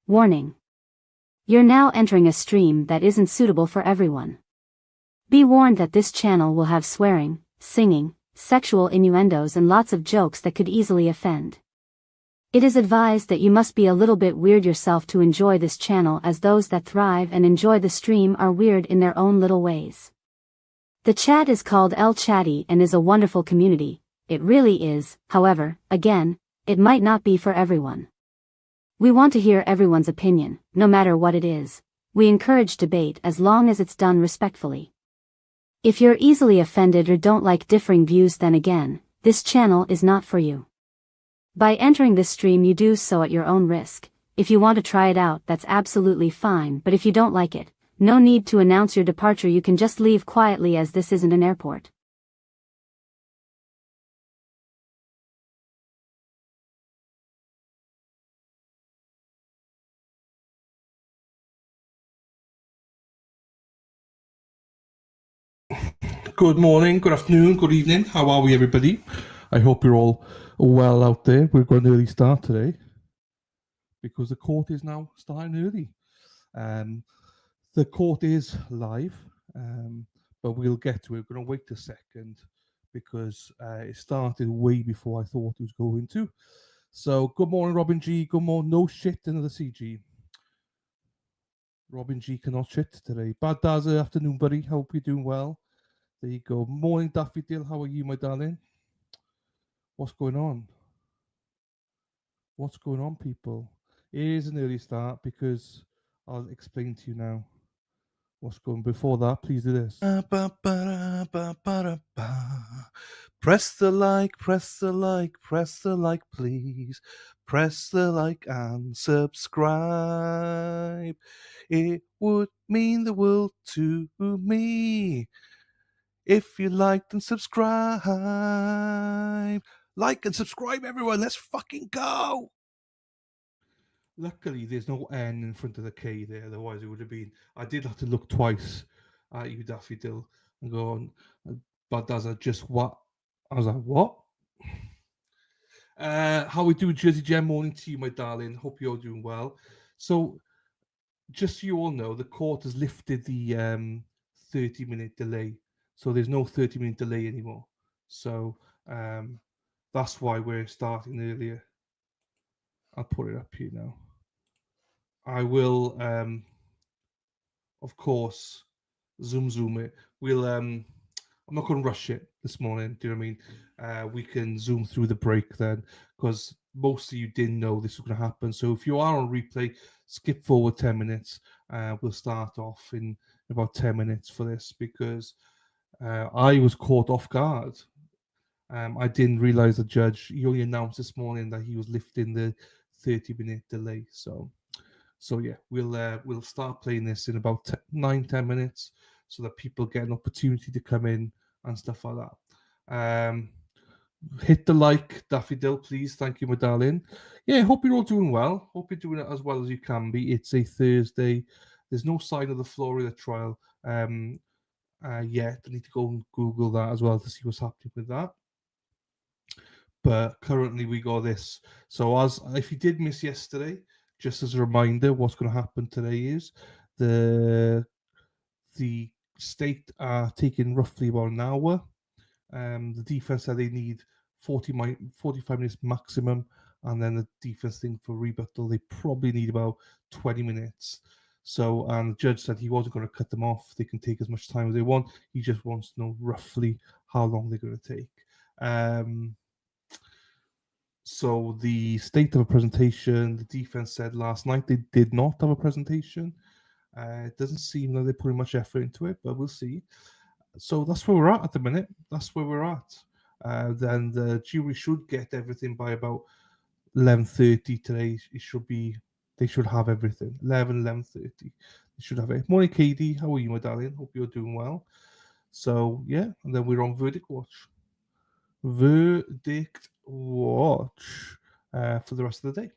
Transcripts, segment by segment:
Warning. You're now entering a stream that isn't suitable for everyone. Be warned that this channel will have swearing, singing, sexual innuendos and lots of jokes that could easily offend. It is advised that you must be a little bit weird yourself to enjoy this channel, as those that thrive and enjoy the stream are weird in their own little ways. The chat is called El Chatty and is a wonderful community. It really is. However, again, it might not be for everyone. We want to hear everyone's opinion, no matter what it is. We encourage debate as long as it's done respectfully. If you're easily offended or don't like differing views, then again, this channel is not for you. By entering this stream you do so at your own risk. If you want to try it out, that's absolutely fine, but if you don't like it, no need to announce your departure, you can just leave quietly, as this isn't an airport. Good morning, good afternoon, good evening. How are we, everybody? I hope you're all well out there. We're going to early start today because the court is now starting early. The court is live, but we'll get to it. We're going to wait a second because it started way before I thought it was going to. So, good morning, Robin G. Good morning. No shit, another CG. Robin G cannot shit today. Bad Daza, afternoon, buddy. Hope you're doing well. There you go. Morning, Daffodil. How are you, my darling? What's going on? What's going on, people? It is an early start because I'll explain to you now what's going on. Before that, please do this. Press the like, press the like, press the like, please. Press the like and subscribe. It would mean the world to me if you liked and subscribe. Like and subscribe, everyone. Let's fucking go. Luckily, there's no N in front of the K there. Otherwise, it would have been. I did have to look twice at you, Daffodil, and go on. But does it just what? I was like, what? How we doing, Jersey Gem? Morning to you, my darling. Hope you're doing well. So, just so you all know, the court has lifted the 30-minute delay. So there's no 30-minute delay anymore. So that's why we're starting earlier. I'll put it up here now. I will, of course, zoom it. We'll. I'm not going to rush it this morning. Do you know what I mean? We can zoom through the break then, because most of you didn't know this was going to happen. So if you are on replay, skip forward 10 minutes. We'll start off in about 10 minutes for this because I was caught off guard. I didn't realize the judge, he only announced this morning that he was lifting the 30-minute delay. So yeah, we'll start playing this in about 9-10 minutes so that people get an opportunity to come in and stuff like that. Hit the like, Daffodil, please. Thank you, my darling. Yeah, hope you're all doing well. Hope you're doing it as well as you can be. It's a Thursday. There's no sign of the Florida trial yet. I need to go and Google that as well to see what's happening with that. But currently we got this. So if you did miss yesterday, just as a reminder, what's going to happen today is the state are taking roughly about an hour. The defense said they need 45 minutes maximum, and then the defense thing for rebuttal, they probably need about 20 minutes. So, and the judge said he wasn't going to cut them off. They can take as much time as they want. He just wants to know roughly how long they're going to take. So the state of a presentation, the defense said last night they did not have a presentation. It doesn't seem like they're putting much effort into it, but we'll see. So that's where we're at the minute. That's where we're at. Then the jury should get everything by about 11:30 today. They should have everything. 11:30. They should have it. Morning, Katie. How are you, my darling? Hope you're doing well. So yeah, and then we're on verdict watch. Verdict watch for the rest of the day,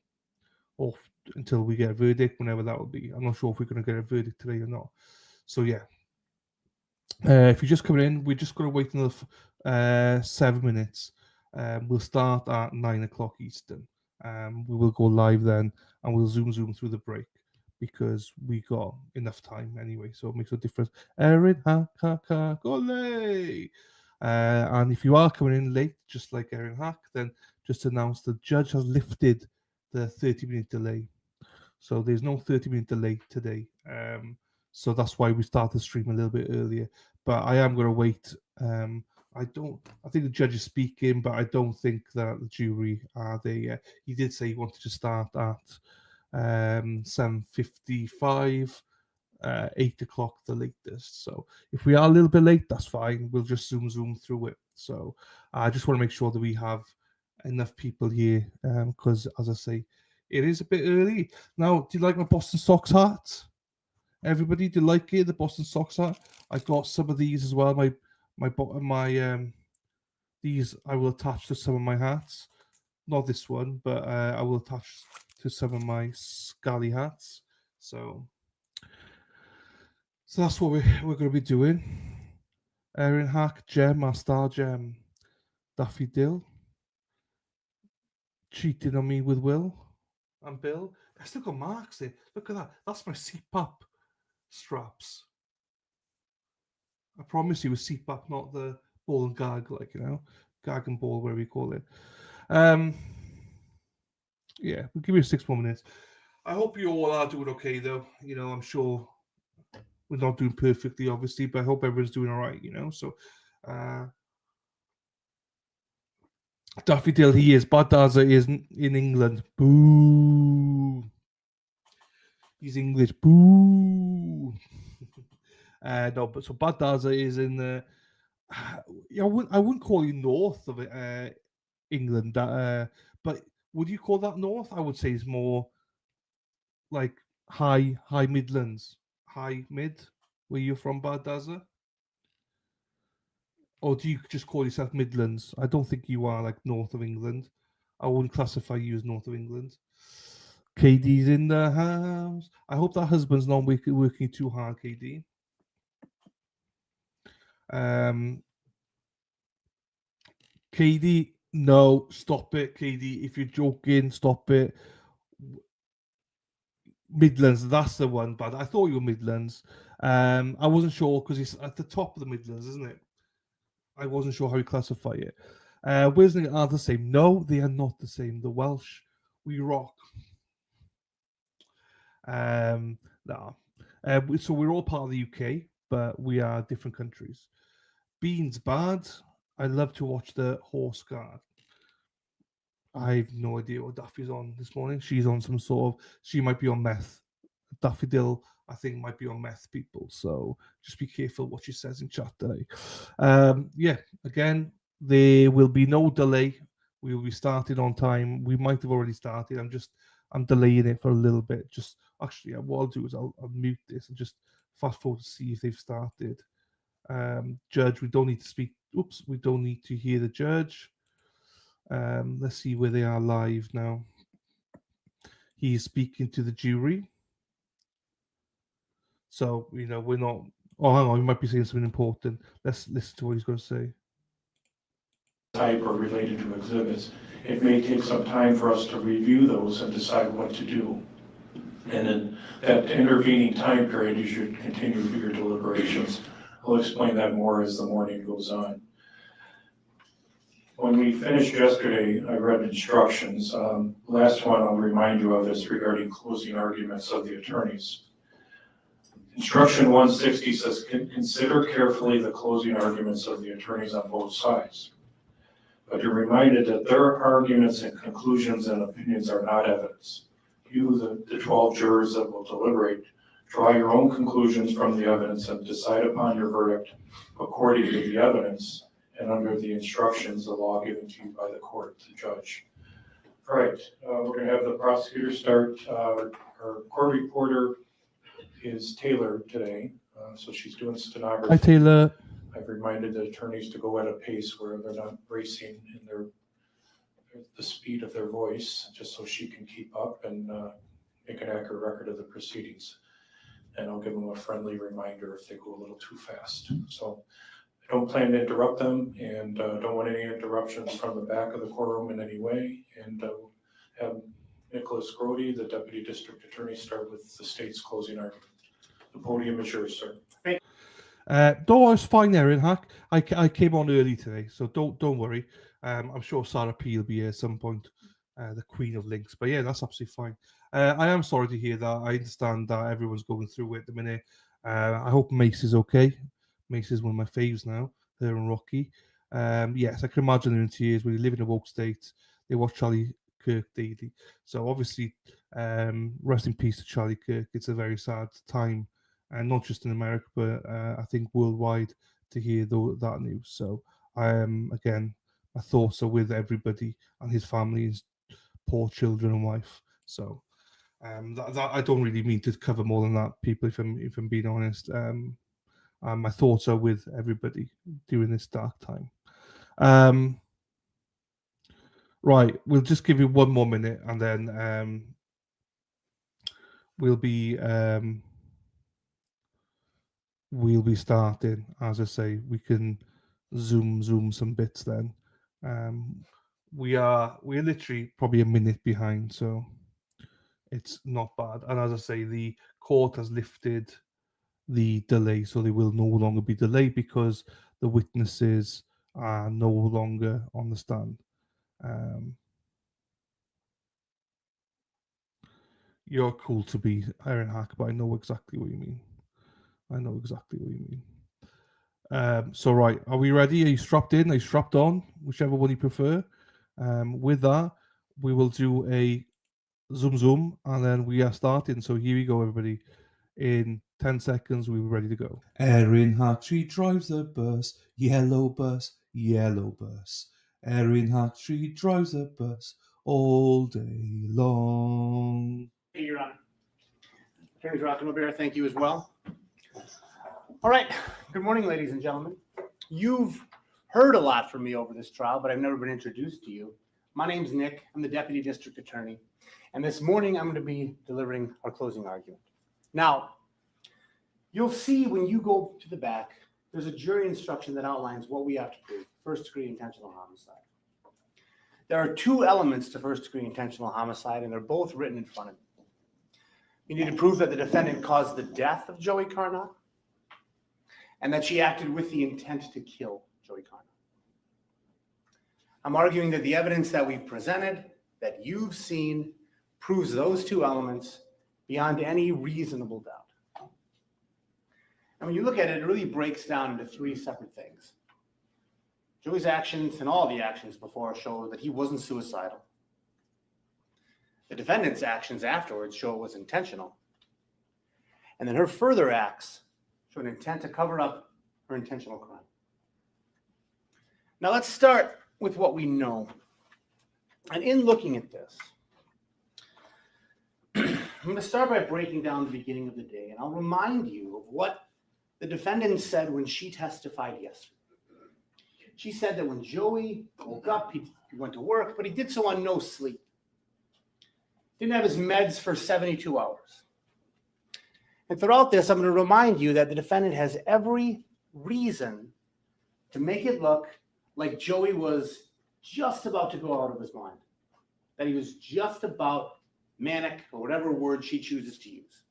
or until we get a verdict, whenever that will be. I'm not sure if we're going to get a verdict today or not. So yeah, if you're just coming in, we're just going to wait another 7 minutes. We'll start at 9 o'clock Eastern. We will go live then, and we'll zoom through the break because we got enough time anyway, so it makes no difference. Erin, ole! And if you are coming in late, just like Erin Hack, then just announce the judge has lifted the 30-minute delay. So there's no 30-minute delay today. So that's why we started the stream a little bit earlier. But I am going to wait. I think the judge is speaking, but I don't think that the jury are there yet. He did say he wanted to start at 7:55. 8 o'clock the latest. So if we are a little bit late, that's fine. We'll just zoom through it. So I just want to make sure that we have enough people here because, as I say, it is a bit early. Now, do you like my Boston Sox hat? Everybody, do you like it? The Boston Sox hat. I got some of these as well. My these I will attach to some of my hats. Not this one, but I will attach to some of my Scally hats. So that's what we're going to be doing. Erin Hack, Gem, our star gem, Daffy Dill, cheating on me with Will and Bill. I still got marks there. Look at that. That's my CPAP straps. I promise you, a CPAP, not the ball and gag, gag and ball, whatever you call it. Yeah, we'll give you 6 more minutes. I hope you all are doing okay, though. I'm sure we're not doing perfectly, obviously, but I hope everyone's doing all right, So, Daffy Dill, he is. Baldaza is in England. Boo. He's English. Boo. No, but so Baldaza is in the. I wouldn't call you north of England. But would you call that north? I would say it's more like high Midlands, high mid. Where you're from, Baldaza? Or do you just call yourself Midlands? I don't think you are like north of England. I wouldn't classify you as north of England. KD's in the house. I hope that husband's not working too hard, KD. KD, no, stop it, KD. If you're joking, stop it. Midlands, that's the one, but I thought you were Midlands. I wasn't sure because it's at the top of the Midlands, isn't it? I wasn't sure how you classify it. Wales are the same. No, they are not the same. The Welsh, we rock. No. So we're all part of the UK, but we are different countries. Beans bad. I love to watch the Horse Guard. I have no idea what Daffy's on this morning. She's on some sort of. She might be on meth. Daffy Dill, I think, might be on meth, people. So just be careful what she says in chat today. Yeah, again, there will be no delay. We will be started on time. We might have already started. I'm delaying it for a little bit. Just actually, what I'll do is I'll mute this and just fast forward to see if they've started. Judge, we don't need to speak. Oops, we don't need to hear the judge. Let's see where they are live now. He's speaking to the jury. So, we're not. Oh, hang on, we might be saying something important. Let's listen to what he's going to say. Type or related to exhibits. It may take some time for us to review those and decide what to do. And in that intervening time period, you should continue your deliberations. I'll explain that more as the morning goes on. When we finished yesterday, I read instructions. Last one I'll remind you of is regarding closing arguments of the attorneys. Instruction 160 says, consider carefully the closing arguments of the attorneys on both sides. But you're reminded that their arguments and conclusions and opinions are not evidence. You, the 12 jurors that will deliberate, draw your own conclusions from the evidence and decide upon your verdict according to the evidence and under the instructions, the law given to you by the court, the judge. All right, we're going to have the prosecutor start. Our court reporter is Taylor today, so she's doing stenography. Hi, Taylor. I've reminded the attorneys to go at a pace where they're not racing in the speed of their voice, just so she can keep up and make an accurate record of the proceedings. And I'll give them a friendly reminder if they go a little too fast. So I don't plan to interrupt them and don't want any interruptions from the back of the courtroom in any way. And have Nicholas Grody, the Deputy District Attorney, start with the state's closing argument. The podium is yours, sir. No, it's fine, Erin Hack. I came on early today, so don't worry. I'm sure Sarah P will be here at some point, the Queen of Links. But yeah, that's absolutely fine. I am sorry to hear that. I understand that everyone's going through it at the minute. I hope Mace is okay. Mace is one of my faves now. Her and Rocky. Yes, I can imagine they're in tears when you live in a woke state. They watch Charlie Kirk daily. So obviously, rest in peace to Charlie Kirk. It's a very sad time, and not just in America, but I think worldwide to hear that news. So again, my thoughts are with everybody and his family, his poor children and wife. So that I don't really mean to cover more than that, people. If I'm being honest, my thoughts are with everybody during this dark time. Right, we'll just give you one more minute, and then we'll be starting. As I say, we can zoom some bits then. We're literally probably a minute behind, so it's not bad. And as I say, the court has lifted the delay, so they will no longer be delayed because the witnesses are no longer on the stand. You're cool to be Erin Hack, but I know exactly what you mean. So right, are we ready? Are you strapped in? Are you strapped on? Whichever one you prefer. With that, we will do a zoom, and then we are starting. So here we go, everybody. In 10 seconds, we were ready to go. Erin Hack, she drives the bus, yellow bus, yellow bus. Erin Hack, she drives the bus all day long. Hey, Your Honor. Attorney Rockenbear, thank you as well. All right. Good morning, ladies and gentlemen. You've heard a lot from me over this trial, but I've never been introduced to you. My name's Nick. I'm the Deputy District Attorney. And this morning, I'm going to be delivering our closing argument. Now, you'll see when you go to the back, there's a jury instruction that outlines what we have to prove: first-degree intentional homicide. There are two elements to first-degree intentional homicide, and they're both written in front of you. You need to prove that the defendant caused the death of Joey Carnot and that she acted with the intent to kill Joey Carnot. I'm arguing that the evidence that we've presented, that you've seen, proves those two elements beyond any reasonable doubt. And when you look at it, it really breaks down into three separate things. Joey's actions and all the actions before show that he wasn't suicidal. The defendant's actions afterwards show it was intentional. And then her further acts show an intent to cover up her intentional crime. Now let's start with what we know. And in looking at this, I'm going to start by breaking down the beginning of the day, and I'll remind you of what the defendant said when she testified yesterday. She said that when Joey woke up, he went to work, but he did so on no sleep. Didn't have his meds for 72 hours. And throughout this, I'm going to remind you that the defendant has every reason to make it look like Joey was just about to go out of his mind, that he was just about manic, or whatever word she chooses to use.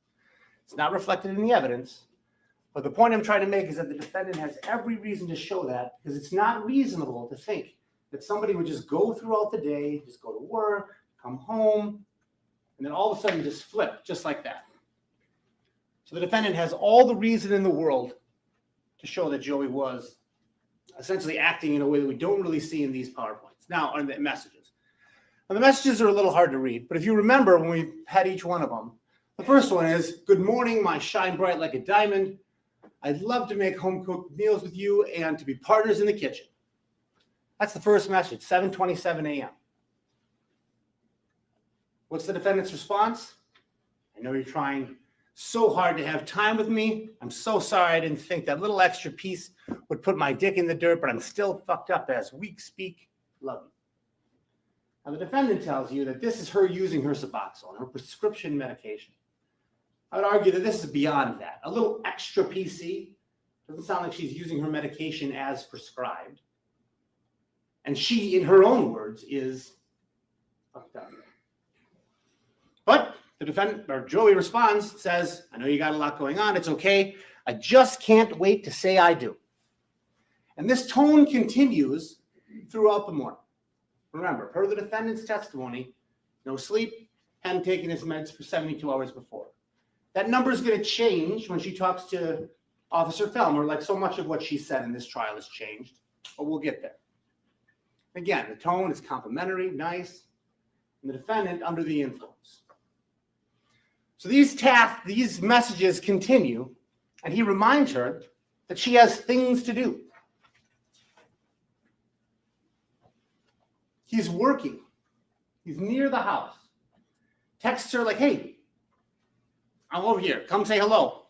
It's not reflected in the evidence, but the point I'm trying to make is that the defendant has every reason to show that, because it's not reasonable to think that somebody would just go throughout the day, just go to work, come home, and then all of a sudden just flip, just like that. So the defendant has all the reason in the world to show that Joey was essentially acting in a way that we don't really see in these PowerPoints. Now, on the messages. Now, the messages are a little hard to read, but if you remember when we had each one of them, the first one is, "Good morning, my shine bright like a diamond. I'd love to make home-cooked meals with you and to be partners in the kitchen." That's the first message, 7:27 a.m. What's the defendant's response? "I know you're trying so hard to have time with me. I'm so sorry I didn't think that little extra piece would put my dick in the dirt, but I'm still fucked up as we speak. Love you." Now, the defendant tells you that this is her using her Suboxone, her prescription medication. I would argue that this is beyond that. A little extra PC doesn't sound like she's using her medication as prescribed. And she, in her own words, is fucked up. But the defendant, or Joey, responds, says, I know you got a lot going on. It's okay. I just can't wait to say I do. And this tone continues throughout the morning. Remember, per the defendant's testimony, no sleep, hadn't taken his meds for 72 hours before. That number is going to change when she talks to Officer Felmer, like so much of what she said in this trial has changed, but we'll get there. Again, the tone is complimentary, nice, and the defendant under the influence. So these messages continue, and he reminds her that she has things to do. He's working. He's near the house. Texts her like, hey, I'm over here. Come say hello.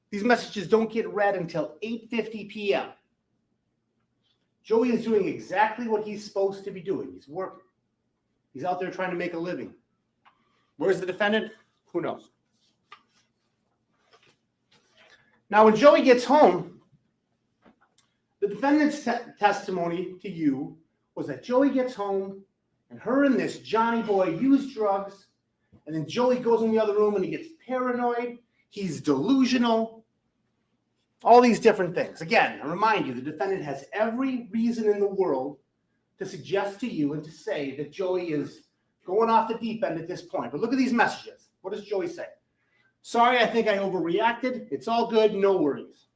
These messages don't get read until 8:50 p.m. Joey is doing exactly what he's supposed to be doing. He's working. He's out there trying to make a living. Where's the defendant? Who knows? Now, when Joey gets home, the defendant's testimony to you was that Joey gets home and her and this Johnny boy use drugs, and then Joey goes in the other room and he gets paranoid. He's delusional. All these different things. Again, I remind you, the defendant has every reason in the world to suggest to you and to say that Joey is going off the deep end at this point. But look at these messages. What does Joey say? Sorry, I think I overreacted. It's all good. No worries.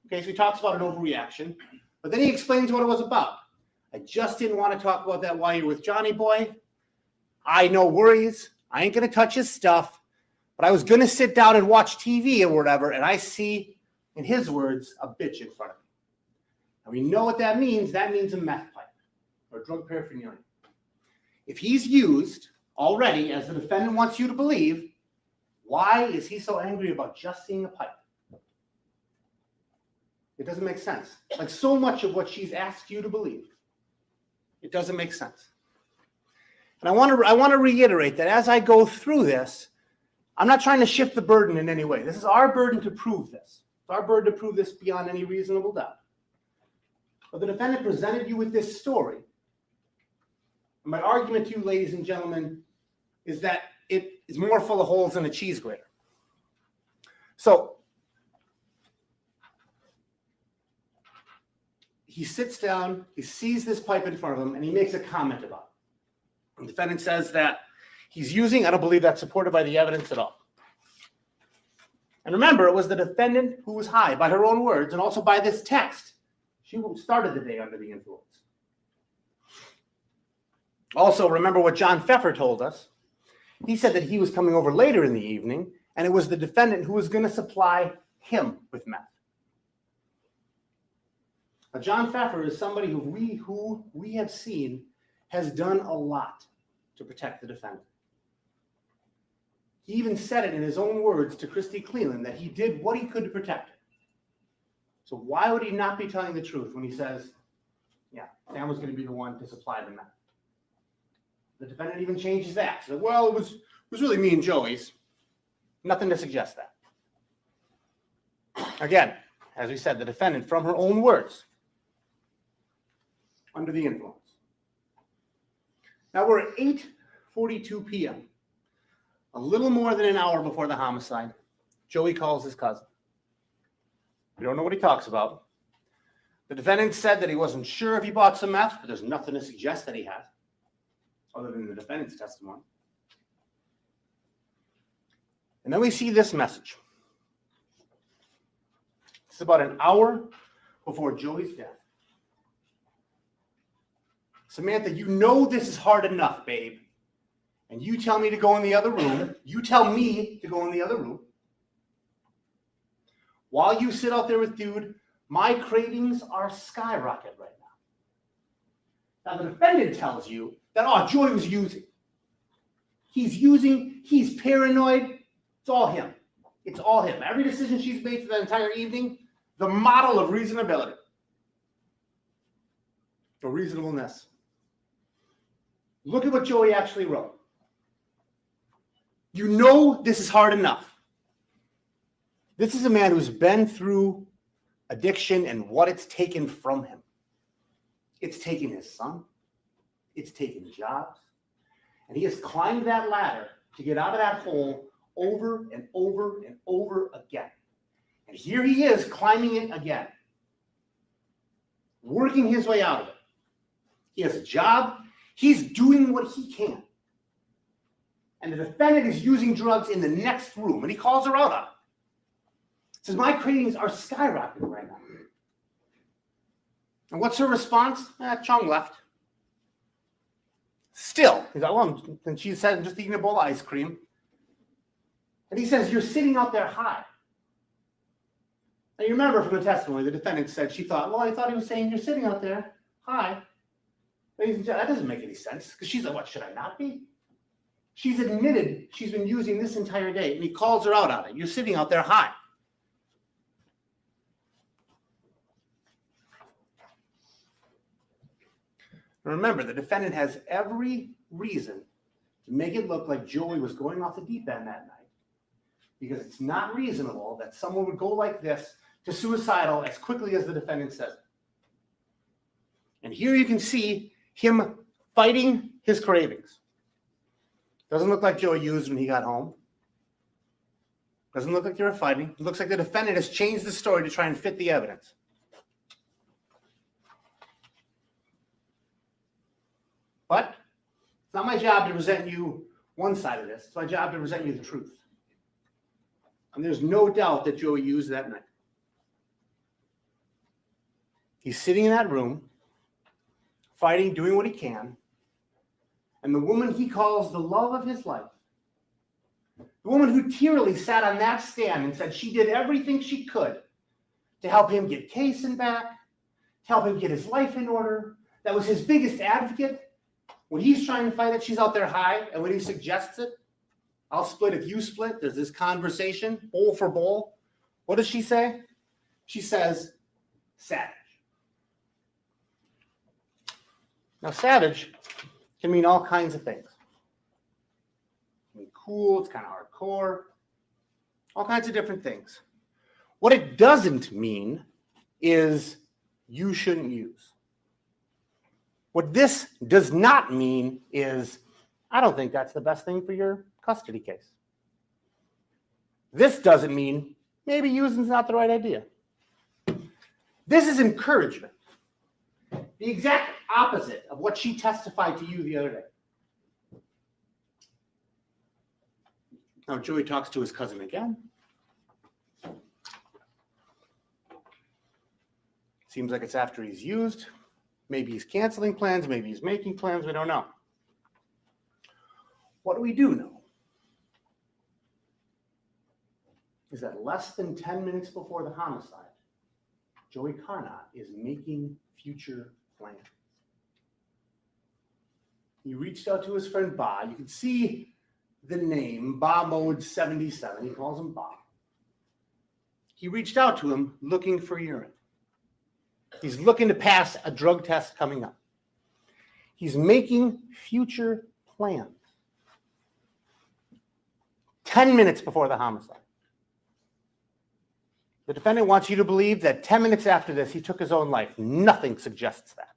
Okay, so he talks about an overreaction, but then he explains what it was about. I just didn't want to talk about that while you're with Johnny boy. I no worries. I ain't going to touch his stuff, but I was going to sit down and watch TV or whatever, and I see, in his words, a bitch in front of me. And we know what that means. That means a meth pipe or drug paraphernalia. If he's used already, as the defendant wants you to believe, why is he so angry about just seeing a pipe? It doesn't make sense. Like so much of what she's asked you to believe, it doesn't make sense. And I want to reiterate that as I go through this, I'm not trying to shift the burden in any way. This is our burden to prove this. It's our burden to prove this beyond any reasonable doubt. But the defendant presented you with this story. And my argument to you, ladies and gentlemen, is that it is more full of holes than a cheese grater. So he sits down, he sees this pipe in front of him, and he makes a comment about it. The defendant says that he's using, I don't believe that's supported by the evidence at all. And remember, it was the defendant who was high, by her own words, and also by this text. She started the day under the influence. Also, remember what John Pfeffer told us. He said that he was coming over later in the evening, and it was the defendant who was going to supply him with meth. Now, John Pfeffer is somebody who we have seen has done a lot to protect the defendant. He even said it in his own words to Christy Cleland that he did what he could to protect her. So why would he not be telling the truth when he says, yeah, Sam was going to be the one to supply the meth? The defendant even changes that. So, well, it was really me and Joey's. Nothing to suggest that. Again, as we said, the defendant, from her own words, under the influence. Now we're at 8:42 p.m. A little more than an hour before the homicide. Joey calls his cousin. We don't know what he talks about. The defendant said that he wasn't sure if he bought some meth, but there's nothing to suggest that he has, other than the defendant's testimony. And then we see this message. It's about an hour before Joey's death. Samantha, you know this is hard enough, babe. And you tell me to go in the other room. You tell me to go in the other room. While you sit out there with dude, my cravings are skyrocket right now. Now the defendant tells you that, Joey was using. He's using, he's paranoid. It's all him. It's all him. Every decision she's made for that entire evening, the model of reasonability. Or reasonableness. Look at what Joey actually wrote. You know this is hard enough. This is a man who's been through addiction and what it's taken from him. It's taken his son. It's taken jobs. And he has climbed that ladder to get out of that hole over and over and over again. And here he is climbing it again, working his way out of it. He has a job. He's doing what he can. And the defendant is using drugs in the next room, and he calls her out on it. Says, my cravings are skyrocketing right now. And what's her response? Chung left. Still, he's like, well, and she said, I'm just eating a bowl of ice cream. And he says, you're sitting out there high. Now, you remember from the testimony, the defendant said she thought, well, I thought he was saying you're sitting out there high. Ladies and gentlemen, that doesn't make any sense, because she's like, what, should I not be? She's admitted she's been using this entire day, and he calls her out on it. You're sitting out there high. Remember, the defendant has every reason to make it look like Joey was going off the deep end that night, because it's not reasonable that someone would go like this to suicidal as quickly as the defendant says. And here you can see him fighting his cravings. Doesn't look like Joey used when he got home. Doesn't look like they were fighting. It looks like the defendant has changed the story to try and fit the evidence. But it's not my job to present you one side of this. It's my job to present you the truth. And there's no doubt that Joey used that night. He's sitting in that room, fighting, doing what he can. And the woman he calls the love of his life, the woman who tearily sat on that stand and said she did everything she could to help him get Kaysen back, to help him get his life in order, that was his biggest advocate. When he's trying to fight it, she's out there high, and when he suggests it, I'll split if you split. There's this conversation, bowl for bowl. What does she say? She says, savage. Now, savage can mean all kinds of things. It can mean cool, it's kind of hardcore, all kinds of different things. What it doesn't mean is you shouldn't use. What this does not mean is, I don't think that's the best thing for your custody case. This doesn't mean maybe using's not the right idea. This is encouragement. The exact opposite of what she testified to you the other day. Now Joey talks to his cousin again. Seems like it's after he's used. Maybe he's canceling plans, maybe he's making plans, we don't know. What we do know is that less than 10 minutes before the homicide, Joey Carnot is making future plans. He reached out to his friend Bob. You can see the name, Bob Mode 77. He calls him Bob. He reached out to him looking for urine. He's looking to pass a drug test coming up. He's making future plans. 10 minutes before the homicide. The defendant wants you to believe that 10 minutes after this, he took his own life. Nothing suggests that.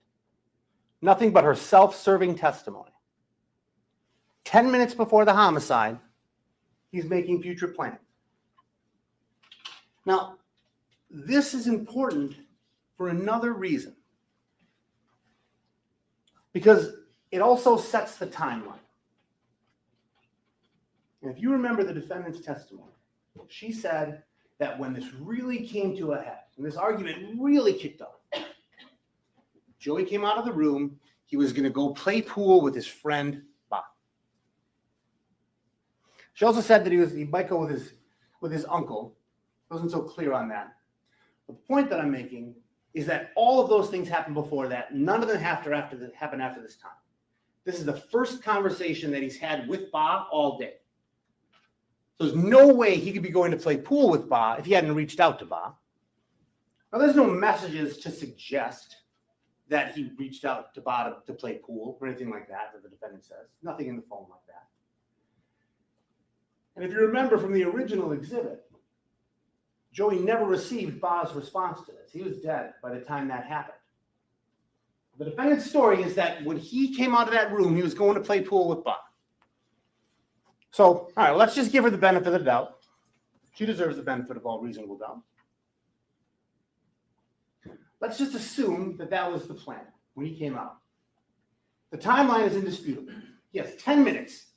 Nothing but her self-serving testimony. 10 minutes before the homicide, he's making future plans. Now, this is important for another reason. Because it also sets the timeline. And if you remember the defendant's testimony, she said that when this really came to a head, and this argument really kicked off, Joey came out of the room, he was going to go play pool with his friend, Bob. She also said that he might go with his uncle. Wasn't so clear on that. But the point that I'm making is that all of those things happened before that. None of them happened after this time. This is the first conversation that he's had with Bob all day. So there's no way he could be going to play pool with Bob if he hadn't reached out to Bob. Now, there's no messages to suggest that he reached out to Bob to play pool or anything like that, as the defendant says. Nothing in the phone like that. And if you remember from the original exhibit, Joey never received Bob's response to this. He was dead by the time that happened. The defendant's story is that when he came out of that room, he was going to play pool with Bob. So, all right, let's just give her the benefit of the doubt. She deserves the benefit of all reasonable doubt. Let's just assume that that was the plan when he came out. The timeline is indisputable. He has 10 minutes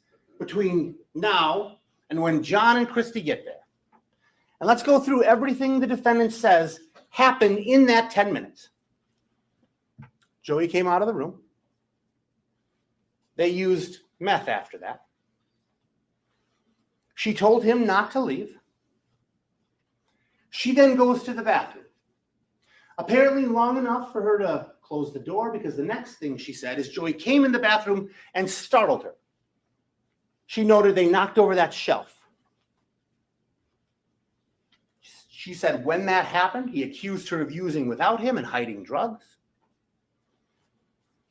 between now and when John and Christy get there. And let's go through everything the defendant says happened in that 10 minutes. Joey came out of the room. They used meth after that. She told him not to leave. She then goes to the bathroom. Apparently long enough for her to close the door, because the next thing she said is Joey came in the bathroom and startled her. She noted they knocked over that shelf. She said when that happened, he accused her of using without him and hiding drugs.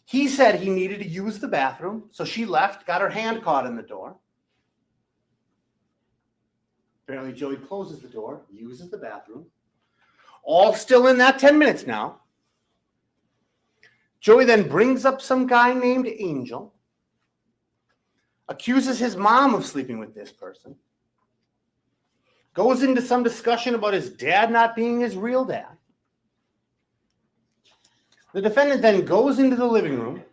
He said he needed to use the bathroom, so she left, got her hand caught in the door. Apparently Joey closes the door, uses the bathroom. All still in that 10 minutes now. Joey then brings up some guy named Angel, accuses his mom of sleeping with this person, goes into some discussion about his dad not being his real dad. The defendant then goes into the living room,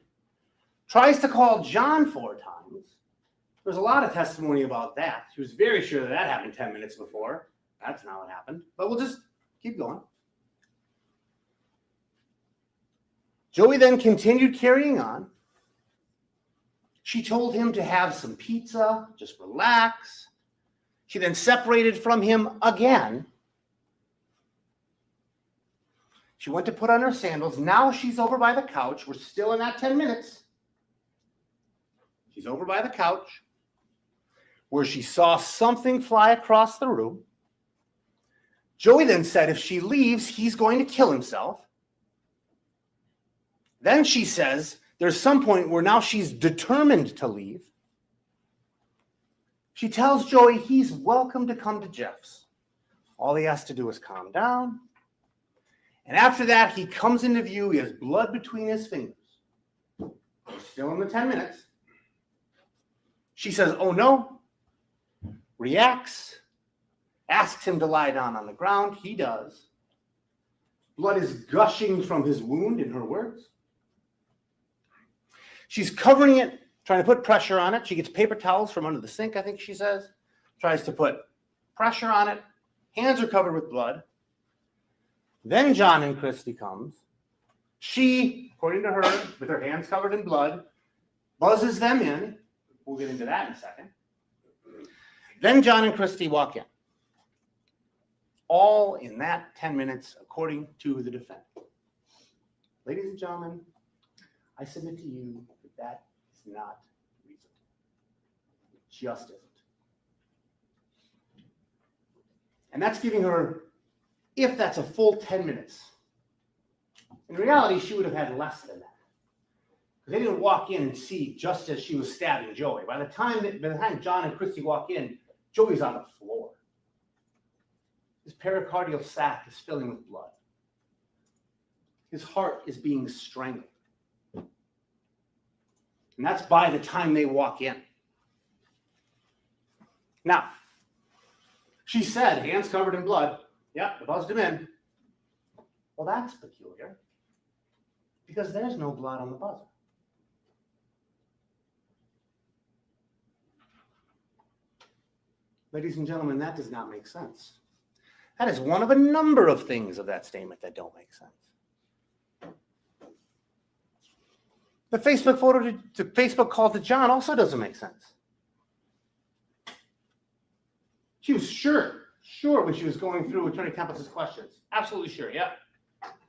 tries to call John 4 times. There's a lot of testimony about that. She was very sure that that happened 10 minutes before. That's not what happened. But we'll just keep going. Joey then continued carrying on. She told him to have some pizza, just relax. She then separated from him again. She went to put on her sandals. Now she's over by the couch. We're still in that 10 minutes. She's over by the couch where she saw something fly across the room. Joey then said if she leaves, he's going to kill himself. Then she says there's some point where now she's determined to leave. She tells Joey he's welcome to come to Jeff's. All he has to do is calm down. And after that, he comes into view. He has blood between his fingers. We're still in the 10 minutes. She says, oh no, reacts, asks him to lie down on the ground. He does. Blood is gushing from his wound, in her words. She's covering it, trying to put pressure on it. She gets paper towels from under the sink, I think she says. Tries to put pressure on it. Hands are covered with blood. Then John and Christy comes. She, according to her, with her hands covered in blood, buzzes them in. We'll get into that in a second. Then John and Christy walk in. All in that 10 minutes, according to the defendant. Ladies and gentlemen, I submit to you that that is not reasonable. It just isn't. And that's giving her, if that's a full 10 minutes. In reality, she would have had less than that. Because they didn't walk in and see just as she was stabbing Joey. By the time John and Christy walk in, Joey's on the floor. His pericardial sac is filling with blood. His heart is being strangled. And that's by the time they walk in. Now, she said, hands covered in blood. Yep, they buzzed him in. Well, that's peculiar. Because there's no blood on the buzzer. Ladies and gentlemen, that does not make sense. That is one of a number of things of that statement that don't make sense. The Facebook photo, the Facebook call to John also doesn't make sense. She was sure when she was going through Attorney Temple's questions. Absolutely sure, yeah.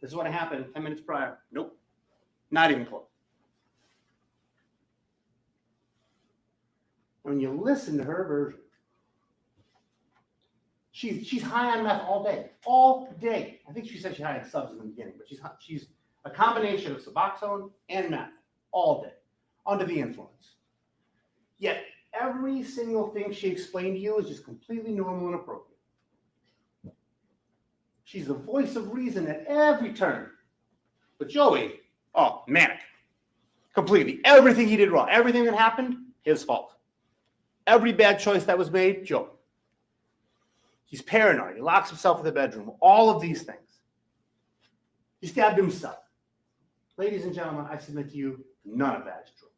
This is what happened 10 minutes prior. Nope, not even close. When you listen to her version, she's high on meth all day. All day. I think she said she had subs in the beginning, but she's a combination of Suboxone and meth all day, under the influence. Yet every single thing she explained to you is just completely normal and appropriate. She's the voice of reason at every turn. But Joey, oh, manic. Completely. Everything he did wrong, everything that happened, his fault. Every bad choice that was made, Joey. He's paranoid. He locks himself in the bedroom. All of these things. He stabbed himself. Ladies and gentlemen, I submit to you, none of that is true.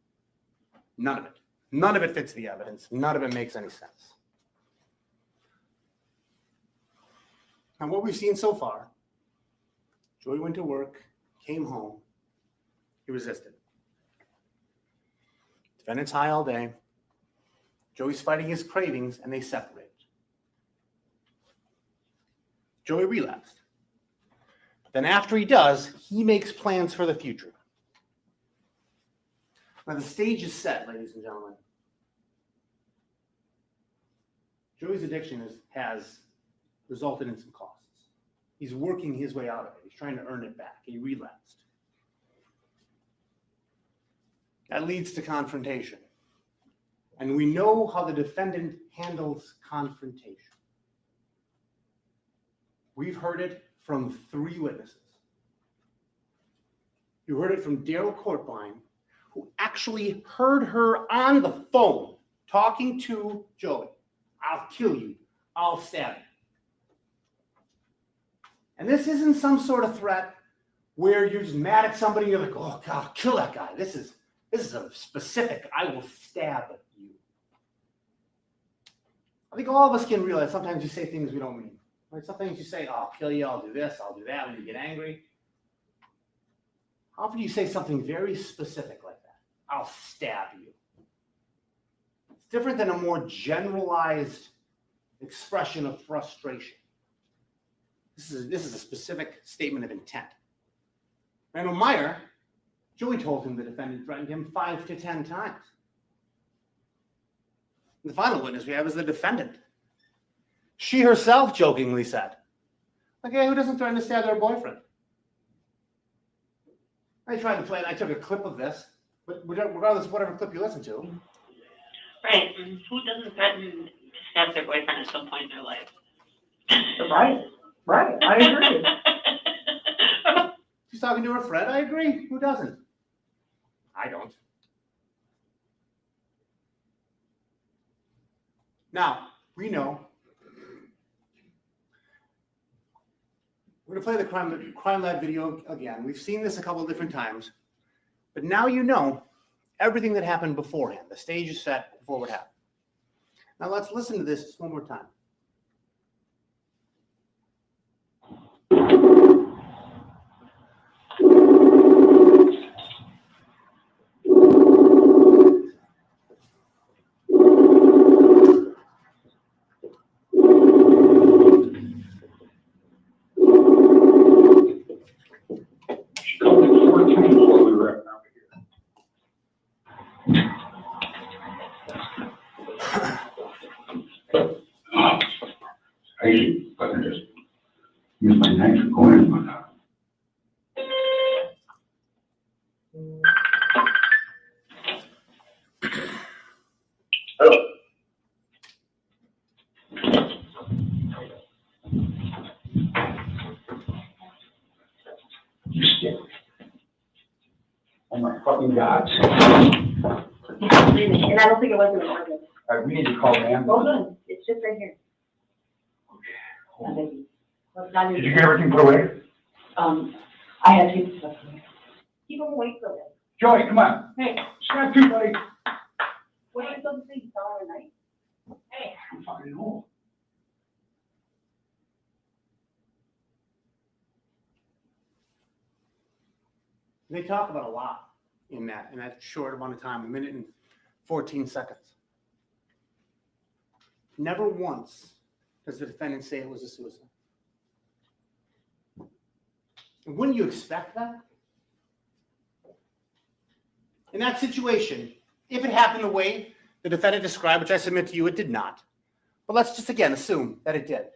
None of it. None of it fits the evidence. None of it makes any sense. And what we've seen so far, Joey went to work, came home, he resisted. Defendant's high all day. Joey's fighting his cravings, and they separated. Joey relapsed. But then after he does, he makes plans for the future. Now the stage is set, ladies and gentlemen. Joey's addiction has resulted in some costs. He's working his way out of it. He's trying to earn it back. He relapsed. That leads to confrontation. And we know how the defendant handles confrontation. We've heard it from 3 witnesses. You heard it from Daryl Courtbine, who actually heard her on the phone talking to Joey. I'll kill you. I'll stab you. And this isn't some sort of threat where you're just mad at somebody and you're like, oh, God, I'll kill that guy. This is a specific, I will stab you. I think all of us can realize sometimes you say things we don't mean. Right? Sometimes you say, oh, I'll kill you, I'll do this, I'll do that when you get angry. How often do you say something very specific like that? I'll stab you. It's different than a more generalized expression of frustration. This is a specific statement of intent. Randall Meyer, Joey told him the defendant threatened him 5 to 10 times. And the final witness we have is the defendant. She herself jokingly said, okay, who doesn't threaten to stab their boyfriend? I tried to play it. I took a clip of this, but regardless of whatever clip you listen to. Right. Who doesn't threaten to stab their boyfriend at some point in their life? Right. I agree. She's talking to her friend. I agree. Who doesn't? I don't. Now, we know. We're going to play the crime lab video again. We've seen this a couple of different times. But now you know everything that happened beforehand. The stage is set before what happened. Now let's listen to this just one more time. Crazy, but I just use my knife and go in, but hello. You scared me. Oh my fucking God. And I don't think it was an emergency. All right, we need to call the ambulance. Hold on, it's just right here. Did you get everything put away? I had to keep the stuff away. Keep them away for this. Joey, come on. Hey, Snap too, buddy. what are you supposed to say? You saw her at night? Hey. I'm fucking old. They talk about a lot in that short amount of time, 1 minute and 14 seconds. Never once does the defendant say it was a suicide. And wouldn't you expect that? In that situation, if it happened the way the defendant described, which I submit to you, it did not. But let's just again assume that it did.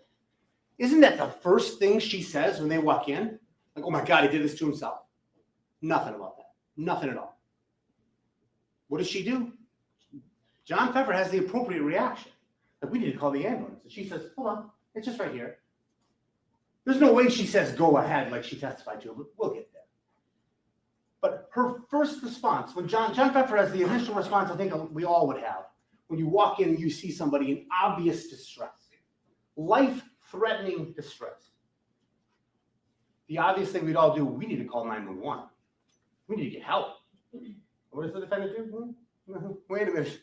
Isn't that the first thing she says when they walk in? Like, oh my God, he did this to himself. Nothing about that. Nothing at all. What does she do? John Pfeffer has the appropriate reaction. Like, we need to call the ambulance. And she says, hold on, it's just right here. There's no way she says, go ahead, like she testified to, but we'll get there. But her first response, when John Pfeffer has the initial response I think we all would have, when you walk in and you see somebody in obvious distress, life-threatening distress. The obvious thing we'd all do, we need to call 911. We need to get help. What does the defendant do? Wait a minute.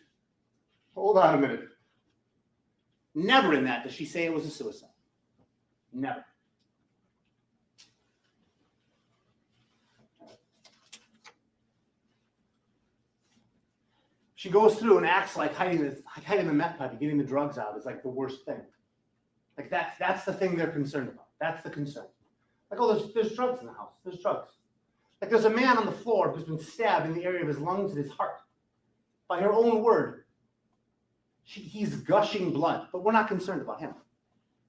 Hold on a minute. Never in that does she say it was a suicide. Never. She goes through and acts like hiding the meth pipe and getting the drugs out is like the worst thing. Like that's the thing they're concerned about. That's the concern. Like, oh, there's drugs in the house. There's drugs. Like there's a man on the floor who's been stabbed in the area of his lungs and his heart. By her own word, he's gushing blood, but we're not concerned about him.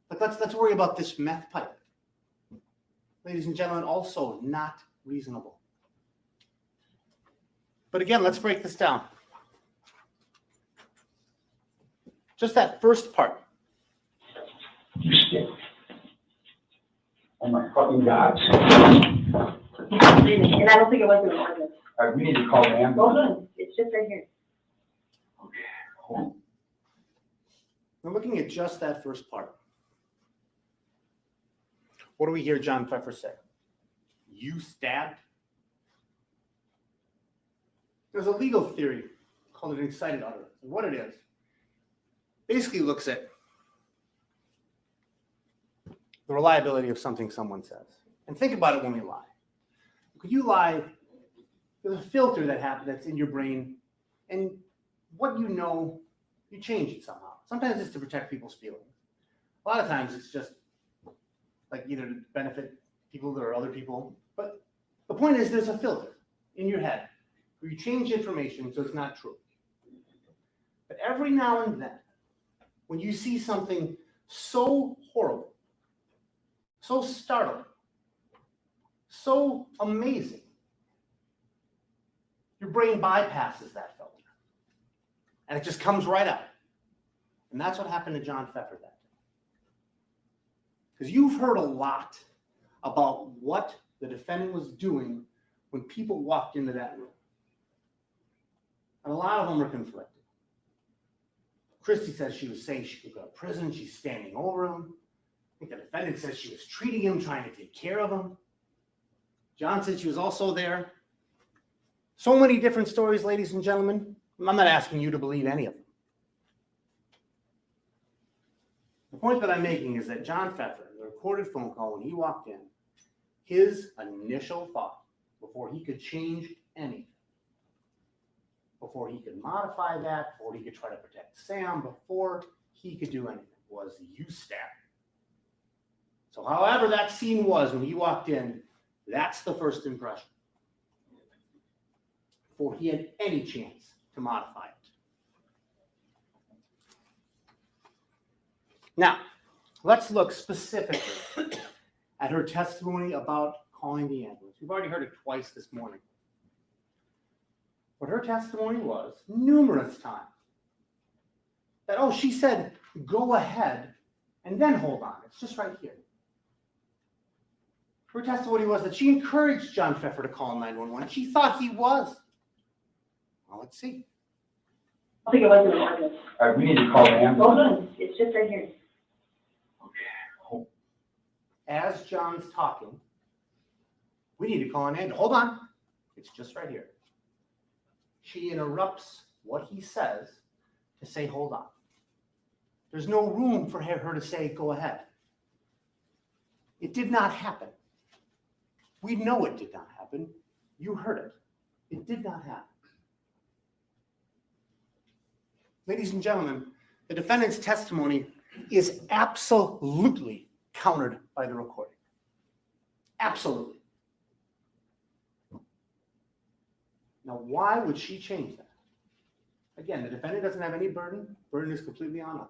Like let's worry about this meth pipe. Ladies and gentlemen, also not reasonable. But again, let's break this down. Just that first part. You stick. Oh my fucking God. And I don't think it was an ordinance. We need to call the ambulance. Hold on, it's just right here. Okay, hold on. We're looking at just that first part. What do we hear John Pfeffer say? You stabbed? There's a legal theory called an excited utterance. And what it is, basically looks at the reliability of something someone says. And think about it when we lie. Could you lie? There's a filter that's in your brain, and what you know, you change it somehow. Sometimes it's to protect people's feelings. A lot of times it's just like either to benefit people or other people. But the point is there's a filter in your head where you change information so it's not true. But every now and then, when you see something so horrible, so startling, so amazing, your brain bypasses that filter. And it just comes right out. And that's what happened to John Pfeffer that day. Because you've heard a lot about what the defendant was doing when people walked into that room. And a lot of them are conflicted. Christy says she was saying she could go to prison. She's standing over him. I think the defendant says she was treating him, trying to take care of him. John said she was also there. So many different stories, ladies and gentlemen. I'm not asking you to believe any of them. The point that I'm making is that John Pfeffer, the recorded phone call when he walked in, his initial thought before he could change anything, before he could modify that, before he could try to protect Sam, before he could do anything, was you stabbed. So however that scene was when he walked in, that's the first impression. Before he had any chance to modify it. Now, let's look specifically at her testimony about calling the ambulance. We've already heard it twice this morning. But her testimony was numerous times that, oh, she said, go ahead and then hold on. It's just right here. Her testimony was that she encouraged John Pfeffer to call 911. She thought he was. Well, let's see. I think it was an ordinance. We need to call the ambulance. Hold on, it's just right here. Okay, As John's talking, we need to call an ambulance. Hold on. It's just right here. She interrupts what he says to say, hold on. There's no room for her to say, go ahead. It did not happen. We know it did not happen. You heard it. It did not happen. Ladies and gentlemen, the defendant's testimony is absolutely countered by the recording. Absolutely. Now, why would she change that? Again, the defendant doesn't have any burden. Burden is completely on us.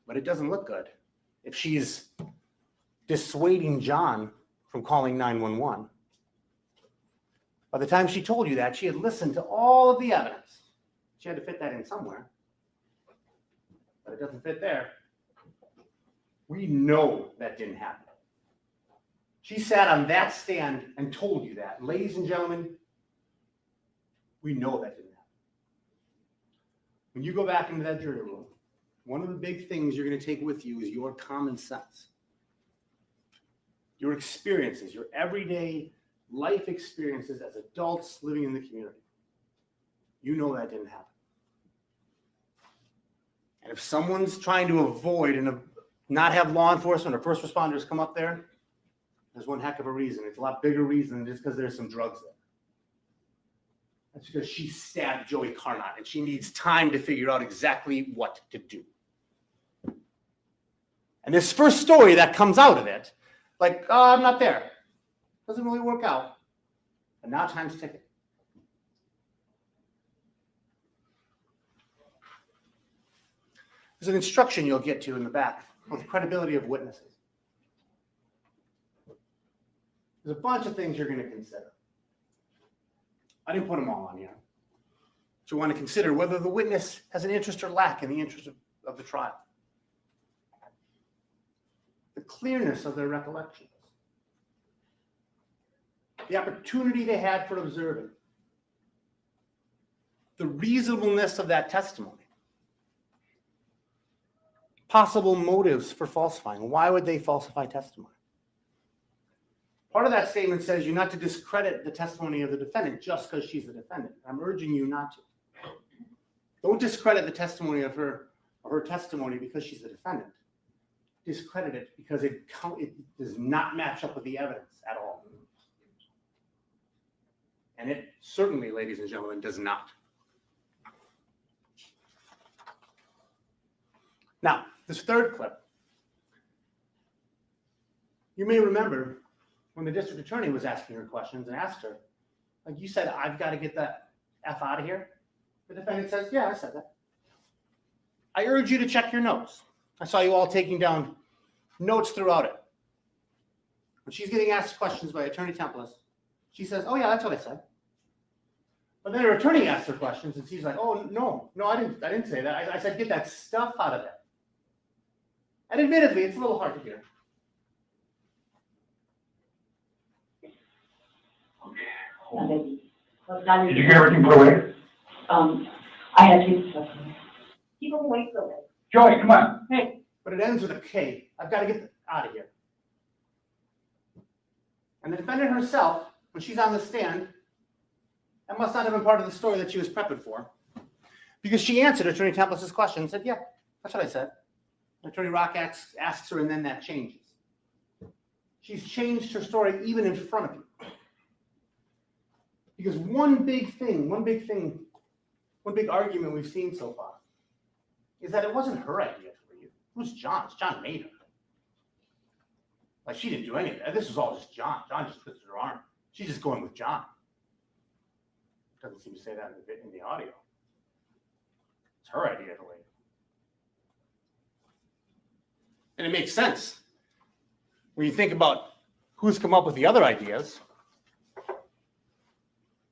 But it doesn't look good if she's dissuading John from calling 911. By the time she told you that, she had listened to all of the evidence. She had to fit that in somewhere. But it doesn't fit there. We know that didn't happen. She sat on that stand and told you that. Ladies and gentlemen, we know that didn't happen. When you go back into that jury room, one of the big things you're going to take with you is your common sense, your experiences, your everyday life experiences as adults living in the community. You know that didn't happen. And if someone's trying to avoid and not have law enforcement or first responders come up there, there's one heck of a reason. It's a lot bigger reason than just because there's some drugs there. That's because she stabbed Joey Carnot and she needs time to figure out exactly what to do. And this first story that comes out of it, like, oh, I'm not there, doesn't really work out. And now time's ticking. There's an instruction you'll get to in the back with credibility of witnesses. There's a bunch of things you're going to consider. I didn't put them all on here. So you want to consider whether the witness has an interest or lack in the interest of the trial. The clearness of their recollections. The opportunity they had for observing. The reasonableness of that testimony. Possible motives for falsifying. Why would they falsify testimony? Part of that statement says you're not to discredit the testimony of the defendant just because she's the defendant. I'm urging you not to. Don't discredit the testimony of her testimony because she's the defendant. Discredit it because it does not match up with the evidence at all. And it certainly, ladies and gentlemen, does not. Now, this third clip, you may remember when the district attorney was asking her questions and asked her, like, you said, I've got to get that F out of here. The defendant says, yeah, I said that. I urge you to check your notes. I saw you all taking down notes throughout it. When she's getting asked questions by Attorney Templis, she says, oh yeah, that's what I said. But then her attorney asks her questions and she's like, oh, no, I didn't say that. I said, get that stuff out of there. And admittedly, it's a little hard to hear. Did you get everything put away? I had to stuff. Keep them away from it. Joey, come on. Hey, but it ends with a K. I've got to get out of here. And the defendant herself, when she's on the stand, that must not have been part of the story that she was prepping for. Because she answered Attorney Templis' question and said, yeah, that's what I said. Attorney Rock asks her, and then that changes. She's changed her story even in front of you. Because one big argument we've seen so far is that it wasn't her idea to leave. It was John's. John made her. Like, she didn't do any of that. This was all just John. John just twisted her arm. She's just going with John. Doesn't seem to say that in the audio. It's her idea to leave. And it makes sense when you think about who's come up with the other ideas.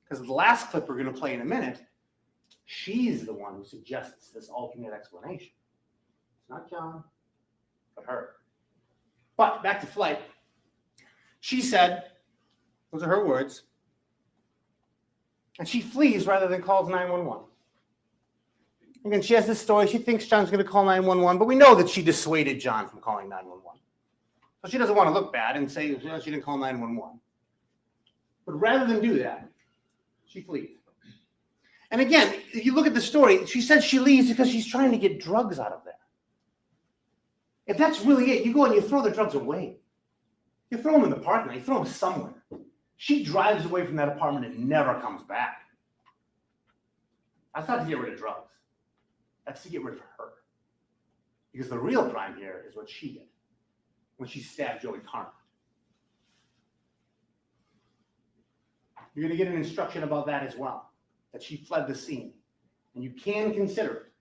Because the last clip we're going to play in a minute, she's the one who suggests this alternate explanation. It's not John, but her. But back to Flight. She said, those are her words, and she flees rather than calls 911. Again, she has this story. She thinks John's going to call 911, but we know that she dissuaded John from calling 911. So she doesn't want to look bad and say, well, she didn't call 911. But rather than do that, she flees. And again, if you look at the story, she said she leaves because she's trying to get drugs out of there. If that's really it, you go and you throw the drugs away. You throw them in the parking lot. You throw them somewhere. She drives away from that apartment and never comes back. That's not to get rid of drugs. That's to get rid of her. Because the real crime here is what she did when she stabbed Joey Carnot. You're going to get an instruction about that as well, that she fled the scene. And you can consider it.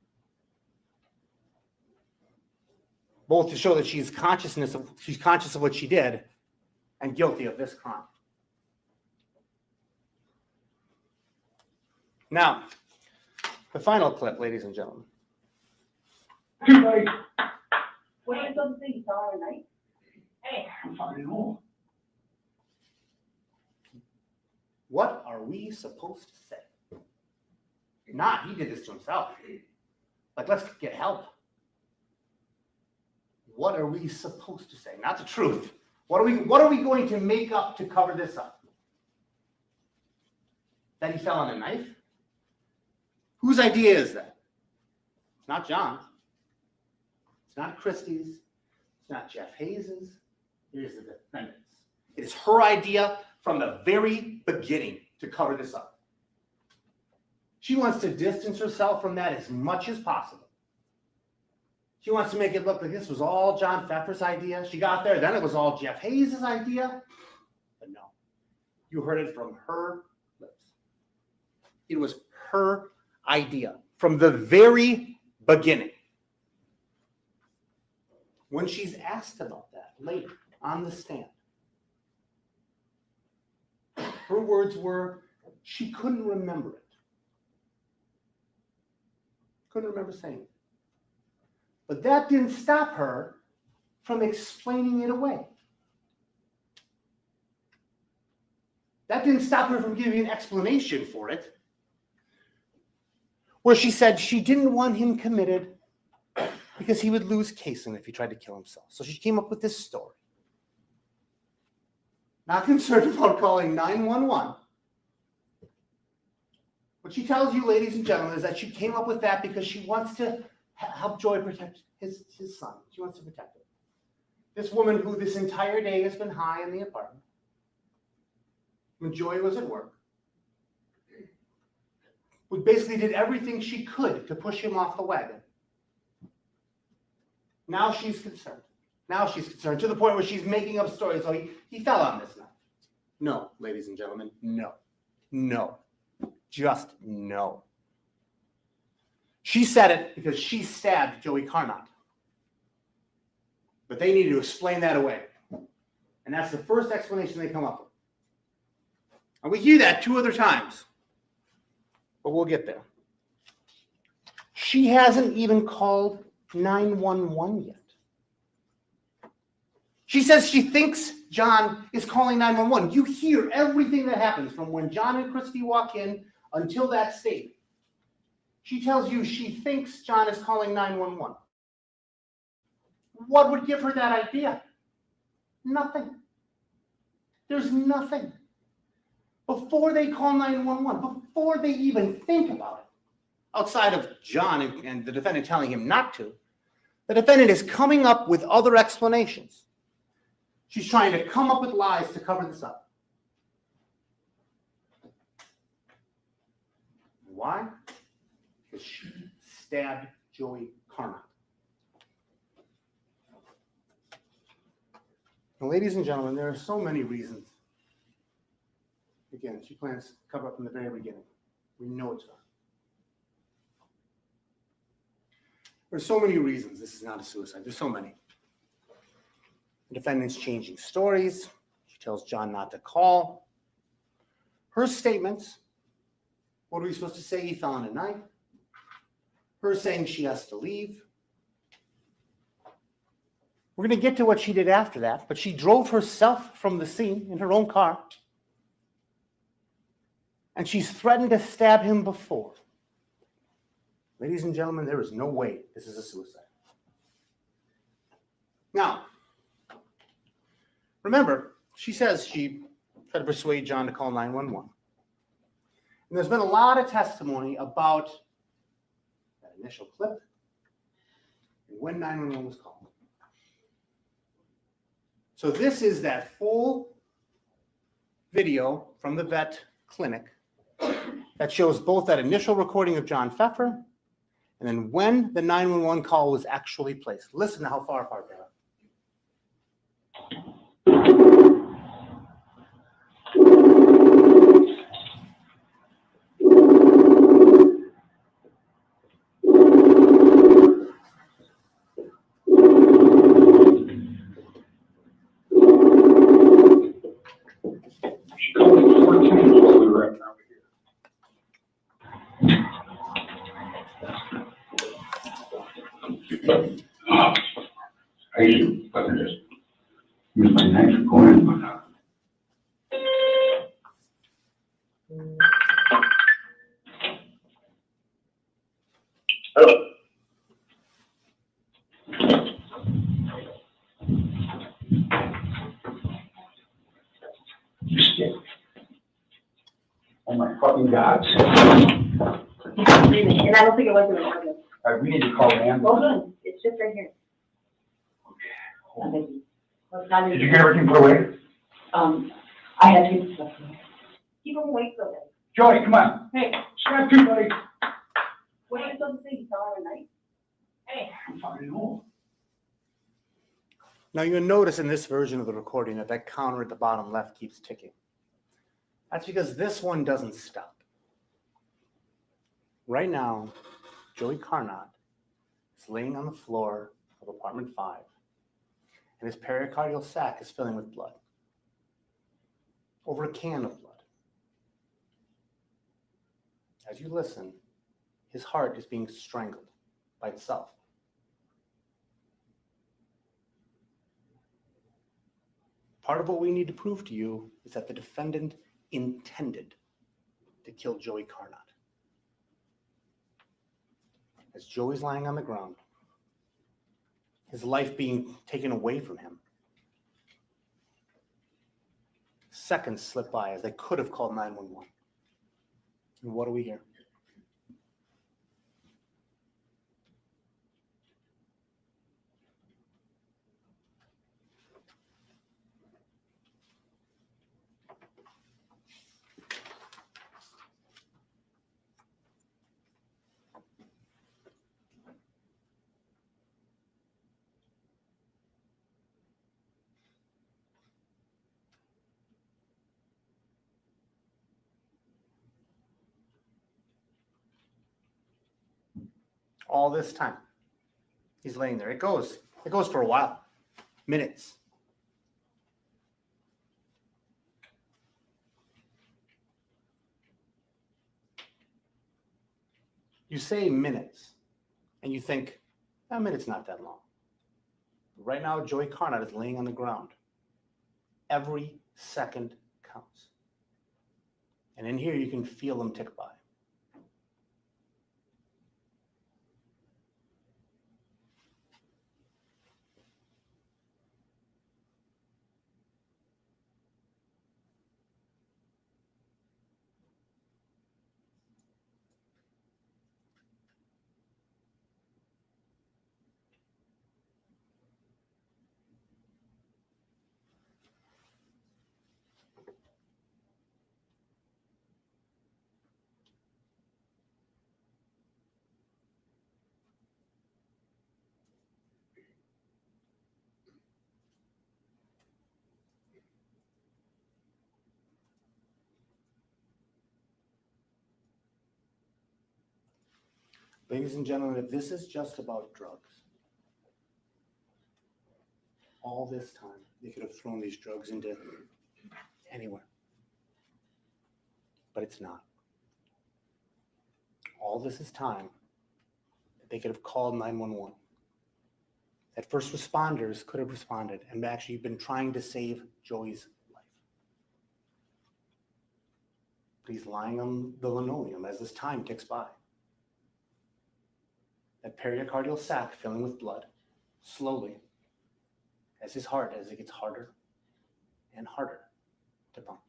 Both to show that she's conscious of what she did and guilty of this crime. Now, the final clip, ladies and gentlemen. What are you supposed to say? You saw her at night? Hey, I'm finding home. What are we supposed to say? Not, he did this to himself. Like, let's get help. What are we supposed to say? Not the truth. What are we going to make up to cover this up? That he fell on a knife? Whose idea is that? It's not John's. It's not Christie's. It's not Jeff Hayes's. It is the defendant's. It is her idea from the very beginning to cover this up. She wants to distance herself from that as much as possible. She wants to make it look like this was all John Pfeffer's idea. She got there, then it was all Jeff Hayes' idea. But no, you heard it from her lips. It was her idea from the very beginning. When she's asked about that later on the stand, her words were she couldn't remember it. Couldn't remember saying it. But that didn't stop her from explaining it away. That didn't stop her from giving an explanation for it, where she said she didn't want him committed because he would lose Kaysen if he tried to kill himself. So she came up with this story. Not concerned about calling 911. What she tells you, ladies and gentlemen, is that she came up with that because she wants to help Joy protect his son. She wants to protect him. This woman who this entire day has been high in the apartment, when Joy was at work, who basically did everything she could to push him off the wagon. Now she's concerned. Now she's concerned to the point where she's making up stories. Oh, he fell on this knife. No, ladies and gentlemen, no. No. Just no. She said it because she stabbed Joey Carnot. But they need to explain that away. And that's the first explanation they come up with. And we hear that 2 other times. But we'll get there. She hasn't even called 911 yet. She says she thinks John is calling 911. You hear everything that happens from when John and Christy walk in until that statement. She tells you she thinks John is calling 911. What would give her that idea? Nothing. There's nothing. Before they call 911, before they even think about it, outside of John and the defendant telling him not to, the defendant is coming up with other explanations. She's trying to come up with lies to cover this up. Why? Because she stabbed Joey Carnot. Now, ladies and gentlemen, there are so many reasons. Again, she plans to cover up from the very beginning. We know it's not. There's so many reasons this is not a suicide. There's so many. The defendant's changing stories. She tells John not to call. Her statements. What are we supposed to say? He fell on a knife. Her saying she has to leave. We're going to get to what she did after that, but she drove herself from the scene in her own car. And she's threatened to stab him before. Ladies and gentlemen, there is no way this is a suicide. Now, remember, she says she tried to persuade John to call 911. And there's been a lot of testimony about that initial clip and when 911 was called. So this is that full video from the vet clinic that shows both that initial recording of John Pfeffer and then when the 911 call was actually placed. Listen to how far apart they are. She called me 4 times while we were up over here. I usually fucking just use my knife and go in and whatnot. Hello. fucking gods. And I don't think it was an argument. All right, we need to call the ambulance. Hold on, it's just right here. Okay. Did you get everything put away? I had to get the stuff from here. Keep them away from it. Joey, come on. Hey, Strap to, buddy. what are you supposed to say? You saw her at night? Hey. I'm fucking home. Now you'll notice in this version of the recording that that counter at the bottom left keeps ticking. That's because this one doesn't stop. Right now, Joey Carnot is laying on the floor of apartment 5, and his pericardial sac is filling with blood. Over a can of blood. As you listen, his heart is being strangled by itself. Part of what we need to prove to you is that the defendant intended to kill Joey Carnot. As Joey's lying on the ground, his life being taken away from him, seconds slip by as they could have called 911. And what do we hear? All this time, he's laying there. It goes for a while, minutes. You say minutes, and you think, a minute's not that long. Right now, Joey Carnot is laying on the ground. Every second counts. And in here, you can feel them tick by. Ladies and gentlemen, if this is just about drugs, all this time, they could have thrown these drugs into anywhere. But it's not. All this is time that they could have called 911. That first responders could have responded and actually been trying to save Joey's life. But he's lying on the linoleum as this time ticks by. That pericardial sac filling with blood, slowly, as his heart, as it gets harder and harder to pump.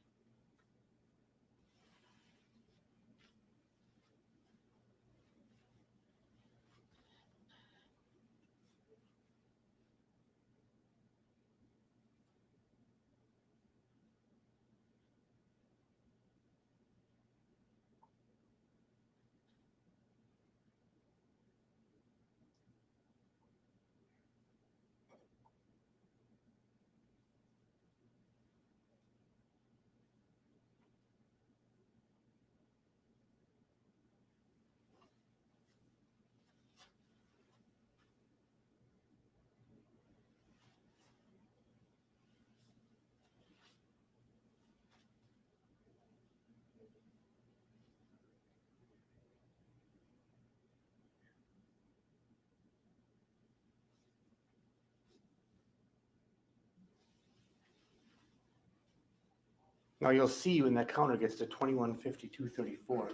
Now you'll see when that counter gets to 21:52:34,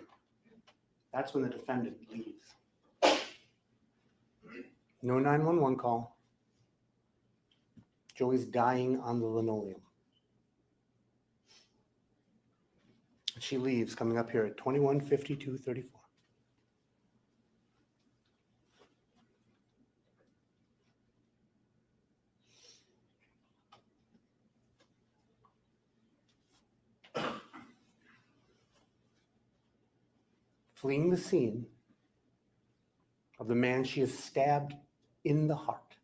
that's when the defendant leaves. No 911 call. Joey's dying on the linoleum. She leaves, coming up here at 21:52:34. Fleeing the scene of the man she has stabbed in the heart.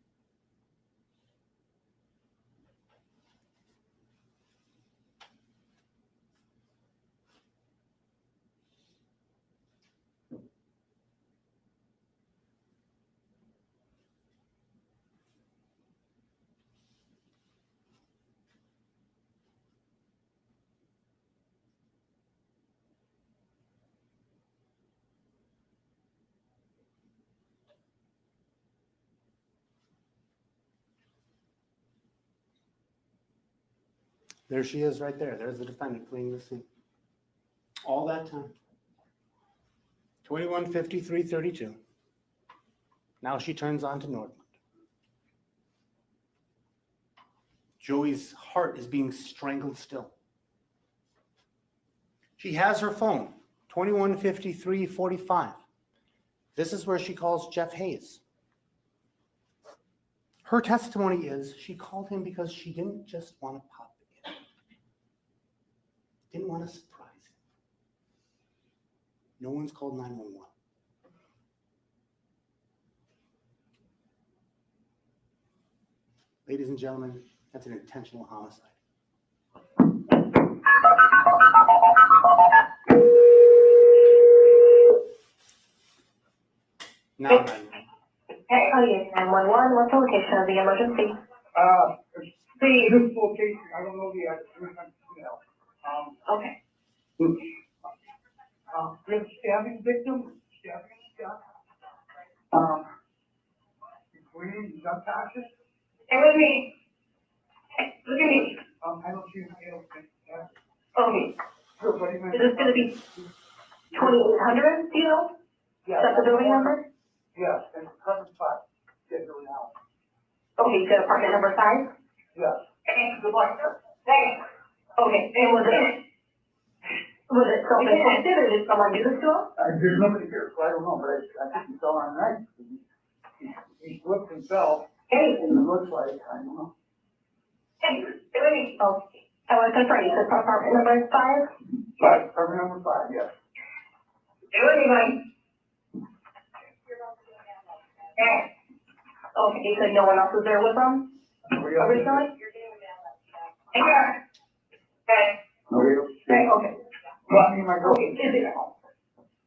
There she is right there. There's the defendant fleeing the scene. All that time. 21:53:32. Now she turns on to Nordland. Joey's heart is being strangled still. She has her phone, 21:53:45. This is where she calls Jeff Hayes. Her testimony is she called him because she didn't just want to pop in. Didn't want to surprise him. No one's called 911. Ladies and gentlemen, that's an intentional homicide. Now, 911. Hey, oh yes, 911, what's the location of the emergency? This location, I don't know the address, Okay. There's stabbing victim, between unconscious. Stay with me. Hey, look at me. I don't see, Okay, Sure, what do you mean? is this gonna be 2800, do you know? Is that the building number? Yes, and present spot, get there now. Okay, you said apartment number 5? Yes. Okay, good luck, sir. Thanks. Okay, and was it self-inflicted or did someone do this to him? There's nobody here, so I don't know, but I think he fell on right. He flipped himself, Hey, and it looks like, I don't know. hey, stay with me. Oh, I want to confirm, you said apartment number 5? But, apartment number 5, yes. Stay with me, Mike. Hey. Okay, you said no one else was there with them originally? Hey, there. Hey. Nobody else? Hey, okay. Well, I mean, my girl. Okay, is it?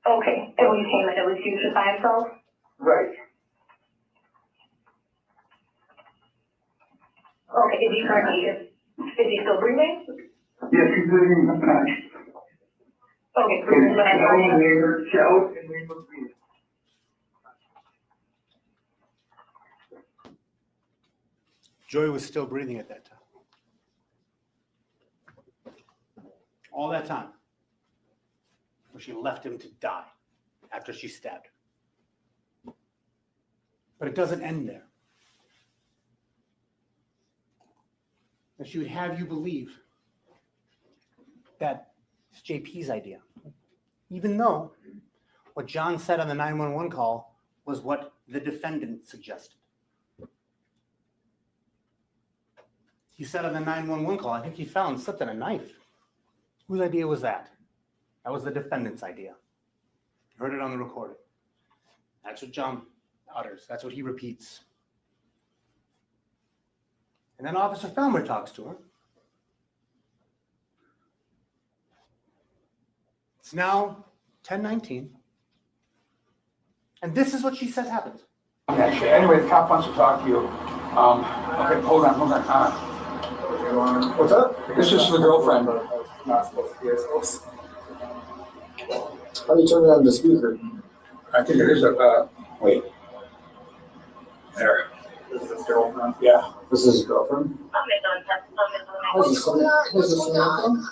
Okay, and when you came in, it was you by himself? Right. Okay, is he still breathing? Yes, he's living in the night. Okay, breathing, but I'm Shout, and we must be. Joey was still breathing at that time. All that time. Where she left him to die after she stabbed him. But it doesn't end there. And she would have you believe that it's JP's idea. Even though what John said on the 911 call was what the defendant suggested. He said on the 911 call, I think he fell and slipped on a knife. Whose idea was that? That was the defendant's idea. You heard it on the recording. That's what John utters. That's what he repeats. And then Officer Felmer talks to her. It's now 10:19. And this is what she says happens. Actually, anyway, the cop wants to talk to you. Okay, hold on. What's up? This is the girlfriend. Not supposed to be, I suppose. How do you turn it on the speaker? I think it is wait. There. This is his girlfriend? Yeah. This is his girlfriend? How's this Samantha?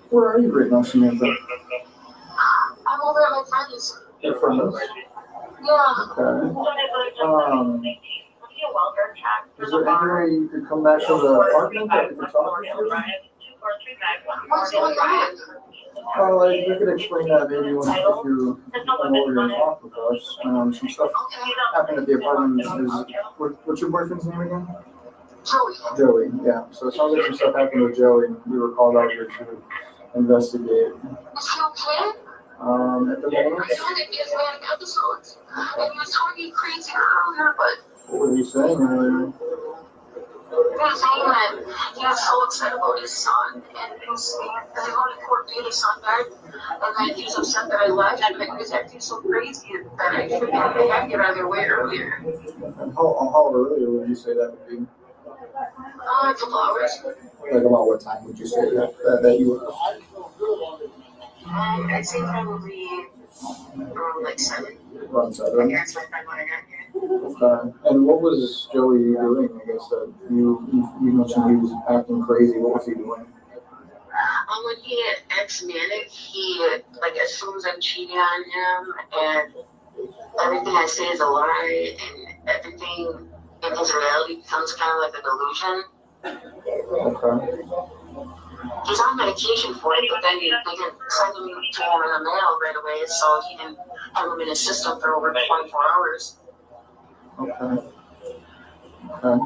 Where are you right now, Samantha? I'm over at my friend's. Your friend's? Yeah. Okay. Is there any way you could come back to the apartment that we could talk to you? What's going on? Well, you could explain that maybe when, if you come over and talk with us. Some stuff happened at the apartment. What's your boyfriend's name again? Joey. Joey, yeah. So it sounds like some stuff happened with Joey. We were called out here to investigate. Is he okay? At the moment. I told him he has manic episodes. And he was talking crazy earlier, but What was he saying earlier? he was saying that he was so upset about his son, and he was saying that they went to court beat his son back, and then he was upset that I left, and he was acting so crazy that I should have been back get out of their way earlier. And how earlier would you say that would be? A couple hours. Like about what time would you say that you left? I'd say probably around like 7. Around 7. That's my friend when I got here. Okay. And what was Joey doing? I guess that you mentioned he was acting crazy. What was he doing? When he acts manic, he like assumes I'm cheating on him, and everything I say is a lie, and everything in his reality becomes kind of like a delusion. Okay. He's on medication for it, but then they didn't send him to him in the mail right away, so he didn't have him in his system for over 24 hours. Okay. Okay.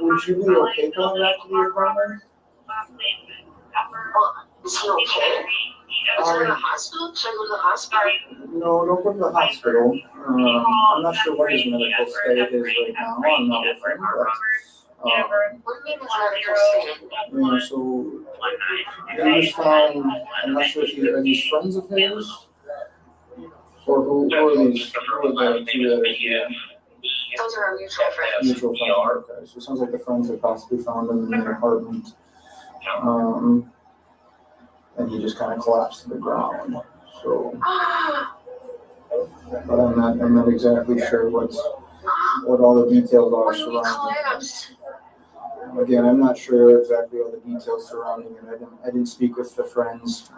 Would you be okay going back to the apartment? Well, is he okay? Is he in the hospital? Should I go to the hospital? No, don't go to the hospital. I'm not sure what his medical state is right now. I'm not with him, but What do you mean his medical state? so he was found. I'm not sure if are these friends of his, or who are these? Who are the two that are here? Those are our mutual friends. Mutual friends. Okay, so it sounds like the friends had possibly found him in the apartment. And he just kind of collapsed to the ground. So, but I'm not exactly sure what all the details are surrounding it. Again, I'm not sure exactly all the details surrounding it. I didn't speak with the friends.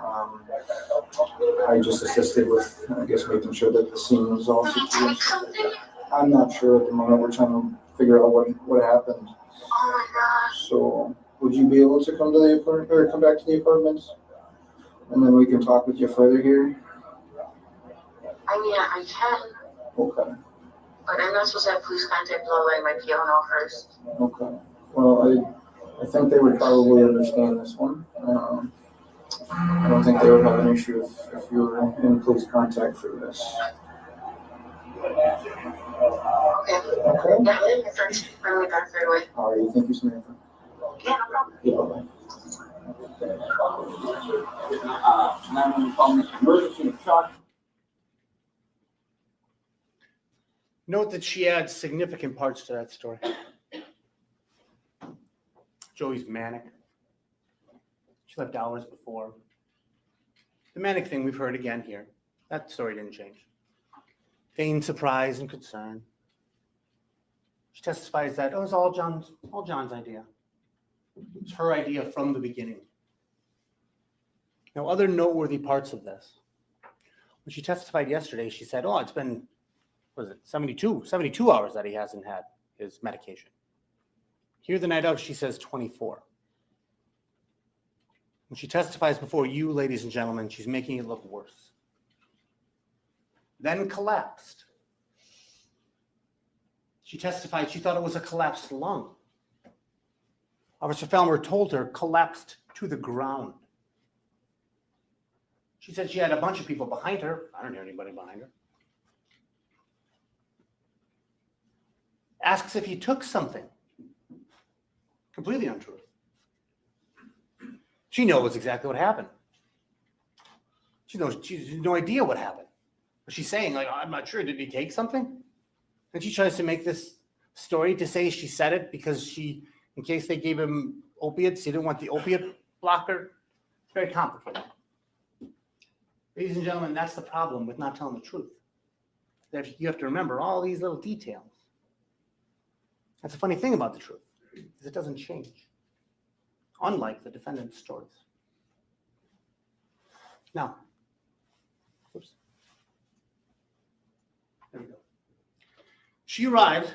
I just assisted with, I guess, making sure that the scene was all situated. I'm not sure at the moment. We're trying to figure out what happened. Oh my gosh. So, would you be able to come to the apartment or come back to the apartment? And then we can talk with you further here. I mean, I can. Okay. But I'm not supposed to have police contact without letting my PO know first. Okay. Well, I think they would probably understand this one. I don't think they would have an issue if you were in police contact for this. Okay. Okay. Yeah, let me first bring me back right away. All right. Thank you, Samantha. Yeah, no problem. Yeah, bye-bye. Note that she adds significant parts to that story. Joey's manic. She left hours before. The manic thing we've heard again here. That story didn't change. Feigned surprise and concern. She testifies that it was all John's idea. It was her idea from the beginning. Now, other noteworthy parts of this. When she testified yesterday, she said, it's been, 72 hours that he hasn't had his medication. Here the night of, she says 24. When she testifies before you, ladies and gentlemen, she's making it look worse. Then collapsed. She testified she thought it was a collapsed lung. Officer Felmer told her collapsed to the ground. She said she had a bunch of people behind her. I don't hear anybody behind her. Asks if he took something. Completely untrue. She knows exactly what happened. She has no idea what happened. But she's saying, I'm not sure. Did he take something? And she tries to make this story to say she said it because in case they gave him opiates, he didn't want the opiate blocker. It's very complicated. Ladies and gentlemen, that's the problem with not telling the truth. That you have to remember all these little details. That's the funny thing about the truth, is it doesn't change, unlike the defendant's stories. Now, oops. There we go. She arrived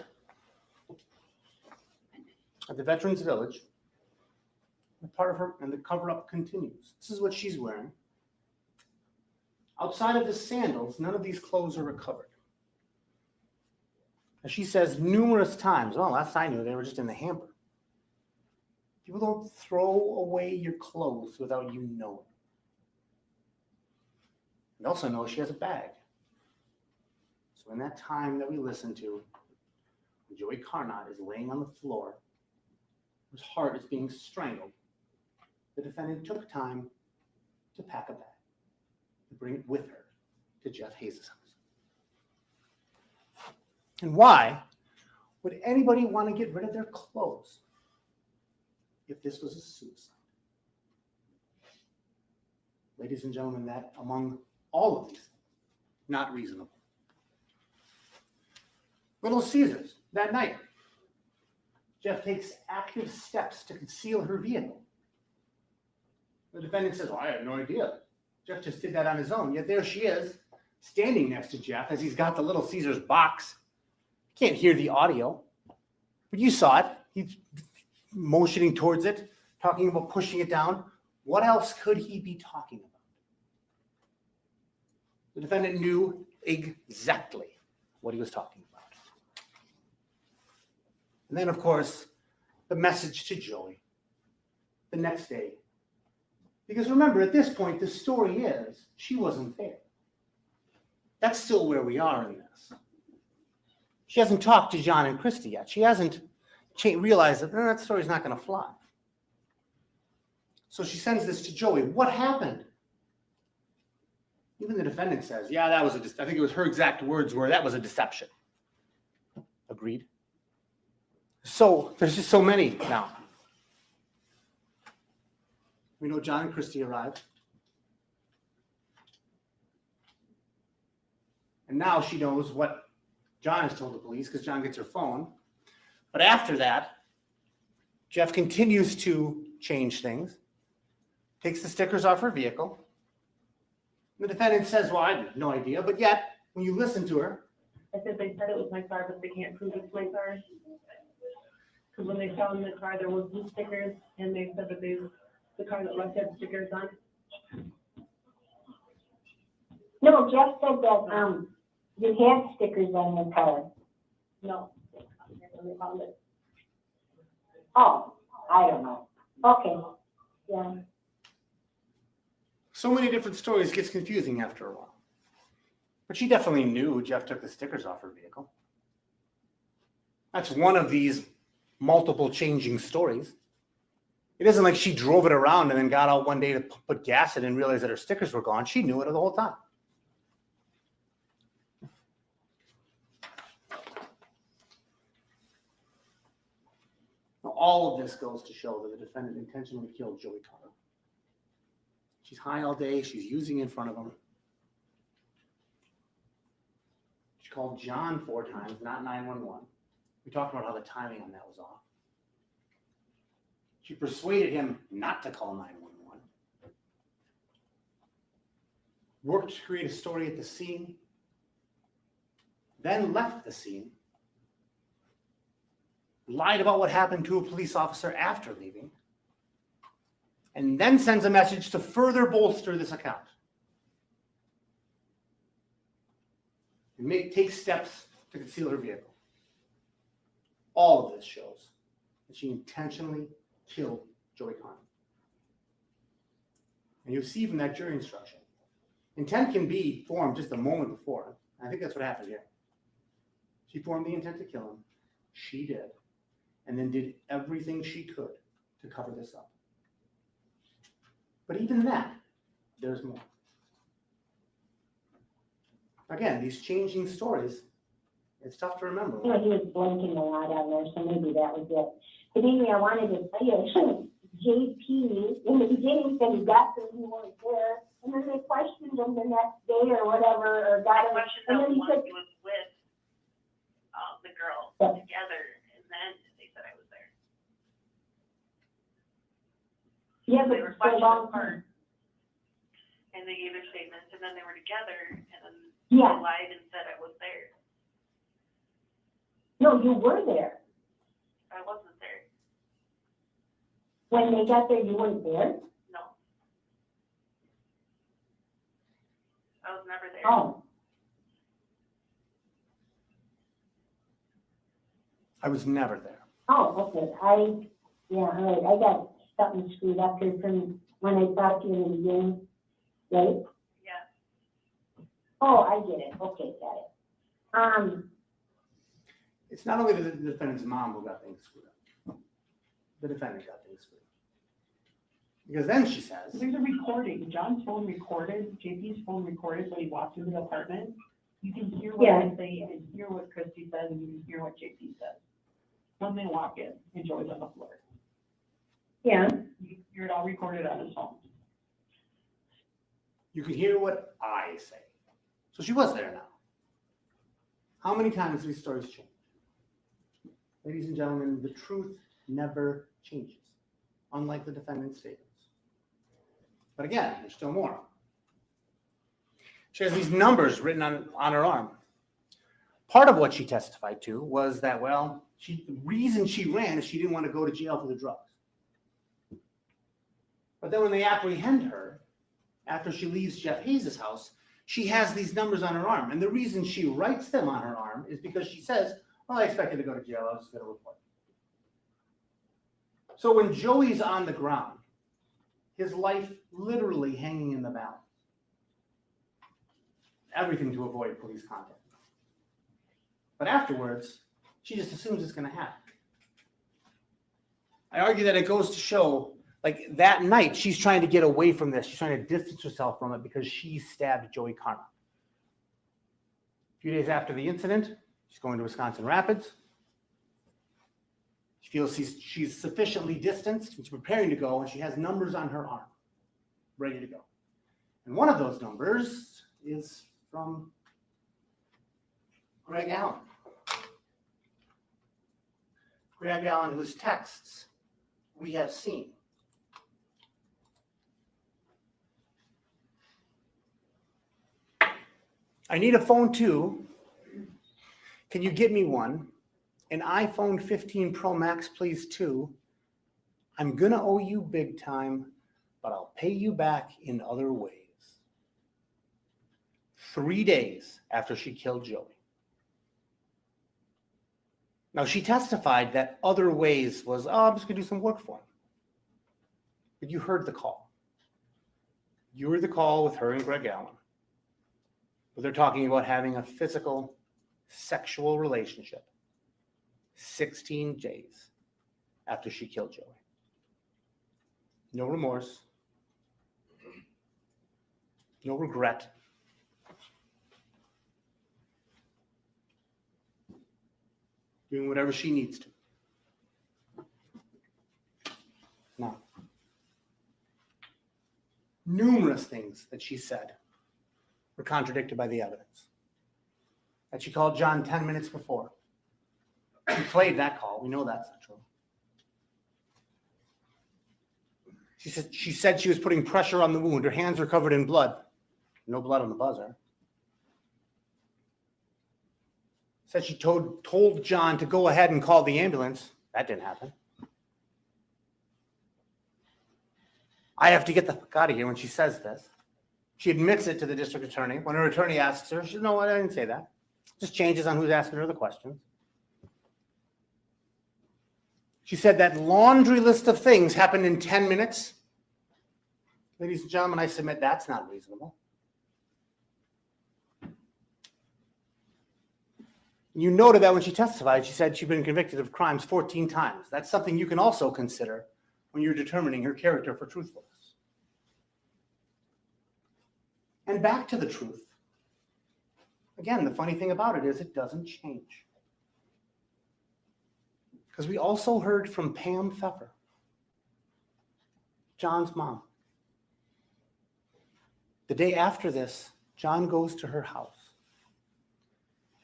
at the Veterans Village And the cover-up continues. This is what she's wearing. Outside of the sandals, none of these clothes are recovered. As she says numerous times, well, last I knew, they were just in the hamper. People don't throw away your clothes without you knowing. We also know she has a bag. So in that time that we listened to, Joey Carnot is laying on the floor, his heart is being strangled. The defendant took time to pack a bag and bring it with her to Jeff Hayes' house. And why would anybody want to get rid of their clothes if this was a suicide? Ladies and gentlemen, that among all of these things, not reasonable. Little Caesars, that night, Jeff takes active steps to conceal her vehicle. The defendant says, well, I had no idea. Jeff just did that on his own. Yet there she is, standing next to Jeff as he's got the Little Caesars box. Can't hear the audio, but you saw it. He's motioning towards it, talking about pushing it down. What else could he be talking about? The defendant knew exactly what he was talking about. And then, of course, the message to Joey the next day. Because remember, at this point, the story is she wasn't there. That's still where we are in this. She hasn't talked to John and Christy yet. She hasn't realized that that story's not going to fly. So she sends this to Joey. What happened? Even the defendant says, yeah, that was I think it was her exact words were, that was a deception. Agreed? So there's just so many now. We know John and Christy arrived. And now she knows what John has told the police because John gets her phone. But after that, Jeff continues to change things, takes the stickers off her vehicle. The defendant says, well, I have no idea. But yet, when you listen to her. I said they said it was my car, but they can't prove it's my car. Because when they found the car, there was blue stickers, and they said that the car that Russ had stickers on. No, Jeff said that you had stickers on your car. No, they found it. Oh, I don't know. Okay, yeah. So many different stories, gets confusing after a while. But she definitely knew Jeff took the stickers off her vehicle. That's one of these multiple changing stories. It isn't like she drove it around and then got out one day to put gas in and realized that her stickers were gone. She knew it the whole time. Now, all of this goes to show that the defendant intentionally killed Joey Carter. She's high all day. She's using in front of him. She called John 4 times, not 911. We talked about how the timing on that was off. She persuaded him not to call 911. Worked to create a story at the scene. Then left the scene. Lied about what happened to a police officer after leaving. And then sends a message to further bolster this account. And take steps to conceal her vehicle. All of this shows that she intentionally killed Joey Carter. And you'll see from that jury instruction, intent can be formed just a moment before. I think that's what happened here. She formed the intent to kill him. She did. And then did everything she could to cover this up. But even that, there's more. Again, these changing stories, it's tough to remember. You know, he was blinking a lot on there, so maybe that was it. But Amy, I wanted to tell you, JP, in the beginning said he got them, he wasn't there, and then they questioned him the next day or whatever, or got him, and then he said, He was with the girl together, and then they said I was there. yeah, but They were for a questioned long apart, time. and they gave their statements, and then they were together, and then Yeah. they lied and said I was there. No, you were there. I wasn't there. When they got there, you weren't there? No. I was never there. Oh, I was never there. oh, okay. All right, I got something screwed up here from when I talked to you in the beginning, right? Yeah. Oh, I get it. Okay, got it. It's not only the defendant's mom who got things screwed up. The defendant got things screwed up. Because then she says, There's a recording. John's phone recorded, JP's phone recorded when he walked into the apartment. You can hear what I say, you can hear what Christy says, and you can hear what JP says. When they walk in, and Joey's on the floor. Yeah. You hear it all recorded on his phone. you can hear what I say. So she was there now. How many times do these stories change? Ladies and gentlemen, the truth never changes, unlike the defendant's statements. But again, there's still more. She has these numbers written on her arm. Part of what she testified to was that, well, the reason she ran is she didn't want to go to jail for the drugs. But then when they apprehend her, after she leaves Jeff Hayes' house, she has these numbers on her arm. And the reason she writes them on her arm is because she says, well, I expected to go to jail, I was just going to report. So when Joey's on the ground, his life literally hanging in the balance. Everything to avoid police contact. But afterwards, she just assumes it's going to happen. I argue that it goes to show, like that night, she's trying to get away from this. She's trying to distance herself from it because she stabbed Joey Karma. A few days after the incident, she's going to Wisconsin Rapids. She feels she's sufficiently distanced and she's preparing to go, and she has numbers on her arm, ready to go. And one of those numbers is from Greg Allen. Greg Allen, whose texts we have seen. I need a phone too. Can you get me one? An iPhone 15 Pro Max, please, too. I'm gonna owe you big time, but I'll pay you back in other ways. 3 days after she killed Joey. Now, she testified that other ways was, oh, I'm just gonna do some work for him. But you heard the call. You heard the call with her and Greg Allen. But they're talking about having a physical, sexual relationship 16 days after she killed Joey. No remorse. No regret. Doing whatever she needs to. Now, numerous things that she said were contradicted by the evidence. That she called John 10 minutes before. She played that call. We know that's not true. She said she was putting pressure on the wound. Her hands were covered in blood. No blood on the buzzer. Said she told John to go ahead and call the ambulance. That didn't happen. I have to get the fuck out of here when she says this. She admits it to the district attorney. When her attorney asks her, she says, no, I didn't say that. Just changes on who's asking her the questions. She said that laundry list of things happened in 10 minutes. Ladies and gentlemen, I submit that's not reasonable. You noted that when she testified, she said she'd been convicted of crimes 14 times. That's something you can also consider when you're determining her character for truthfulness. And back to the truth. Again, the funny thing about it is it doesn't change. Because we also heard from Pam Pfeffer, John's mom. The day after this, John goes to her house.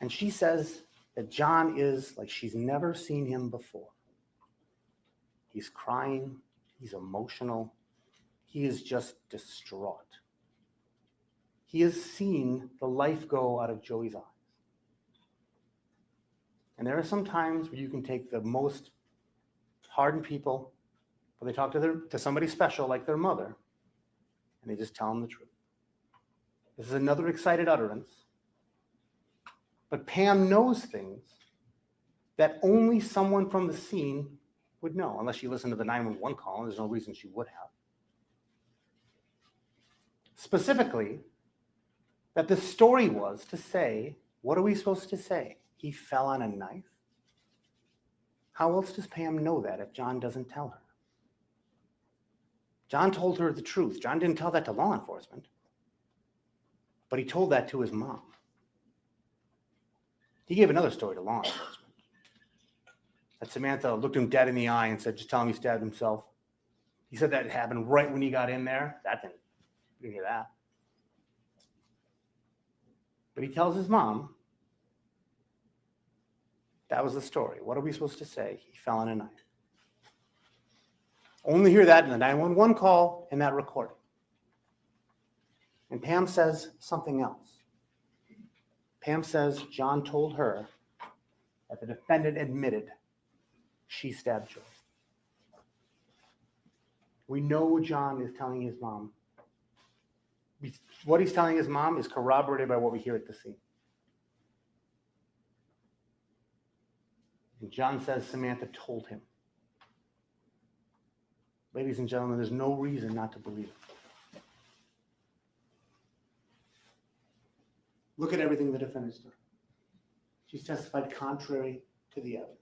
And she says that John is like she's never seen him before. He's crying. He's emotional. He is just distraught. He has seen the life go out of Joey's eyes. And there are some times where you can take the most hardened people But they talk to somebody special like their mother, and they just tell them the truth. This is another excited utterance. But Pam knows things that only someone from the scene would know, unless she listened to the 911 call, and there's no reason she would have. Specifically, that the story was to say, what are we supposed to say? He fell on a knife? How else does Pam know that if John doesn't tell her? John told her the truth. John didn't tell that to law enforcement, but he told that to his mom. He gave another story to law enforcement. That Samantha looked him dead in the eye and said, just tell him he stabbed himself. He said that happened right when he got in there. You didn't hear that. But he tells his mom, that was the story. What are we supposed to say? He fell on a knife. Only hear that in the 911 call and that recording. And Pam says something else. Pam says John told her that the defendant admitted she stabbed Joe. We know John is telling his mom. What he's telling his mom is corroborated by what we hear at the scene. And John says Samantha told him. Ladies and gentlemen, there's no reason not to believe it. Look at everything the defendant's done. She's testified contrary to the evidence,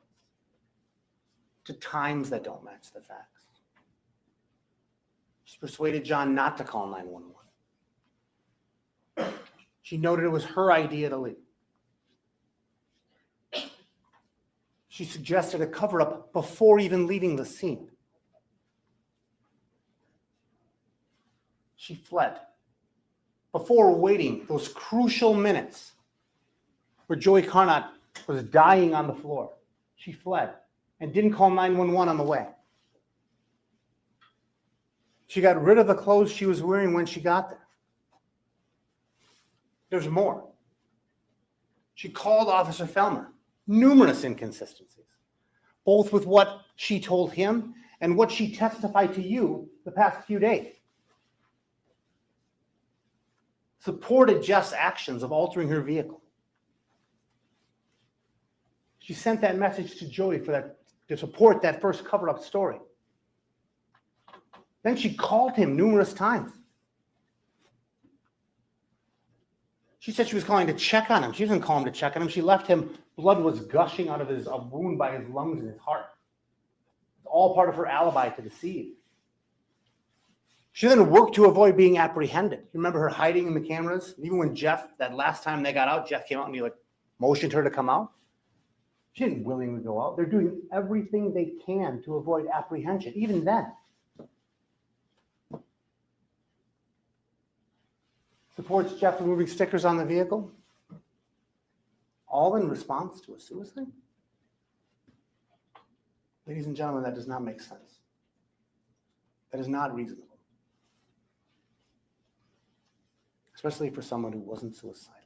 to times that don't match the facts. She's persuaded John not to call 911. She noted it was her idea to leave. She suggested a cover-up before even leaving the scene. She fled before waiting those crucial minutes where Joey Carnot was dying on the floor. She fled and didn't call 911 on the way. She got rid of the clothes she was wearing when she got there. There's more. She called Officer Fellmer. Numerous inconsistencies, both with what she told him and what she testified to you the past few days. Supported Jeff's actions of altering her vehicle. She sent that message to Joey to support that first cover-up story. Then she called him numerous times. She said she was calling to check on him. She didn't call him to check on him. She left him. Blood was gushing out of a wound by his lungs and his heart. It's all part of her alibi to deceive. She then worked to avoid being apprehended. You remember her hiding in the cameras? Even when that last time they got out, Jeff came out and he motioned her to come out. She didn't willingly go out. They're doing everything they can to avoid apprehension, even then. Supports Jeff removing stickers on the vehicle, all in response to a suicide? Ladies and gentlemen, that does not make sense. That is not reasonable. Especially for someone who wasn't suicidal.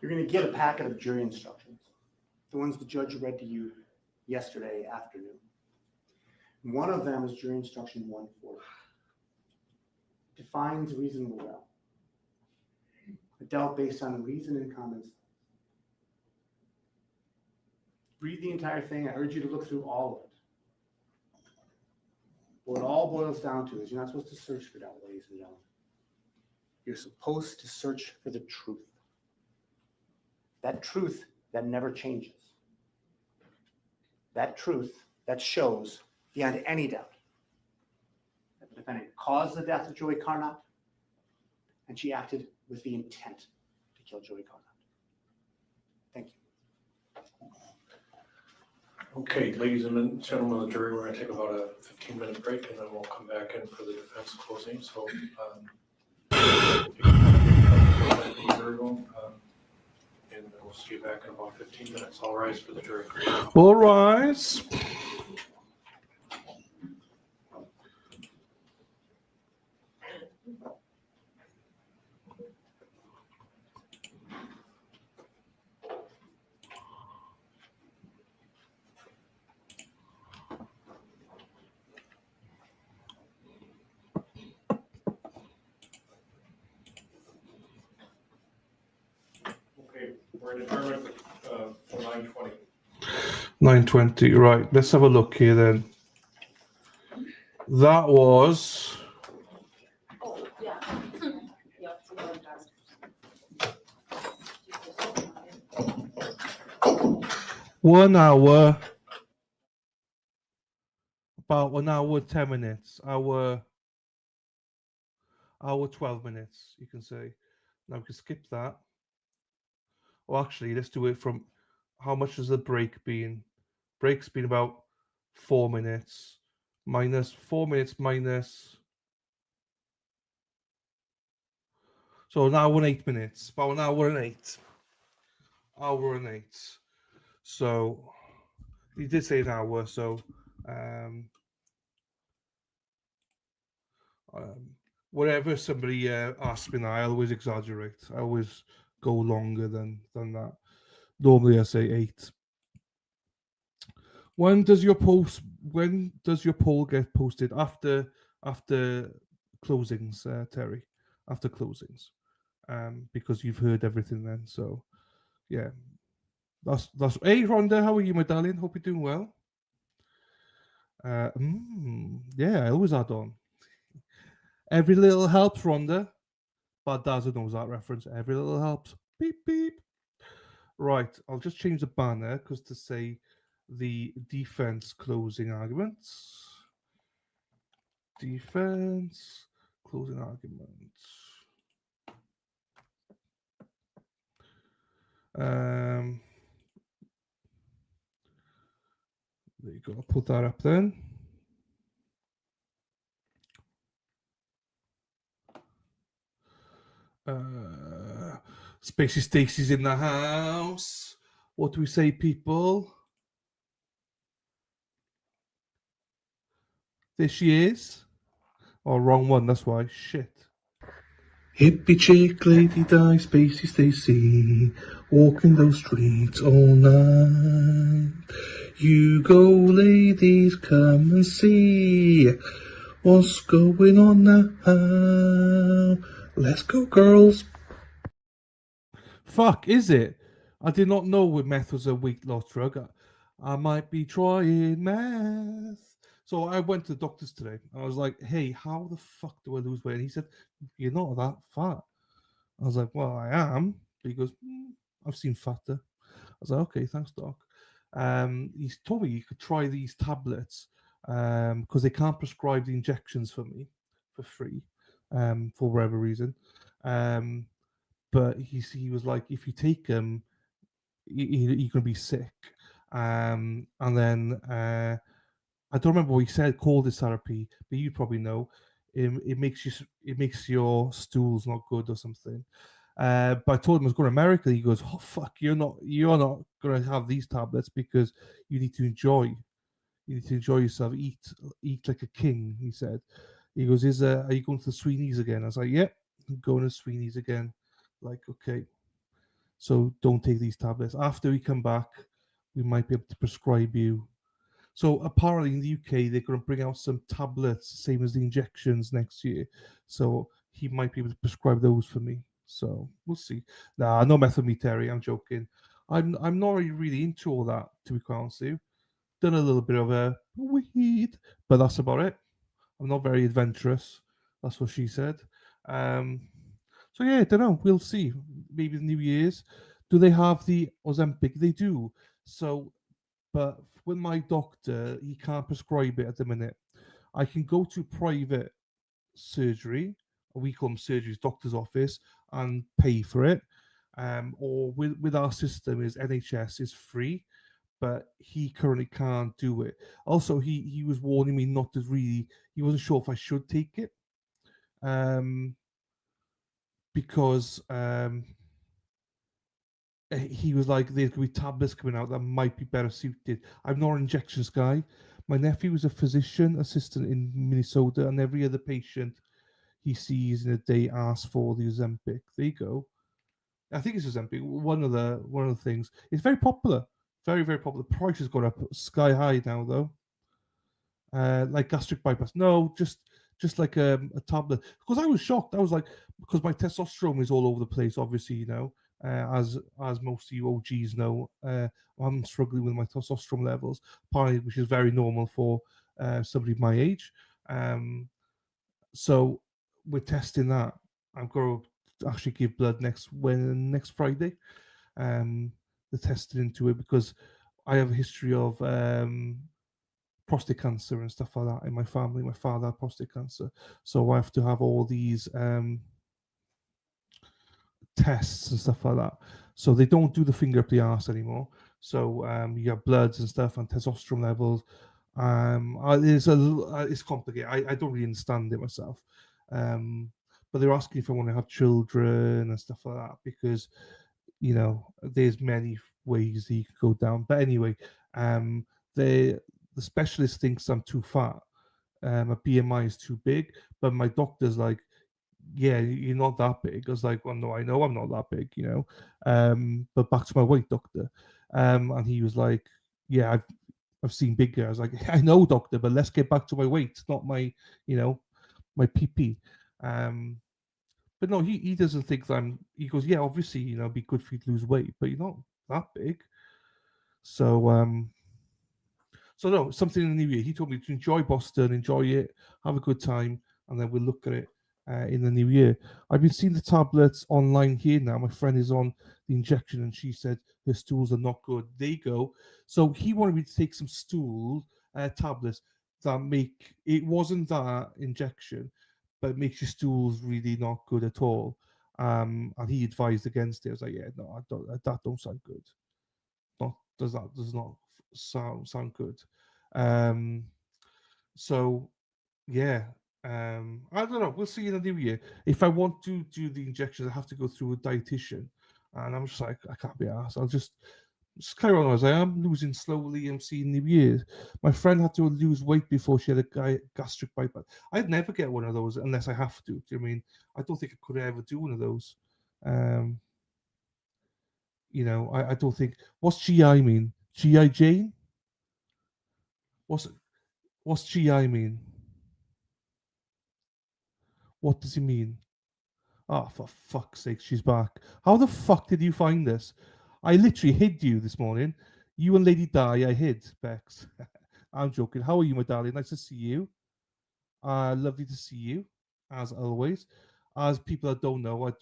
You're going to get a packet of jury instructions, the ones the judge read to you yesterday afternoon. One of them is jury instruction 140. Defines reasonable doubt. A doubt based on reason and common sense. Read the entire thing. I urge you to look through all of it. What it all boils down to is you're not supposed to search for doubt, ladies and gentlemen. You're supposed to search for the truth. That truth that never changes. That truth that shows beyond any doubt that the defendant caused the death of Joey Carnot, and she acted with the intent to kill Joey Carnot. Thank you. Okay, ladies and gentlemen of the jury, we're going to take about a 15-minute break, and then we'll come back in for the defense closing. So, and we'll see you back in about 15 minutes. All rise for the jury. All rise. We're in adjournment for 9:20. 9:20. Right. Let's have a look here then. That was. Oh, yeah. Yeah, it's a little fast. 1 hour. About 1 hour 10 minutes. Hour 12 minutes. You can say. Now we can skip that. Well, actually, let's do it from. How much has the break been? Break's been about 4 minutes. Minus 4 minutes minus. So an hour and 8 minutes. About an hour and 8. Hour and 8. So he did say an hour. So whatever somebody asks me now, I always exaggerate. I always go longer than that. Normally I say 8. When does your poll get posted? After closings, Terry? After closings. Because you've heard everything then. So yeah. That's Hey Rhonda, how are you, my darling? Hope you're doing well. Yeah, I always add on. Every little helps, Rhonda. Bad Dazzle knows that reference. Every little helps. Beep beep. Right, I'll just change the banner because to say the defense closing arguments. Defense closing arguments. There you go. I'll put that up then. Spacey Stacy's in the house. What do we say, people? There she is. Oh, wrong one. That's why. Shit. Hippie chick, lady die, Spacey Stacy, walking those streets all night. You go, ladies, come and see what's going on now. Let's go, girls. Fuck, is it? I did not know meth was a weight loss drug. I might be trying meth. So I went to the doctor's today. I was like, hey, how the fuck do I lose weight? And he said, you're not that fat. I was like, well, I am. He goes, I've seen fatter. I was like, okay, thanks, doc. He's told me you could try these tablets because they can't prescribe the injections for me for free for whatever reason. But he was like, if you take them, you're going to be sick. And then I don't remember what he said called this therapy, but you probably know. It makes your stools not good or something. But I told him I was going to America. He goes, "Oh fuck, you're not going to have these tablets because you need to enjoy. You need to enjoy yourself. Eat like a king." He said. He goes, are you going to the Sweeney's again? I was like, "Yep, I'm going to Sweeney's again." Like, okay. So don't take these tablets. After we come back, we might be able to prescribe you. So apparently in the UK, they're going to bring out some tablets, same as the injections next year. So he might be able to prescribe those for me. So we'll see. Nah, no method me, Terry. I'm joking. I'm not really into all that, to be quite honest with you. Done a little bit of a weed, but that's about it. I'm not very adventurous. That's what she said. So yeah, I don't know. We'll see. Maybe the New Year's. Do they have the Ozempic? They do. So, but with my doctor, he can't prescribe it at the minute. I can go to private surgery, we call them surgeries, doctor's office, and pay for it. Or with our system is NHS is free, but he currently can't do it. Also, he was warning me not to really. He wasn't sure if I should take it. Because he was like, there's going to be tablets coming out that might be better suited. I'm not an injections guy. My nephew was a physician assistant in Minnesota, and every other patient he sees in a day asks for the Ozempic. There you go. I think it's Ozempic. One of the things. It's very popular. Very, very popular. The price has gone up sky high now, though. Like gastric bypass. No, just like a tablet. Because I was shocked. I was like, because my testosterone is all over the place, obviously, as most of you OGs know, I'm struggling with my testosterone levels, apparently, which is very normal for somebody my age. So we're testing that. I'm going to actually give blood next Friday. The testing into it because I have a history of prostate cancer and stuff like that in my family. My father had prostate cancer, so I have to have all these tests and stuff like that. So they don't do the finger up the arse anymore. So you have bloods and stuff and testosterone levels. It's complicated. I don't really understand it myself. But they're asking if I want to have children and stuff like that because, you know, there's many ways that you could go down. But anyway, the specialist thinks I'm too fat. My BMI is too big, but my doctor's like, yeah, you're not that big. I was like, well, no, I know I'm not that big, you know. But back to my weight, doctor. And he was like, yeah, I've seen bigger. I was like, I know, doctor, but let's get back to my weight, not my, you know, my PP. But no, he doesn't think that he goes, yeah, obviously, you know, it'd be good for you to lose weight, but you're not that big. So, so no, something in the new year. He told me to enjoy Boston, enjoy it, have a good time, and then we'll look at it in the new year. I've been seeing the tablets online here now. My friend is on the injection, and she said her stools are not good. There you go. So he wanted me to take some stool tablets that make it wasn't that injection, but it makes your stools really not good at all. And he advised against it. I was like, yeah, no, that don't sound good. Does not sound good. So yeah, I don't know. We'll see in the new year. If I want to do the injections, I have to go through a dietitian, and I'm just like, I can't be arsed. I'll just carry on as I am, losing slowly. I'm seeing new year. My friend had to lose weight before she had a gastric bypass. I'd never get one of those unless I have to. Do you know what I mean? I don't think I could ever do one of those. You know, I don't think. What's GI mean? GI Jane? What's GI mean? What does he mean? Oh, for fuck's sake, she's back. How the fuck did you find this? I literally hid you this morning. You and Lady Di, I hid, Bex. I'm joking. How are you, my darling? Nice to see you. Lovely to see you, as always. As people that don't know,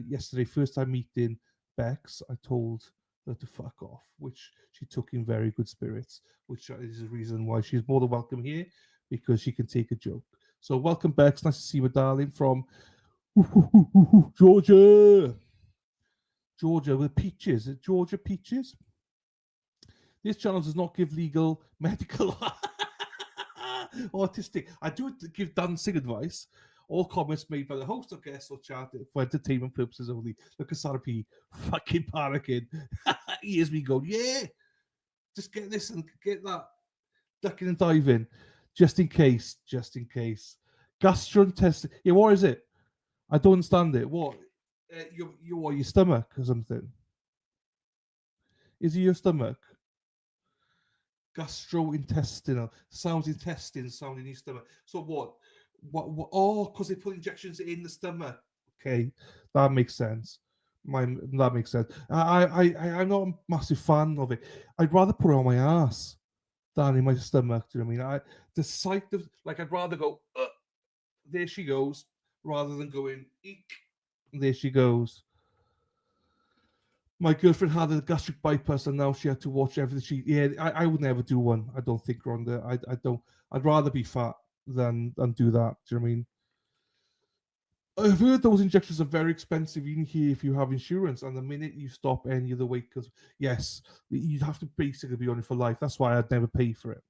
yesterday, first time meeting Bex, I told her to fuck off, which she took in very good spirits, which is the reason why she's more than welcome here, because she can take a joke. So welcome, Bex. Nice to see you, my darling, from Georgia. Georgia with peaches. Georgia peaches. This channel does not give legal, medical, or autistic. I do give dancing advice. All comments made by the host or guest or chat for entertainment purposes only. Look at Sarah P. fucking panicking. He hears me go, yeah, just get this and get that. Ducking and diving. Just in case. Gastrointestinal. Yeah, what is it? I don't understand it. What? Your stomach or something? Is it your stomach? Gastrointestinal. Sounds intestine, sound in your stomach. So what? Oh, because they put injections in the stomach. Okay, that makes sense. That makes sense. I'm not a massive fan of it. I'd rather put it on my ass than in my stomach. Do you know what I mean? The sight of, like, I'd rather go, there she goes, rather than going, eek, there she goes. My girlfriend had a gastric bypass, and now she had to watch everything. I would never do one. I don't think, Rhonda. I don't. I'd rather be fat than do that. Do you know what I mean? I've heard those injections are very expensive, even here if you have insurance. And the minute you stop any of the weight, because yes, you'd have to basically be on it for life. That's why I'd never pay for it.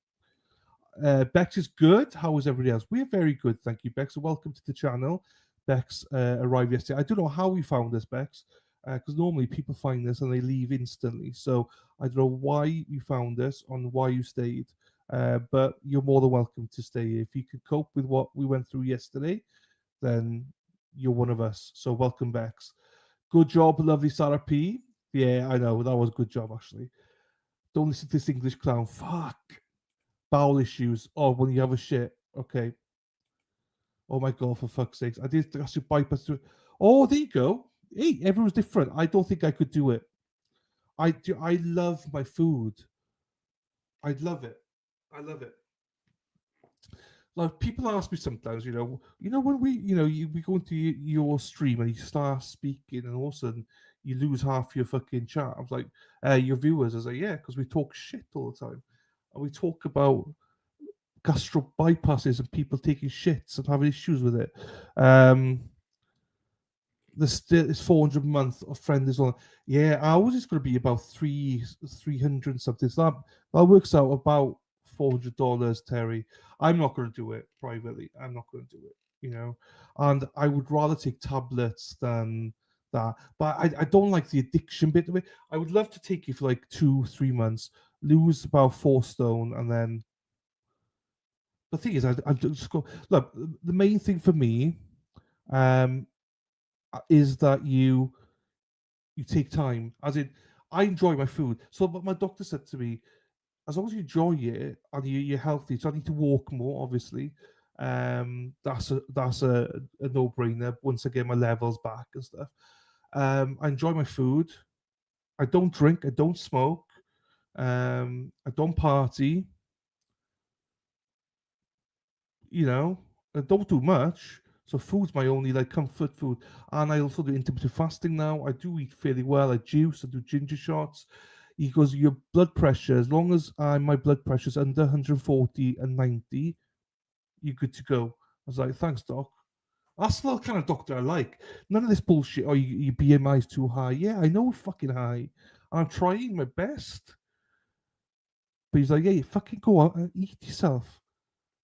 Bex is good. How is everybody else? We're very good, thank you, Bex. Welcome to the channel. Bex arrived yesterday. I don't know how we found this, Bex, because normally people find this and they leave instantly. So I don't know why you found this, on why you stayed, but you're more than welcome to stay. If you could cope with what we went through yesterday, then you're one of us. So welcome, Bex. Good job, lovely Sarah P. Yeah, I know, that was a good job, actually. Don't listen to this English clown. Fuck. Bowel issues. Oh, when you have a shit. Okay. Oh my God, for fuck's sakes. I did gastric bypass. Oh, there you go. hey, everyone's different. I don't think I could do it. I love my food. I love it. I love it. Like people ask me sometimes, when we go into your stream and you start speaking, and all of a sudden you lose half your fucking chat. I was like, your viewers. I was like, yeah, because we talk shit all the time, and we talk about gastro bypasses and people taking shits and having issues with it. This 400 a month of friend is on. Yeah, ours is going to be about 300 something. So that works out about $400, Terry. I'm not going to do it privately. I'm not going to do it. And I would rather take tablets than that. But I don't like the addiction bit of it. I would love to take it for like 2-3 months, lose about 4 stone, and then the thing is, I just go. Look, the main thing for me, is that you take time. As in, I enjoy my food. So, but my doctor said to me, as long as you enjoy it and you're healthy, so I need to walk more. Obviously, that's a no-brainer. Once I get my levels back and stuff, I enjoy my food. I don't drink. I don't smoke. I don't party. I don't do much. So food's my only like comfort food. And I also do intermittent fasting now. I do eat fairly well. I juice, I do ginger shots. He goes, your blood pressure, as long as my blood pressure's under 140 and 90, you're good to go. I was like, thanks, doc. That's the kind of doctor I like. None of this bullshit. Oh, your BMI is too high. Yeah, I know it's fucking high. I'm trying my best. But he's like, yeah, you fucking go out and eat yourself.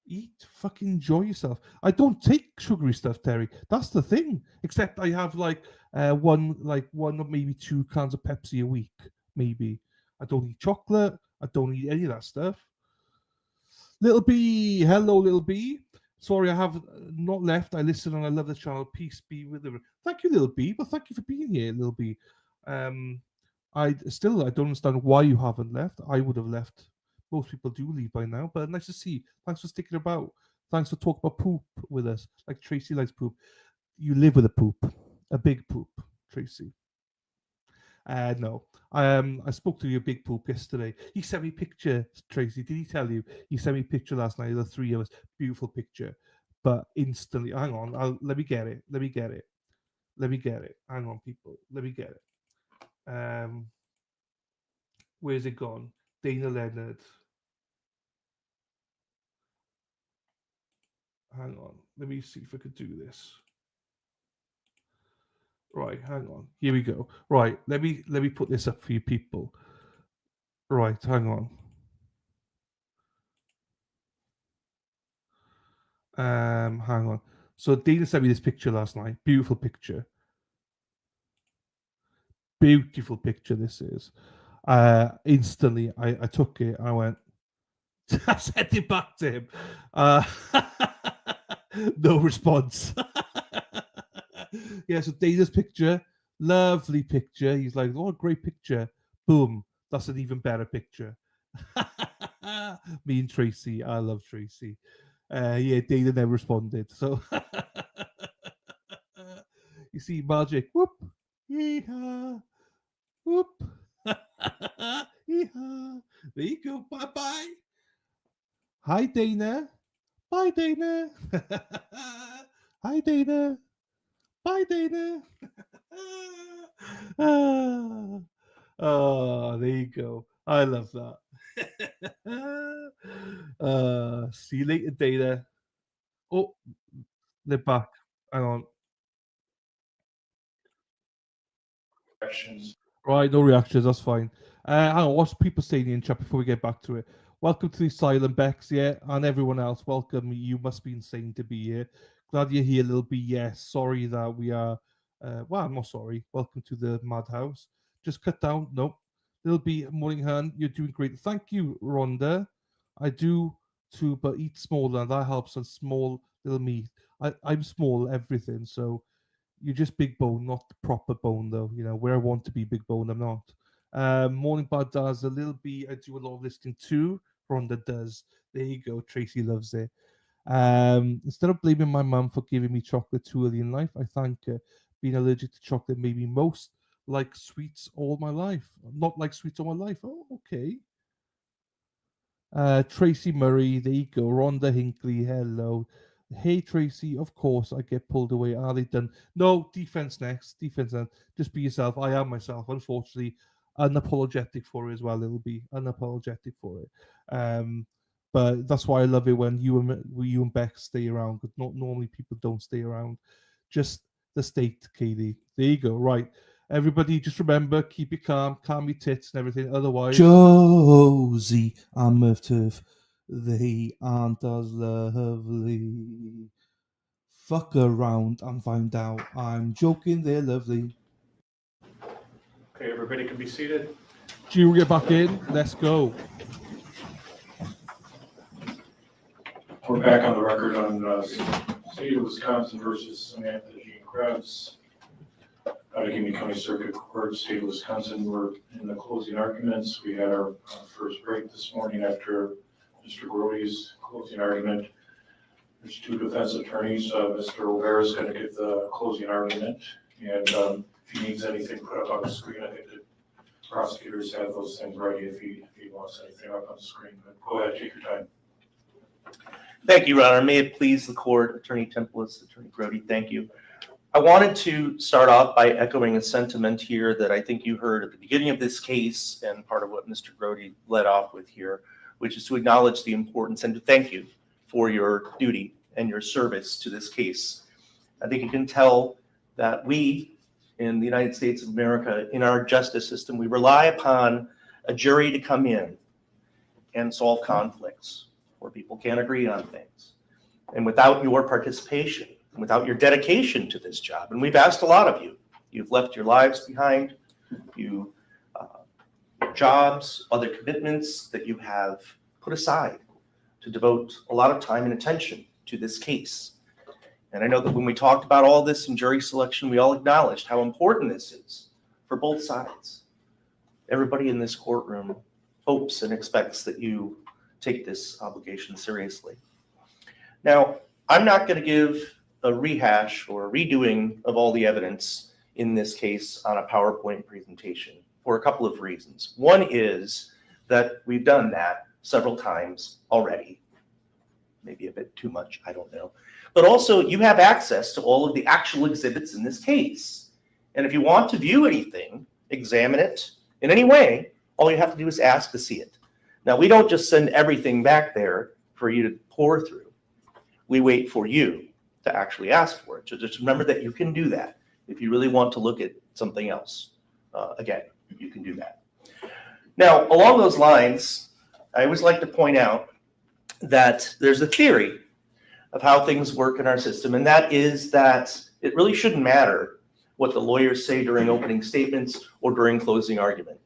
Eat, fucking enjoy yourself. I don't take sugary stuff, Terry. That's the thing. Except I have one or maybe 2 cans of Pepsi a week. Maybe. I don't eat chocolate. I don't eat any of that stuff. Little B, hello, Little B. Sorry, I have not left. I listen and I love the channel. Peace be with them. Thank you, Little B. But thank you for being here, Little B. I don't understand why you haven't left. I would have left. Most people do leave by now, but nice to see you. Thanks for sticking about. Thanks for talking about poop with us. Like Tracy likes poop. You live with a poop. A big poop, Tracy. No. I spoke to your big poop yesterday. He sent me a picture, Tracy. Did he tell you? He sent me a picture last night of the 3 of us. Beautiful picture. But instantly, hang on. Let me get it. Hang on, people. Let me get it. Where's it gone? Dana Leonard. Hang on. Let me see if I could do this. Right, hang on. Here we go. Right, let me put this up for you people. Right, hang on. Hang on. So Dana sent me this picture last night. Beautiful picture. Beautiful picture this is. Instantly I took it and I went, I sent it back to him. No response. Yeah, so Dana's picture, lovely picture. He's like, oh, great picture. Boom. That's an even better picture. Me and Tracy. I love Tracy. Yeah, Dana never responded. So you see magic. Whoop. Yeehaw. Whoop. Yeehaw. There you go. Bye-bye. Hi, Dana. Bye, Dana. Hi, Dana. Bye, Dana. Oh, there you go. I love that. See you later, Dana. Oh, they're back. Hang on. Questions. Right, no reactions. That's fine. Hang on. What's people saying in chat before we get back to it? Welcome to the Silent Bex, yeah, and everyone else. Welcome. You must be insane to be here. Glad you're here, Little B. Yes, sorry that we are. Well, I'm not sorry. Welcome to the madhouse. Just cut down. Nope. Little B, morning hand. You're doing great. Thank you, Rhonda. I do too, but eat smaller. That helps on small little meat. I'm small, everything. So you're just big bone, not the proper bone, though. Where I want to be big bone, I'm not. Morning Bud does a Little B. I do a lot of listening too. Rhonda does. There you go. Tracy loves it. Instead of blaming my mum for giving me chocolate too early in life, I thank her. been allergic to chocolate made me most like sweets all my life. Not like sweets all my life. Oh, okay. Tracy Murray, there you go. Rhonda Hinkley, hello. Hey Tracy, of course I get pulled away. Are they done? No, defense next. Defense next. Just be yourself. I am myself. Unfortunately, unapologetic for it as well. It'll be unapologetic for it. But that's why I love it when you and Beck stay around, because not normally people don't stay around. Just the state, KD. There you go. Right. Everybody, just remember, keep it calm your tits and everything. Otherwise, Josie and Murph Turf, they aren't as lovely. Fuck around and find out I'm joking, they're lovely. Okay, everybody can be seated. Jury, get back in. Let's go. We're back on the record on State of Wisconsin versus Samantha Krebs. Allegheny County Circuit Court, State of Wisconsin. We're in the closing arguments. We had our first break this morning after Mr. Grody's closing argument. There's two defense attorneys. Mr. O'Hara is going to give the closing argument, and if he needs anything put up on the screen, I think the prosecutors have those things ready if he wants anything up on the screen. But go ahead, take your time. Thank you, Your Honor. May it please the court, Attorney Templis, Attorney Grody, thank you. I wanted to start off by echoing a sentiment here that I think you heard at the beginning of this case and part of what Mr. Grody led off with here, which is to acknowledge the importance and to thank you for your duty and your service to this case. I think you can tell that we in the United States of America, in our justice system, we rely upon a jury to come in and solve conflicts where people can't agree on things. And without your participation, without your dedication to this job, and we've asked a lot of you, you've left your lives behind, your jobs, other commitments that you have put aside to devote a lot of time and attention to this case. And I know that when we talked about all this in jury selection, we all acknowledged how important this is for both sides. Everybody in this courtroom hopes and expects that you take this obligation seriously. Now, I'm not going to give a rehash or a redoing of all the evidence in this case on a PowerPoint presentation for a couple of reasons. One is that we've done that several times already, maybe a bit too much, I don't know. But also you have access to all of the actual exhibits in this case. And if you want to view anything, examine it in any way, all you have to do is ask to see it. Now, we don't just send everything back there for you to pour through. We wait for you to actually ask for it. So just remember that you can do that. If you really want to look at something else, again, you can do that. Now, along those lines, I always like to point out that there's a theory of how things work in our system, and that is that it really shouldn't matter what the lawyers say during opening statements or during closing argument.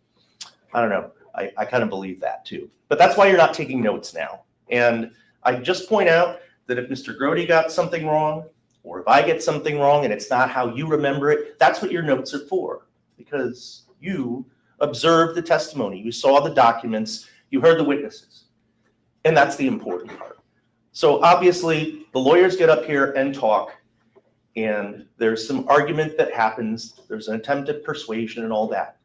I don't know. I kind of believe that too. But that's why you're not taking notes now. And I just point out that if Mr. Grody got something wrong, or if I get something wrong and it's not how you remember it, that's what your notes are for. Because you observed the testimony, you saw the documents, you heard the witnesses. And that's the important part. So obviously, the lawyers get up here and talk, and there's some argument that happens, there's an attempt at persuasion and all that.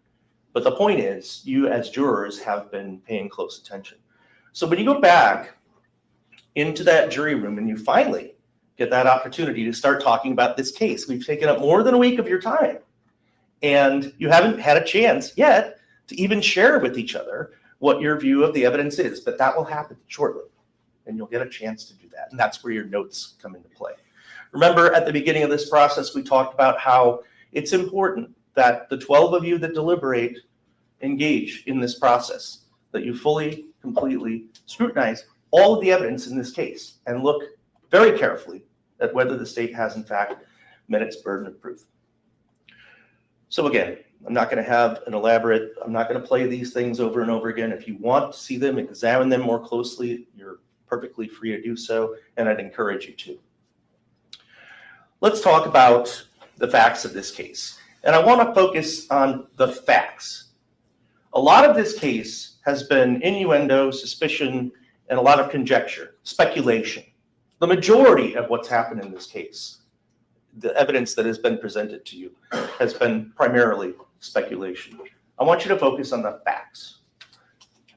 But the point is, you as jurors have been paying close attention. So when you go back into that jury room and you finally get that opportunity to start talking about this case, we've taken up more than a week of your time, and you haven't had a chance yet to even share with each other what your view of the evidence is, but that will happen shortly, and you'll get a chance to do that, and that's where your notes come into play. Remember, at the beginning of this process, we talked about how it's important that the 12 of you that deliberate engage in this process, that you fully, completely scrutinize all of the evidence in this case and look very carefully at whether the state has, in fact, met its burden of proof. So again, I'm not going to have an elaborate, I'm not going to play these things over and over again. If you want to see them, examine them more closely, you're perfectly free to do so, and I'd encourage you to. Let's talk about the facts of this case. And I want to focus on the facts. A lot of this case has been innuendo, suspicion, and a lot of conjecture, speculation. The majority of what's happened in this case the evidence that has been presented to you has been primarily speculation. I want you to focus on the facts.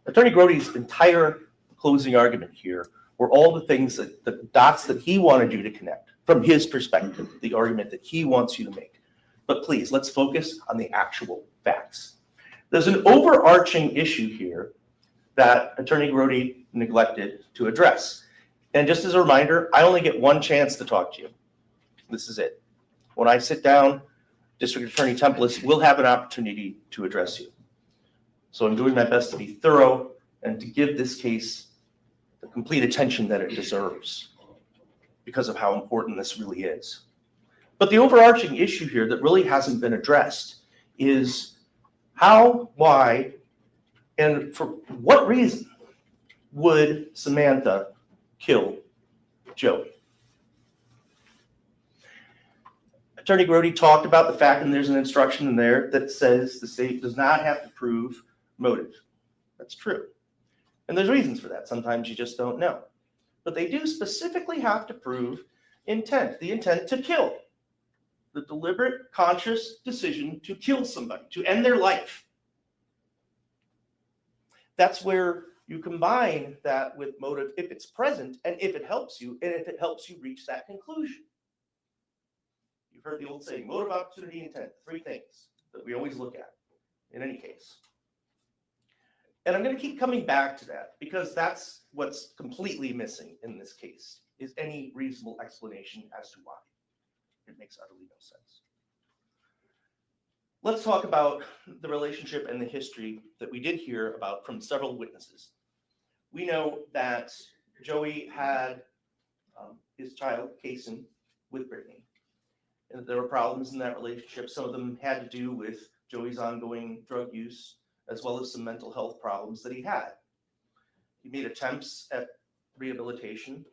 Attorney Grody's entire closing argument here were all the things that the dots that he wanted you to connect from his perspective, the argument that he wants you to make. But please, let's focus on the actual facts. There's an overarching issue here that Attorney Grody neglected to address. And just as a reminder, I only get one chance to talk to you. This is it. When I sit down, District Attorney Templis will have an opportunity to address you. So I'm doing my best to be thorough and to give this case the complete attention that it deserves because of how important this really is. But the overarching issue here that really hasn't been addressed is how, why, and for what reason would Samantha kill Joey? Attorney Grody talked about the fact, and there's an instruction in there that says the state does not have to prove motive. That's true. And there's reasons for that. Sometimes you just don't know. But they do specifically have to prove intent, the intent to kill, the deliberate, conscious decision to kill somebody, to end their life. That's where you combine that with motive if it's present and if it helps you, and if it helps you reach that conclusion. You've heard the old saying, motive, opportunity, intent, three things that we always look at in any case. And I'm going to keep coming back to that because that's what's completely missing in this case, is any reasonable explanation as to why. It makes utterly no sense. Let's talk about the relationship and the history that we did hear about from several witnesses. We know that Joey had his child, Kason, with Brittany. And there were problems in that relationship. Some of them had to do with Joey's ongoing drug use, as well as some mental health problems that he had. He made attempts at rehabilitation,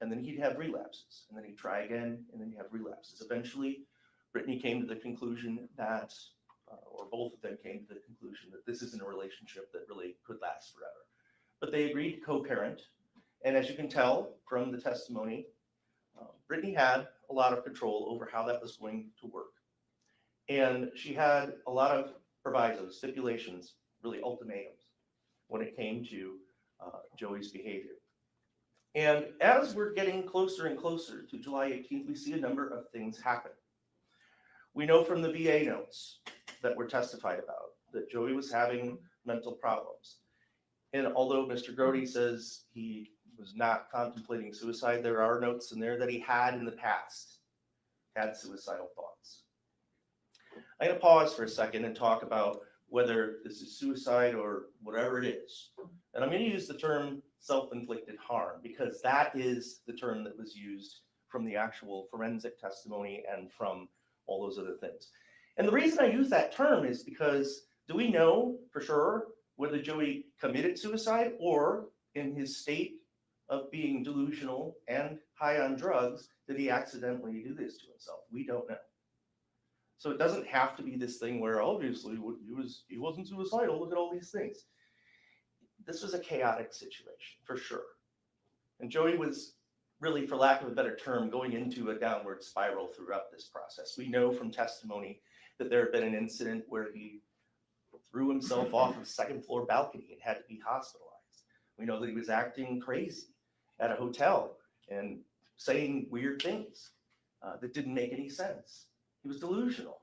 and then he'd have relapses, and then he'd try again, and then he'd have relapses. Eventually, Brittany came to the conclusion that, or both of them came to the conclusion that this isn't a relationship that really could last forever. But they agreed to co-parent, and as you can tell from the testimony, Brittany had a lot of control over how that was going to work. And she had a lot of provisos, stipulations, really ultimatums when it came to Joey's behavior. And as we're getting closer and closer to July 18th, we see a number of things happen. We know from the VA notes that were testified about that Joey was having mental problems. And although Mr. Grody says he was not contemplating suicide, there are notes in there that he had in the past had suicidal thoughts. I'm going to pause for a second and talk about whether this is suicide or whatever it is. And I'm going to use the term self-inflicted harm because that is the term that was used from the actual forensic testimony and from all those other things. And the reason I use that term is because do we know for sure whether Joey committed suicide or in his state of being delusional and high on drugs, did he accidentally do this to himself? We don't know. So it doesn't have to be this thing where obviously he wasn't suicidal. Look at all these things. This was a chaotic situation for sure. And Joey was really, for lack of a better term, going into a downward spiral throughout this process. We know from testimony that there had been an incident where he threw himself off a second floor balcony and had to be hospitalized. We know that he was acting crazy at a hotel and saying weird things that didn't make any sense. He was delusional.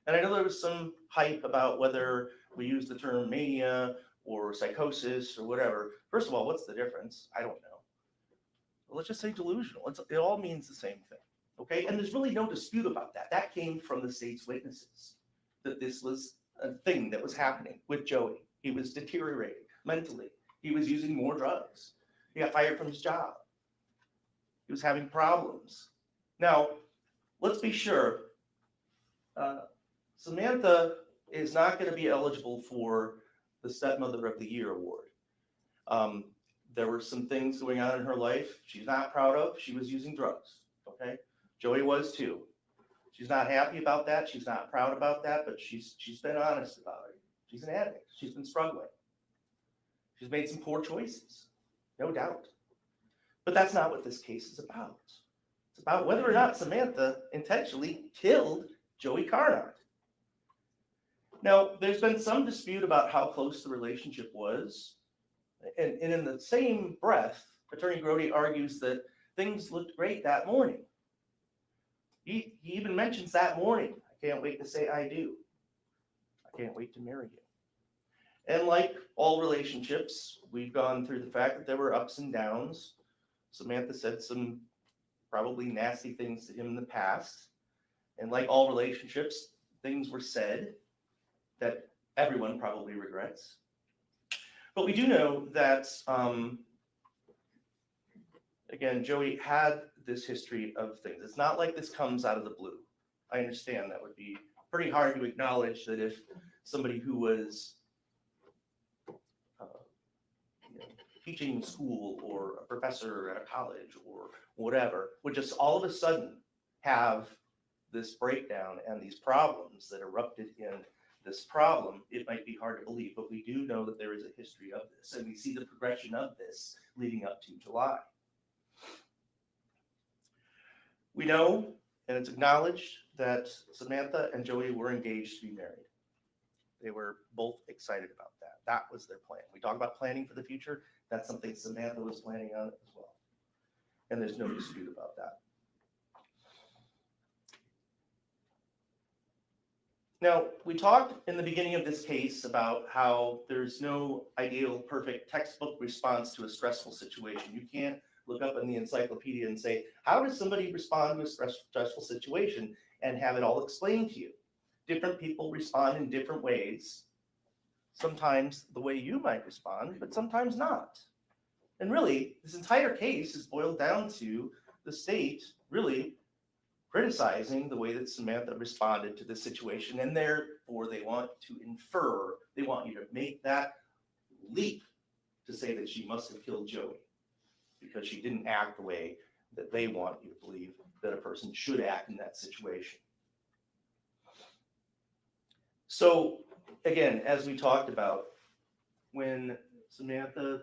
And I know there was some hype about whether we use the term mania or psychosis or whatever. First of all, what's the difference? I don't know. Well, let's just say delusional. It all means the same thing. Okay? And there's really no dispute about that. That came from the state's witnesses, that this was a thing that was happening with Joey. He was deteriorating mentally. He was using more drugs. He got fired from his job. He was having problems. Now, let's be sure. Samantha is not going to be eligible for the Stepmother of the Year award. There were some things going on in her life she's not proud of. She was using drugs, okay? Joey was too. She's not happy about that. She's not proud about that, but she's been honest about it. She's an addict. She's been struggling. She's made some poor choices, no doubt. But that's not what this case is about. It's about whether or not Samantha intentionally killed Joey Carnot. Now, there's been some dispute about how close the relationship was. And in the same breath, Attorney Grody argues that things looked great that morning. He even mentions that morning, I can't wait to say I do. I can't wait to marry you. And like all relationships, we've gone through the fact that there were ups and downs. Samantha said some probably nasty things to him in the past. And like all relationships, things were said that everyone probably regrets. But we do know that, again, Joey had this history of things. It's not like this comes out of the blue. I understand that would be pretty hard to acknowledge that if somebody who was teaching in school or a professor at a college or whatever would just all of a sudden have this breakdown and these problems that erupted in this problem, it might be hard to believe, but we do know that there is a history of this, and we see the progression of this leading up to July. We know, and it's acknowledged, that Samantha and Joey were engaged to be married. They were both excited about that. That was their plan. We talk about planning for the future. That's something Samantha was planning on as well. And there's no dispute about that. Now, we talked in the beginning of this case about how there's no ideal, perfect textbook response to a stressful situation. You can't look up in the encyclopedia and say, how does somebody respond to a stressful situation, and have it all explained to you. Different people respond in different ways. Sometimes the way you might respond, but sometimes not. And really, this entire case is boiled down to the state really criticizing the way that Samantha responded to the situation, and therefore they want to infer, they want you to make that leap to say that she must have killed Joey because she didn't act the way that they want you to believe that a person should act in that situation. So again, as we talked about, when Samantha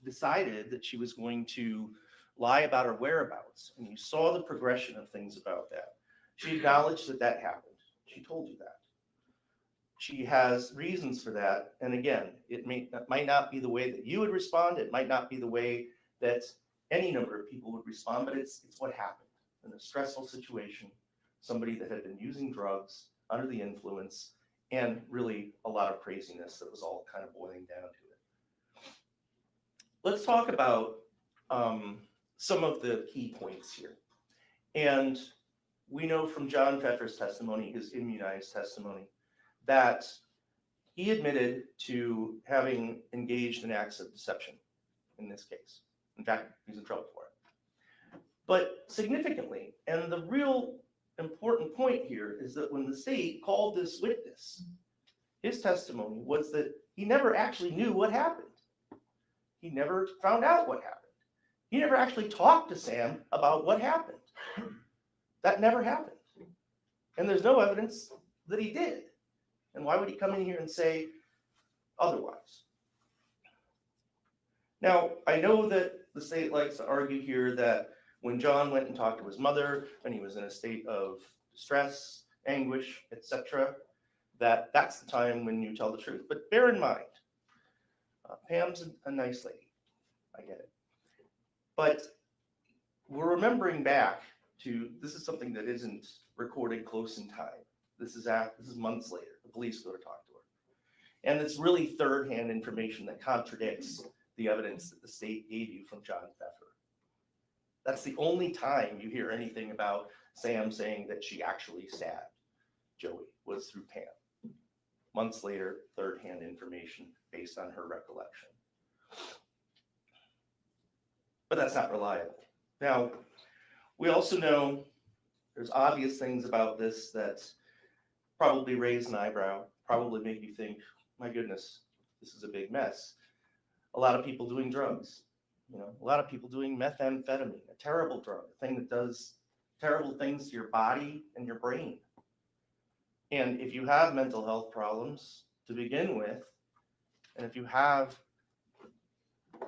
decided that she was going to lie about her whereabouts, and you saw the progression of things about that, she acknowledged that that happened. She told you that. She has reasons for that, and again, it might not be the way that you would respond, it might not be the way that any number of people would respond, but it's what happened in a stressful situation, somebody that had been using drugs under the influence, and really a lot of craziness that was all kind of boiling down to it. Let's talk about some of the key points here. And we know from John Pfeffer's testimony, his immunized testimony, that he admitted to having engaged in acts of deception in this case. In fact, he's in trouble for it. But significantly, and the real important point here is that when the state called this witness, his testimony was that he never actually knew what happened. He never found out what happened. He never actually talked to Sam about what happened. That never happened. And there's no evidence that he did. And why would he come in here and say otherwise? Now, I know that the state likes to argue here that when John went and talked to his mother, when he was in a state of distress, anguish, etc., that's the time when you tell the truth. But bear in mind, Pam's a nice lady. I get it. But we're remembering back to, this is something that isn't recorded close in time. This is months later. The police go to talk to her. And it's really third-hand information that contradicts the evidence that the state gave you from John Pfeffer. That's the only time you hear anything about Sam saying that she actually stabbed Joey, was through Pam. Months later, third-hand information based on her recollection. But that's not reliable. Now, we also know there's obvious things about this that probably raise an eyebrow, probably make you think, my goodness, this is a big mess. A lot of people doing drugs, a lot of people doing methamphetamine, a terrible drug, a thing that does terrible things to your body and your brain. And if you have mental health problems to begin with, and if you have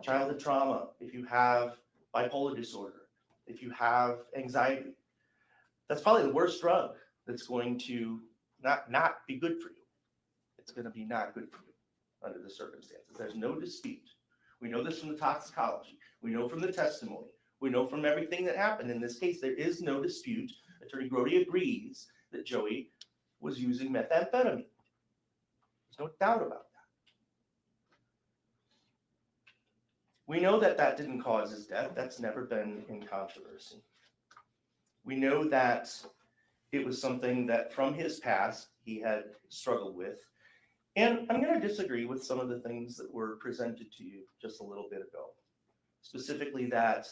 childhood trauma, if you have bipolar disorder, if you have anxiety, that's probably the worst drug that's going to not be good for you. It's going to be not good for you under the circumstances. There's no dispute. We know this from the toxicology. We know from the testimony. We know from everything that happened. In this case, there is no dispute. Attorney Grody agrees that Joey was using methamphetamine. There's no doubt about that. We know that that didn't cause his death. That's never been in controversy. We know that it was something that from his past he had struggled with. And I'm going to disagree with some of the things that were presented to you just a little bit ago. Specifically that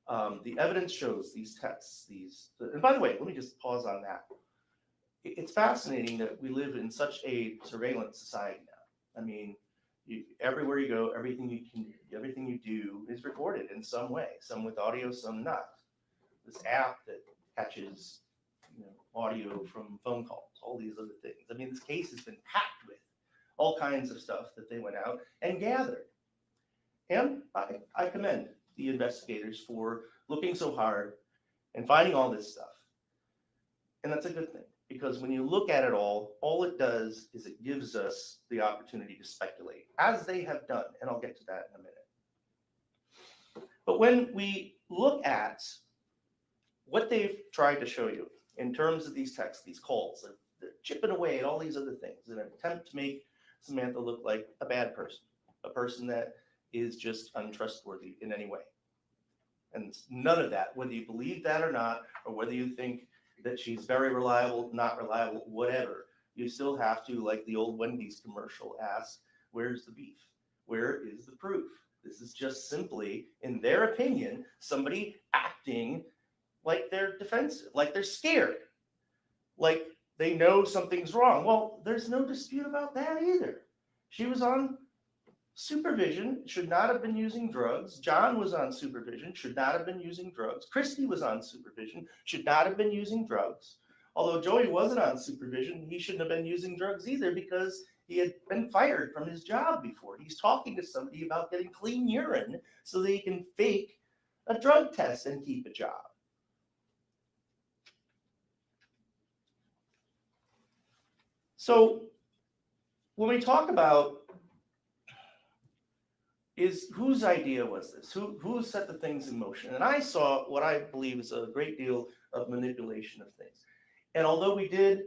the evidence shows these texts, and by the way, let me just pause on that. It's fascinating that we live in such a surveillance society now. I mean, everywhere you go, everything you do is recorded in some way, some with audio, some not. This app that catches audio from phone calls, all these other things. I mean, this case has been packed with all kinds of stuff that they went out and gathered. And I commend the investigators for looking so hard and finding all this stuff. And that's a good thing, because when you look at it all it does is it gives us the opportunity to speculate, as they have done, and I'll get to that in a minute. But when we look at what they've tried to show you in terms of these texts, these calls, they're chipping away at all these other things in an attempt to make Samantha look like a bad person, a person that is just untrustworthy in any way. And none of that, whether you believe that or not, or whether you think that she's very reliable, not reliable, whatever, you still have to, like the old Wendy's commercial, ask, where's the beef? Where is the proof? This is just simply, in their opinion, somebody acting like they're defensive, like they're scared, like they know something's wrong. Well, there's no dispute about that either. She was on supervision, should not have been using drugs. John was on supervision, should not have been using drugs. Christy was on supervision, should not have been using drugs. Although Joey wasn't on supervision, he shouldn't have been using drugs either, because he had been fired from his job before. He's talking to somebody about getting clean urine so that he can fake a drug test and keep a job. So when we talk about whose idea was this? Who set the things in motion? And I saw what I believe is a great deal of manipulation of things. And although we did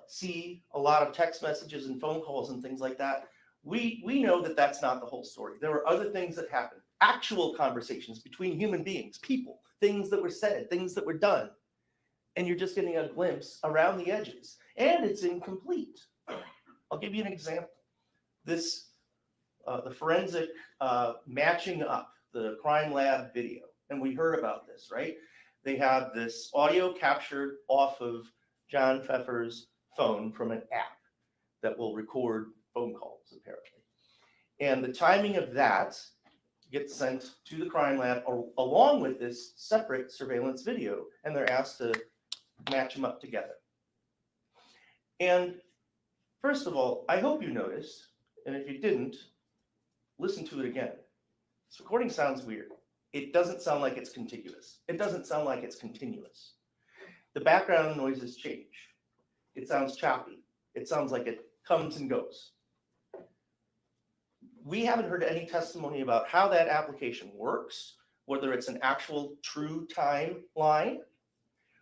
see a lot of text messages and phone calls and things like that, we know that that's not the whole story. There were other things that happened, actual conversations between human beings, people, things that were said, things that were done. And you're just getting a glimpse around the edges. And it's incomplete. I'll give you an example. This, the forensic matching up the crime lab video. And we heard about this, right? They have this audio captured off of John Pfeffer's phone from an app that will record phone calls, apparently. And the timing of that gets sent to the crime lab along with this separate surveillance video, and they're asked to match them up together. And first of all, I hope you noticed, and if you didn't, listen to it again. This recording sounds weird. It doesn't sound like it's contiguous. It doesn't sound like it's continuous. The background noises change. It sounds choppy. It sounds like it comes and goes. We haven't heard any testimony about how that application works, whether it's an actual true timeline,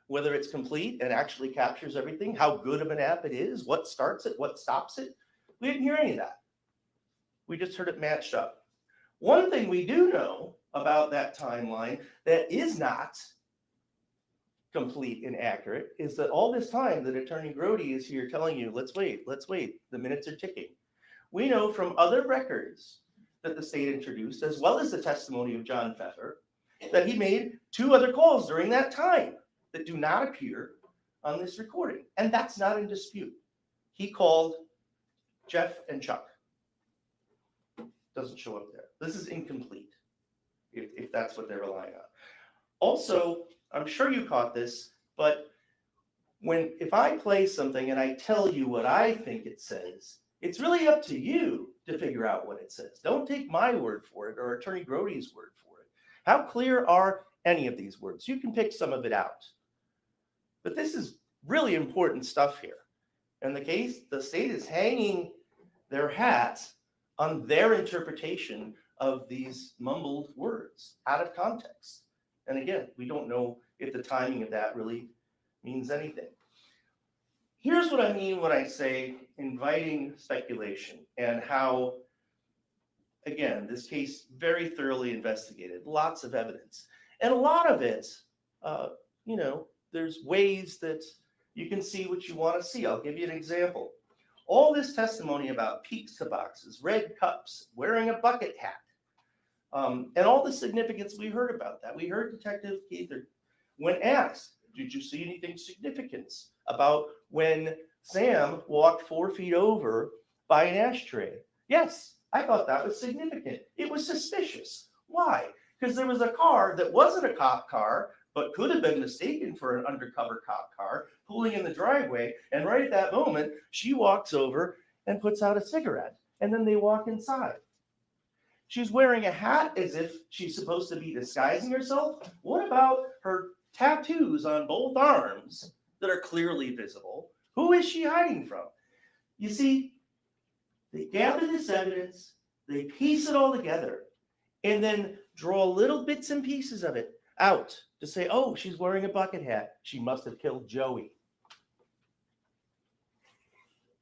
whether it's complete and actually captures everything, how good of an app it is, what starts it, what stops it. We didn't hear any of that. We just heard it matched up. One thing we do know about that timeline that is not complete and accurate is that all this time that Attorney Grody is here telling you, let's wait, the minutes are ticking. We know from other records that the state introduced, as well as the testimony of John Pfeffer, that he made 2 other calls during that time that do not appear on this recording. And that's not in dispute. He called Jeff and Chuck. Doesn't show up there. This is incomplete, if that's what they're relying on. Also, I'm sure you caught this, but if I play something and I tell you what I think it says, it's really up to you to figure out what it says. Don't take my word for it or Attorney Grody's word for it. How clear are any of these words? You can pick some of it out. But this is really important stuff here. In the case, the state is hanging their hats on their interpretation of these mumbled words out of context. And again, we don't know if the timing of that really means anything. Here's what I mean when I say inviting speculation, and how, again, this case very thoroughly investigated, lots of evidence. And a lot of it, there's ways that you can see what you want to see. I'll give you an example. All this testimony about pizza boxes, red cups, wearing a bucket hat, and all the significance we heard about that. We heard Detective Gaither, when asked, did you see anything significant about when Sam walked 4 feet over by an ashtray? Yes, I thought that was significant. It was suspicious. Why? Because there was a car that wasn't a cop car, but could have been mistaken for an undercover cop car pulling in the driveway. And right at that moment, she walks over and puts out a cigarette. And then they walk inside. She's wearing a hat as if she's supposed to be disguising herself. What about her tattoos on both arms that are clearly visible? Who is she hiding from? You see, they gather this evidence, they piece it all together, and then draw little bits and pieces of it out to say, oh, she's wearing a bucket hat. She must have killed Joey.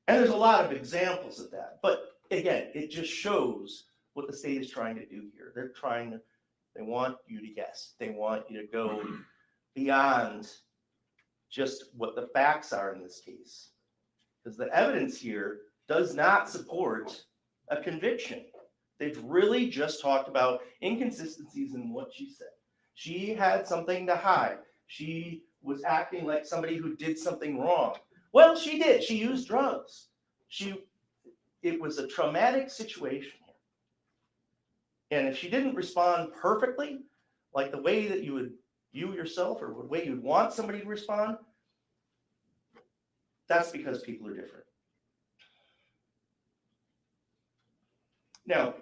And there's a lot of examples of that. But again, it just shows what the state is trying to do here. They want you to guess. They want you to go beyond just what the facts are in this case. Because the evidence here does not support a conviction. They've really just talked about inconsistencies in what she said. She had something to hide. She was acting like somebody who did something wrong. Well, she did. She used drugs. It was a traumatic situation here. And if she didn't respond perfectly, like the way that you yourself, or the way you'd want somebody to respond, that's because people are different. Now,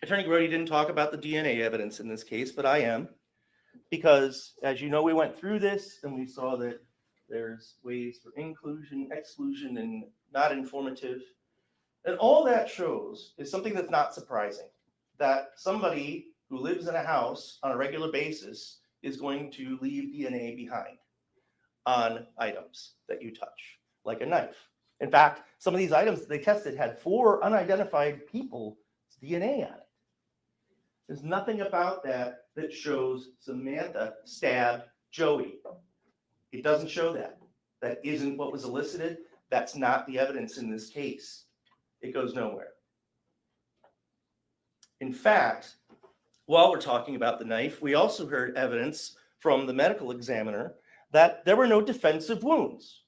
Attorney Grody didn't talk about the DNA evidence in this case, but I am, because as you know, we went through this and we saw that there's ways for inclusion, exclusion, and not informative. And all that shows is something that's not surprising, that somebody who lives in a house on a regular basis is going to leave DNA behind on items that you touch, like a knife. In fact, some of these items that they tested had 4 unidentified people's DNA on it. There's nothing about that that shows Samantha stabbed Joey. It doesn't show that. That isn't what was elicited. That's not the evidence in this case. It goes nowhere. In fact, while we're talking about the knife, we also heard evidence from the medical examiner that there were no defensive wounds.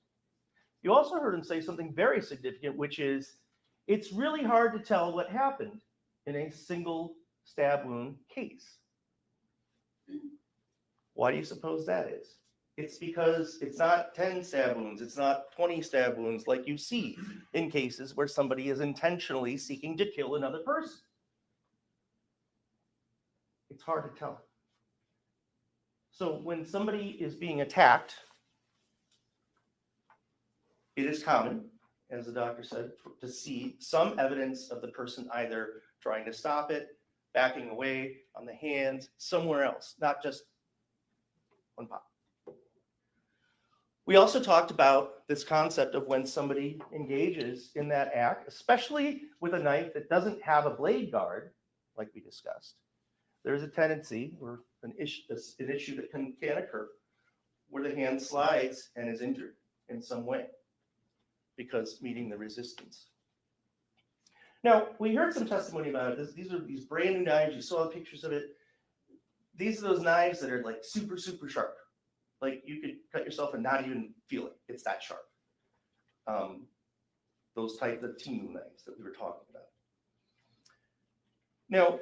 You also heard him say something very significant, which is it's really hard to tell what happened in a single stab wound case. Why do you suppose that is? It's because it's not 10 stab wounds, it's not 20 stab wounds like you see in cases where somebody is intentionally seeking to kill another person. It's hard to tell. So when somebody is being attacked, it is common, as the doctor said, to see some evidence of the person either trying to stop it, backing away on the hands, somewhere else, not just one pop. We also talked about this concept of when somebody engages in that act, especially with a knife that doesn't have a blade guard, like we discussed. There's a tendency, or an issue that can occur, where the hand slides and is injured in some way because meeting the resistance. Now, we heard some testimony about it. These are these brand new knives. You saw the pictures of it. These are those knives that are like super, super sharp. Like you could cut yourself and not even feel it. It's that sharp. Those type of Timu knives that we were talking about. Now,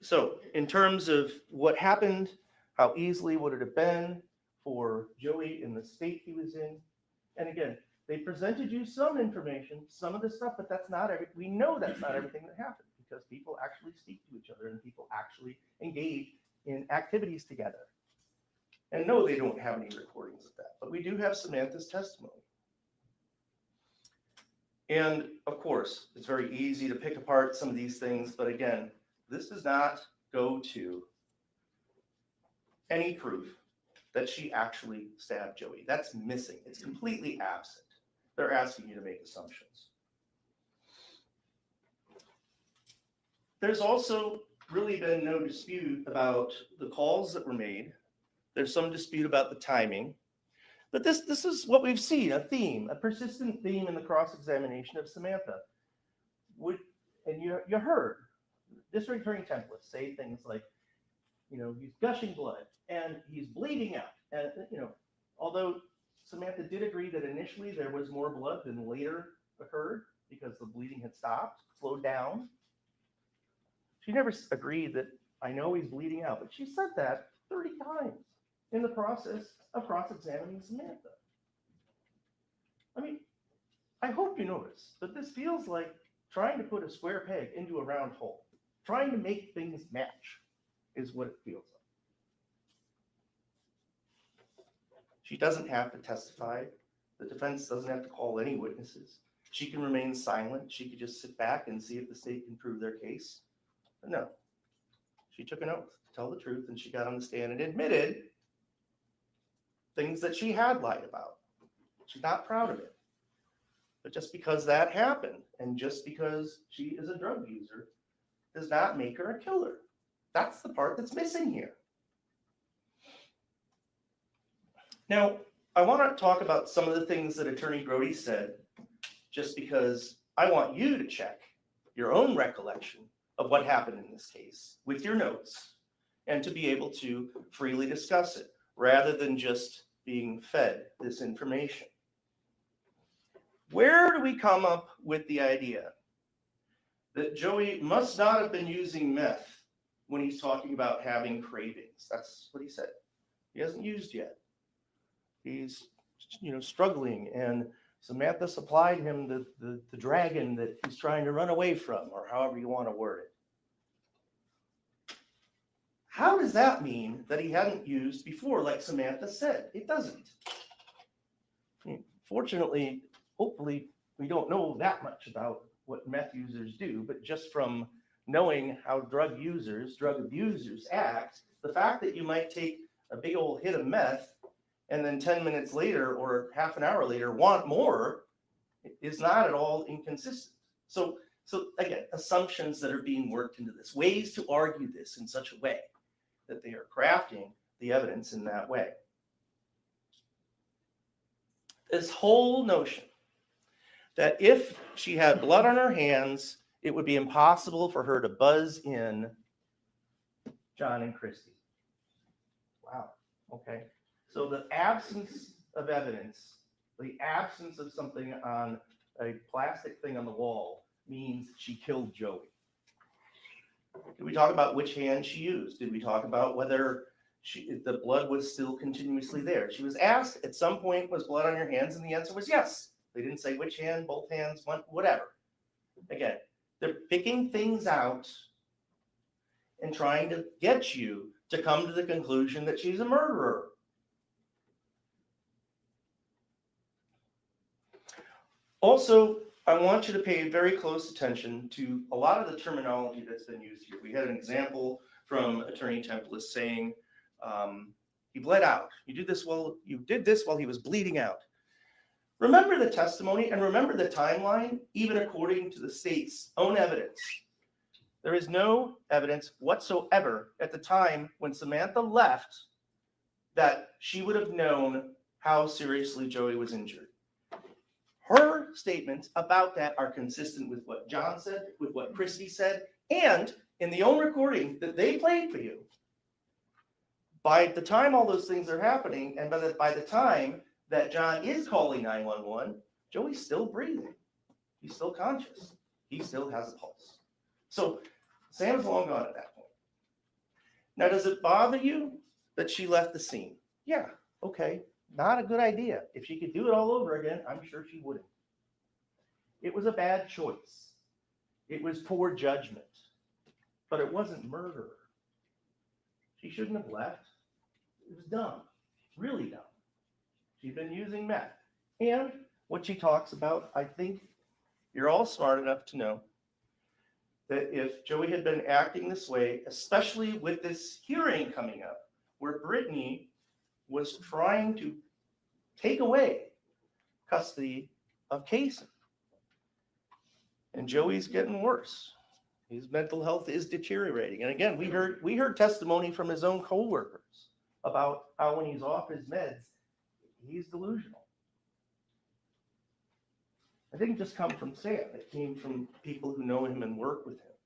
so in terms of what happened, how easily would it have been for Joey in the state he was in? And again, they presented you some information, some of the stuff, but that's not everything. We know that's not everything that happened because people actually speak to each other and people actually engage in activities together. And no, they don't have any recordings of that, but we do have Samantha's testimony. And of course, it's very easy to pick apart some of these things, but again, this does not go to any proof that she actually stabbed Joey. That's missing. It's completely absent. They're asking you to make assumptions. There's also really been no dispute about the calls that were made. There's some dispute about the timing. But this is what we've seen, a theme, a persistent theme in the cross-examination of Samantha. And you heard District Attorney Template say things like, he's gushing blood and he's bleeding out. And, although Samantha did agree that initially there was more blood than later occurred because the bleeding had stopped, slowed down. She never agreed that, I know he's bleeding out, but she said that 30 times in the process of cross-examining Samantha. I mean, I hope you notice that this feels like trying to put a square peg into a round hole. Trying to make things match is what it feels like. She doesn't have to testify. The defense doesn't have to call any witnesses. She can remain silent. She could just sit back and see if the state can prove their case. But no, she took an oath to tell the truth, and she got on the stand and admitted things that she had lied about. She's not proud of it. But just because that happened, and just because she is a drug user, does not make her a killer. That's the part that's missing here. Now, I want to talk about some of the things that Attorney Brody said, just because I want you to check your own recollection of what happened in this case with your notes and to be able to freely discuss it rather than just being fed this information. Where do we come up with the idea that Joey must not have been using meth when he's talking about having cravings? That's what he said. He hasn't used yet. He's, struggling, and Samantha supplied him the dragon that he's trying to run away from, or however you want to word it. How does that mean that he hadn't used before, like Samantha said? It doesn't. Fortunately, hopefully, we don't know that much about what meth users do, but just from knowing how drug abusers act, the fact that you might take a big old hit of meth and then 10 minutes later or half an hour later want more is not at all inconsistent. So again, assumptions that are being worked into this, ways to argue this in such a way that they are crafting the evidence in that way. This whole notion that if she had blood on her hands, it would be impossible for her to buzz in John and Christy. Wow, okay. So the absence of evidence, the absence of something on a plastic thing on the wall means she killed Joey. Did we talk about which hand she used? Did we talk about whether the blood was still continuously there? She was asked at some point, was blood on your hands? And the answer was yes. They didn't say which hand, both hands, whatever. Again, they're picking things out and trying to get you to come to the conclusion that she's a murderer. Also, I want you to pay very close attention to a lot of the terminology that's been used here. We had an example from Attorney Template saying he bled out. You did this while he was bleeding out. Remember the testimony and remember the timeline, even according to the state's own evidence. There is no evidence whatsoever at the time when Samantha left that she would have known how seriously Joey was injured. Her statements about that are consistent with what John said, with what Christy said, and in the own recording that they played for you. By the time all those things are happening, and by the time that John is calling 911, Joey's still breathing. He's still conscious. He still has a pulse. So Sam's long gone at that point. Now, does it bother you that she left the scene? Yeah, okay. Not a good idea. If she could do it all over again, I'm sure she wouldn't. It was a bad choice. It was poor judgment, but it wasn't murder. She shouldn't have left. It was dumb, really dumb. She'd been using meth. And what she talks about, I think you're all smart enough to know that if Joey had been acting this way, especially with this hearing coming up, where Brittany was trying to take away custody of Casey, and Joey's getting worse. His mental health is deteriorating. And again, we heard testimony from his own coworkers about how when he's off his meds, he's delusional. It didn't just come from Sam. It came from people who know him and work with him.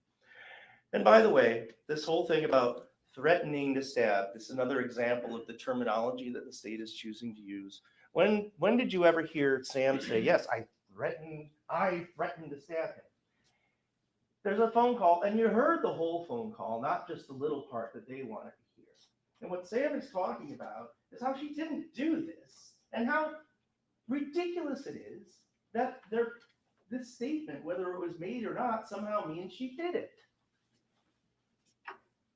And by the way, this whole thing about threatening to stab, this is another example of the terminology that the state is choosing to use. When did you ever hear Sam say, yes, I threatened to stab him? There's a phone call, and you heard the whole phone call, not just the little part that they wanted to hear. And what Sam is talking about is how she didn't do this, and how ridiculous it is that this statement, whether it was made or not, somehow means she did it.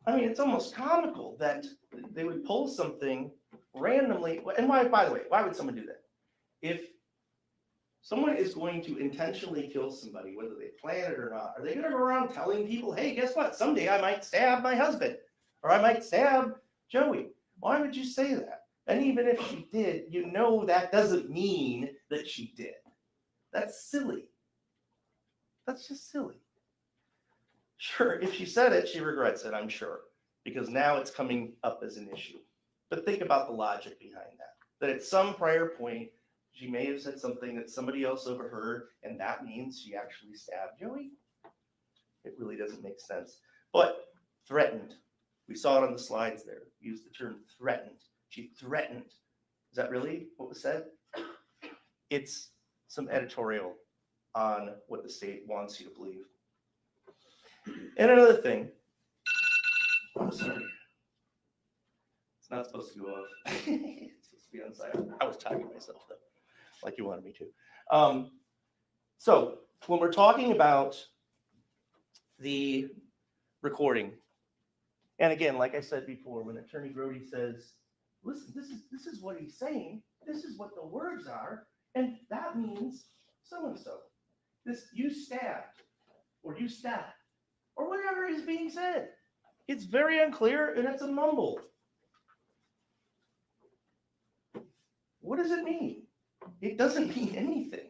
I mean, it's almost comical that they would pull something randomly. And why, by the way, why would someone do that? If someone is going to intentionally kill somebody, whether they plan it or not, are they going to go around telling people, hey, guess what? Someday I might stab my husband, or I might stab Joey. Why would you say that? And even if she did, you know that doesn't mean that she did. That's silly. That's just silly. Sure, if she said it, she regrets it, I'm sure, because now it's coming up as an issue. But think about the logic behind that. That at some prior point, she may have said something that somebody else overheard, and that means she actually stabbed Joey. It really doesn't make sense. But threatened. We saw it on the slides there. Use the term threatened. She threatened. Is that really what was said? It's some editorial on what the state wants you to believe. And another thing, I'm sorry, it's not supposed to go off. It's supposed to be on silent. I was talking to myself though, like you wanted me to. So when we're talking about the recording, and again, like I said before, when Attorney Grody says, listen, this is what he's saying, this is what the words are, and that means so-and-so. This, you stabbed, or you stabbed, or whatever is being said. It's very unclear and it's a mumble. What does it mean? It doesn't mean anything.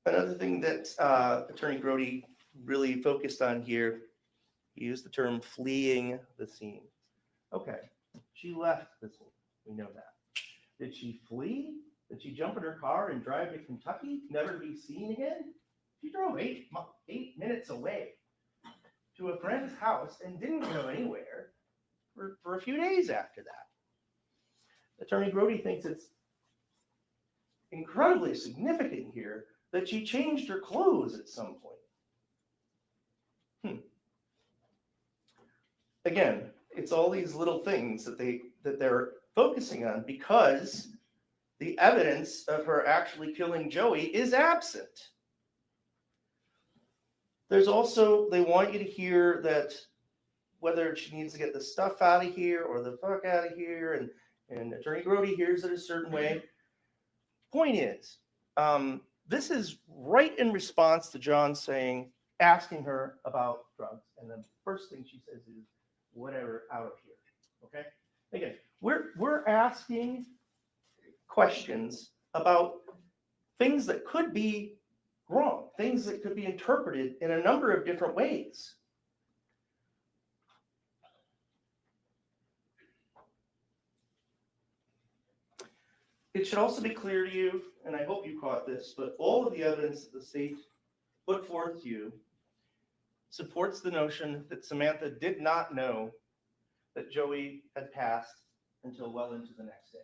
Another thing that Attorney Grody really focused on here, he used the term fleeing the scene. Okay, she left the scene. We know that. Did she flee? Did she jump in her car and drive to Kentucky, never to be seen again? She drove 8 minutes away to a friend's house and didn't go anywhere for a few days after that. Attorney Grody thinks it's incredibly significant here that she changed her clothes at some point. Again, it's all these little things that they're focusing on because the evidence of her actually killing Joey is absent. There's also, they want you to hear that whether she needs to get the stuff out of here or the fuck out of here, and Attorney Grody hears it a certain way. Point is, this is right in response to John asking her about drugs, and the first thing she says is, whatever, out of here, okay? Again, we're asking questions about things that could be wrong, things that could be interpreted in a number of different ways. It should also be clear to you, and I hope you caught this, but all of the evidence that the state put forth to you supports the notion that Samantha did not know that Joey had passed until well into the next day.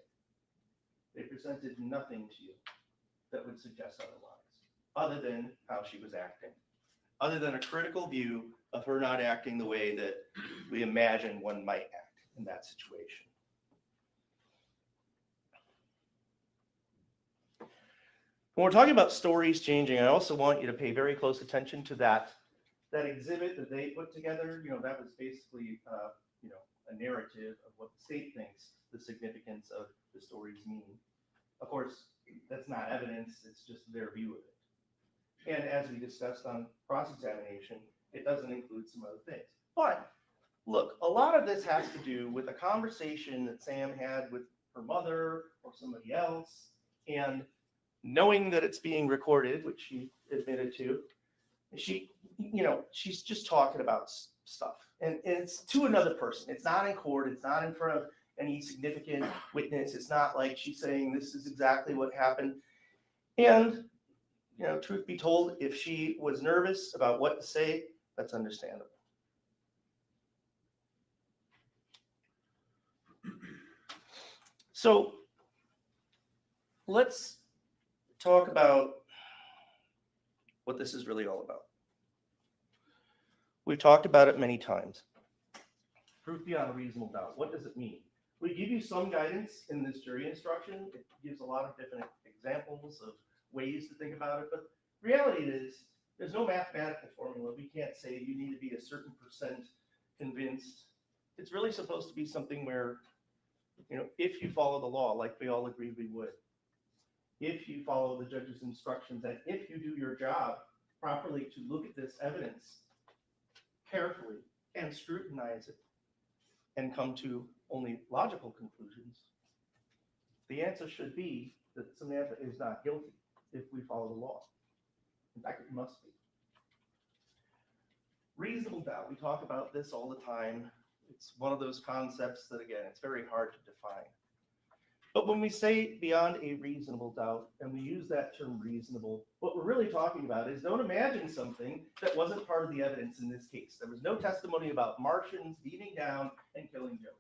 They presented nothing to you that would suggest otherwise, other than how she was acting, other than a critical view of her not acting the way that we imagine one might act in that situation. When we're talking about stories changing, I also want you to pay very close attention to that exhibit that they put together. That was basically, a narrative of what the state thinks the significance of the stories mean. Of course, that's not evidence, it's just their view of it. And as we discussed on cross-examination, it doesn't include some other things. But look, a lot of this has to do with a conversation that Sam had with her mother or somebody else, and knowing that it's being recorded, which she admitted to, she's just talking about stuff. And it's to another person. It's not in court. It's not in front of any significant witness. It's not like she's saying this is exactly what happened. And, truth be told, if she was nervous about what to say, that's understandable. So let's talk about what this is really all about. We've talked about it many times. Proof beyond a reasonable doubt. What does it mean? We give you some guidance in this jury instruction. It gives a lot of different examples of ways to think about it, but reality is there's no mathematical formula. We can't say you need to be a certain percent convinced. It's really supposed to be something where, if you follow the law, like we all agreed we would, if you follow the judge's instructions, and if you do your job properly to look at this evidence carefully and scrutinize it and come to only logical conclusions, the answer should be that Samantha is not guilty if we follow the law. In fact, it must be. Reasonable doubt, we talk about this all the time. It's one of those concepts that, again, it's very hard to define. But when we say beyond a reasonable doubt, and we use that term reasonable, what we're really talking about is don't imagine something that wasn't part of the evidence in this case. There was no testimony about Martians beaming down and killing Joey.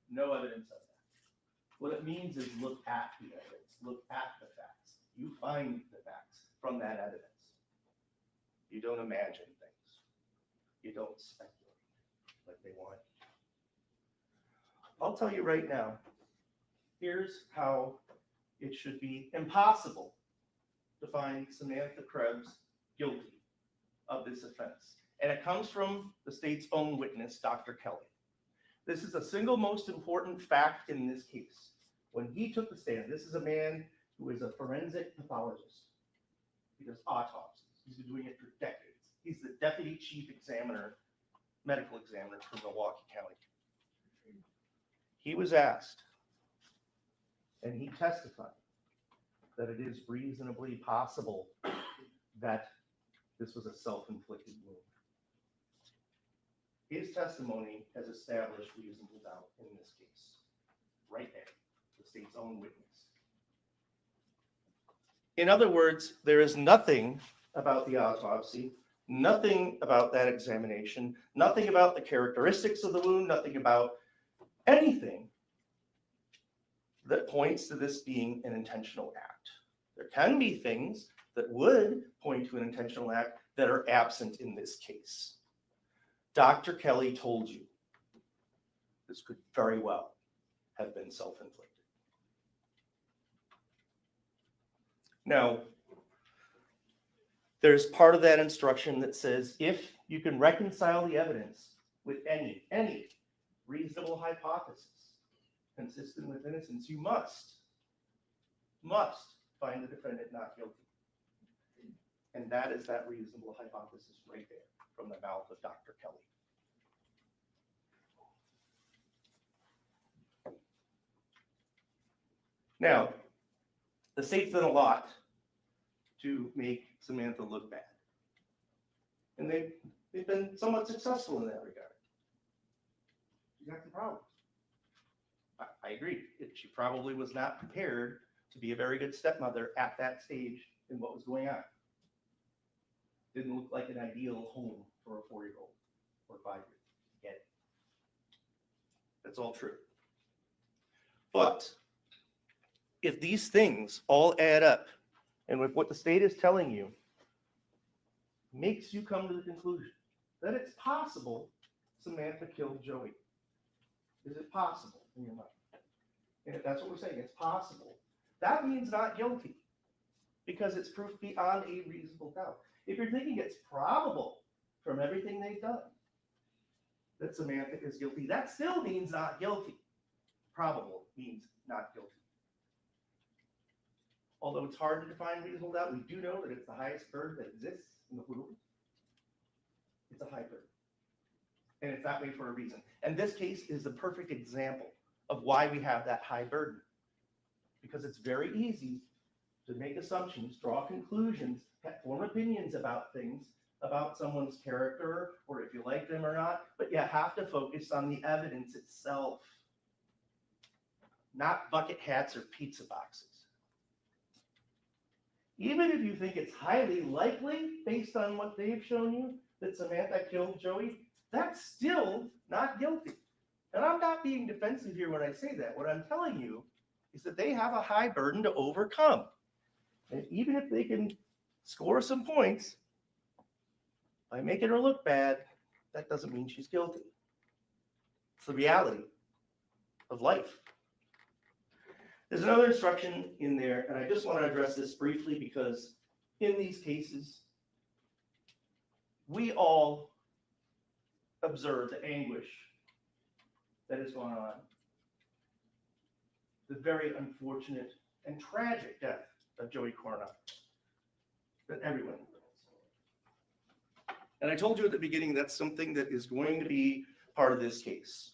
No evidence of that. What it means is look at the evidence, look at the facts. You find the facts from that evidence. You don't imagine things. You don't speculate like they want. I'll tell you right now, here's how it should be impossible to find Samantha Krebs guilty of this offense. And it comes from the state's own witness, Dr. Kelly. This is the single most important fact in this case. When he took the stand, this is a man who is a forensic pathologist. He does autopsies. He's been doing it for decades. He's the deputy chief examiner, medical examiner for Milwaukee County. He was asked, and he testified that it is reasonably possible that this was a self-inflicted wound. His testimony has established reasonable doubt in this case. Right there, the state's own witness. In other words, there is nothing about the autopsy, nothing about that examination, nothing about the characteristics of the wound, nothing about anything that points to this being an intentional act. There can be things that would point to an intentional act that are absent in this case. Dr. Kelly told you this could very well have been self-inflicted. Now, there's part of that instruction that says if you can reconcile the evidence with any reasonable hypothesis consistent with innocence, you must find the defendant not guilty. And that is that reasonable hypothesis right there from the mouth of Dr. Kelly. Now, the state's done a lot to make Samantha look bad. And they've been somewhat successful in that regard. She's got some problems. I agree. She probably was not prepared to be a very good stepmother at that stage in what was going on. Didn't look like an ideal home for a 4-year-old or 5-year-old. Get it? That's all true. But if these things all add up, and with what the state is telling you, makes you come to the conclusion that it's possible Samantha killed Joey. Is it possible in your mind? And if that's what we're saying, it's possible. That means not guilty. because it's proof beyond a reasonable doubt. If you're thinking it's probable from everything they've done that Samantha is guilty, that still means not guilty. Probable means not guilty. Although it's hard to define reasonable doubt, we do know that it's the highest burden that exists in the world. It's a high burden. And it's that way for a reason. And this case is the perfect example of why we have that high burden. Because it's very easy to make assumptions, draw conclusions, form opinions about things, about someone's character, or if you like them or not, but you have to focus on the evidence itself, not bucket hats or pizza boxes. Even if you think it's highly likely, based on what they've shown you, that Samantha killed Joey, that's still not guilty. And I'm not being defensive here when I say that. What I'm telling you is that they have a high burden to overcome. And even if they can score some points by making her look bad, that doesn't mean she's guilty. It's the reality of life. There's another instruction in there, and I just want to address this briefly because in these cases, we all observe the anguish that has gone on, the very unfortunate and tragic death of Joey Cournot that everyone knows. And I told you at the beginning that's something that is going to be part of this case.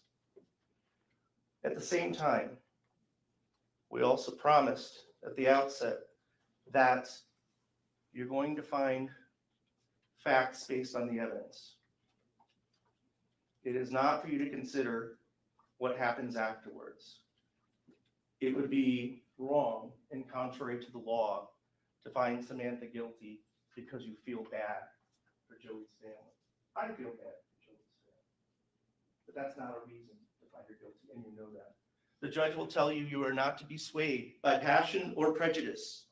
At the same time, we also promised at the outset that you're going to find facts based on the evidence. It is not for you to consider what happens afterwards. It would be wrong and contrary to the law to find Samantha guilty because you feel bad for Joey's family. I feel bad for Joey's family. But that's not a reason to find her guilty, and you know that. The judge will tell you you are not to be swayed by passion or prejudice.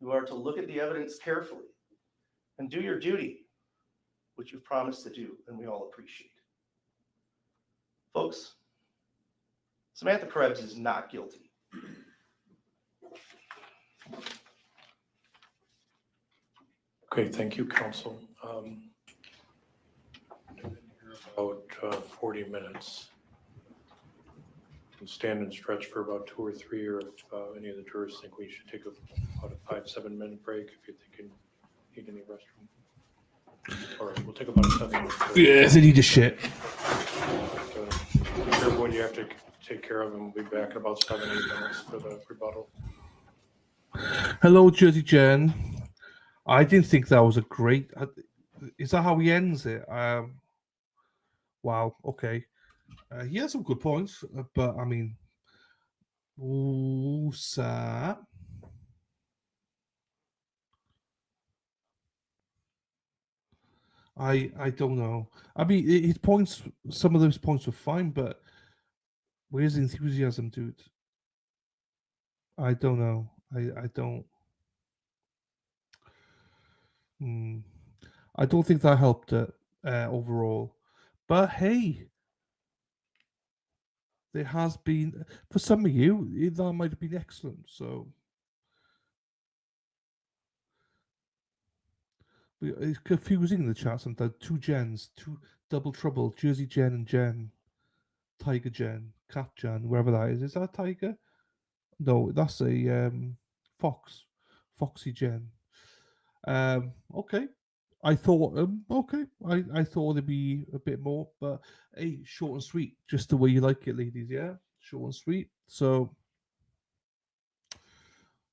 You are to look at the evidence carefully and do your duty, which you've promised to do, and we all appreciate. Folks, Samantha Krebs is not guilty. Okay, thank you, counsel. About 40 minutes. Stand and stretch for about 2 or 3, or if any of the jurors think we should take about a 5-7 minute break if you think you need any restroom. All right, we'll take about a 7-minute break. Yeah, they need a shit. Everyone you have to take care of, and we'll be back in about 7-8 minutes for the rebuttal. Hello, Jersey Jen. I didn't think that was a great. Is that how he ends it? Wow. Okay. He has some good points, but I mean, sir. I don't know. I mean, his points. Some of those points were fine, but where's the enthusiasm, dude? I don't know. I don't. I don't think that helped it overall. But hey, there has been, for some of you, that might have been excellent. So it's confusing in the chat sometimes. 2 Jens, 2 double trouble, Jersey Jen and Jen, Tiger Jen, Cat Jen, wherever that is. Is that a tiger? No, that's a Foxy Jen. Okay. I thought, okay, I thought there'd be a bit more, but hey, short and sweet, just the way you like it, ladies, yeah? Short and sweet. So,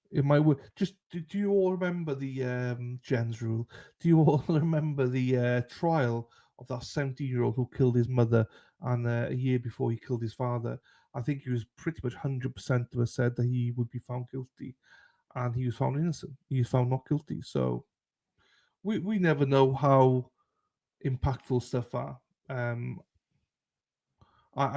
it might work. Just, do you all remember the Jen's rule? Do you all remember the trial of that 17-year-old who killed his mother, and a year before he killed his father? I think he was pretty much 100% of us said that he would be found guilty, and he was found innocent. He was found not guilty, so we never know how impactful stuff are. I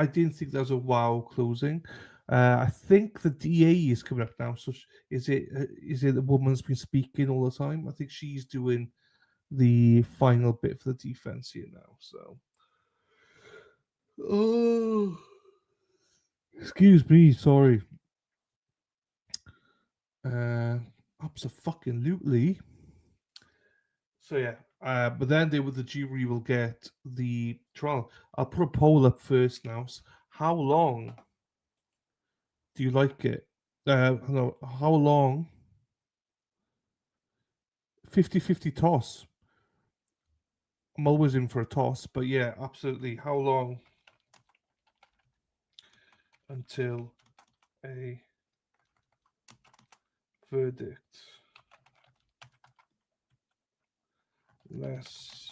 didn't think that was a wow closing. I think the DA is coming up now. So is it the woman's been speaking all the time? I think she's doing the final bit for the defense here now. So, oh, excuse me, sorry. Abso-fucking-lutely. So yeah, but then the jury will get the trial. I'll put a poll up first now. How long do you like it? No, how long? 50-50 toss. I'm always in for a toss, but yeah, absolutely. How long until a verdict? Less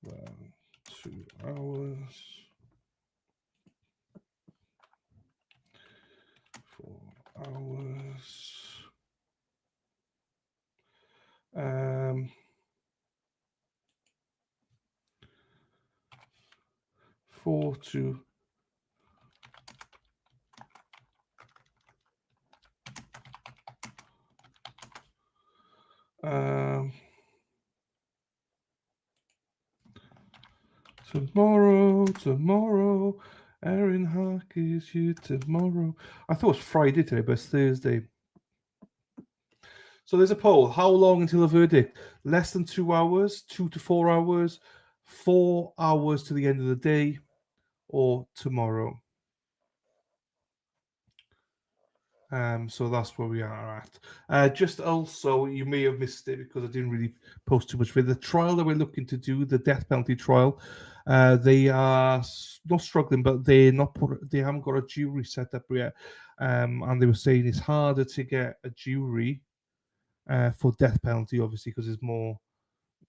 than 2 hours. 4 hours. 4 to tomorrow, Erin Hack is here tomorrow. I thought it was Friday today, but it's Thursday. So there's a poll. How long until a verdict? Less than 2 hours, 2 to 4 hours, 4 hours to the end of the day, or tomorrow. So that's where we are at. Just also, you may have missed it because I didn't really post too much for the trial that we're looking to do, the death penalty trial. They are not struggling, but they haven't got a jury set up yet. And they were saying it's harder to get a jury for death penalty, obviously, because there's more.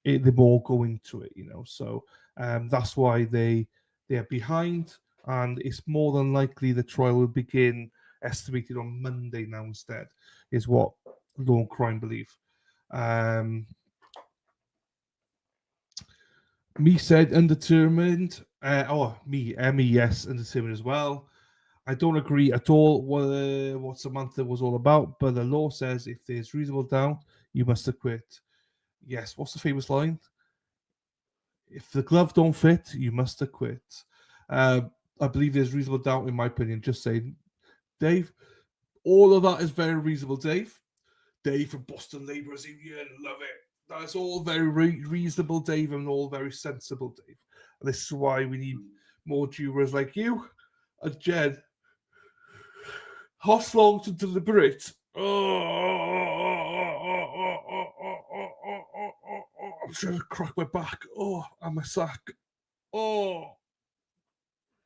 They're more going to it, So that's why they are behind, and it's more than likely the trial will begin estimated on Monday now instead, is what Law and Crime believe. Me said undetermined. Emmy, yes, undetermined as well. I don't agree at all what Samantha was all about, but the law says if there's reasonable doubt, you must acquit. Yes, what's the famous line? If the glove don't fit, you must acquit. I believe there's reasonable doubt, in my opinion. Just saying, Dave, all of that is very reasonable, Dave. Dave from Boston Labourers Union, love it. That's all very reasonable, Dave, and all very sensible, Dave. And this is why we need more jurors like you and Jen. How long to deliberate? I'm trying to crack my back. And my sack.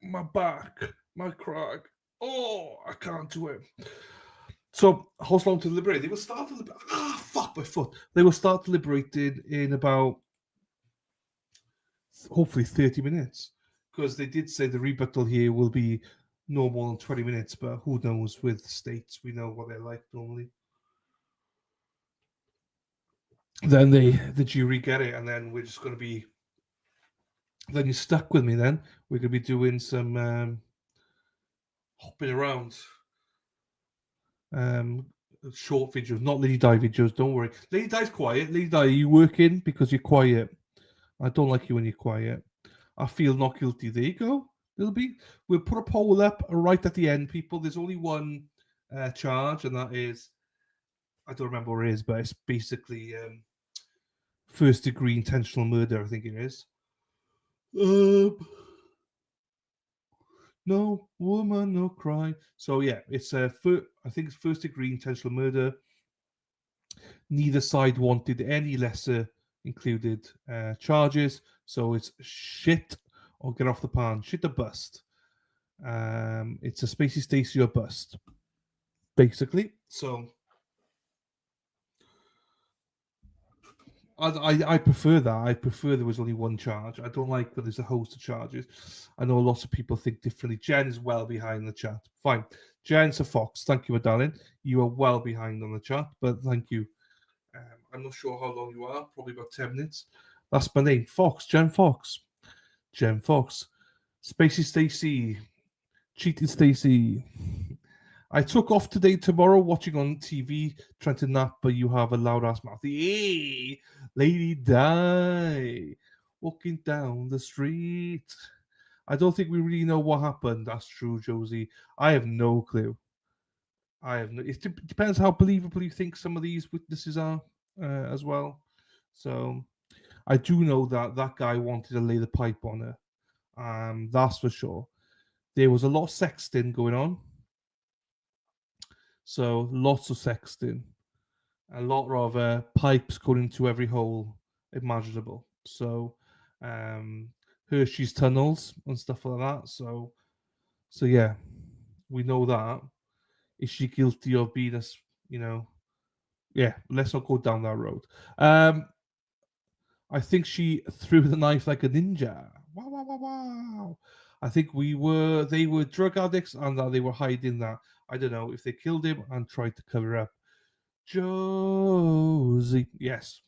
My back, my crack. I can't do it. So, how long to deliberate? They will start deliberating. Fuck my foot. They will start deliberating in about, hopefully, 30 minutes. Because they did say the rebuttal here will be no more than 20 minutes, but who knows with states? We know what they're like normally. Then the jury get it, and then we're just going to be. Then you're stuck with me. Then we're going to be doing some hopping around. Short videos, not Lady Di videos. Don't worry. Lady Di's quiet. Lady Di, are you working because you're quiet? I don't like you when you're quiet. I feel not guilty. There you go. It'll be. We'll put a poll up right at the end, people. There's only one charge, and that is, I don't remember what it is, but it's basically first degree intentional murder. I think it is. No woman, no cry. So yeah, it's I think it's first degree intentional murder. Neither side wanted any lesser included charges, so it's shit or get off the pan, shit or bust. It's a Spacey Stacey or bust, basically. So I prefer that. I prefer there was only one charge. I don't like when there's a host of charges. I know lots of people think differently. Jen is well behind the chat. Fine. Jen Fox, thank you, my darling. You are well behind on the chat, but thank you. I'm not sure how long you are, probably about 10 minutes. That's my name, Fox, Jen Fox. Jen Fox. Spacey Stacey. Cheating Stacey. I took off today, tomorrow, watching on TV, trying to nap, but you have a loud ass mouth. Hey, Lady Di, walking down the street. I don't think we really know what happened. That's true, Josie. I have no clue. I have no. It depends how believable you think some of these witnesses are as well. So I do know that that guy wanted to lay the pipe on her. That's for sure. There was a lot of sexting going on. So lots of sexting. A lot of pipes going into every hole imaginable. So Hershey's tunnels and stuff like that. So yeah, we know that. Is she guilty of being a, yeah, let's not go down that road. I think she threw the knife like a ninja. Wow, wow, wow, wow. I think they were drug addicts and that they were hiding that. I don't know if they killed him and tried to cover up. Josie, yes.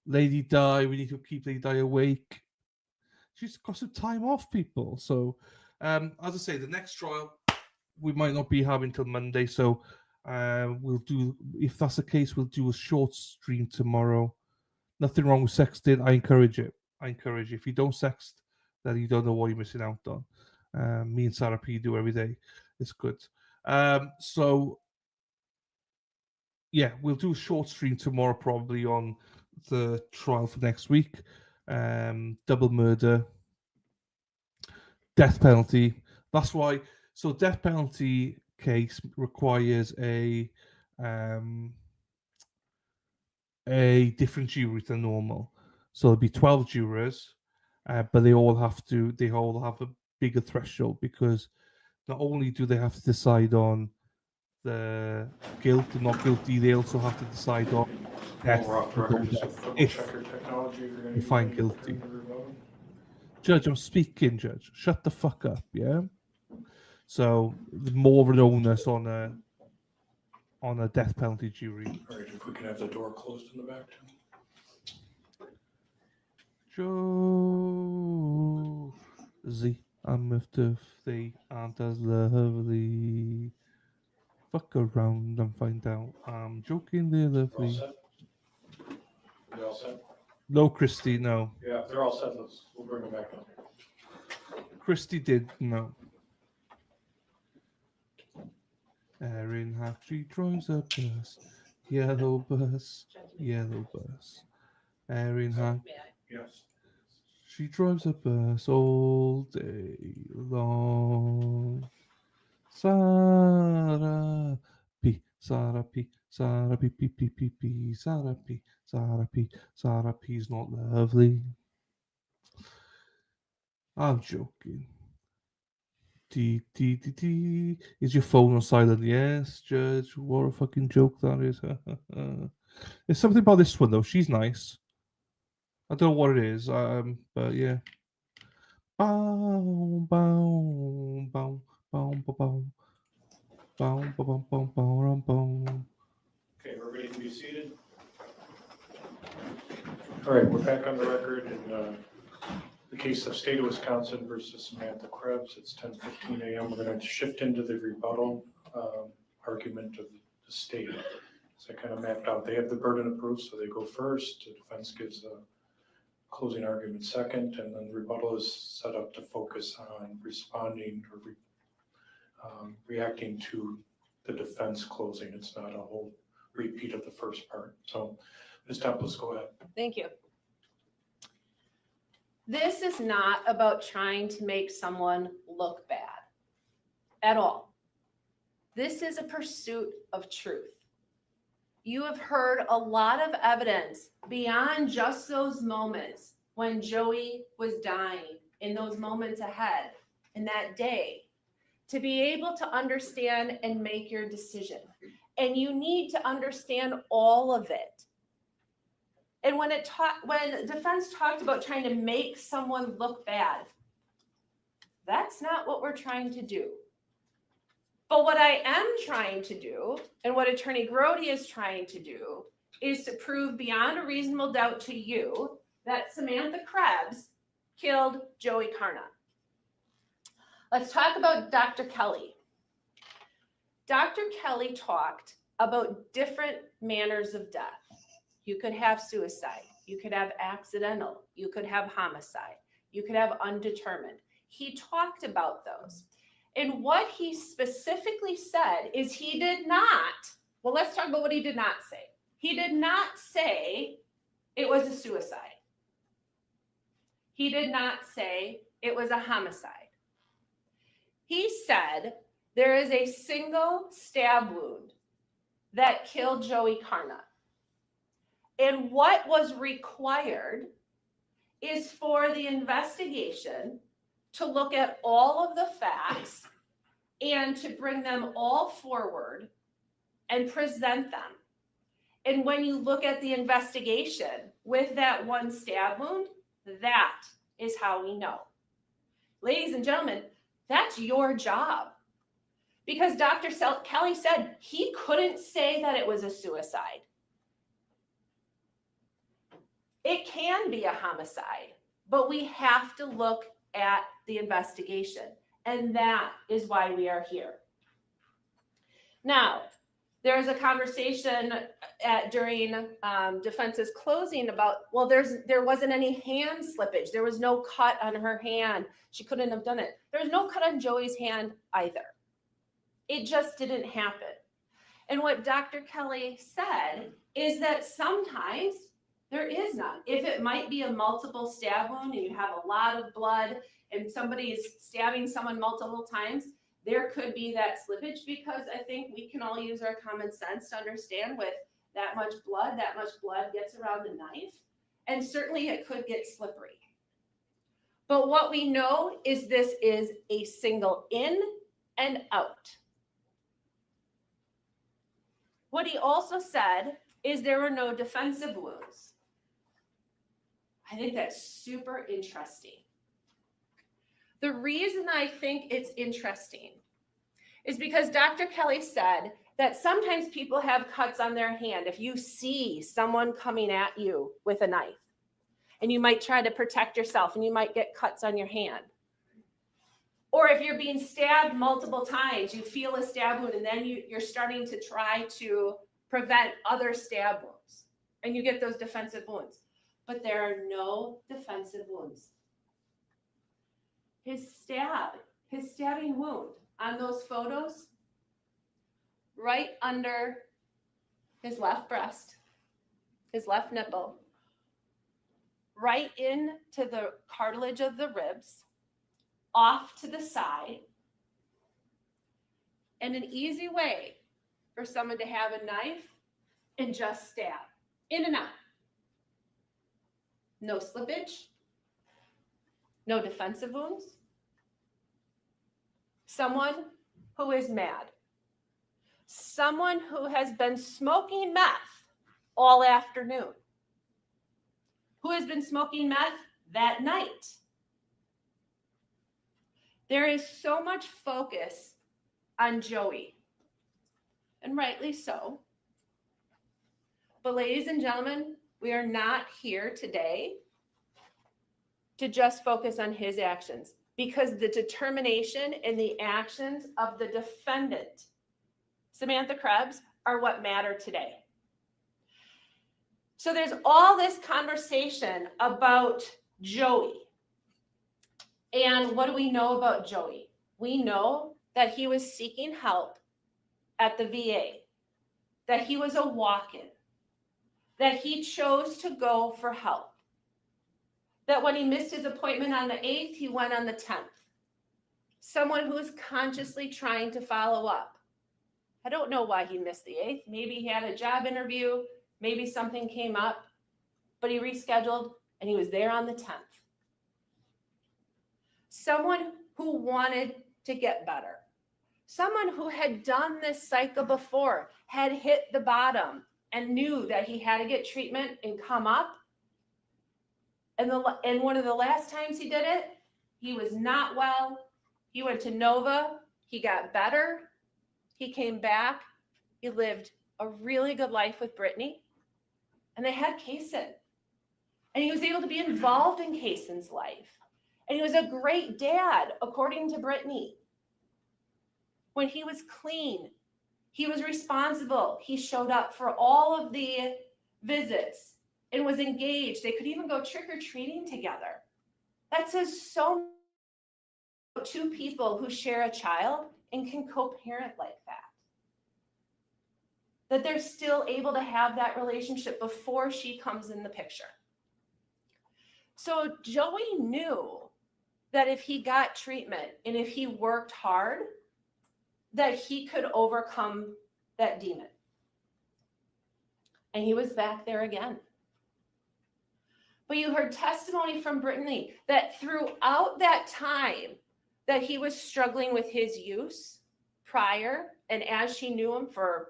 Lady Di, we need to keep Lady Di awake. She's got some time off, people. So, as I say, the next trial we might not be having till Monday. So, we'll do, if that's the case, we'll do a short stream tomorrow. Nothing wrong with sexting. I encourage it. If you don't sext, then you don't know what you're missing out on. Me and Sarah P do every day. It's good. So, yeah, we'll do a short stream tomorrow, probably on the trial for next week. Double murder, death penalty. That's why. So, death penalty case requires a different jury than normal. So there'll be 12 jurors, but they all have a bigger threshold, because not only do they have to decide on the guilt and not guilty, they also have to decide on death We're off the record, just double if check your technology if you're going they to find guilty. the remote. Judge, I'm speaking, Judge. Shut the fuck up, yeah? So more of an onus on a death penalty jury. All right, if we can have the door closed in the back too. Josie, I'm if they aren't as lovely. Fuck around and find out. I'm joking, they're All lovely. set? They all set? No, Christy, no. Yeah, if they're all set, we'll bring them back up. Christy did, no. Erin Hatchie drives a bus. Yellow bus. Yellow bus. Erin Hatchie. Yes. She drives a bus all day long. Sarah P, Sarah P, Sarah P, P, P, P, P, Sarah P, Sarah P, Sarah P's not lovely. I'm joking. D, D, D, D. Is your phone on silent? Yes, Judge. What a fucking joke that is. There's something about this one, though. She's nice. I don't know what it is, but yeah. Bow, bow, bow, bow, bow, bow. Bow, bow, bow, bow, bow, bow. Okay, everybody can be seated. All right, we're back on the record in the case of State of Wisconsin versus Samantha Krebs. It's 10:15 a.m. We're going to shift into the rebuttal argument of the state. So I kind of mapped out. They have the burden of proof, so they go first. The defense gives a closing argument second, and then the rebuttal is set up to focus on responding or reacting to the defense closing. It's not a whole repeat of the first part. So, Ms. Temples, go ahead. Thank you. This is not about trying to make someone look bad at all. This is a pursuit of truth. You have heard a lot of evidence beyond just those moments when Joey was dying, in those moments ahead, in that day, to be able to understand and make your decision. And you need to understand all of it. And when defense talked about trying to make someone look bad, that's not what we're trying to do. But what I am trying to do, and what Attorney Grody is trying to do, is to prove beyond a reasonable doubt to you that Samantha Krebs killed Joey Karna. Let's talk about Dr. Kelly. Dr. Kelly talked about different manners of death. You could have suicide, you could have accidental, you could have homicide, you could have undetermined. He talked about those. And what he specifically said is he did not, well, let's talk about what he did not say. He did not say it was a suicide. He did not say it was a homicide. He said there is a single stab wound that killed Joey Carnut. And what was required is for the investigation to look at all of the facts and to bring them all forward and present them. And when you look at the investigation with that one stab wound, that is how we know. Ladies and gentlemen, that's your job. Because Dr. Kelly said he couldn't say that it was a suicide. It can be a homicide, but we have to look at the investigation. And that is why we are here. Now, there was a conversation during defense's closing about, well, there wasn't any hand slippage. There was no cut on her hand. She couldn't have done it. There was no cut on Joey's hand either. It just didn't happen. And what Dr. Kelly said is that sometimes there is none. If it might be a multiple stab wound and you have a lot of blood and somebody is stabbing someone multiple times, there could be that slippage, because I think we can all use our common sense to understand with that much blood gets around the knife, and certainly it could get slippery. But what we know is this is a single in and out. What he also said is there were no defensive wounds. I think that's super interesting. The reason I think it's interesting is because Dr. Kelly said that sometimes people have cuts on their hand. If you see someone coming at you with a knife, and you might try to protect yourself and you might get cuts on your hand. Or if you're being stabbed multiple times, you feel a stab wound and then you're starting to try to prevent other stab wounds and you get those defensive wounds. But there are no defensive wounds. His stabbing wound on those photos, right under his left breast, his left nipple, right into the cartilage of the ribs, off to the side, and an easy way for someone to have a knife and just stab in and out. No slippage, no defensive wounds. Someone who is mad. Someone who has been smoking meth all afternoon. Who has been smoking meth that night. There is so much focus on Joey, and rightly so. But ladies and gentlemen, we are not here today to just focus on his actions, because the determination and the actions of the defendant, Samantha Krebs, are what matter today. So there's all this conversation about Joey. And what do we know about Joey? We know that he was seeking help at the VA, that he was a walk-in, that he chose to go for help, that when he missed his appointment on the 8th, he went on the 10th. Someone who is consciously trying to follow up. I don't know why he missed the 8th. Maybe he had a job interview, maybe something came up, but he rescheduled and he was there on the 10th. Someone who wanted to get better. Someone who had done this cycle before, had hit the bottom and knew that he had to get treatment and come up. And one of the last times he did it, he was not well. He went to Nova. He got better. He came back. He lived a really good life with Brittany. And they had Kaysen. And he was able to be involved in Kaysen's life. And he was a great dad, according to Brittany. When he was clean, he was responsible. He showed up for all of the visits and was engaged. They could even go trick-or-treating together. That says so two people who share a child and can co-parent like that. That they're still able to have that relationship before she comes in the picture. So Joey knew that if he got treatment and if he worked hard, that he could overcome that demon. And he was back there again. But you heard testimony from Brittany that throughout that time that he was struggling with his use prior, and as she knew him for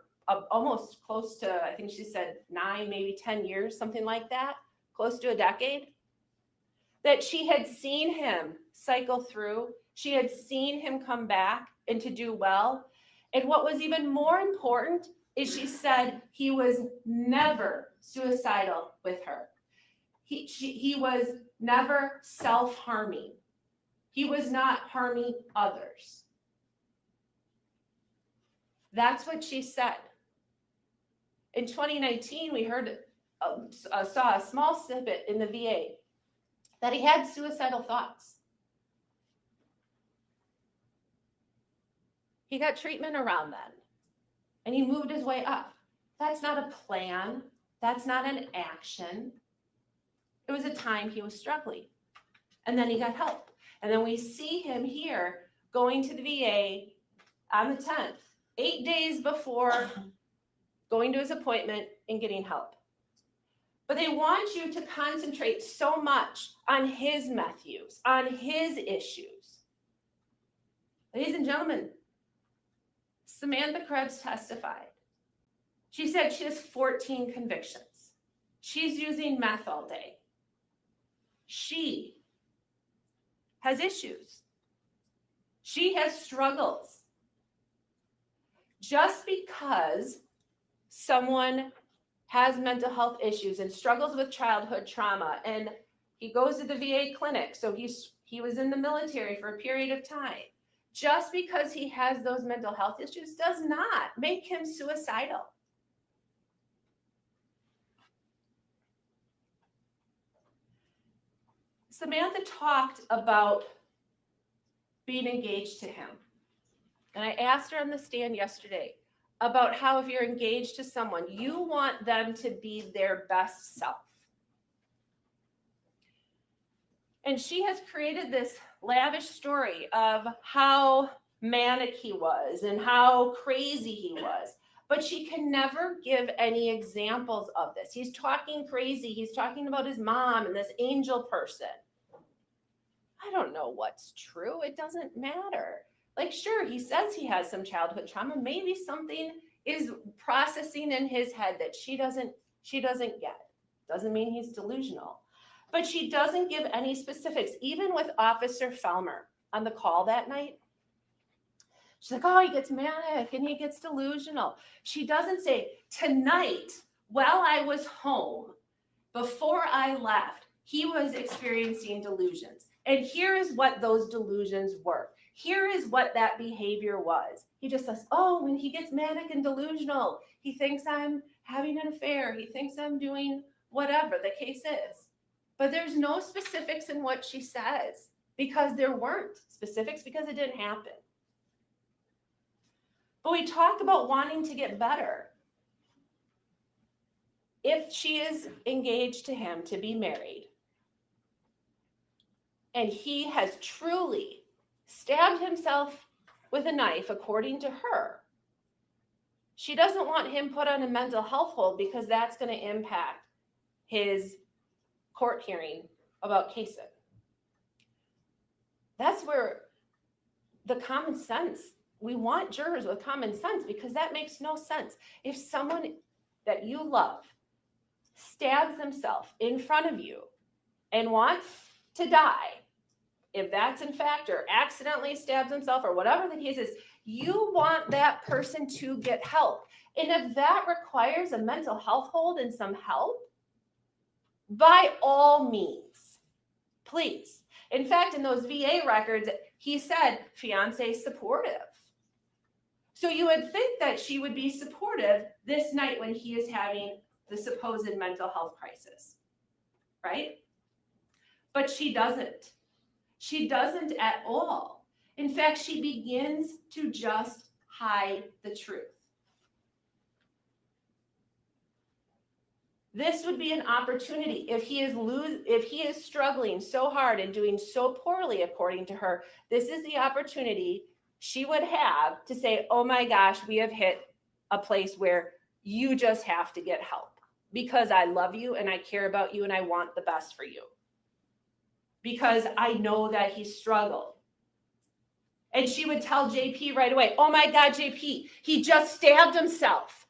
almost close to, I think she said 9, maybe 10 years, something like that, close to a decade, that she had seen him cycle through. She had seen him come back and to do well. And what was even more important is she said he was never suicidal with her. He was never self-harming. He was not harming others. That's what she said. In 2019, we heard, saw a small snippet in the VA that he had suicidal thoughts. He got treatment around then, and he moved his way up. That's not a plan. That's not an action. It was a time he was struggling, and then he got help. And then we see him here going to the VA on the 10th, 8 days before going to his appointment and getting help. But they want you to concentrate so much on his meth use, on his issues. Ladies and gentlemen, Samantha Krebs testified. She said she has 14 convictions. She's using meth all day. She has issues. She has struggles. Just because someone has mental health issues and struggles with childhood trauma, and he goes to the VA clinic, so he was in the military for a period of time. Just because he has those mental health issues does not make him suicidal. Samantha talked about being engaged to him. And I asked her on the stand yesterday about how if you're engaged to someone, you want them to be their best self. And she has created this lavish story of how manic he was and how crazy he was. But she can never give any examples of this. He's talking crazy. He's talking about his mom and this angel person. I don't know what's true. It doesn't matter. Like, sure, he says he has some childhood trauma. Maybe something is processing in his head that she doesn't get. Doesn't mean he's delusional. But she doesn't give any specifics. Even with Officer Felmer on the call that night, she's like, oh, he gets manic and he gets delusional. She doesn't say, tonight, while I was home, before I left, he was experiencing delusions. And here is what those delusions were. Here is what that behavior was. He just says, oh, when he gets manic and delusional, he thinks I'm having an affair. He thinks I'm doing whatever the case is. But there's no specifics in what she says because there weren't specifics because it didn't happen. But we talked about wanting to get better. If she is engaged to him to be married, and he has truly stabbed himself with a knife, according to her, she doesn't want him put on a mental health hold because that's going to impact his court hearing about Kaysen. That's where the common sense, we want jurors with common sense because that makes no sense. If someone that you love stabs themselves in front of you and wants to die, if that's in fact, or accidentally stabs himself or whatever the case is, you want that person to get help. And if that requires a mental health hold and some help, by all means, please. In fact, in those VA records, he said, fiance supportive. So you would think that she would be supportive this night when he is having the supposed mental health crisis, right? But she doesn't. She doesn't at all. In fact, she begins to just hide the truth. This would be an opportunity if he is struggling so hard and doing so poorly, according to her. This is the opportunity she would have to say, oh my gosh, we have hit a place where you just have to get help because I love you and I care about you and I want the best for you. Because I know that he struggled. And she would tell JP right away, oh my God, JP, he just stabbed himself.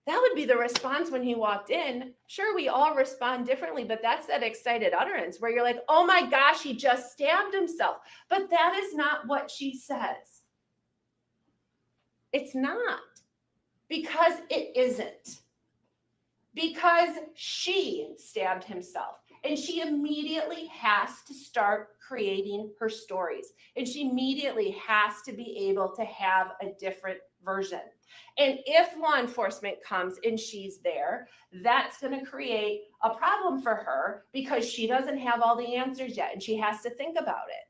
That would be the response when he walked in. Sure, we all respond differently, but that's that excited utterance where you're like, oh my gosh, he just stabbed himself. But that is not what she says. It's not. Because it isn't. Because she stabbed himself. And she immediately has to start creating her stories. And she immediately has to be able to have a different version. And if law enforcement comes and she's there, that's going to create a problem for her because she doesn't have all the answers yet and she has to think about it.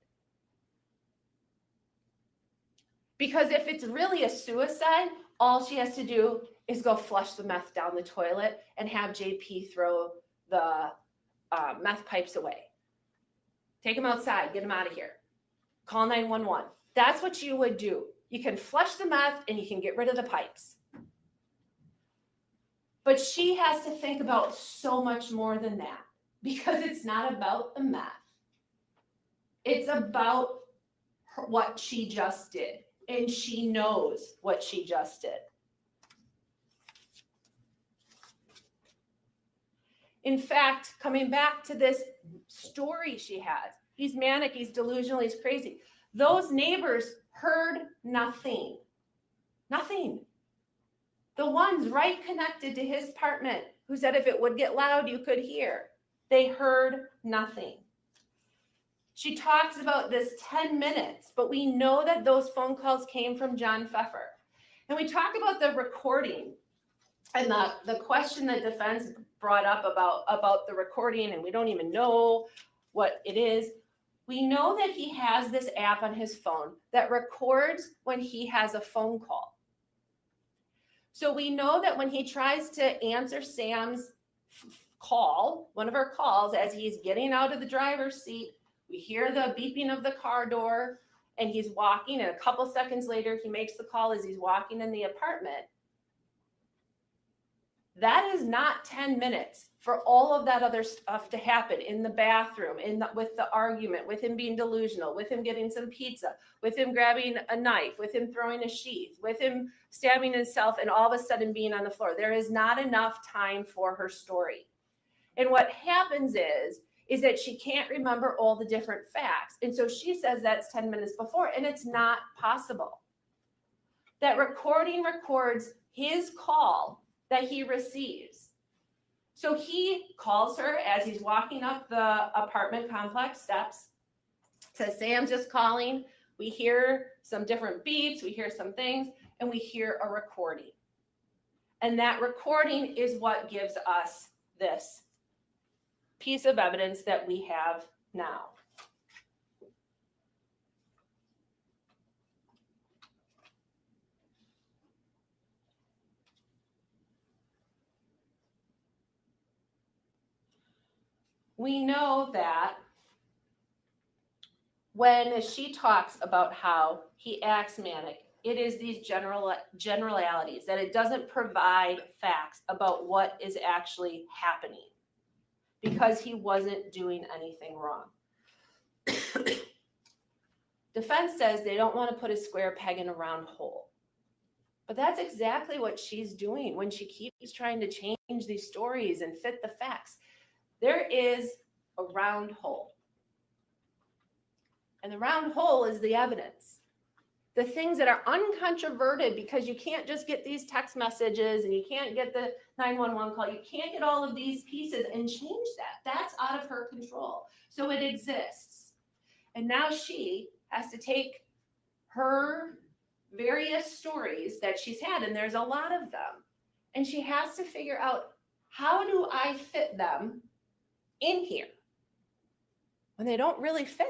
Because if it's really a suicide, all she has to do is go flush the meth down the toilet and have JP throw the meth pipes away. Take them outside, get them out of here. Call 911. That's what you would do. You can flush the meth and you can get rid of the pipes. But she has to think about so much more than that because it's not about the meth. It's about what she just did. And she knows what she just did. In fact, coming back to this story she has, he's manic, he's delusional, he's crazy. Those neighbors heard nothing. Nothing. The ones right connected to his apartment who said if it would get loud, you could hear. They heard nothing. She talks about this 10 minutes, but we know that those phone calls came from John Pfeffer. And we talk about the recording and the question that defense brought up about the recording, and we don't even know what it is. We know that he has this app on his phone that records when he has a phone call. So we know that when he tries to answer Sam's call, one of her calls, as he's getting out of the driver's seat, we hear the beeping of the car door and he's walking, and a couple seconds later, he makes the call as he's walking in the apartment. That is not 10 minutes for all of that other stuff to happen in the bathroom, with the argument, with him being delusional, with him getting some pizza, with him grabbing a knife, with him throwing a sheath, with him stabbing himself, and all of a sudden being on the floor. There is not enough time for her story. And what happens is that she can't remember all the different facts. And so she says that's 10 minutes before, and it's not possible. That recording records his call that he receives. So he calls her as he's walking up the apartment complex steps, says, Sam's just calling. We hear some different beeps, we hear some things, and we hear a recording. And that recording is what gives us this piece of evidence that we have now. We know that when she talks about how he acts manic, it is these generalities, that it doesn't provide facts about what is actually happening because he wasn't doing anything wrong. Defense says they don't want to put a square peg in a round hole. But that's exactly what she's doing when she keeps trying to change these stories and fit the facts. There is a round hole. And the round hole is the evidence. The things that are uncontroverted, because you can't just get these text messages and you can't get the 911 call. You can't get all of these pieces and change that. That's out of her control. So it exists. And now she has to take her various stories that she's had, and there's a lot of them, and she has to figure out, how do I fit them in here when they don't really fit?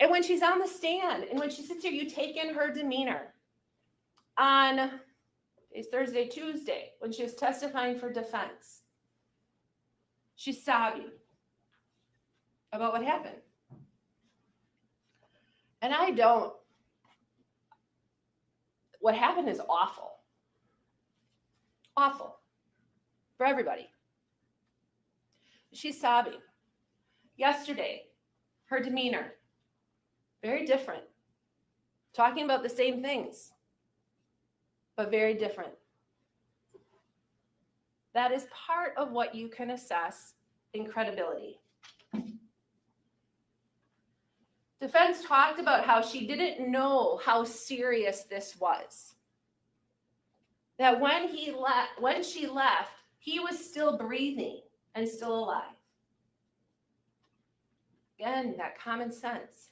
And when she's on the stand and when she sits here, you take in her demeanor. On it's Thursday, Tuesday, when she was testifying for defense, she's sobbing about what happened. And what happened is awful. Awful for everybody. She's sobbing. Yesterday, her demeanor, very different. Talking about the same things, but very different. That is part of what you can assess in credibility. Defense talked about how she didn't know how serious this was. That when she left, he was still breathing and still alive. Again, that common sense.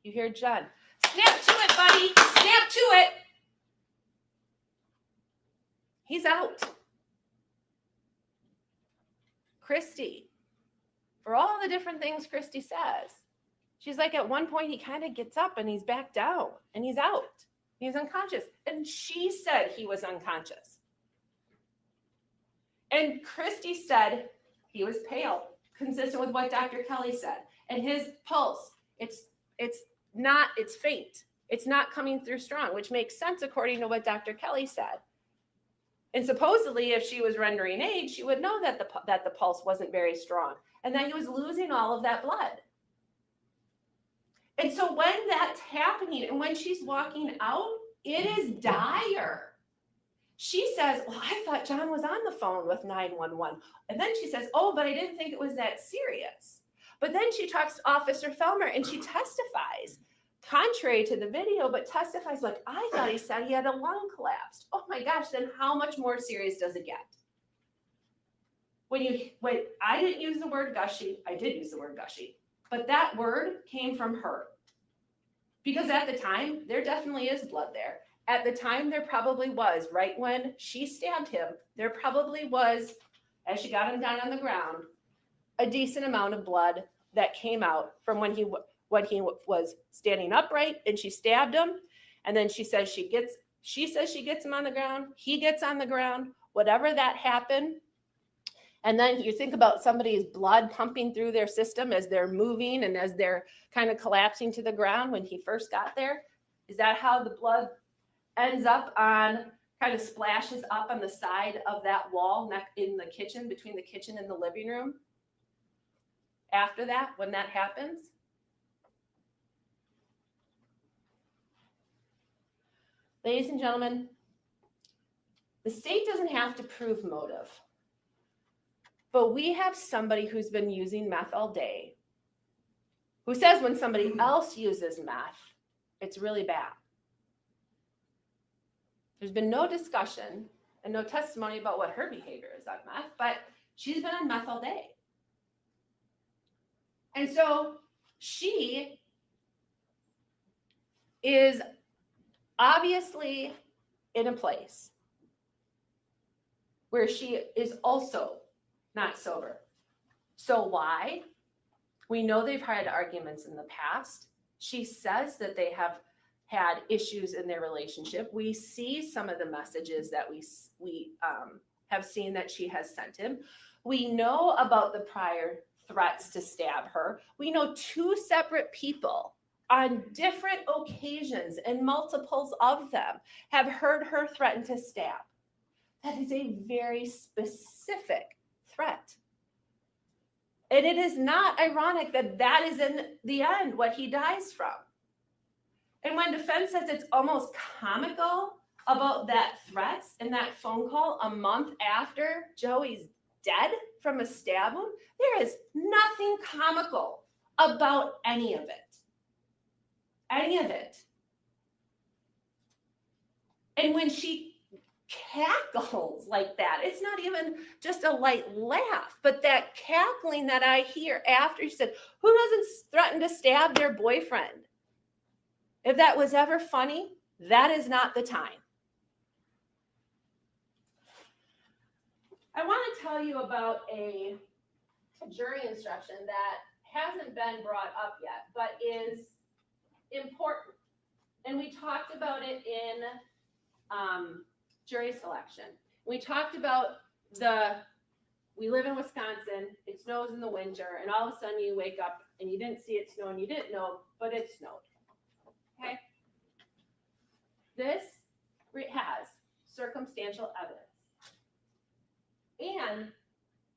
You hear Jen, snap to it, buddy, snap to it. He's out. Christy, for all the different things Christy says, she's like, at one point he kind of gets up and he's back down and he's out. He's unconscious. And she said he was unconscious. And Christy said he was pale, consistent with what Dr. Kelly said. And his pulse, it's faint. It's not coming through strong, which makes sense according to what Dr. Kelly said. And supposedly, if she was rendering aid, she would know that the pulse wasn't very strong and that he was losing all of that blood. And so when that's happening and when she's walking out, it is dire. She says, well, I thought John was on the phone with 911. And then she says, oh, but I didn't think it was that serious. But then she talks to Officer Felmer and she testifies, contrary to the video, but testifies like, I thought he said he had a lung collapse. Oh my gosh, then how much more serious does it get? When I didn't use the word gushy, I did use the word gushy, but that word came from her. Because at the time, there definitely is blood there. At the time, there probably was, right when she stabbed him, there probably was, as she got him down on the ground, a decent amount of blood that came out from when he was standing upright and she stabbed him. And then she says she gets him on the ground. He gets on the ground, whatever that happened. And then you think about somebody's blood pumping through their system as they're moving and as they're kind of collapsing to the ground when he first got there. Is that how the blood ends up kind of splashes up on the side of that wall in the kitchen, between the kitchen and the living room? After that, when that happens? Ladies and gentlemen, the state doesn't have to prove motive. But we have somebody who's been using meth all day, who says when somebody else uses meth, it's really bad. There's been no discussion and no testimony about what her behavior is on meth, but she's been on meth all day. And so she is obviously in a place where she is also not sober. So why? We know they've had arguments in the past. She says that they have had issues in their relationship. We see some of the messages that we have seen that she has sent him. We know about the prior threats to stab her. We know 2 separate people on different occasions and multiples of them have heard her threaten to stab. That is a very specific threat. And it is not ironic that that is in the end what he dies from. And when defense says it's almost comical about that threats and that phone call a month after Joey's dead from a stab wound, there is nothing comical about any of it. Any of it. And when she cackles like that, it's not even just a light laugh, but that cackling that I hear after she said, who doesn't threaten to stab their boyfriend? If that was ever funny, that is not the time. I want to tell you about a jury instruction that hasn't been brought up yet, but is important. And we talked about it in jury selection. We talked about we live in Wisconsin, it snows in the winter, and all of a sudden you wake up and you didn't see it snow and you didn't know, but it snowed. Okay? This has circumstantial evidence. And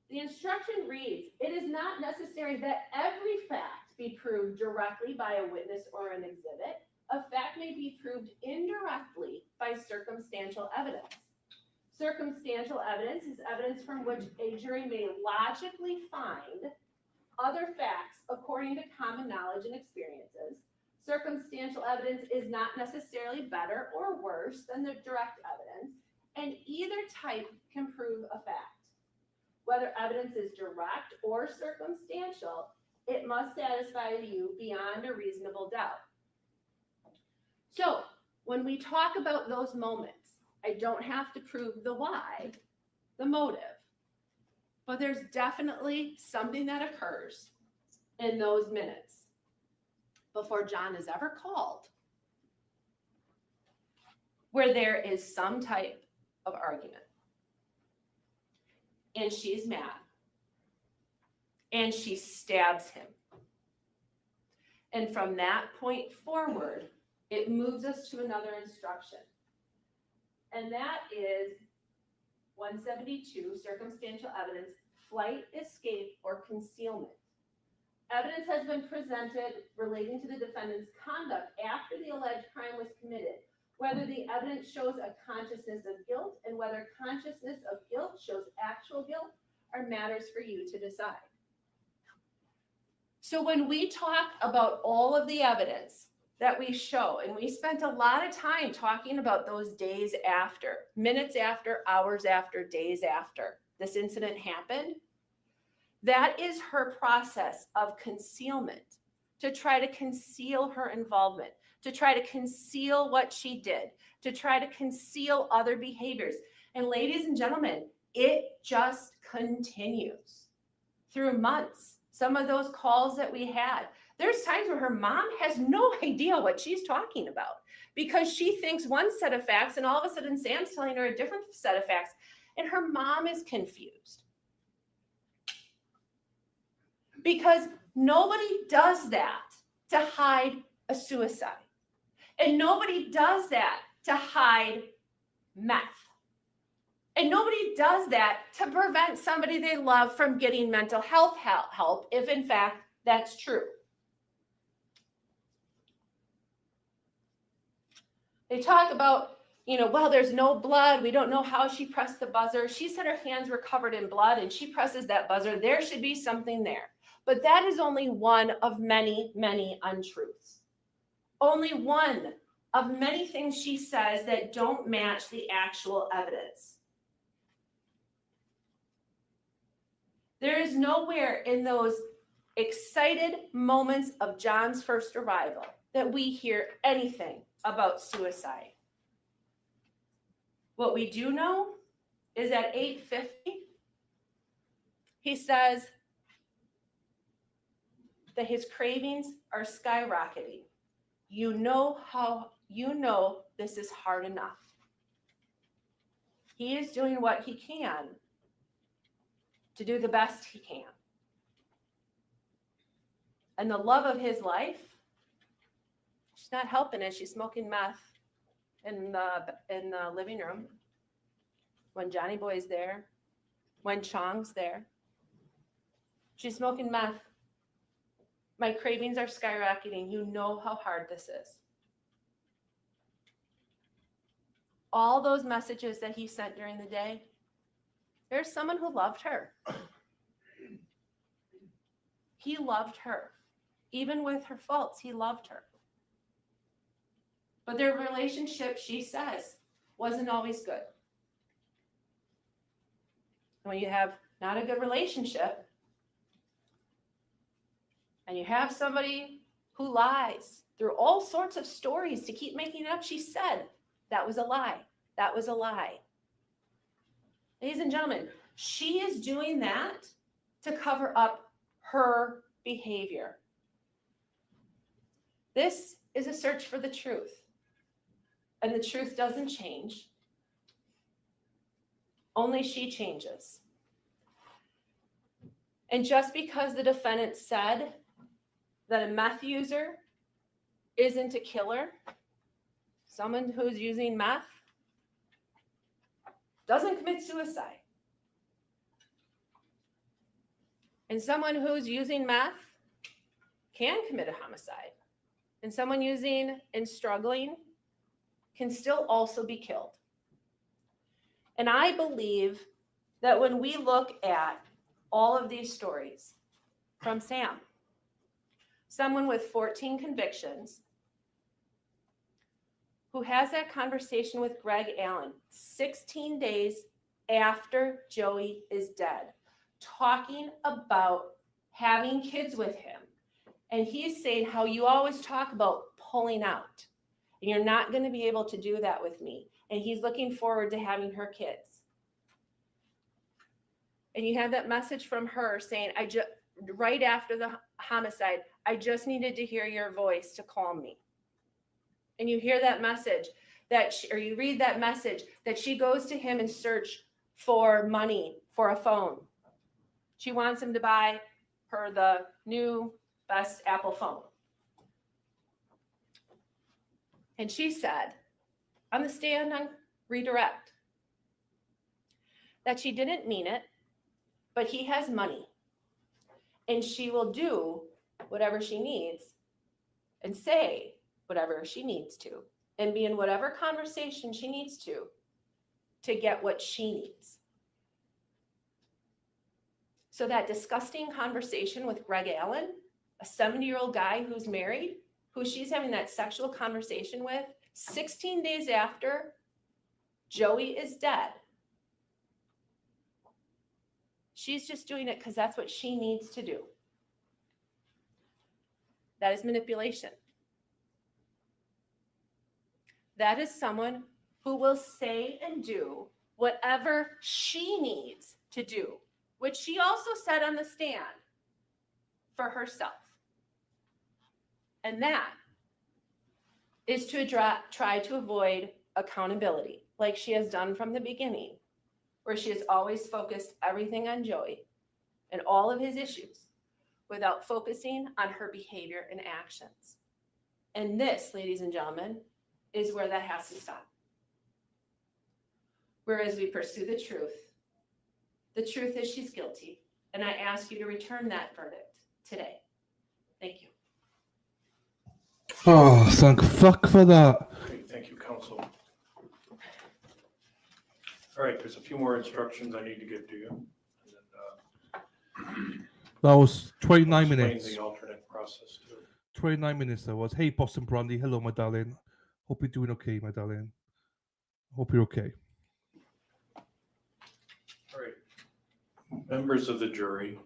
the instruction reads, it is not necessary that every fact be proved directly by a witness or an exhibit. A fact may be proved indirectly by circumstantial evidence. Circumstantial evidence is evidence from which a jury may logically find other facts according to common knowledge and experiences. Circumstantial evidence is not necessarily better or worse than the direct evidence, and either type can prove a fact. Whether evidence is direct or circumstantial, it must satisfy you beyond a reasonable doubt. So when we talk about those moments, I don't have to prove the why, the motive, but there's definitely something that occurs in those minutes before John is ever called where there is some type of argument. And she's mad. And she stabs him. And from that point forward, it moves us to another instruction. And that is 172, circumstantial evidence, flight, escape, or concealment. Evidence has been presented relating to the defendant's conduct after the alleged crime was committed. Whether the evidence shows a consciousness of guilt and whether consciousness of guilt shows actual guilt are matters for you to decide. So when we talk about all of the evidence that we show, and we spent a lot of time talking about those days after, minutes after, hours after, days after this incident happened, that is her process of concealment, to try to conceal her involvement, to try to conceal what she did, to try to conceal other behaviors. And ladies and gentlemen, it just continues through months. Some of those calls that we had, there's times where her mom has no idea what she's talking about because she thinks one set of facts and all of a sudden Sam's telling her a different set of facts and her mom is confused. Because nobody does that to hide a suicide. And nobody does that to hide meth. And nobody does that to prevent somebody they love from getting mental health help, if in fact that's true. They talk about, well, there's no blood. We don't know how she pressed the buzzer. She said her hands were covered in blood and she presses that buzzer. There should be something there. But that is only one of many, many untruths. Only one of many things she says that don't match the actual evidence. There is nowhere in those excited moments of John's first arrival that we hear anything about suicide. What we do know is at 8:50, he says that his cravings are skyrocketing. You know this is hard enough. He is doing what he can to do the best he can. And the love of his life, she's not helping it. She's smoking meth in the living room when Johnny Boy's there, when Chong's there. She's smoking meth. My cravings are skyrocketing. You know how hard this is. All those messages that he sent during the day, there's someone who loved her. He loved her. Even with her faults, he loved her. But their relationship, she says, wasn't always good. When you have not a good relationship, and you have somebody who lies through all sorts of stories to keep making it up, she said, that was a lie. That was a lie. Ladies and gentlemen, she is doing that to cover up her behavior. This is a search for the truth. And the truth doesn't change. Only she changes. And just because the defendant said that a meth user isn't a killer, someone who's using meth doesn't commit suicide. And someone who's using meth can commit a homicide. And someone using and struggling can still also be killed. And I believe that when we look at all of these stories from Sam, someone with 14 convictions, who has that conversation with Greg Allen 16 days after Joey is dead, talking about having kids with him. And he's saying how you always talk about pulling out, and you're not going to be able to do that with me. And he's looking forward to having her kids. And you have that message from her saying, right after the homicide, I just needed to hear your voice to calm me. And you hear that message or you read that message that she goes to him in search for money for a phone. She wants him to buy her the new best Apple phone. And she said on the stand on redirect that she didn't mean it, but he has money and she will do whatever she needs and say whatever she needs to and be in whatever conversation she needs to get what she needs. So that disgusting conversation with Greg Allen, a 70-year-old guy who's married, who she's having that sexual conversation with 16 days after Joey is dead. She's just doing it because that's what she needs to do. That is manipulation. That is someone who will say and do whatever she needs to do, which she also said on the stand for herself. And that is to try to avoid accountability, like she has done from the beginning, where she has always focused everything on Joey and all of his issues without focusing on her behavior and actions. And this, ladies and gentlemen, is where that has to stop. Whereas we pursue the truth is she's guilty, and I ask you to return that verdict today. Thank you. Oh, thank fuck for that. Great, thank you, counsel. All right, there's a few more instructions I need to give to you. And then, That was 29 explain minutes. the alternate process too. 29 minutes that was. Hey, Boston Brandy. Hello, my darling. Hope you're doing okay, my darling. Hope you're okay. All right. Members of the jury,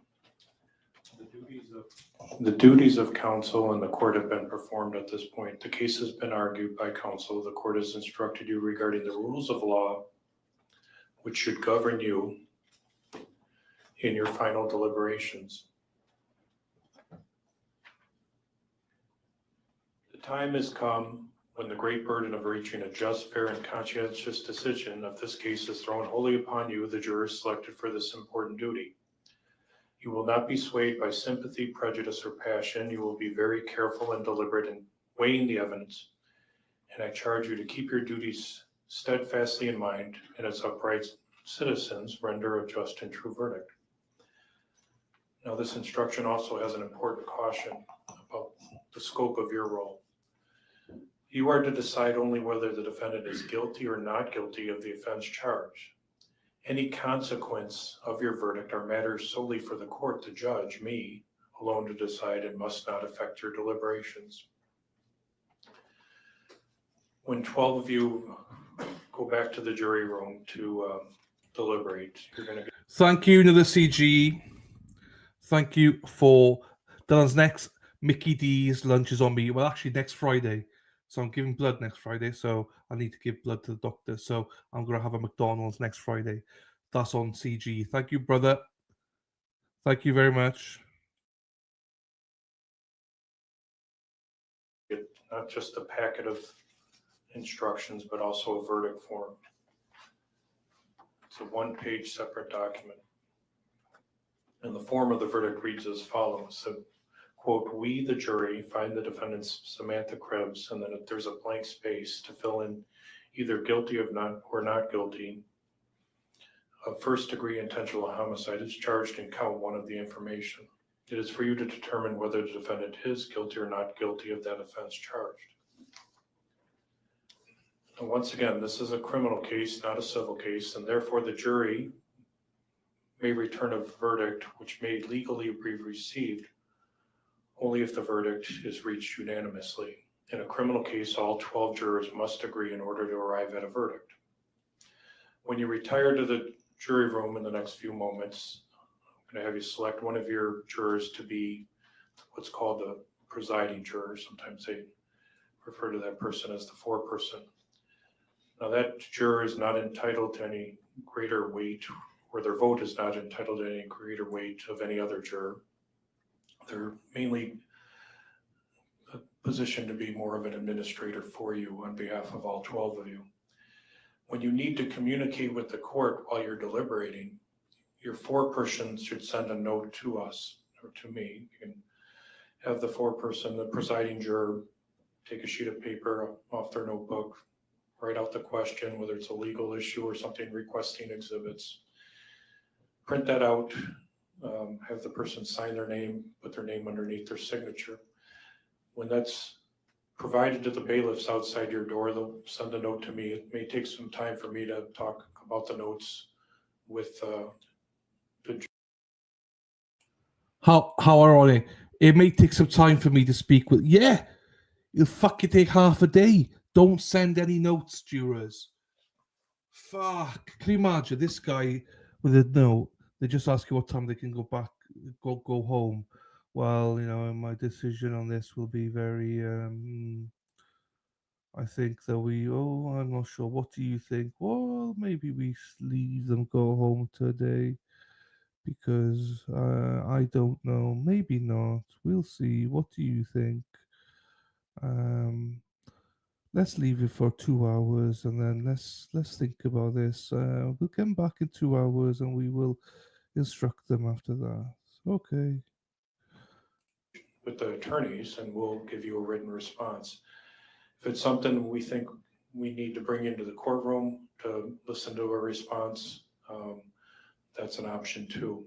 the duties of counsel and the court have been performed at this point. The case has been argued by counsel. The court has instructed you regarding the rules of law, which should govern you in your final deliberations. The time has come when the great burden of reaching a just, fair, and conscientious decision of this case is thrown wholly upon you, the jurors selected for this important duty. You will not be swayed by sympathy, prejudice, or passion. You will be very careful and deliberate in weighing the evidence, and I charge you to keep your duties steadfastly in mind, and as upright citizens, render a just and true verdict. Now, this instruction also has an important caution about the scope of your role. You are to decide only whether the defendant is guilty or not guilty of the offense charged. Any consequence of your verdict are matters solely for the court to judge, me alone to decide, and must not affect your deliberations. When 12 of you go back to the jury room to deliberate, you're going to get... Thank you, another CG. Thank you for Dylan's next Mickey D's lunch is on me. Well, actually, next Friday. So I'm giving blood next Friday. So I need to give blood to the doctor. So I'm going to have a McDonald's next Friday. That's on CG. Thank you, brother. Thank you very much. not just a packet of instructions, but also a verdict form. It's a one-page separate document. And the form of the verdict reads as follows. So, quote, "We, the jury, find the defendants Samantha Krebs," and then if there's a blank space to fill in either guilty of not guilty of first-degree intentional homicide is charged in count 1 of the information. It is for you to determine whether the defendant is guilty or not guilty of that offense charged. And once again, this is a criminal case, not a civil case, and therefore the jury may return a verdict which may legally be received only if the verdict is reached unanimously. In a criminal case, all 12 jurors must agree in order to arrive at a verdict. When you retire to the jury room in the next few moments, I'm going to have you select one of your jurors to be what's called the presiding juror. Sometimes they refer to that person as the foreperson. Now that juror is not entitled to any greater weight, or their vote is not entitled to any greater weight of any other juror. They're mainly positioned to be more of an administrator for you on behalf of all 12 of you. When you need to communicate with the court while you're deliberating, your foreperson should send a note to us or to me. You can have the foreperson, the presiding juror, take a sheet of paper off their notebook, write out the question, whether it's a legal issue or something requesting exhibits. Print that out, have the person sign their name, put their name underneath their signature. When that's provided to the bailiffs outside your door, they'll send a note to me. It may take some time for me to talk about the notes with the How ironic. It may take some time for me to speak with. Yeah, it'll fucking take half a day. Don't send any notes, jurors. Fuck. Can you imagine this guy with a note? They just ask you what time they can go back, go home. Well, you know, my decision on this will be very. I think that I'm not sure. What do you think? Well, maybe we leave them go home today because I don't know. Maybe not. We'll see. What do you think? Let's leave it for 2 hours and then let's think about this. We'll come back in 2 hours and we will instruct them after that. Okay. with the attorneys, and we'll give you a written response. If it's something we think we need to bring into the courtroom to listen to a response, that's an option too.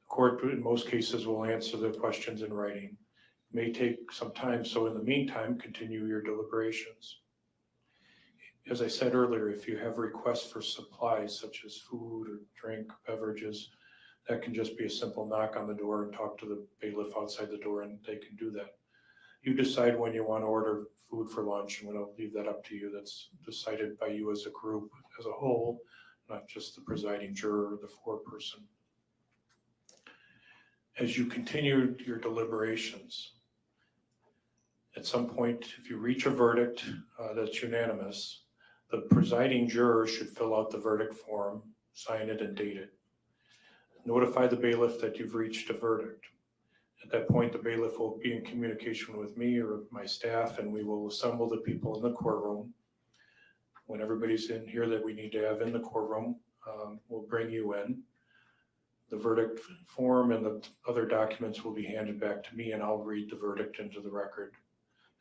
The court, in most cases, will answer the questions in writing. It may take some time, so in the meantime, continue your deliberations. As I said earlier, if you have requests for supplies such as food or drink, beverages, that can just be a simple knock on the door and talk to the bailiff outside the door, and they can do that. You decide when you want to order food for lunch, and I'm going to leave that up to you. That's decided by you as a group, as a whole, not just the presiding juror or the foreperson. As you continue your deliberations, at some point, if you reach a verdict that's unanimous, the presiding juror should fill out the verdict form, sign it, and date it. Notify the bailiff that you've reached a verdict. At that point, the bailiff will be in communication with me or my staff, and we will assemble the people in the courtroom. When everybody's in here that we need to have in the courtroom, we'll bring you in. The verdict form and the other documents will be handed back to me, and I'll read the verdict into the record.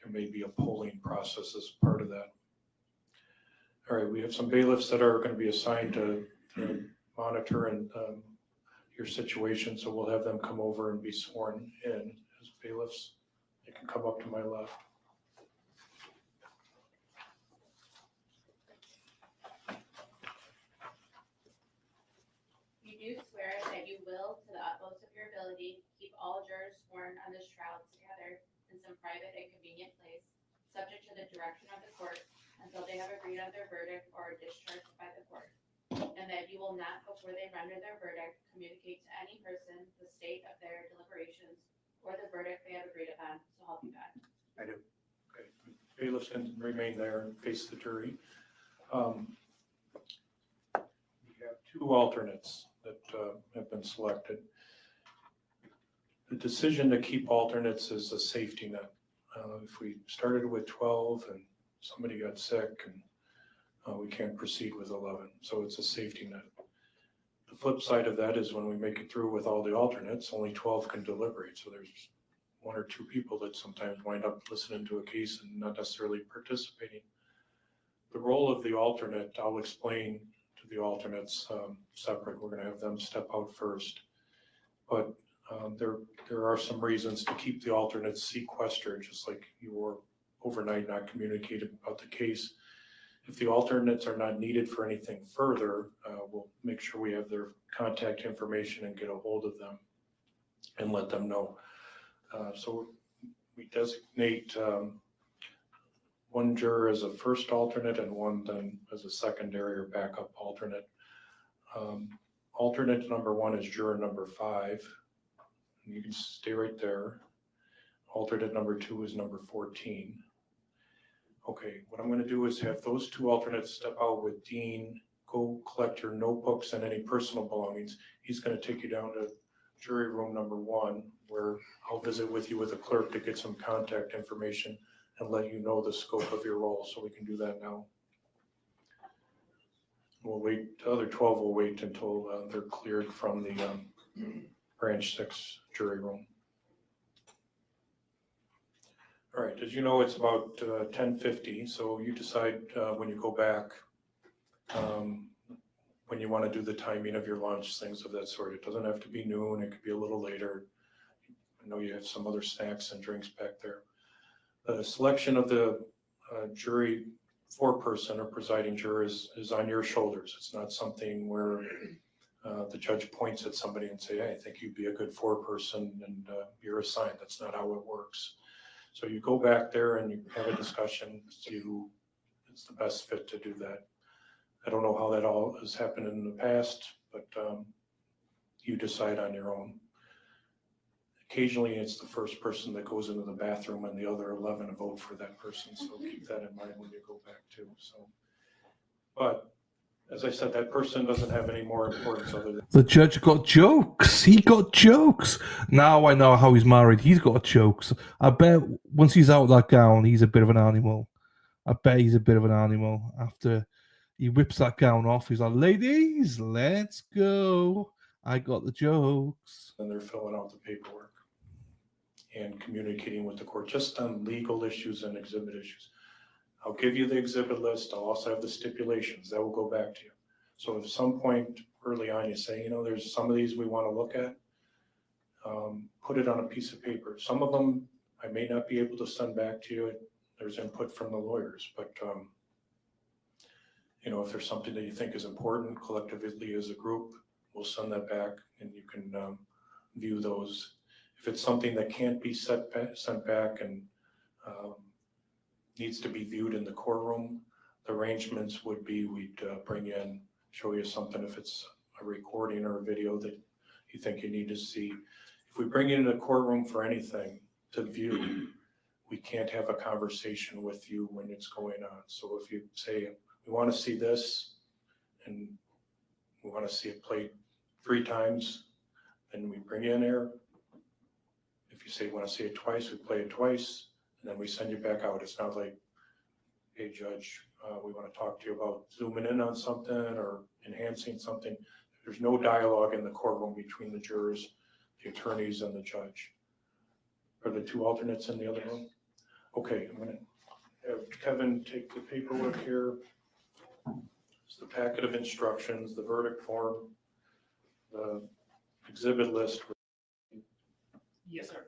There may be a polling process as part of that. All right, we have some bailiffs that are going to be assigned to monitor and your situation, so we'll have them come over and be sworn in as bailiffs. They can come up to my left. You do swear that you will, to the utmost of your ability, keep all jurors sworn on this trial together in some private and convenient place, subject to the direction of the court, until they have agreed on their verdict or are discharged by the court, and that you will not, before they render their verdict, communicate to any person the state of their deliberations or the verdict they have agreed upon, so help you God. I do. Okay. Bailiffs can remain there and face the jury. We have two alternates that have been selected. The decision to keep alternates is a safety net. If we started with 12 and somebody got sick and we can't proceed with 11, so it's a safety net. The flip side of that is when we make it through with all the alternates, only 12 can deliberate. So there's one or two people that sometimes wind up listening to a case and not necessarily participating. The role of the alternate, I'll explain to the alternates separate. We're going to have them step out first. But there are some reasons to keep the alternates sequestered, just like you were overnight not communicated about the case. If the alternates are not needed for anything further, we'll make sure we have their contact information and get a hold of them and let them know. So we designate one juror as a first alternate and one then as a secondary or backup alternate. Alternate number 1 is juror number 5. And you can stay right there. Alternate number 2 is number 14. Okay, what I'm going to do is have those 2 alternates step out with Dean, go collect your notebooks and any personal belongings. He's going to take you down to jury room number 1, where I'll visit with you with a clerk to get some contact information and let you know the scope of your role, so we can do that now. We'll wait, the other 12 will wait until they're cleared from the branch 6 jury room. All right, as you know, it's about 10:50, so you decide when you go back when you want to do the timing of your lunch, things of that sort. It doesn't have to be noon, it could be a little later. I know you have some other snacks and drinks back there. The selection of the jury foreperson or presiding juror is on your shoulders. It's not something where the judge points at somebody and say, hey, I think you'd be a good foreperson and you're assigned. That's not how it works. So you go back there and you have a discussion, see who is the best fit to do that. I don't know how that all has happened in the past, but you decide on your own. Occasionally, it's the first person that goes into the bathroom and the other 11 vote for that person. So keep that in mind when you go back too. So, but as I said, that person doesn't have any more importance other than the judge got jokes. He got jokes. Now I know how he's married. He's got jokes. I bet once he's out of that gown, he's a bit of an animal. I bet he's a bit of an animal. After he whips that gown off, he's like, ladies, let's go. I got the jokes. And they're filling out the paperwork and communicating with the court just on legal issues and exhibit issues. I'll give you the exhibit list. I'll also have the stipulations that will go back to you. So if at some point early on you say, you know, there's some of these we want to look at, put it on a piece of paper. Some of them I may not be able to send back to you. There's input from the lawyers, but you know, if there's something that you think is important collectively as a group, we'll send that back and you can view those. If it's something that can't be sent back and needs to be viewed in the courtroom, the arrangements would be we'd bring in, show you something if it's a recording or a video that you think you need to see. If we bring you into the courtroom for anything to view, we can't have a conversation with you when it's going on. So if you say, we want to see this and we want to see it played 3 times, then we bring you in there. If you say you want to see it twice, we play it twice, and then we send you back out. It's not like, hey, judge, we want to talk to you about zooming in on something or enhancing something. There's no dialogue in the courtroom between the jurors, the attorneys, and the judge. Are the 2 alternates in the other room? Okay, I'm going to have Kevin take the paperwork here. It's the packet of instructions, the verdict form, the exhibit list. Yes, sir.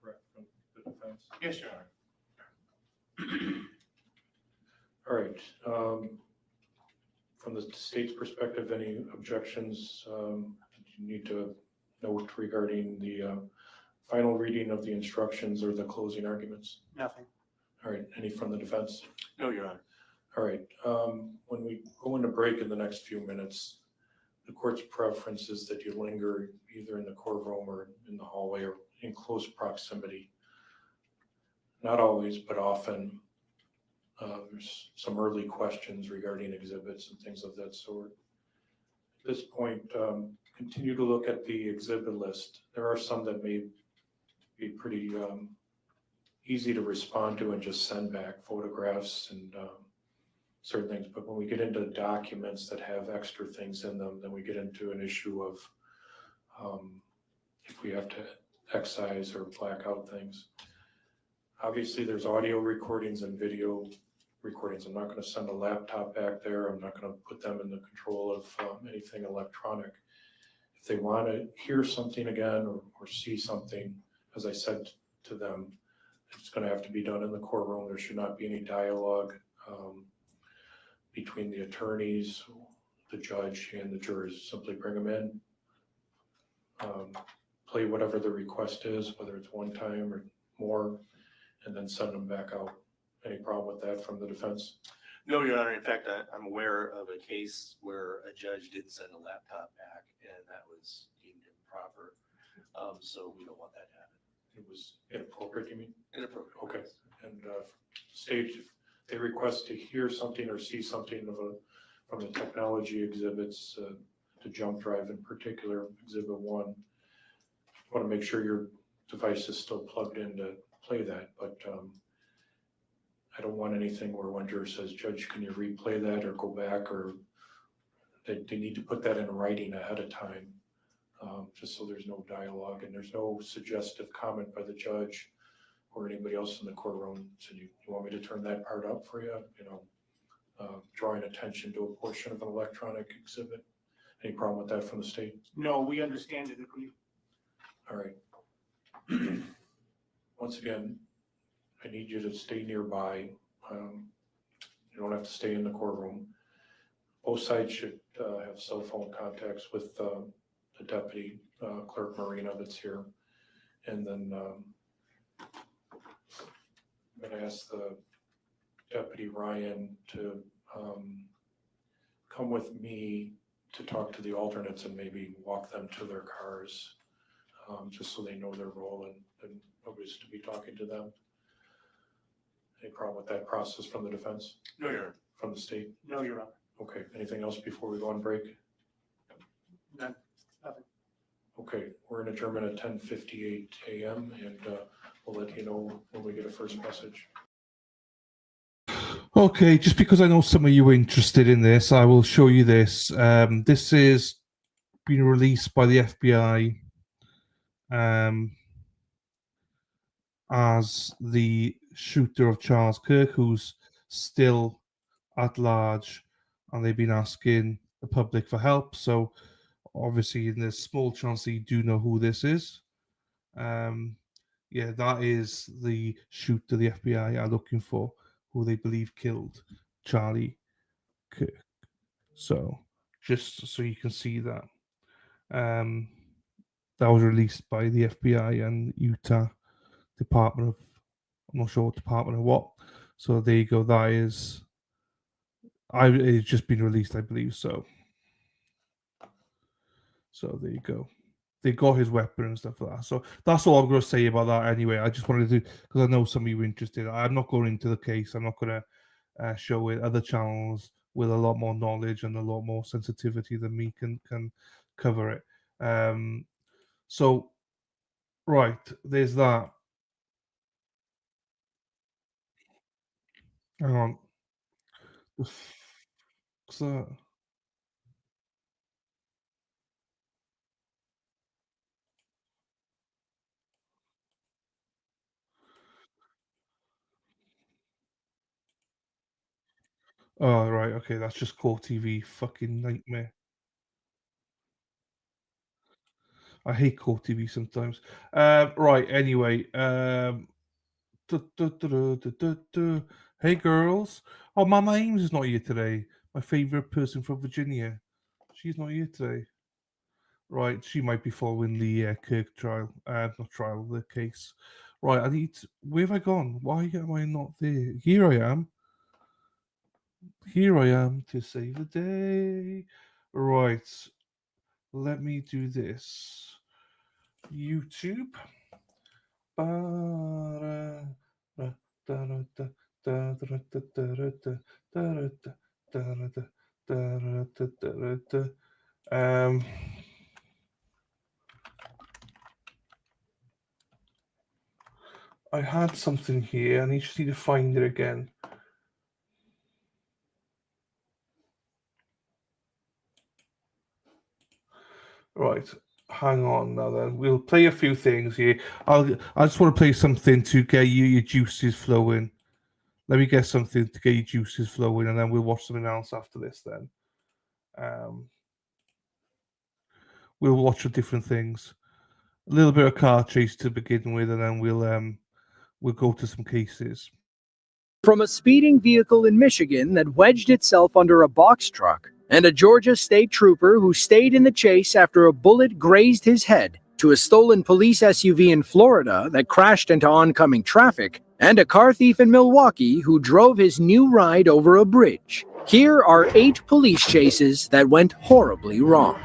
Correct, from the defense. Yes, Your Honor. All right. From the state's perspective, any objections you need to note regarding the final reading of the instructions or the closing arguments? Nothing. All right. Any from the defense? No, Your Honor. All right. When we go into break in the next few minutes, the court's preference is that you linger either in the courtroom or in the hallway or in close proximity. Not always, but often. There's some early questions regarding exhibits and things of that sort. At this point, continue to look at the exhibit list. There are some that may be pretty easy to respond to and just send back photographs and certain things. But when we get into documents that have extra things in them, then we get into an issue of if we have to excise or black out things. Obviously, there's audio recordings and video recordings. I'm not going to send a laptop back there. I'm not going to put them in the control of anything electronic. If they want to hear something again or see something, as I said to them, it's going to have to be done in the courtroom. There should not be any dialogue between the attorneys, the judge, and the jurors. Simply bring them in, play whatever the request is, whether it's one time or more, and then send them back out. Any problem with that from the defense? No, Your Honor. In fact, I'm aware of a case where a judge did send a laptop back, and that was deemed improper. So we don't want that to happen. It was inappropriate, you mean? Inappropriate. Okay. And stage, if they request to hear something or see something from the technology exhibits, to jump drive in particular, exhibit 1, want to make sure your device is still plugged in to play that, but I don't want anything where one juror says, Judge, can you replay that or go back, or they need to put that in writing ahead of time, just so there's no dialogue and there's no suggestive comment by the judge or anybody else in the courtroom. So you want me to turn that part up for you? Drawing attention to a portion of an electronic exhibit. Any problem with that from the state? No, we understand it. Agree. All right. Once again, I need you to stay nearby. You don't have to stay in the courtroom. Both sides should have cell phone contacts with the deputy clerk Marina that's here. And then I'm going to ask the deputy Ryan to come with me to talk to the alternates and maybe walk them to their cars, just so they know their role and nobody's to be talking to them. Any problem with that process from the defense? No, Your Honor. From the state? No, Your Honor. Okay. Anything else before we go on break? None. Nothing. Okay. We're in adjournment at 10:58 a.m. and we'll let you know when we get a first message. Okay, just because I know some of you are interested in this, I will show you this. This is being released by the FBI as the shooter of Charles Kirk, who's still at large, and they've been asking the public for help. So obviously, there's small chance that you do know who this is. Yeah, that is the shooter the FBI are looking for, who they believe killed Charlie Kirk. So just so you can see that. That was released by the FBI and Utah Department of, I'm not sure what department or what. So there you go. That is, it's just been released, I believe. So there you go. They got his weapon and stuff like that. So that's all I'm going to say about that anyway. I just wanted to, because I know some of you are interested. I'm not going into the case. I'm not going to show it. Other channels with a lot more knowledge and a lot more sensitivity than me can cover it. So, right, there's that. Hang on. What's that? Oh, right, okay, that's just Core TV. Fucking nightmare. I hate Core TV sometimes. Right, anyway. Hey, girls. Oh, Mama Ames is not here today. My favorite person from Virginia. She's not here today. Right, she might be following the Kirk trial. Not trial, the case. Right, I need to, where have I gone? Why am I not there? Here I am. Here I am to save the day. Right, let me do this. YouTube. I had something here, and I just need to find it again. Right, hang on now then. We'll play a few things here. I just want to play something to get your juices flowing. Let me get something to get your juices flowing, and then we'll watch something else after this then. We'll watch the different things. A little bit of car chase to begin with, and then we'll go to some cases. From a speeding vehicle in Michigan that wedged itself under a box truck, and a Georgia state trooper who stayed in the chase after a bullet grazed his head, to a stolen police SUV in Florida that crashed into oncoming traffic, and a car thief in Milwaukee who drove his new ride over a bridge. Here are 8 police chases that went horribly wrong.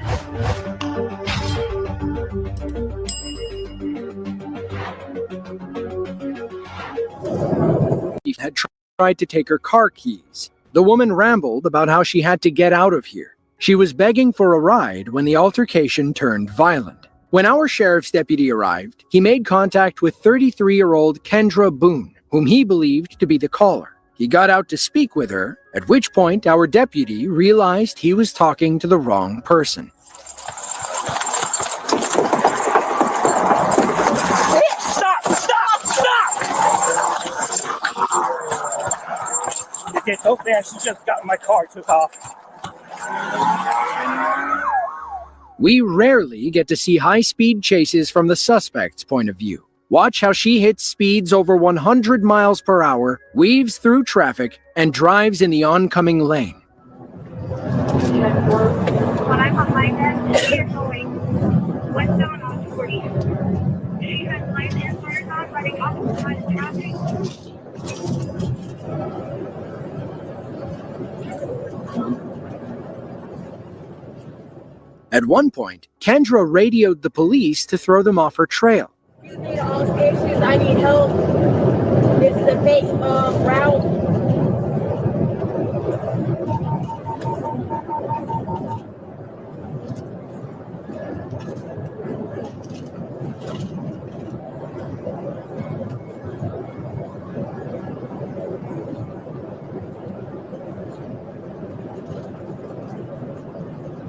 Had tried to take her car keys. The woman rambled about how she had to get out of here. She was begging for a ride when the altercation turned violent. When our sheriff's deputy arrived, he made contact with 33-year-old Kendra Boone, whom he believed to be the caller. He got out to speak with her, at which point our deputy realized he was talking to the wrong person. Get so fast, she just got my car took off. We rarely get to see high-speed chases from the suspect's point of view. Watch how she hits speeds over 100 miles per hour, weaves through traffic, and drives in the oncoming lane. When I'm behind her, she is going westbound on 40. She has light and fires on, running opposite side of traffic. At one point, Kendra radioed the police to throw them off her trail. Excuse me to all stations, I need help. This is a fake route.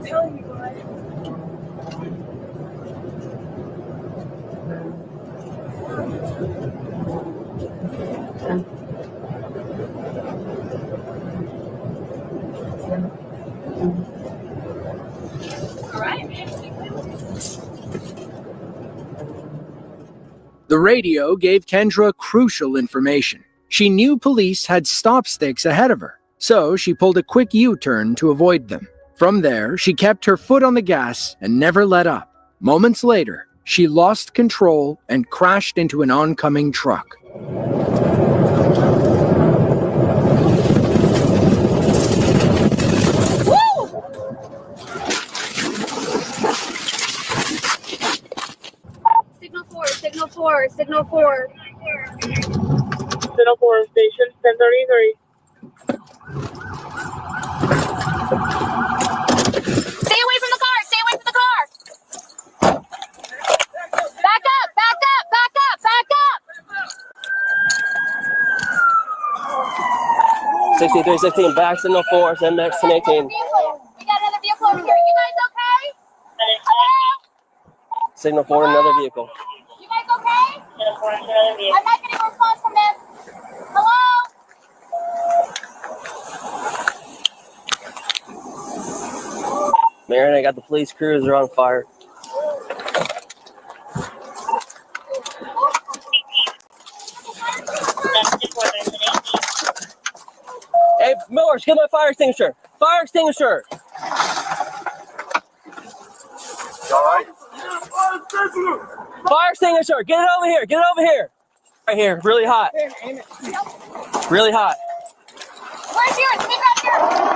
Tell me what. The radio gave Kendra crucial information. She knew police had stop sticks ahead of her, so she pulled a quick U-turn to avoid them. From there, she kept her foot on the gas and never let up. Moments later, she lost control and crashed into an oncoming truck. Signal 4, signal 4, signal 4. Signal 4, station 1033. Stay away from the car, stay away from the car. Back up, back up, back up, back up. 6316, back signal 4, send back to 18. We got another vehicle over here. You guys okay? Hello? Signal 4, another vehicle. You guys okay? I'm not getting a response from this. Hello? Marion, I got the police cruiser on fire. Hey, Millers, get my fire extinguisher. Fire extinguisher. All right. Fire extinguisher. Get it over here. Get it over here. Right here. Really hot. Really hot. Where's yours? Let me grab yours.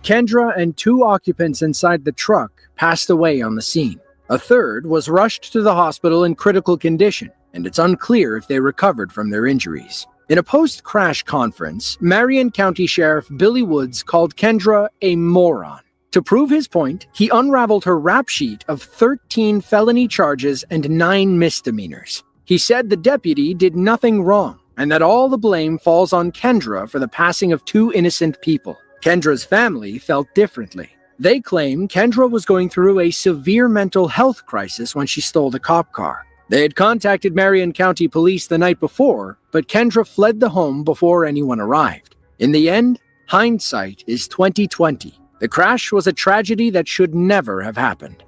Kendra and 2 occupants inside the truck passed away on the scene. A third was rushed to the hospital in critical condition, and it's unclear if they recovered from their injuries. In a post-crash conference, Marion County Sheriff Billy Woods called Kendra a moron. To prove his point, he unraveled her rap sheet of 13 felony charges and 9 misdemeanors. He said the deputy did nothing wrong, and that all the blame falls on Kendra for the passing of 2 innocent people. Kendra's family felt differently. They claim Kendra was going through a severe mental health crisis when she stole the cop car. They had contacted Marion County Police the night before, but Kendra fled the home before anyone arrived. In the end, hindsight is 2020. The crash was a tragedy that should never have happened.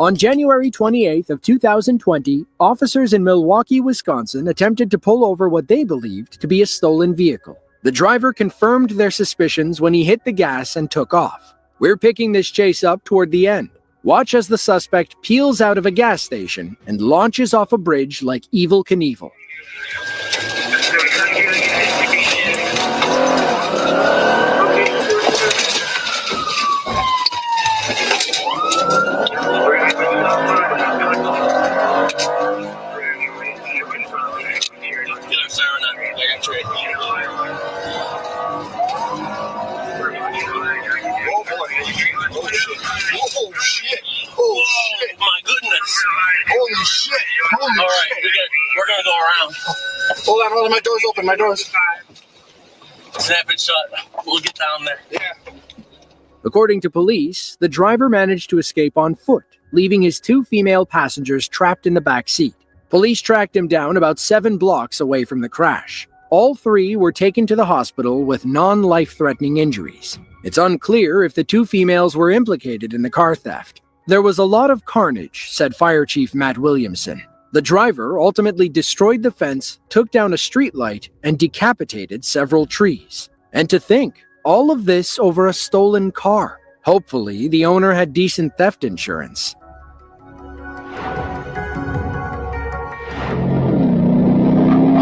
On January 28th of 2020, officers in Milwaukee, Wisconsin attempted to pull over what they believed to be a stolen vehicle. The driver confirmed their suspicions when he hit the gas and took off. We're picking this chase up toward the end. Watch as the suspect peels out of a gas station and launches off a bridge like Evel Knievel. Oh shit! Oh shit! My goodness! Holy shit! Holy All right, shit. We're gonna go around. Hold on, my door's open. My door's. Snap it shut. We'll get down there. Yeah. According to police, the driver managed to escape on foot, leaving his 2 female passengers trapped in the back seat. Police tracked him down about 7 blocks away from the crash. All 3 were taken to the hospital with non-life-threatening injuries. It's unclear if the 2 females were implicated in the car theft. There was a lot of carnage, said Fire Chief Matt Williamson. The driver ultimately destroyed the fence, took down a streetlight, and decapitated several trees. And to think, all of this over a stolen car. Hopefully, the owner had decent theft insurance.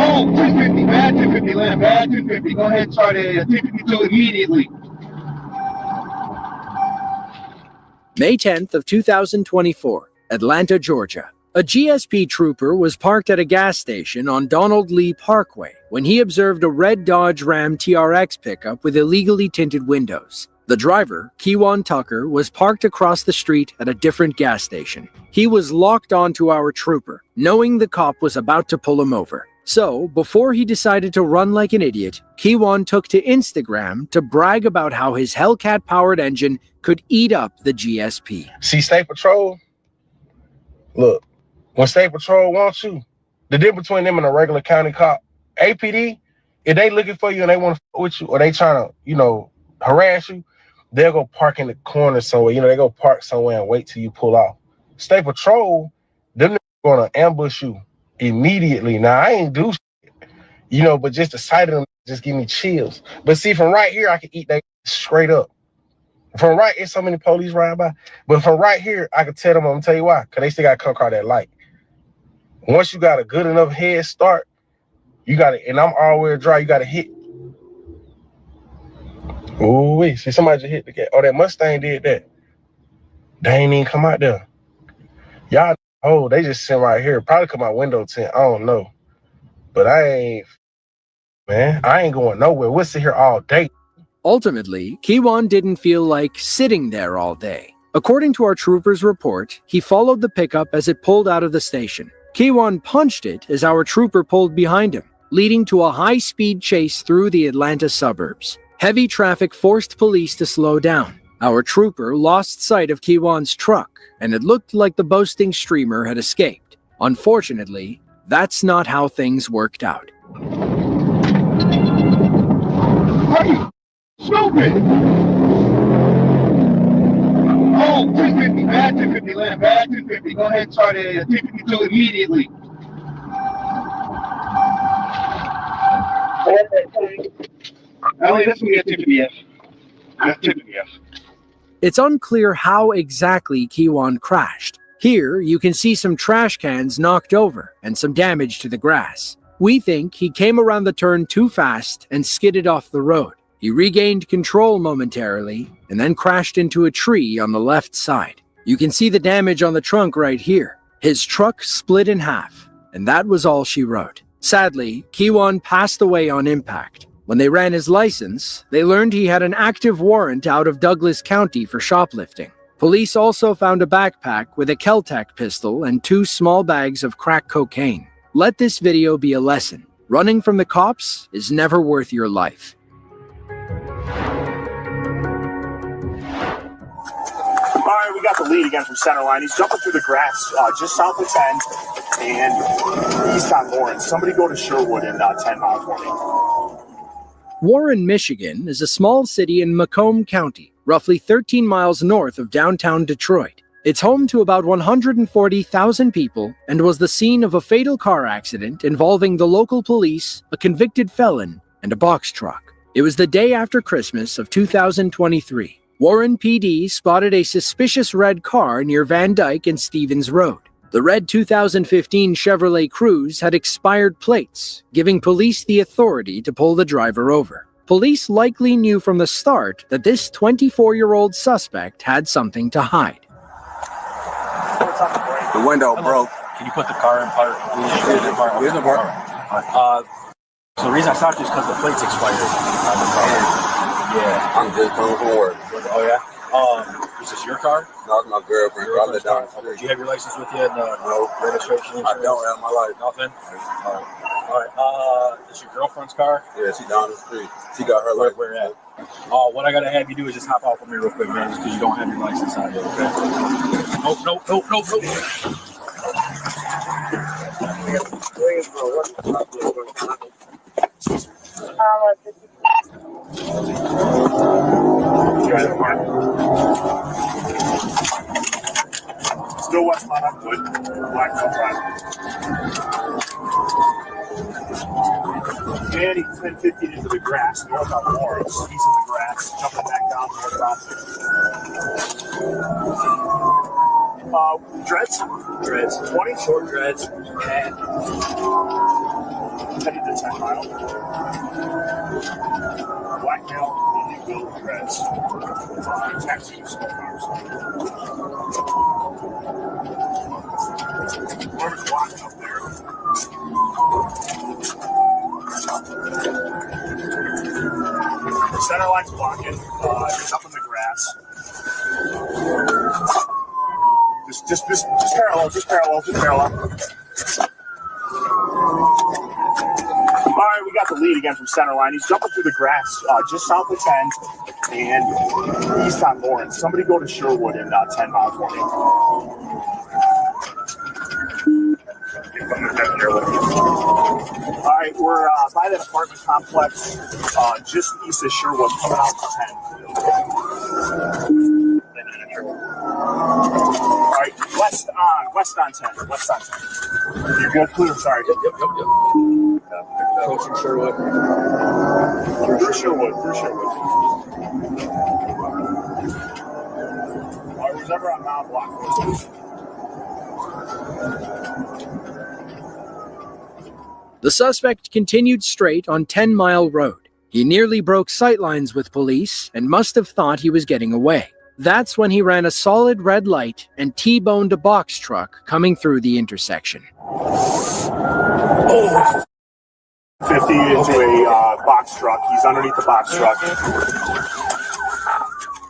Oh, 250, bad 250, land, bad 250. Go ahead and start a 252 immediately. May 10th of 2024, Atlanta, Georgia. A GSP trooper was parked at a gas station on Donald Lee Parkway when he observed a red Dodge Ram TRX pickup with illegally tinted windows. The driver, Kewan Tucker, was parked across the street at a different gas station. He was locked onto our trooper, knowing the cop was about to pull him over. So, before he decided to run like an idiot, Kewan took to Instagram to brag about how his Hellcat-powered engine could eat up the GSP. See, State Patrol, look, when State Patrol wants you, the difference between them and a regular county cop, APD, if they looking for you and they want to f with you or they trying to, harass you, they'll go park in the corner somewhere. They go park somewhere and wait till you pull off. State Patrol, them going to ambush you immediately. Now, I ain't do shit, but just the sight of them just give me chills. But see, from right here, I can eat that straight up. From right here, so many police ride by. But from right here, I can tell them, I'm going to tell you why. Because they still got to come car that light. Once you got a good enough head start, you got to, and I'm all-wheel drive, you got to hit. Ooh, see, somebody just hit the gas. Oh, that Mustang did that. They ain't even come out there. Y'all, they just sitting right here. Probably come out window tint. I don't know. But I ain't going nowhere. We'll sit here all day. Ultimately, Kewan didn't feel like sitting there all day. According to our trooper's report, he followed the pickup as it pulled out of the station. Kewan punched it as our trooper pulled behind him, leading to a high-speed chase through the Atlanta suburbs. Heavy traffic forced police to slow down. Our trooper lost sight of Kewan's truck, and it looked like the boasting streamer had escaped. Unfortunately, that's not how things worked out. Hey, stupid! Oh, 250, bad 250, land, bad 250. Go ahead and start a 252 immediately. That's going to be a 250F. That's 250F. It's unclear how exactly Kewan crashed. Here, you can see some trash cans knocked over and some damage to the grass. We think he came around the turn too fast and skidded off the road. He regained control momentarily and then crashed into a tree on the left side. You can see the damage on the trunk right here. His truck split in half, and that was all she wrote. Sadly, Kiwan passed away on impact. When they ran his license, they learned he had an active warrant out of Douglas County for shoplifting. Police also found a backpack with a Kel-Tec pistol and 2 small bags of crack cocaine. Let this video be a lesson. Running from the cops is never worth your life. All right, we got the lead again from center line. He's jumping through the grass just south of 10 and east on Lawrence. Somebody go to Sherwood in 10 miles for me. Warren, Michigan is a small city in Macomb County, roughly 13 miles north of downtown Detroit. It's home to about 140,000 people and was the scene of a fatal car accident involving the local police, a convicted felon, and a box truck. It was the day after Christmas of 2023. Warren PD spotted a suspicious red car near Van Dyke and Stevens Road. The red 2015 Chevrolet Cruze had expired plates, giving police the authority to pull the driver over. Police likely knew from the start that this 24-year-old suspect had something to hide. The window broke. Can you put the car in park? Here's the park. So the reason I stopped you is because the plates expired on the car. Yeah. I'm just coming from work. Oh, yeah? Is this your car? No, it's my girlfriend. Probably down the street. Do you have your license with you and no registration? I don't have my license. Nothing? All right. Is your girlfriend's car? Yeah, she down the street. She got her license. Where at? What I gotta have you do is just hop out for me real quick, man, just because you don't have your license on you, okay? Nope. Still westbound on Wood, Blacktail Drive. And he's been 15 into the grass, north on Lawrence. He's in the grass, jumping back down northbound. Dreads. 20 short dreads. And heading to 10 mile. Black male, Indian Bill dreads. Taxi to smoke arms. Whoever's walking up there. Center line's blocking. He's up in the grass. Just parallel. All right, we got the lead again from center line. He's jumping through the grass just south of 10 and east on Lawrence. Somebody go to Sherwood in 10 miles for me. All right, we're by that apartment complex just east of Sherwood, coming out to 10. All right, west on 10. You're good, clear, sorry. Yep. Approaching Sherwood. Through Sherwood. All right, who's ever on Mount Block? The suspect continued straight on 10 Mile Road. He nearly broke sightlines with police and must have thought he was getting away. That's when he ran a solid red light and T-boned a box truck coming through the intersection. 50 into a box truck. He's underneath the box truck.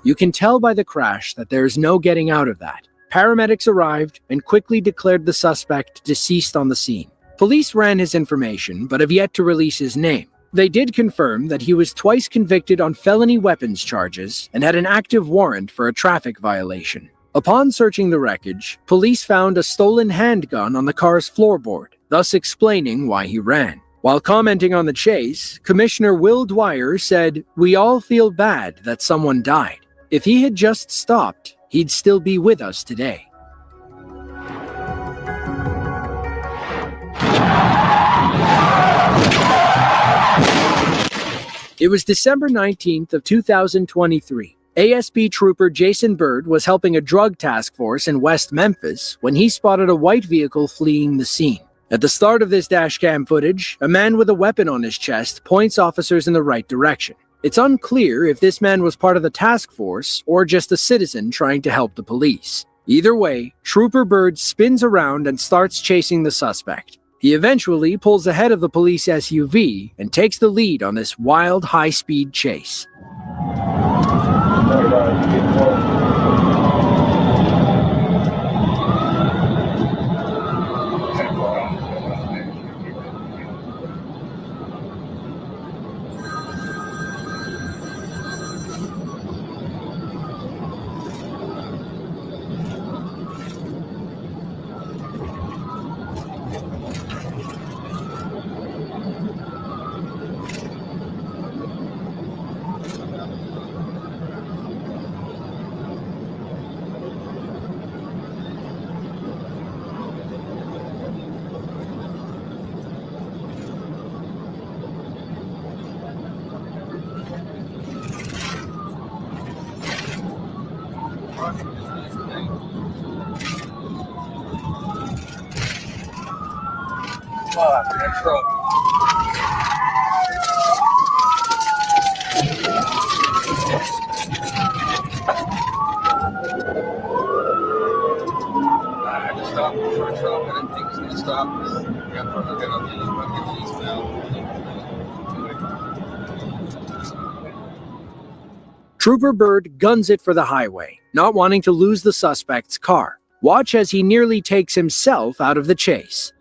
You can tell by the crash that there's no getting out of that. Paramedics arrived and quickly declared the suspect deceased on the scene. Police ran his information, but have yet to release his name. They did confirm that he was twice convicted on felony weapons charges and had an active warrant for a traffic violation. Upon searching the wreckage, police found a stolen handgun on the car's floorboard, thus explaining why he ran. While commenting on the chase, Commissioner Will Dwyer said, "We all feel bad that someone died. If he had just stopped, he'd still be with us today." It was December 19th of 2023. ASP Trooper Jason Bird was helping a drug task force in West Memphis when he spotted a white vehicle fleeing the scene. At the start of this dashcam footage, a man with a weapon on his chest points officers in the right direction. It's unclear if this man was part of the task force or just a citizen trying to help the police. Either way, Trooper Bird spins around and starts chasing the suspect. He eventually pulls ahead of the police SUV and takes the lead on this wild, high-speed chase. I just stopped for a truck. I didn't think it was going to stop. Got put on the east now. Trooper Bird guns it for the highway, not wanting to lose the suspect's car. Watch as he nearly takes himself out of the chase.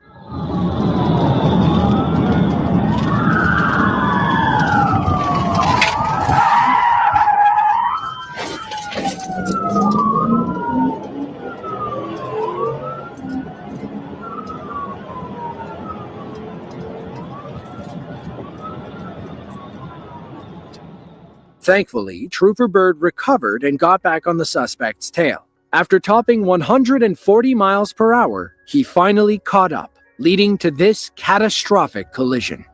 Thankfully, Trooper Bird recovered and got back on the suspect's tail. After topping 140 miles per hour, he finally caught up, leading to this catastrophic collision.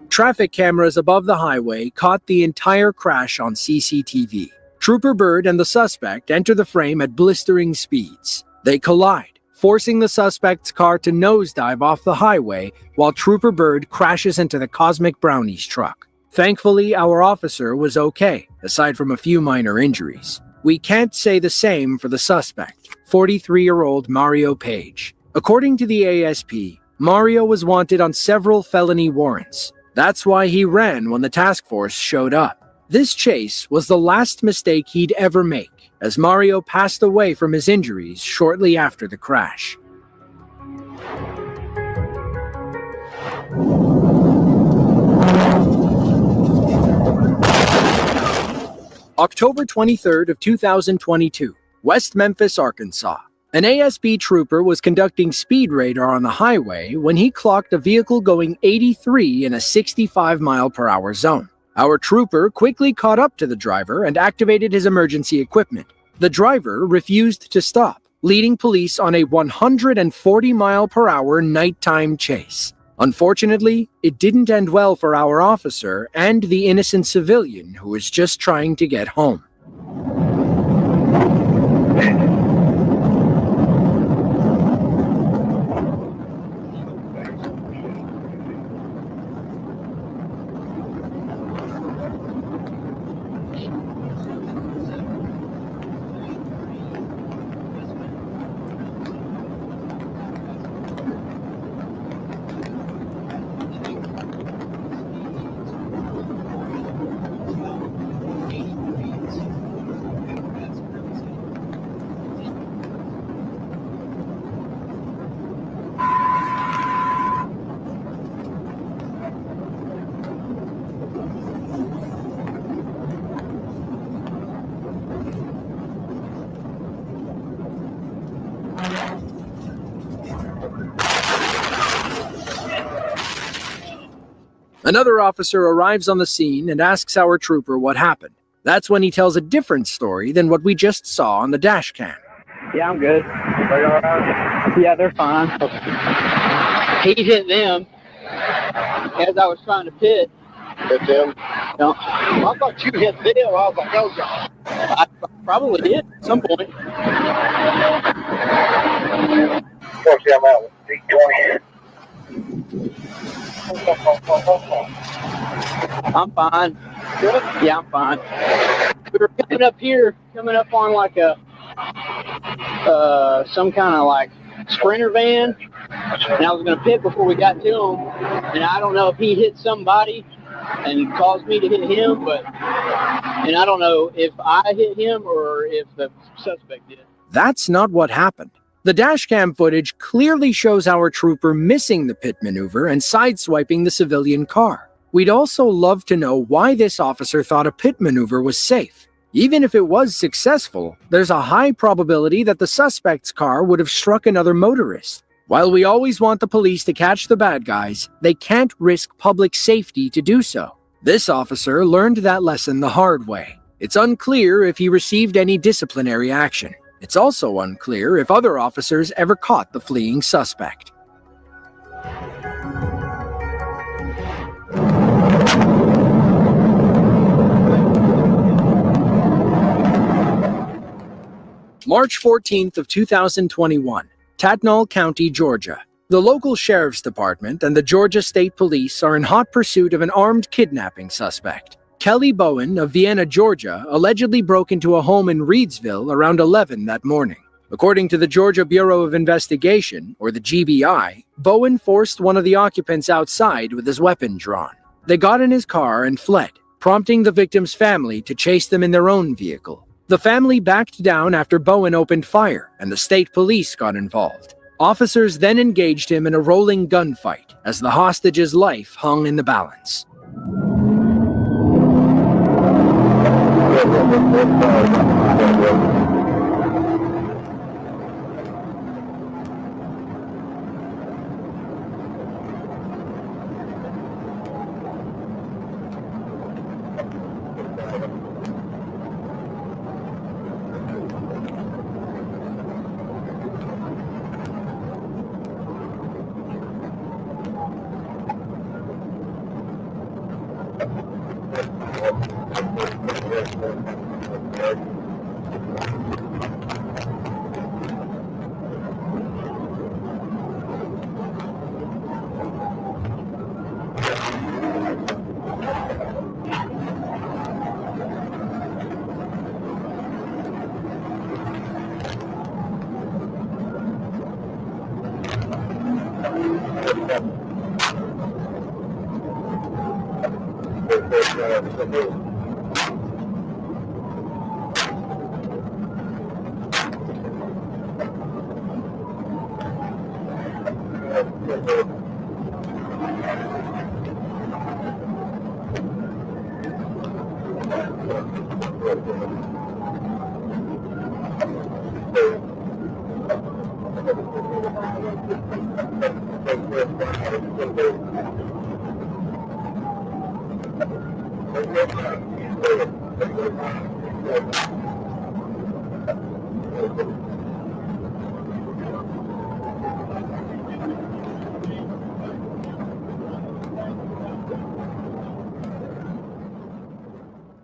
Traffic cameras above the highway caught the entire crash on CCTV. Trooper Bird and the suspect enter the frame at blistering speeds. They collide, forcing the suspect's car to nosedive off the highway while Trooper Bird crashes into the Cosmic Brownies truck. Thankfully, our officer was okay, aside from a few minor injuries. We can't say the same for the suspect, 43-year-old Mario Page. According to the ASP, Mario was wanted on several felony warrants. That's why he ran when the task force showed up. This chase was the last mistake he'd ever make, as Mario passed away from his injuries shortly after the crash. October 23rd of 2022, West Memphis, Arkansas. An ASP trooper was conducting speed radar on the highway when he clocked a vehicle going 83 in a 65-mile-per-hour zone. Our trooper quickly caught up to the driver and activated his emergency equipment. The driver refused to stop, leading police on a 140-mile-per-hour nighttime chase. Unfortunately, it didn't end well for our officer and the innocent civilian who was just trying to get home. Another officer arrives on the scene and asks our trooper what happened. That's when he tells a different story than what we just saw on the dash cam. Yeah, I'm good. Are you all right? Yeah, they're fine. He hit them as I was trying to pit. Hit them? No. I thought you hit them. I was like, oh, God. I probably did at some point. I'm out with 320. I'm fine. Good? Yeah, I'm fine. We were coming up here, coming up on like a, some kind of like Sprinter van, and I was going to pit before we got to him, and I don't know if he hit somebody and caused me to hit him, and I don't know if I hit him or if the suspect did. That's not what happened. The dashcam footage clearly shows our trooper missing the pit maneuver and sideswiping the civilian car. We'd also love to know why this officer thought a pit maneuver was safe. Even if it was successful, there's a high probability that the suspect's car would have struck another motorist. While we always want the police to catch the bad guys, they can't risk public safety to do so. This officer learned that lesson the hard way. It's unclear if he received any disciplinary action. It's also unclear if other officers ever caught the fleeing suspect. March 14th of 2021, Tatnall County, Georgia. The local sheriff's department and the Georgia State Police are in hot pursuit of an armed kidnapping suspect. Kelly Bowen of Vienna, Georgia, allegedly broke into a home in Reedsville around 11 that morning. According to the Georgia Bureau of Investigation, or the GBI, Bowen forced one of the occupants outside with his weapon drawn. They got in his car and fled, prompting the victim's family to chase them in their own vehicle. The family backed down after Bowen opened fire, and the state police got involved. Officers then engaged him in a rolling gunfight as the hostage's life hung in the balance.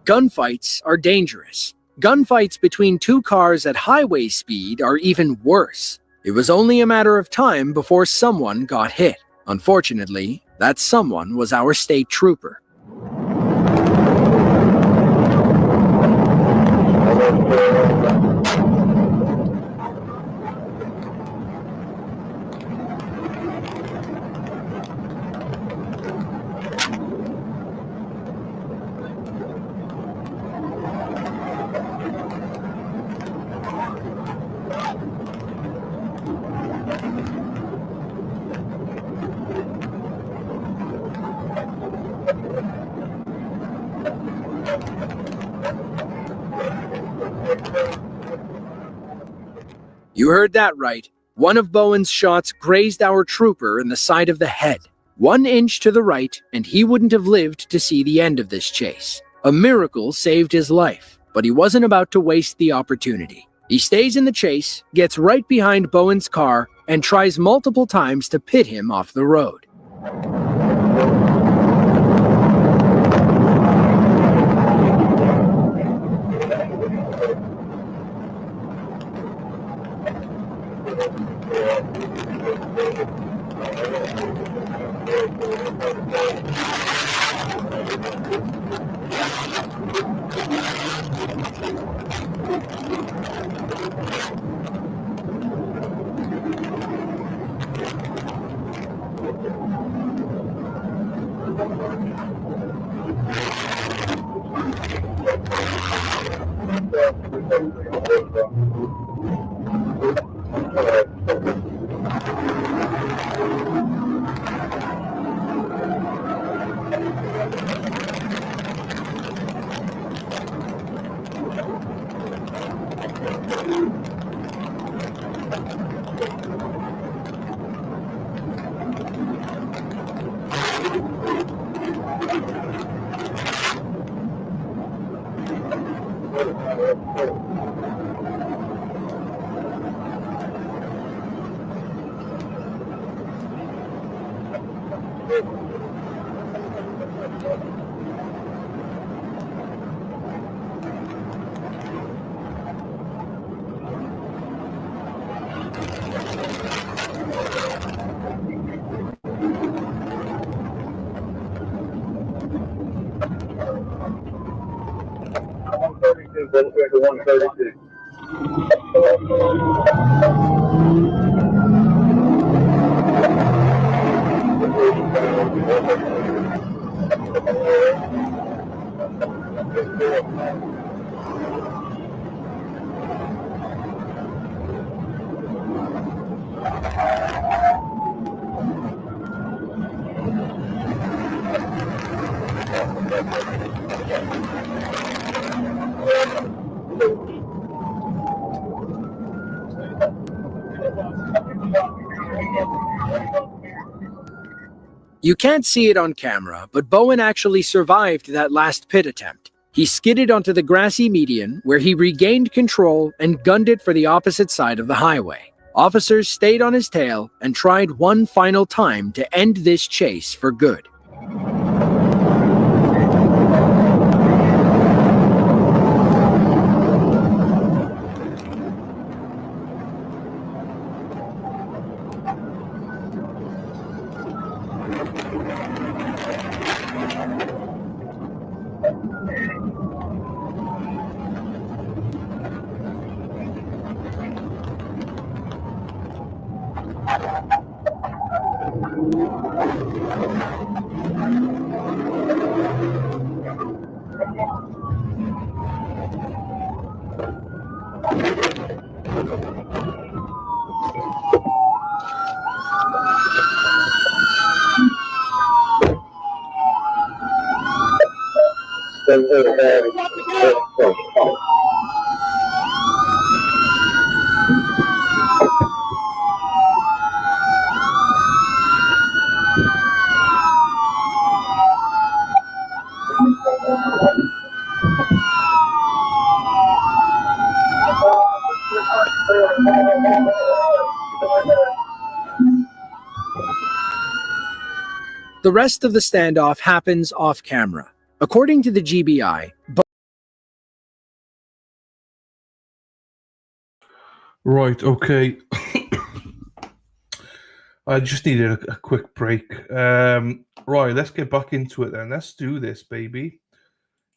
Gunfights are dangerous. Gunfights between two cars at highway speed are even worse. It was only a matter of time before someone got hit. Unfortunately, that someone was our state trooper. You heard that right. One of Bowen's shots grazed our trooper in the side of the head. 1 inch to the right, and he wouldn't have lived to see the end of this chase. A miracle saved his life, but he wasn't about to waste the opportunity. He stays in the chase, gets right behind Bowen's car, and tries multiple times to pit him off the road. You can't see it on camera, but Bowen actually survived that last pit attempt. He skidded onto the grassy median, where he regained control and gunned it for the opposite side of the highway. Officers stayed on his tail and tried one final time to end this chase for good. The rest of the standoff happens off camera. According to the GBI, Right, okay. I just needed a quick break. Right, let's get back into it then. Let's do this, baby.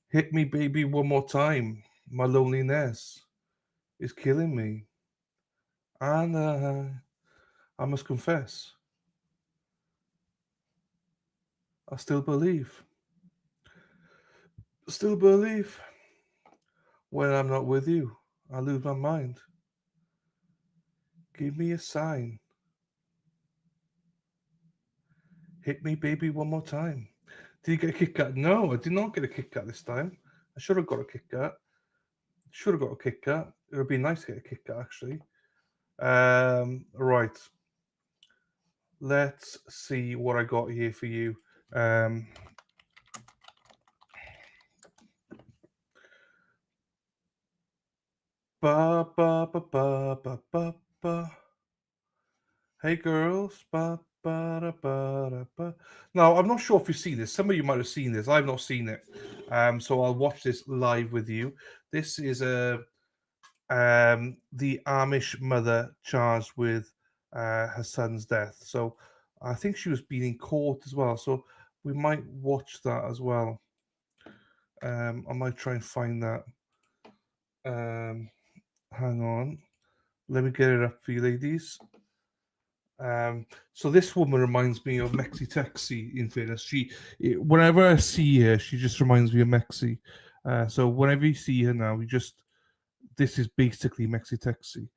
Hit me, baby, one more time. My loneliness is killing me. And I must confess, I still believe. Still believe. When I'm not with you, I lose my mind. Give me a sign. Hit me, baby, one more time. Did you get a Kit Kat? No, I did not get a Kit Kat this time. I should have got a Kit Kat. Should have got a Kit Kat. It would be nice to get a Kit Kat, actually. Right. let's see what I got here for you. Ba ba ba ba ba ba ba. Hey girls. Ba ba da ba da ba. Now I'm not sure if you've seen this. Some of you might have seen this. I've not seen it. So I'll watch this live with you. This is the Amish mother charged with her son's death. So I think she was being in court as well. So we might watch that as well. I might try and find that. Hang on. Let me get it up for you, ladies. So this woman reminds me of Mexi Texi. In fairness, whenever I see her, she just reminds me of Mexi. So whenever you see her now, this is basically Mexi Texi.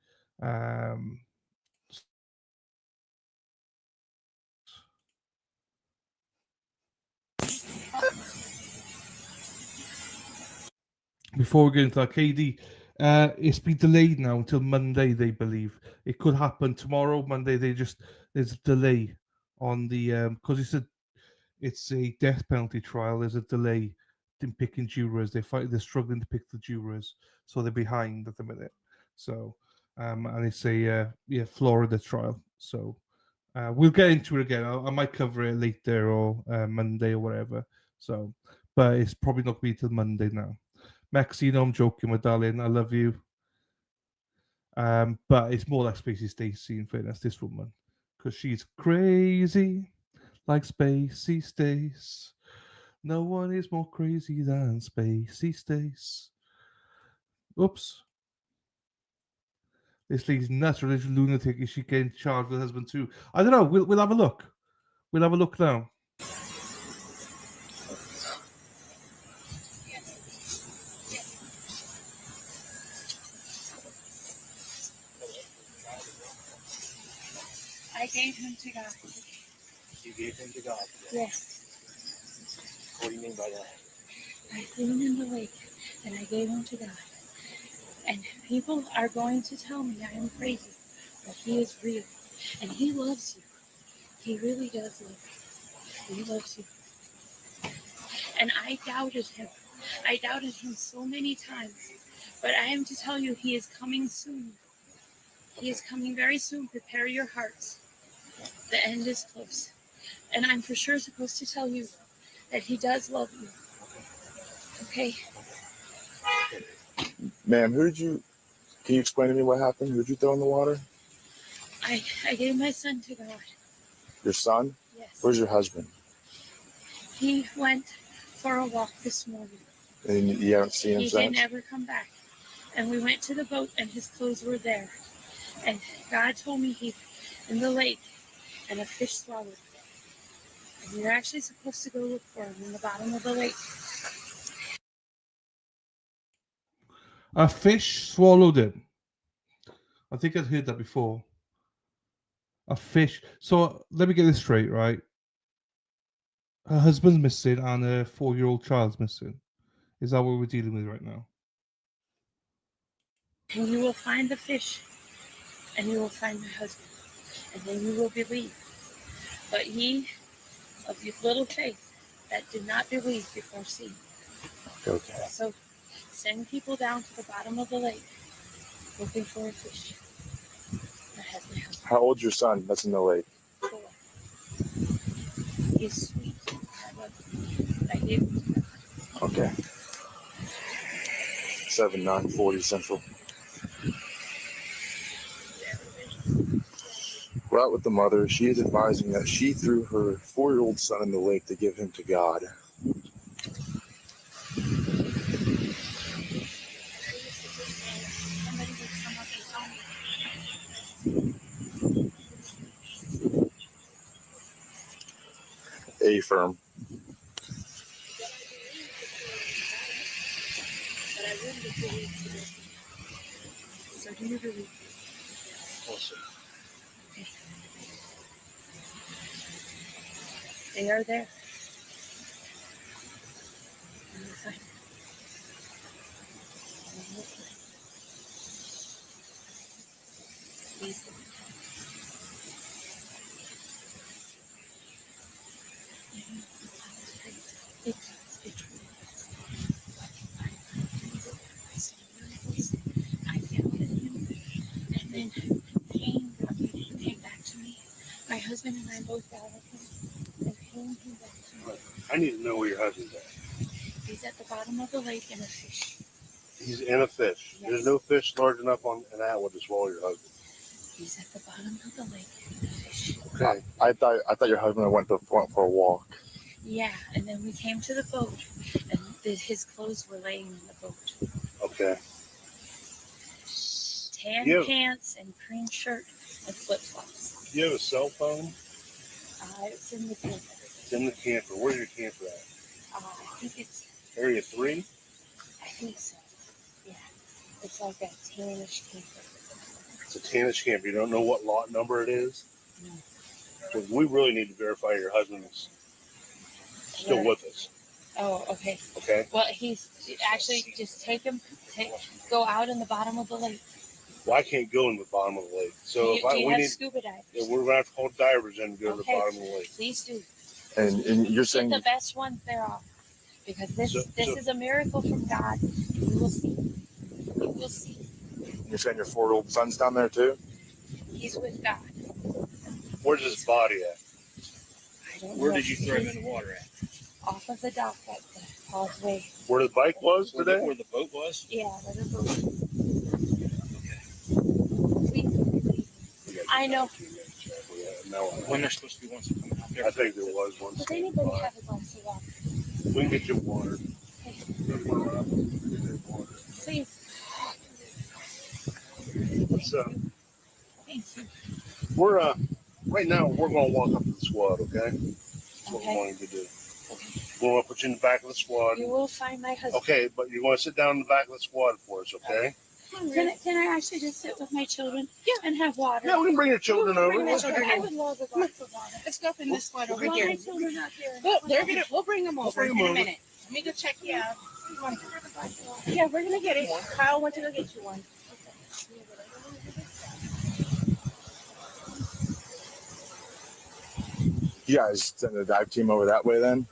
Before we get into that, KD, it's been delayed now until Monday. They believe it could happen tomorrow, Monday. There's a delay on the because it's a death penalty trial. There's a delay in picking jurors. They're struggling to pick the jurors, so they're behind at the minute. So and it's a Florida trial. So we'll get into it again. I might cover it later or Monday or whatever. So, but it's probably not going to be till Monday now. Max, you know I'm joking, my darling. I love you. But it's more like Spacey Stacy, in fairness, this woman. Because she's crazy, like Spacey Stace. No one is more crazy than Spacey Stace. Oops. This lady's nuts, religious lunatic. Is she getting charged with her husband too? I don't know. We'll have a look. We'll have a look now. I gave him to God. You gave him to God. Yes. What do you mean by that? I threw him in the lake and I gave him to God. And people are going to tell me I am crazy, but he is real. And he loves you. He really does love you. He loves you. And I doubted him. I doubted him so many times. But I am to tell you, he is coming soon. He is coming very soon. Prepare your hearts. The end is close. And I'm for sure supposed to tell you that he does love you. Okay? Ma'am, can you explain to me what happened? Who did you throw in the water? I gave my son to God. Your son? Yes. Where's your husband? He went for a walk this morning. And you haven't seen him He since? didn't ever come back. And we went to the boat and his clothes were there. And God told me he's in the lake and a fish swallowed him. And you're actually supposed to go look for him in the bottom of the lake. A fish swallowed him. I think I've heard that before. A fish. So let me get this straight, right? Her husband's missing and her 4-year-old child's missing. Is that what we're dealing with right now? And you will find the fish. And you will find my husband. And then you will believe. But ye of your little faith that did not believe before seeing. Okay. So send people down to the bottom of the lake looking for a fish. That has my husband. How old's your son that's in the lake? 4. He's sweet. I love him. I gave him to God. Okay. 7/9/40 Central. We're out with the mother. She is advising that she threw her 4-year-old son in the lake to give him to God. A firm. But I wouldn't have believed today. So do you believe? Also. Okay. They are there. And you'll find them. And look for them. Please. then pain came back to me. My husband and I both got at him, and pain came back to me. I need to know where your husband's at. He's at the bottom of the lake in a fish. He's in a fish. Yes. There's no fish large enough on an atwood to swallow your husband. He's at the bottom of the lake in a fish. Okay. I thought your husband went to for a walk. Yeah, and then we came to the boat, and his clothes were laying in the boat. Okay. Tan pants and cream shirt and flip-flops. Do you have a cell phone? It's in the camper. It's in the camper. Where's your camper at? I think it's, Area 3? I think so. Yeah. It's like a tannish camper. It's a tannish camper. You don't know what lot number it is? No. Because we really need to verify your husband's still with us. Oh, okay. Okay. Well, he's actually just go out in the bottom of the lake. Well, I can't go in the bottom of the lake. So Do you have scuba divers? Yeah, we're gonna have to call divers in to go to the bottom of the lake. Please do. And you're saying Get the best ones there are, because this is a miracle from God. You will see. You will see. you're saying your 4-year-old son's down there too? He's with God. Where's his body at? I don't Where know. did you throw him in the water at? Off of the dock at the causeway. Where the bike was today? Where the boat was? Yeah, where the boat. I know. When there's supposed to be one coming out there. I think there was one. Does anybody have a glass of water? We can get you water. Please. So Thank you. we're right now we're gonna walk up to the squad, okay? That's what we're going to do. We're gonna put you in the back of the squad. You will find my husband. Okay, but you're gonna sit down in the back of the squad for us, okay? Can I actually just sit with my children and have water? Yeah, we can bring your children over. I would love a glass of water. Let's go up in this squad over Well, here. my children are here. We'll bring them over in a minute. Let me go check you out. Yeah, we're gonna get it. Kyle went to go get you one. You guys send the dive team over that way then?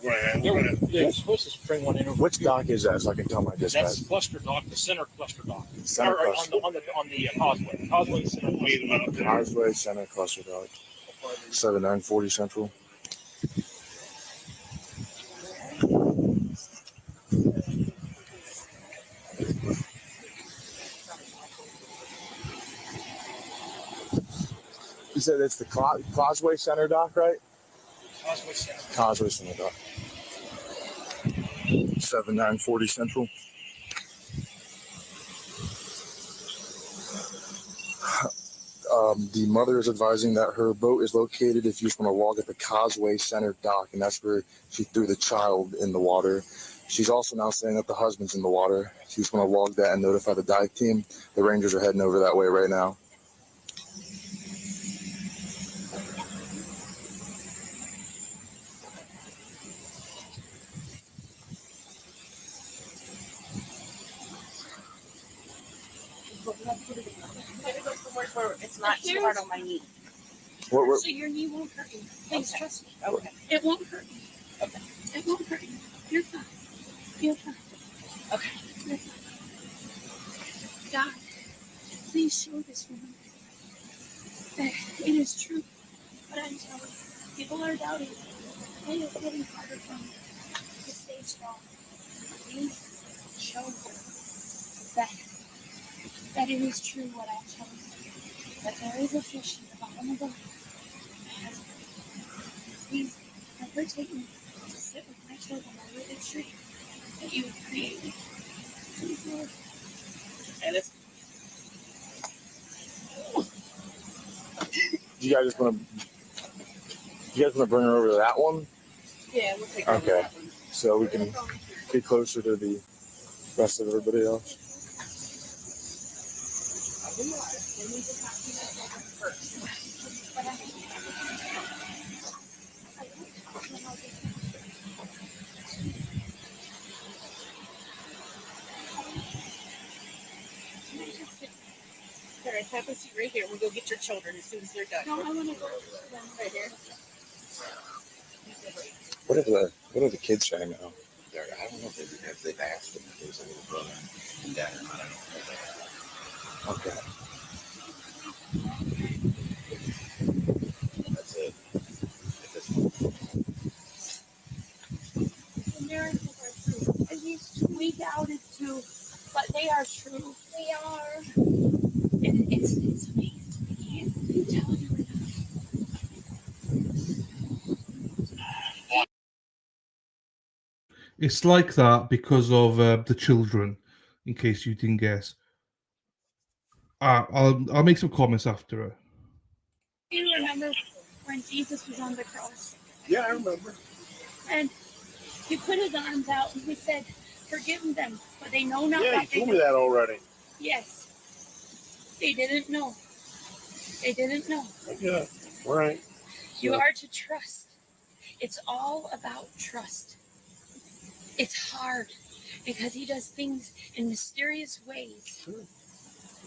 They're supposed to bring one in over. Which dock is that so I can tell my dispatch? That's cluster dock, the center cluster dock. Center Or cluster. on the causeway. Causeway center cluster dock. Causeway Center Cluster Dock. 7940 Central. You said it's the Causeway Center Dock, right? Causeway center. Causeway Center Dock. 7940 Central. The mother is advising that her boat is located if you just want to log at the Causeway Center Dock, and that's where she threw the child in the water. She's also now saying that the husband's in the water. She just want to log that and notify the dive team. The Rangers are heading over that way right now. Where it's not too hard on my knee. So your knee won't hurt you. Please trust me. Okay. It won't hurt you. Okay. It won't hurt you. You're fine. You're fine. Okay. You're fine. God, please show this woman that it is true. But I'm telling you, people are doubting it. It is getting harder for me to stay strong. Please show her that it is true what I'm telling you. That there is a fish in the bottom of the lake. Please let her take me to sit with my children under the tree that you have created. Please, Lord. And it's You guys just want to bring her over to that one? yeah, we'll take her over Okay. that one. So we can get closer to the rest of everybody else. We need to talk to you first. But All right, have a seat right here. We'll go get your children as soon as they're done. no, I want to go Right here. What are the kids saying now? I don't know if they've asked them if there's a little brother and dad or not. I don't know. Okay. true they are. And it's amazing. I can't tell you enough. It's like that because of the children, in case you didn't guess. I'll make some comments after it. Do you remember when Jesus was on the cross? Yeah, I remember. And he put his arms out and he said, "Forgive them, for they know not Yeah, what you they told do." me that already. Yes. They didn't know. They didn't know. Yeah, right. You are to trust. It's all about trust. It's hard because he does things in mysterious ways.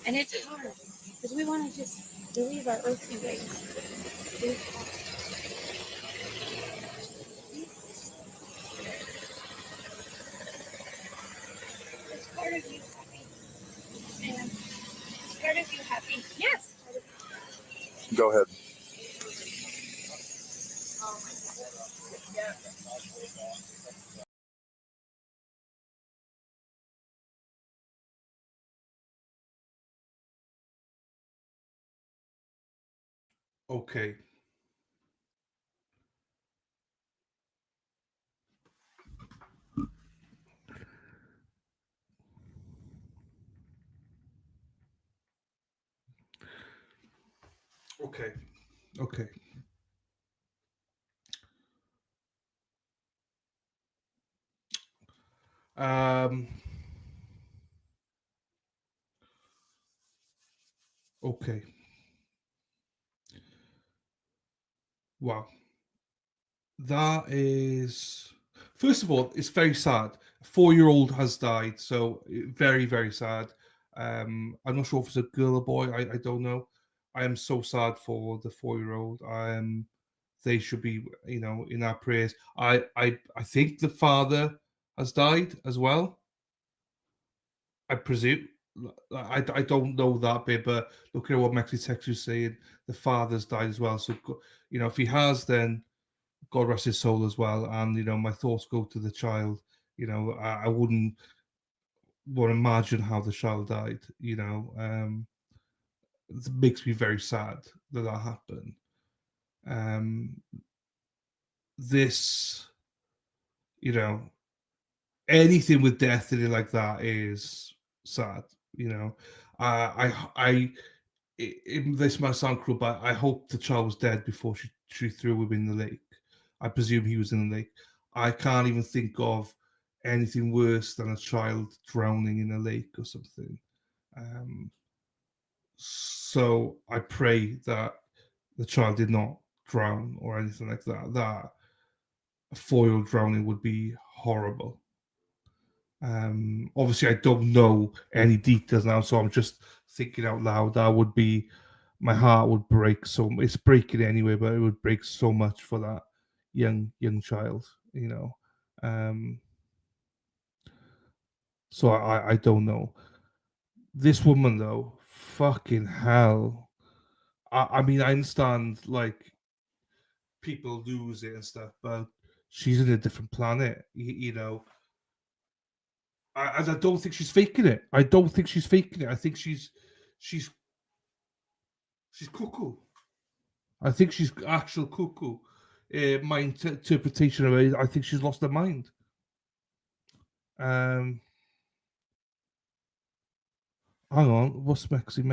And it's hard because we want to just believe our earthly ways. It is hard. It's part of you happy. And it's part of you happy. Yes. Go ahead. Okay. Okay. Okay. Okay. Wow. That is, first of all, it's very sad. A 4-year-old has died, so very, very sad. I'm not sure if it's a girl or boy. I don't know. I am so sad for the 4-year-old. They should be, in our prayers. I think the father has died as well. I presume. I don't know that bit, but look at what Maxi Tex was saying. The father's died as well. So, if he has, then God rest his soul as well. And my thoughts go to the child. I wouldn't want to imagine how the child died. It makes me very sad that happened. This, anything with death in it like that is sad. This might sound cruel, but I hope the child was dead before she threw him in the lake. I presume he was in the lake. I can't even think of anything worse than a child drowning in a lake or something. So I pray that the child did not drown or anything like that. That a 4-year-old drowning would be horrible. Obviously, I don't know any details now, so I'm just thinking out loud. That would be, my heart would break. So it's breaking anyway, but it would break so much for that young child. So I don't know. This woman though, fucking hell. I mean, I understand like people lose it and stuff, but she's in a different planet. I don't think she's faking it. I don't think she's faking it. I think she's cuckoo. I think she's actual cuckoo. My interpretation of it, I think she's lost her mind. Hang on, what's Mexi?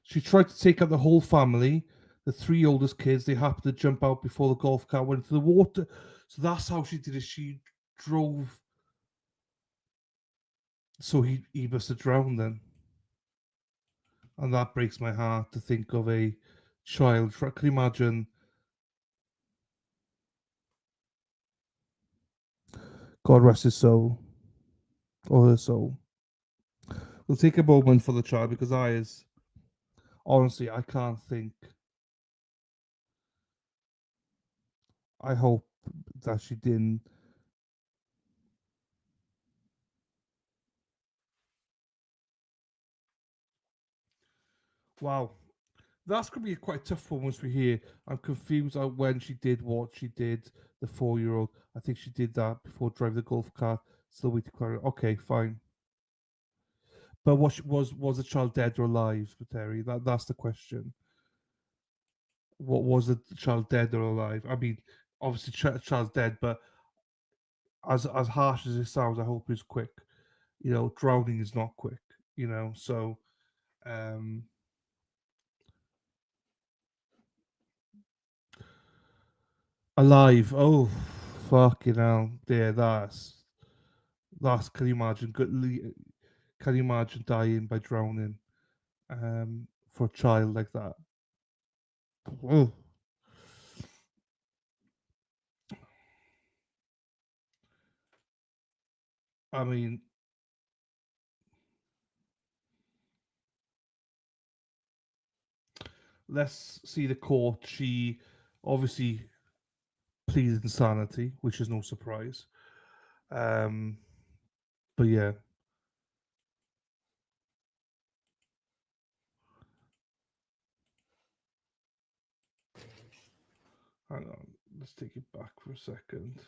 She tried to take out the whole family. The 3 oldest kids, they happened to jump out before the golf cart went into the water. So that's how she did it. She drove. So he must have drowned then. And that breaks my heart to think of a child. Can you imagine? God rest his soul. Or her soul. We'll take a moment for the child because honestly, I can't think. I hope that she didn't. Wow. That's going to be quite a tough one once we hear. I'm confused on when she did what she did, the 4-year-old. I think she did that before driving the golf cart. Still waiting to clarify. Okay, fine. But was the child dead or alive, Terry? That's the question. What was the child dead or alive? I mean, obviously, child's dead, but as harsh as it sounds, I hope it's quick. You know, drowning is not quick. You know, so. Alive. Oh, fucking hell. Yeah, that's. Can you imagine? Can you imagine dying by drowning? For a child like that. Oh. I mean, let's see the court. She obviously pleaded insanity, which is no surprise. But yeah. Hang on, let's take it back for a second.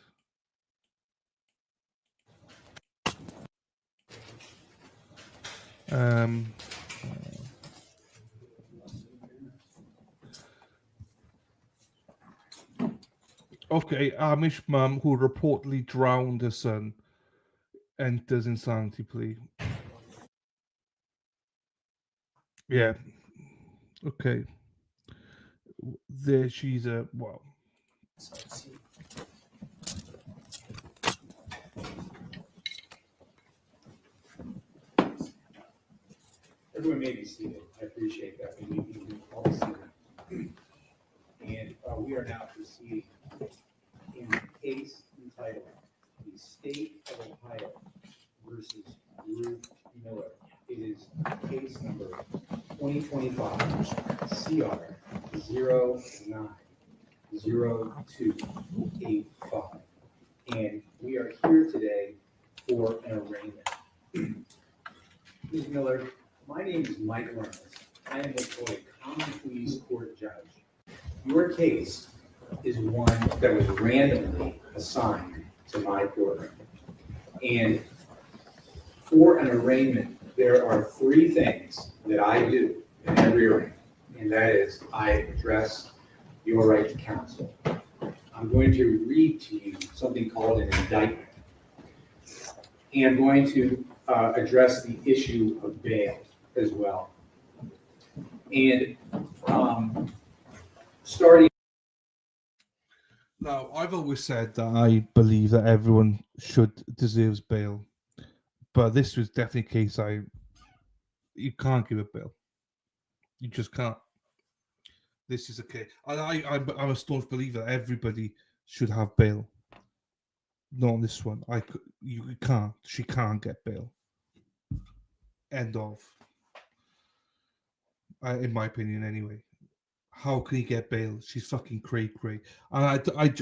Okay, Amish mum who reportedly drowned her son enters insanity plea. Yeah. Okay. There she's a well. Everyone may be seated. I appreciate that. We need to be all seated. And we are now proceeding in the case entitled The State of Ohio versus Ruth Miller. It is case number 2025 CR 090285. And we are here today for an arraignment. Ms. Miller, my name is Mike Ernest. I am before a common pleas court judge. Your case is one that was randomly assigned to my courtroom. And for an arraignment, there are three things that I do in every arraignment, and that is I address your right to counsel. I'm going to read to you something called an indictment, and I'm going to address the issue of bail as well. And starting. Now, I've always said that I believe that everyone deserves bail, but this was definitely a case you can't give a bail. You just can't. This is a case. I'm a staunch believer that everybody should have bail. Not on this one. You can't. She can't get bail. End of. In my opinion, anyway. How can he get bail? She's fucking cray. And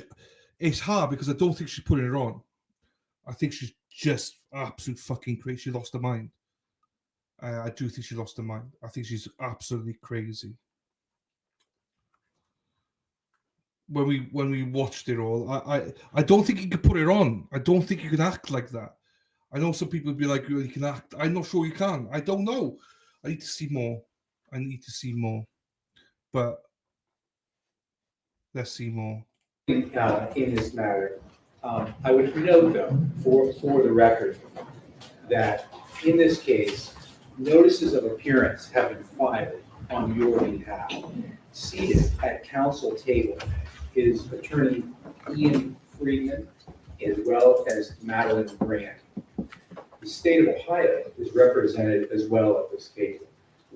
it's hard because I don't think she's putting it on. I think she's just absolute fucking crazy. She lost her mind. I do think she lost her mind. I think she's absolutely crazy. When we watched it all, I don't think you could put it on. I don't think you can act like that. I know some people would be like, you can act. I'm not sure you can. I don't know. I need to see more. But let's see more. In this matter, I would note, though, for the record, that in this case, notices of appearance have been filed on your behalf. Seated at counsel table is Attorney Ian Friedman, as well as Madeline Grant. The state of Ohio is represented as well at this table.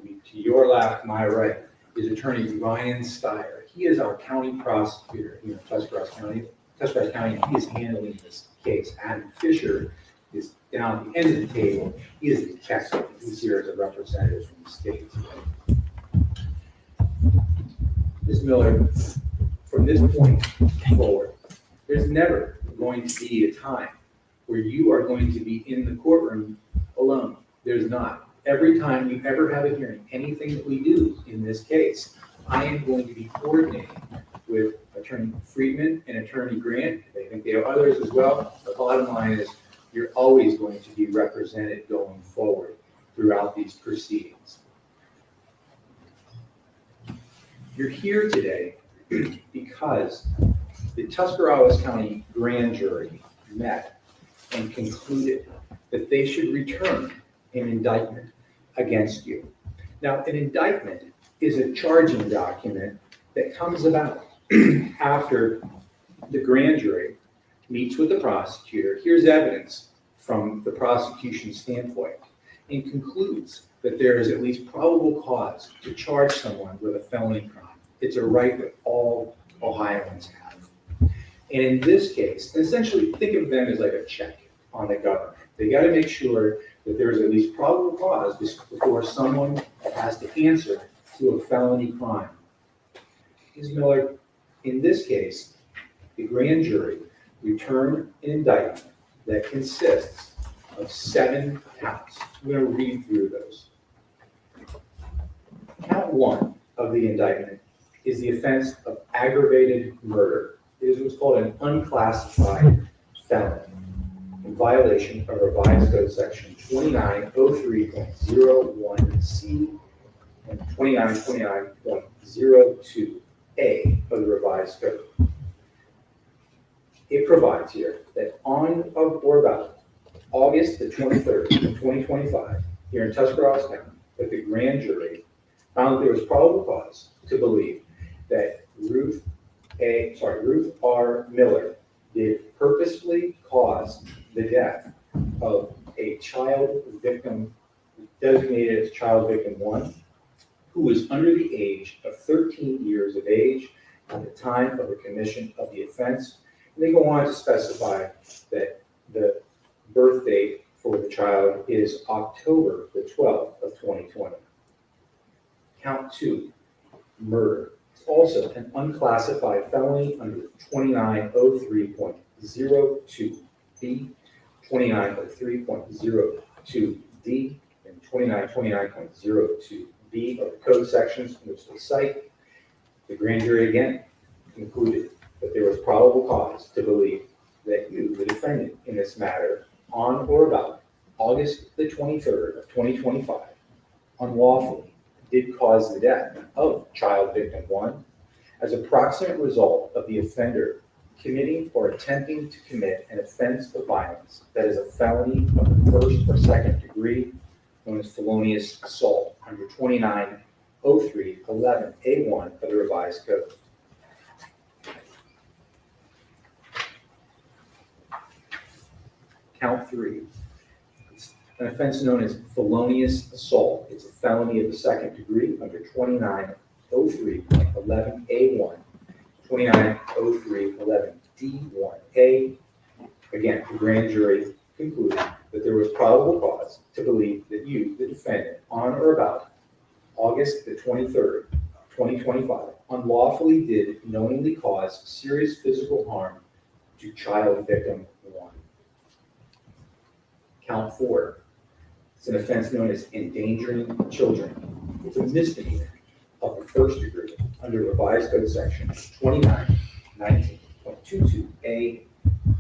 To your left, my right, is Attorney Ryan Steyer. He is our county prosecutor here in Tuscarawas County. He is handling this case. Adam Fisher is down at the end of the table. He is a detective. He's here as a representative from the state. Ms. Miller, from this point forward, there's never going to be a time where you are going to be in the courtroom alone. There's not. Every time you ever have a hearing, anything that we do in this case, I am going to be coordinating with Attorney Friedman and Attorney Grant. I think they have others as well. The bottom line is you're always going to be represented going forward throughout about these proceedings. You're here today because the Tuscarawas County Grand Jury met and concluded that they should return an indictment against you. Now, an indictment is a charging document that comes about after the grand jury meets with the prosecutor, hears evidence from the prosecution standpoint, and concludes that there is at least probable cause to charge someone with a felony crime. It's a right that all Ohioans have. And in this case, essentially think of them as like a check on the government. They got to make sure that there is at least probable cause before someone has to answer to a felony crime. Ms. Miller, in this case, the grand jury returned an indictment that consists of 7 counts. I'm going to read through those. Count 1 of the indictment is the offense of aggravated murder. It is what's called an unclassified felony in violation of Revised Code Section 2903.01C and 2929.02A of the Revised Code. It provides here that on or about August the 23rd of 2025, here in Tuscarawas County, that the grand jury found that there was probable cause to believe that Ruth R. Miller did purposefully cause the death of a child victim designated as child victim 1, who was under the age of 13 years of age at the time of the commission of the offense. And they go on to specify that the birth date for the child is October the 12th of 2020. Count 2, murder. It's also an unclassified felony under 2903.02B, 2903.02D, and 2929.02B of the code sections in which they cite. The grand jury again concluded that there was probable cause to believe that you, the defendant in this matter, on or about August the 23rd of 2025, unlawfully did cause the death of child victim 1 as a proximate result of the offender committing or attempting to commit an offense of violence that is a felony of the first or second degree, known as felonious assault, under 2903.11A1 of the Revised Code. Count 3. It's an offense known as felonious assault. It's a felony of the second degree under 2903.11A1, 2903.11D1A. Again, the grand jury concluded that there was probable cause to believe that you, the defendant, on or about August the 23rd, 2025, unlawfully did knowingly cause serious physical harm to child victim 1. Count 4. It's an offense known as endangering children. It's a misdemeanor of the first degree under Revised Code Section 2919.22A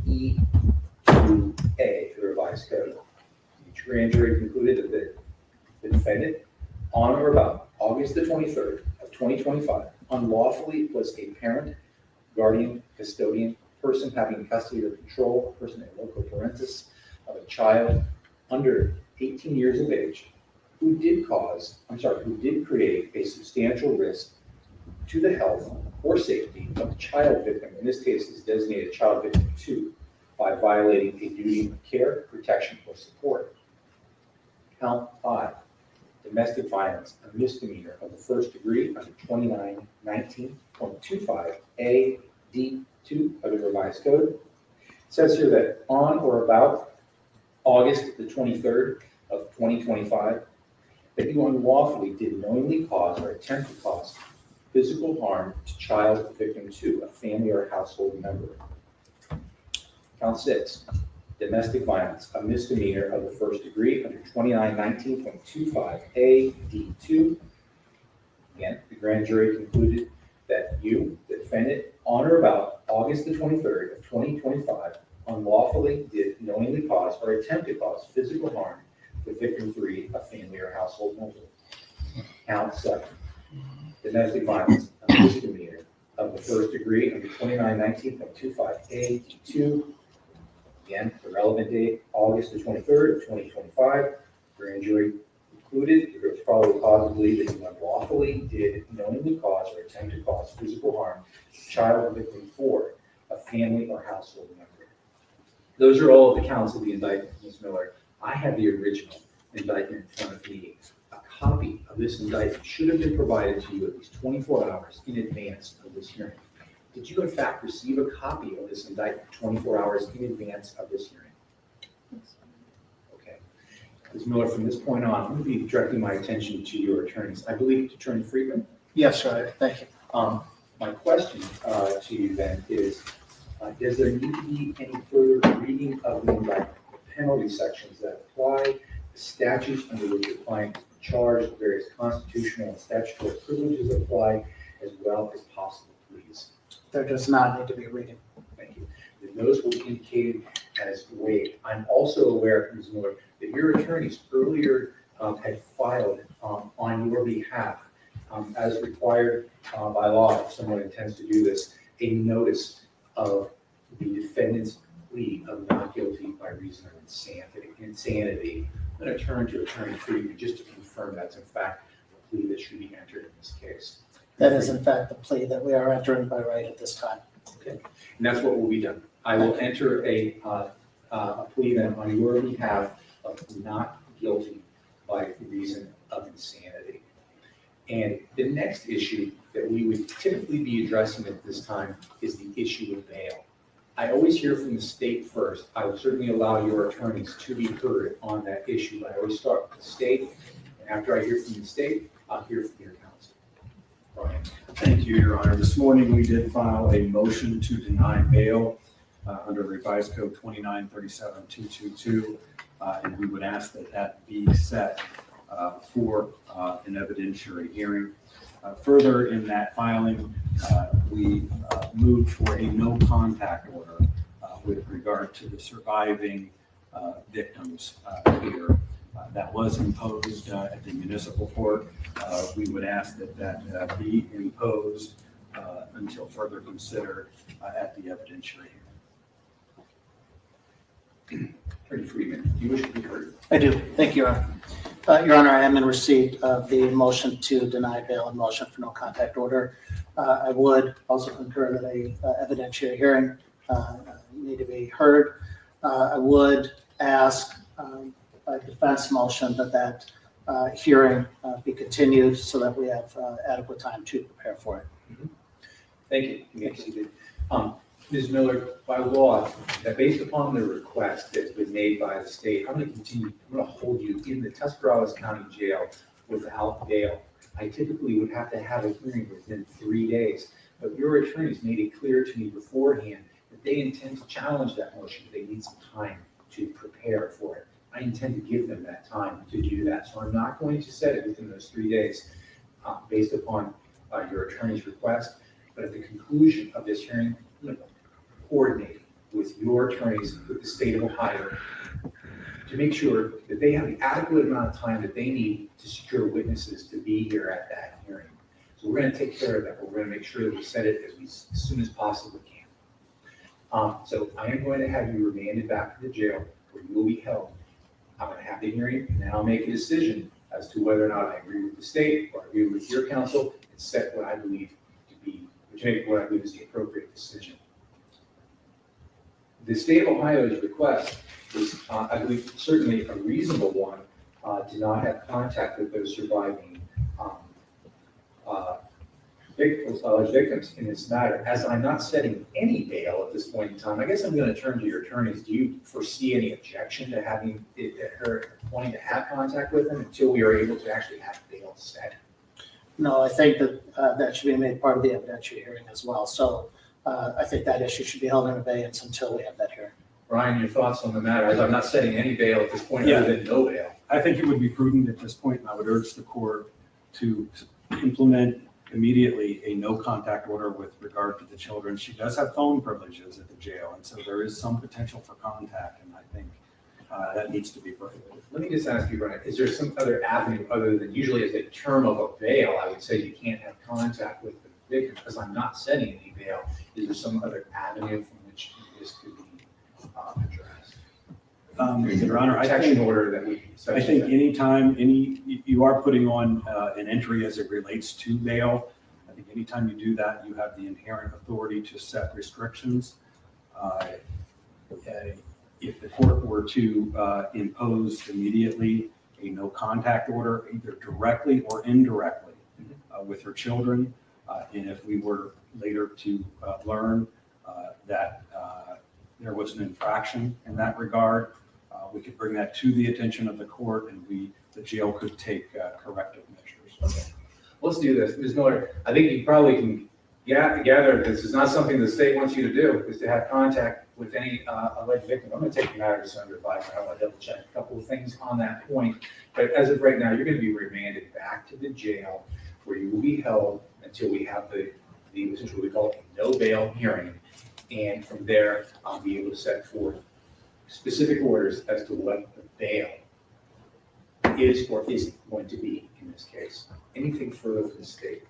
E2A, the Revised Code. Each grand jury concluded that the defendant, on or about August the 23rd of 2025, unlawfully was a parent, guardian, custodian, person having custody or control, person in loco parentis, of a child under 18 years of age who did create a substantial risk to the health or safety of the child victim. In this case, is designated child victim 2 by violating a duty of care, protection, or support. Count 5, domestic violence, a misdemeanor of the first degree under 2919.25A D2 of the Revised Code. It says here that on or about August the 23rd of 2025, that you unlawfully did knowingly cause or attempt to cause physical harm to child victim 2, a family or household member. Count 6, domestic violence, a misdemeanor of the first degree under 2919.25A D2. Again, the grand jury concluded that you, the defendant, on or about August the 23rd of 2025, unlawfully did knowingly cause or attempt to cause physical harm with victim 3, a family or household member. Count 7, domestic violence, a misdemeanor of the first degree under 2919.25A D2. Again, the relevant date, August the 23rd of 2025. Grand jury concluded there was probable cause to believe that you unlawfully did knowingly cause or attempt to cause physical harm to child or victim 4, a family or household member. Those are all of the counts of the indictment, Ms. Miller. I have the original indictment in front of me. A copy of this indictment should have been provided to you at least 24 hours in advance of this hearing. Did you in fact receive a copy of this indictment 24 hours in advance of this hearing? Okay. Ms. Miller, from this point on, I'm going to be directing my attention to your attorneys. I believe Attorney Friedman? Yes, sir. Thank you. My question to you then is, does there need to be any further reading of the indictment, the penalty sections that apply, the statutes under which your client is charged, various constitutional and statutory privileges apply, as well as possible pleas? There does not need to be a reading. Thank you. And those will be indicated as waived. I'm also aware, Ms. Miller, that your attorneys earlier had filed on your behalf, as required by law, if someone intends to do this, a notice of the defendant's plea of not guilty by reason of insanity. I'm going to turn to Attorney Friedman just to confirm that's in fact the plea that should be entered in this case. That is in fact the plea that we are entering by right at this time. Okay, and that's what will be done. I will enter a plea then on your behalf of not guilty by reason of insanity. And the next issue that we would typically be addressing at this time is the issue of bail. I always hear from the state first. I will certainly allow your attorneys to be heard on that issue, but I always start with the state. And after I hear from the state, I'll hear from your counsel. Brian. Thank you, Your Honor. This morning, we did file a motion to deny bail under revised code 2937-222, and we would ask that that be set for an evidentiary hearing. Further in that filing, we moved for a no contact order with regard to the surviving victims here. That was imposed at the municipal court. We would ask that that be imposed until further considered at the evidentiary hearing. Attorney Friedman, do you wish to be heard? I do. Thank you, Your Honor. Your Honor, I am in receipt of the motion to deny bail and motion for no contact order. I would also concur that a evidentiary hearing need to be heard. I would ask a defense motion that hearing be continued so that we have adequate time to prepare for it. Mm-hmm. Thank you. You may be seated. Ms. Miller, by law, that based upon the request that's been made by the state, I'm going to hold you in the Tuscarawas County Jail without bail. I typically would have to have a hearing within 3 days, but your attorneys made it clear to me beforehand that they intend to challenge that motion. They need some time to prepare for it. I intend to give them that time to do that. So I'm not going to set it within those 3 days based upon your attorney's request. But at the conclusion of this hearing, I'm going to coordinate with your attorneys with the state of Ohio to make sure that they have the adequate amount of time that they need to secure witnesses to be here at that hearing. So we're going to take care of that. We're going to make sure that we set it as soon as possibly can. So I am going to have you remanded back to the jail where you will be held. I'm going to have the hearing, and then I'll make a decision as to whether or not I agree with the state or agree with your counsel and set what I believe to be, what I believe is the appropriate decision. The state of Ohio's request is, I believe, certainly a reasonable one to not have contact with those surviving victims in this matter. As I'm not setting any bail at this point in time, I guess I'm going to turn to your attorneys. Do you foresee any objection to having her wanting to have contact with them until we are able to actually have bail set? No, I think that that should be made part of the evidentiary hearing as well. So I think that issue should be held in abeyance until we have that hearing. Ryan, your thoughts on the matter? As I'm not setting any bail at this point, other than no bail. I think it would be prudent at this point, and I would urge the court to implement immediately a no contact order with regard to the children. She does have phone privileges at the jail, and so there is some potential for contact. And I think that needs to be prohibited. Let me just ask you, Brian, is there some other avenue other than usually as a term of a bail, I would say you can't have contact with the victim because I'm not setting any bail. Is there some other avenue from which this could be addressed? Your Honor, Protection order that we. I think anytime you are putting on an entry as it relates to bail, I think anytime you do that, you have the inherent authority to set restrictions. If the court were to impose immediately a no contact order, either directly or indirectly with her children, and if we were later to learn that there was an infraction in that regard, we could bring that to the attention of the court, and the jail could take corrective measures. Okay. Let's do this. Ms. Miller, I think you probably can gather this is not something the state wants you to do, is to have contact with any alleged victim. I'm going to take the matter under advisement. I want to double check a couple of things on that point. But as of right now, you're going to be remanded back to the jail where you will be held until we have the essentially what we call a no bail hearing. And from there, I'll be able to set forth specific orders as to what the bail is or isn't going to be in this case. Anything further from the state?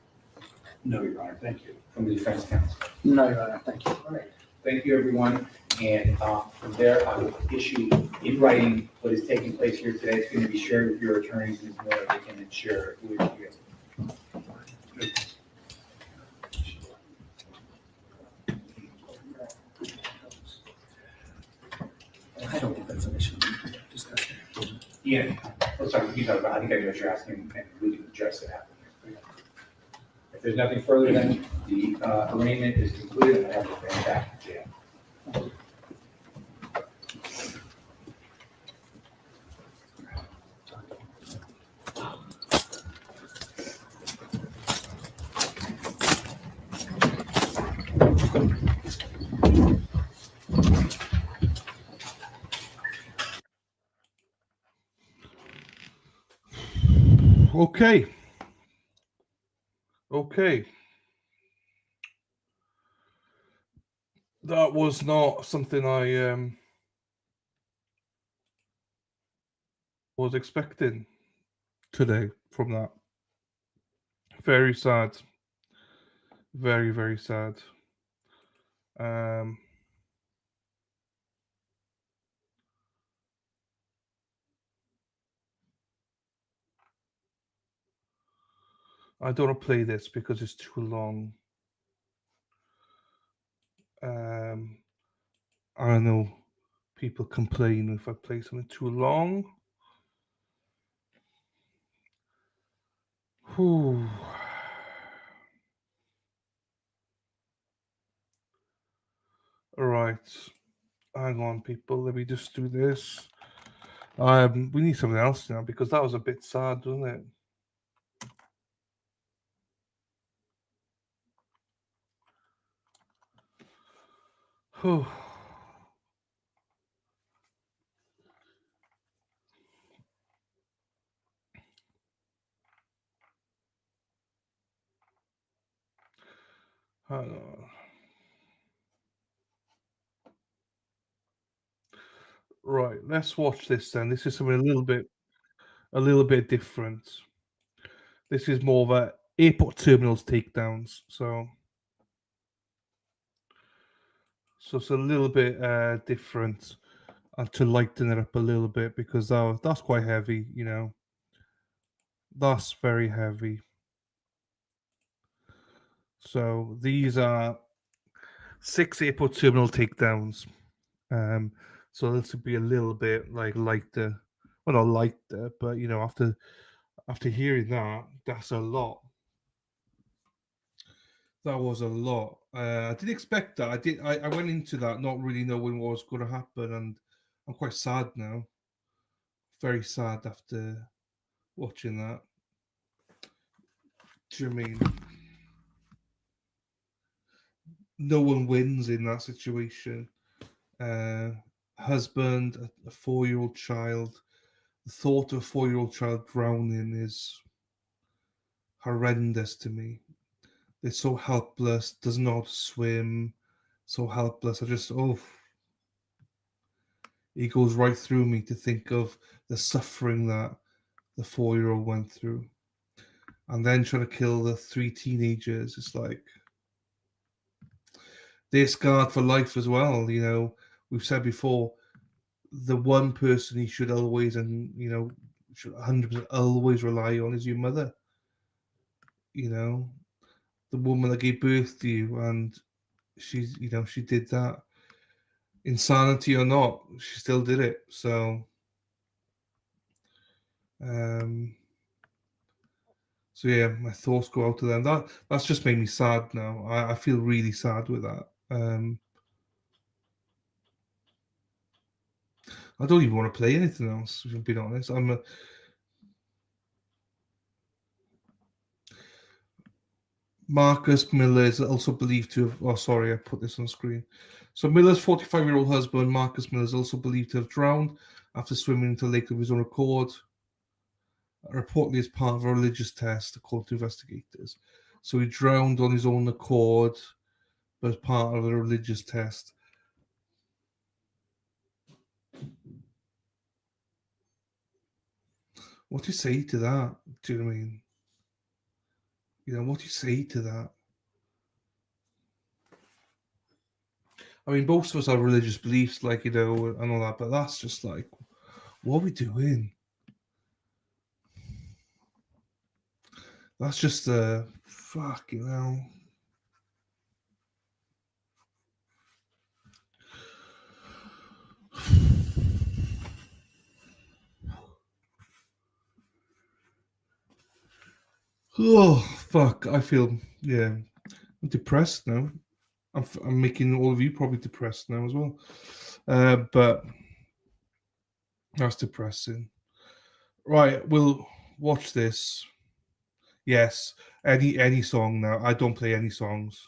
No, Your Honor. Thank you. From the defense counsel? No, Your Honor. Thank you. All right. Thank you, everyone. And from there, I will issue in writing what is taking place here today. It's going to be shared with your attorneys, Ms. Miller. They can then share it with you. I don't think that's an issue. Discussion. Yeah. Oh, sorry. You talk about. I think I know what you're asking, and we can address it after. If there's nothing further, then the arraignment is concluded, and I have to bring it back to jail. Okay. That was not something I was expecting today from that. Very sad. Very, very sad. I don't want to play this because it's too long. I know people complain if I play something too long. Whew. All right. Hang on, people. Let me just do this. We need something else now because that was a bit sad, wasn't it? Whew. Hang on. Right, let's watch this then. This is something a little bit different. This is more of a airport terminals takedowns. So it's a little bit different, and to lighten it up a little bit because that's quite heavy, you know. That's very heavy. So these are 6 airport terminal takedowns. So this would be a little bit like lighter. Well, not lighter, but you know, after hearing that, that's a lot. That was a lot. I didn't expect that. I went into that not really knowing what was going to happen, and I'm quite sad now. Very sad after watching that. Do you know what I mean? No one wins in that situation. Husband, a 4-year-old child. The thought of a 4-year-old child drowning is horrendous to me. They're so helpless, doesn't know how to swim, so helpless. I just, He goes right through me to think of the suffering that the 4-year-old went through. And then trying to kill the 3 teenagers. It's like, they're scarred for life as well. You know, we've said before, the one person he should always, and you know, should 100% always rely on is your mother. You know, the woman that gave birth to you, and she's, you know, she did that. Insanity or not, she still did it. So, so yeah, my thoughts go out to them. That's just made me sad now. I feel really sad with that. I don't even want to play anything else, if I'm being honest. Marcus Miller is also believed to have. Oh, sorry, I put this on screen. So Miller's 45-year-old husband, Marcus Miller, is also believed to have drowned after swimming into a lake of his own accord, reportedly as part of a religious test, according to investigators. So he drowned on his own accord, but as part of a religious test. What do you say to that? Do you know what I mean? You know, what do you say to that? I mean, most of us have religious beliefs, like, you know, and all that, but that's just like, what are we doing? That's just fucking hell. Oh, fuck. I feel, yeah, I'm depressed now. I'm making all of you probably depressed now as well. But that's depressing. Right, we'll watch this. Yes, any song now. I don't play any songs.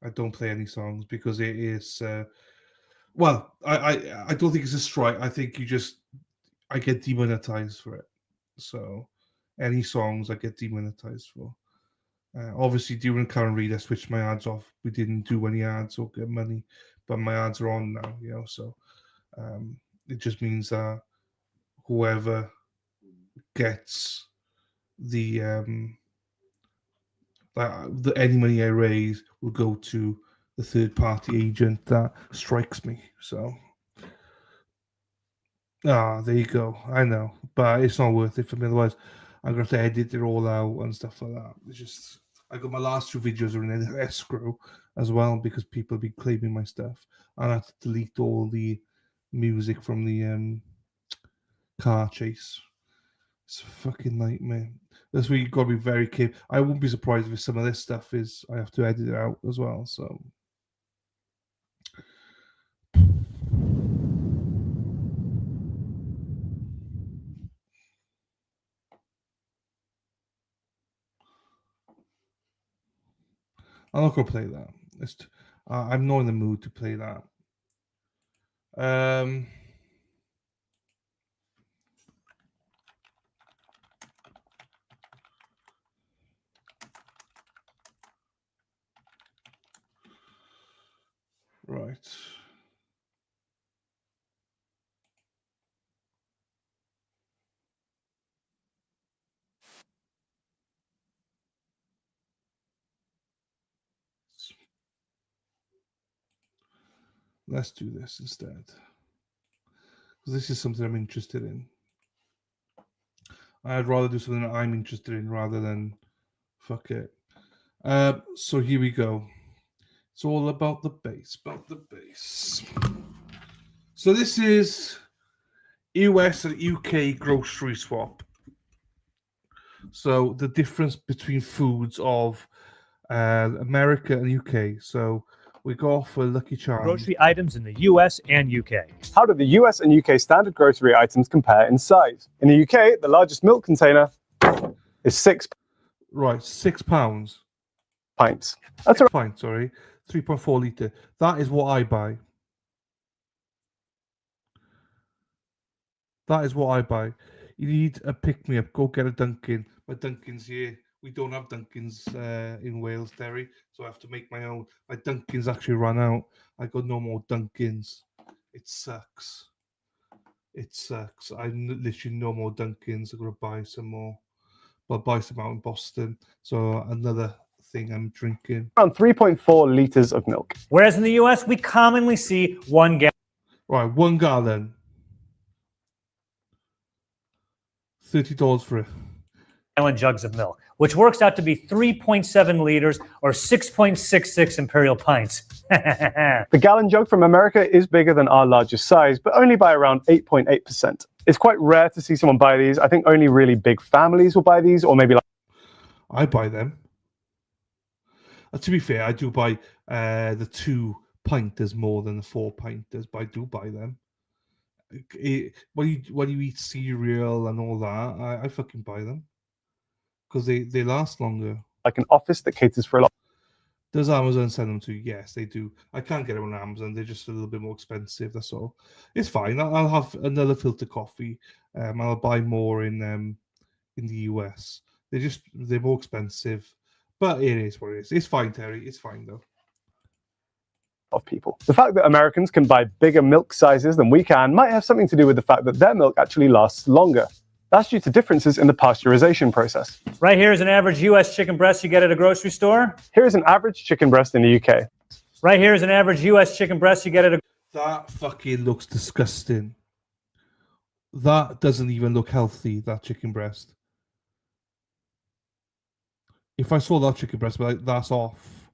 I don't play any songs because it is. Well, I don't think it's a strike. I think I get demonetized for it. So any songs I get demonetized for. Obviously, during current read, I switched my ads off. We didn't do any ads or get money, but my ads are on now. You know, so it just means that whoever gets the any money I raise will go to the third party agent that strikes me. So there you go. I know, but it's not worth it for me. Otherwise, I'm gonna have to edit it all out and stuff like that. It's just I got my last 2 videos are in escrow as well because people have been claiming my stuff, and I have to delete all the music from the car chase. It's a fucking nightmare. That's where you got to be very careful. I wouldn't be surprised if some of this stuff is I have to edit it out as well. So. I'm not gonna play that. I'm not in the mood to play that. Right. Let's do this instead. Because this is something I'm interested in. I'd rather do something that I'm interested in rather than fuck it. So here we go. It's all about the bass, So this is US and UK grocery swap. So the difference between foods of America and UK. So we go for Lucky Charms. Grocery items in the US and UK. How do the US and UK standard grocery items compare in size? In the UK, the largest milk container is 6 Right, £6. pints. That's a pint, sorry. 3.4 litre. That is what I buy. That is what I buy. You need a pick-me-up. Go get a Dunkin'. My Dunkin's here. We don't have Dunkin's in Wales, Derry, so I have to make my own. My Dunkin's actually run out. I got no more Dunkin's. It sucks. It sucks. Literally no more Dunkins. I'm gonna buy some more. But I'll buy some out in Boston. So another thing I'm drinking. Around 3.4 liters of milk. Whereas in the US, we commonly see 1 gallon. Right, 1 gallon. $30 for it. Jugs of milk, which works out to be 3.7 liters or 6.66 imperial pints. The gallon jug from America is bigger than our largest size, but only by around 8.8%. It's quite rare to see someone buy these. I think only really big families will buy these, or maybe like... I buy them. To be fair, I do buy the 2 pinters more than the 4 pinters, but I do buy them. When you eat cereal and all that, I fucking buy them. Because they last longer. Like an office that caters for a lot. Does Amazon send them to you? Yes, they do. I can't get them on Amazon. They're just a little bit more expensive. That's all. It's fine. I'll have another filter coffee. I'll buy more in the US. They're more expensive, but it is what it is. It's fine, Terry. It's fine though. Of people. The fact that Americans can buy bigger milk sizes than we can might have something to do with the fact that their milk actually lasts longer. That's due to differences in the pasteurization process. Right here is an average U.S. chicken breast you get at a grocery store. Here is an average chicken breast in the UK. Right here is an average U.S. chicken breast you get at a... That fucking looks disgusting. That doesn't even look healthy, that chicken breast. If I saw that chicken breast, I'd be like, that's off.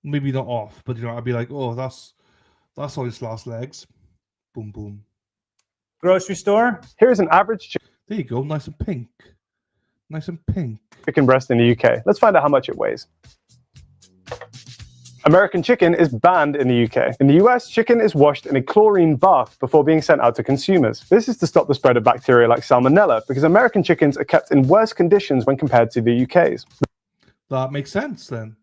Maybe not off, but I'd be like, oh, that's on its last legs. Boom, boom. Grocery store. Here is an average there you go, nice and pink. Nice and pink. Chicken breast in the UK. Let's find out how much it weighs. American chicken is banned in the UK. In the US, chicken is washed in a chlorine bath before being sent out to consumers. This is to stop the spread of bacteria like salmonella, because American chickens are kept in worse conditions when compared to the UK's. That makes sense then.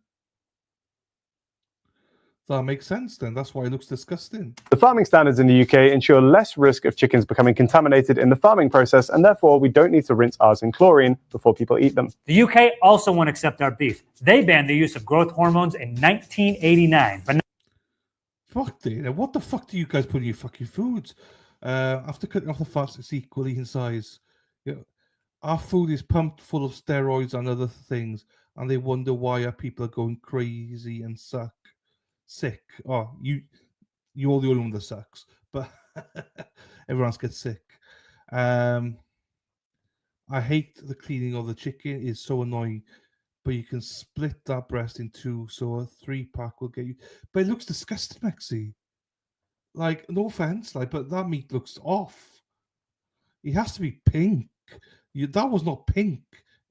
That's why it looks disgusting. The farming standards in the UK ensure less risk of chickens becoming contaminated in the farming process, and therefore we don't need to rinse ours in chlorine before people eat them. The UK also won't accept our beef. They banned the use of growth hormones in 1989. But fuck that. What the fuck do you guys put in your fucking foods? After cutting off the fats, it's equally in size. Our food is pumped full of steroids and other things, and they wonder why our people are going crazy and sick. Oh, you're the only one that sucks, but everyone else gets sick. I hate the cleaning of the chicken. It's so annoying, but you can split that breast in 2, so a 3-pack will get you. But it looks disgusting, Maxie. Like, no offense, but that meat looks off. It has to be pink. That was not pink,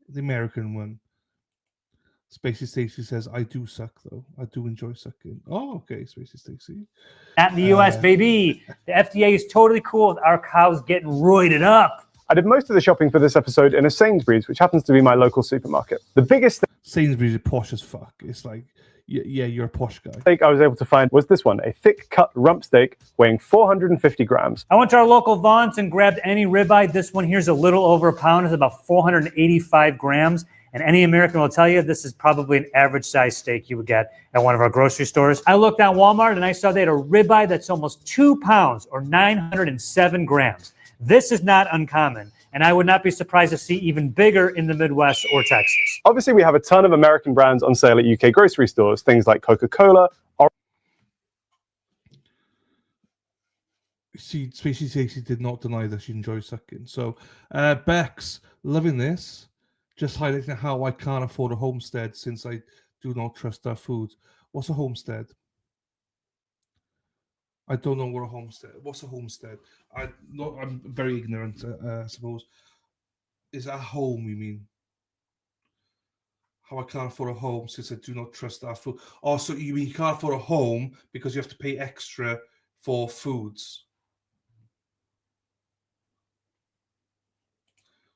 the American one. Spacey Stacy says, I do suck, though. I do enjoy sucking. Oh, okay, Spacey Stacy. At the US, baby. The FDA is totally cool with our cows getting roided up. I did most of the shopping for this episode in a Sainsbury's, which happens to be my local supermarket. The biggest Sainsbury's is posh as fuck. It's like, yeah, you're a posh guy. Steak I was able to find was this one, a thick-cut rump steak weighing 450 grams. I went to our local Vaughn's and grabbed any ribeye. This one here's a little over a pound. It's about 485 grams. And any American will tell you this is probably an average size steak you would get at one of our grocery stores. I looked on Walmart and I saw they had a ribeye that's almost 2 pounds or 907 grams. This is not uncommon, and I would not be surprised to see even bigger in the Midwest or Texas. Obviously, we have a ton of American brands on sale at UK grocery stores, things like Coca-Cola. See, Spacey Stacy did not deny that she enjoys sucking. So, Bex, loving this. Just highlighting how I can't afford a homestead since I do not trust our food. What's a homestead? I don't know what a homestead. What's a homestead? I'm very ignorant, I suppose. Is that a home, you mean? How I can't afford a home since I do not trust our food. Oh, so you mean you can't afford a home because you have to pay extra for foods?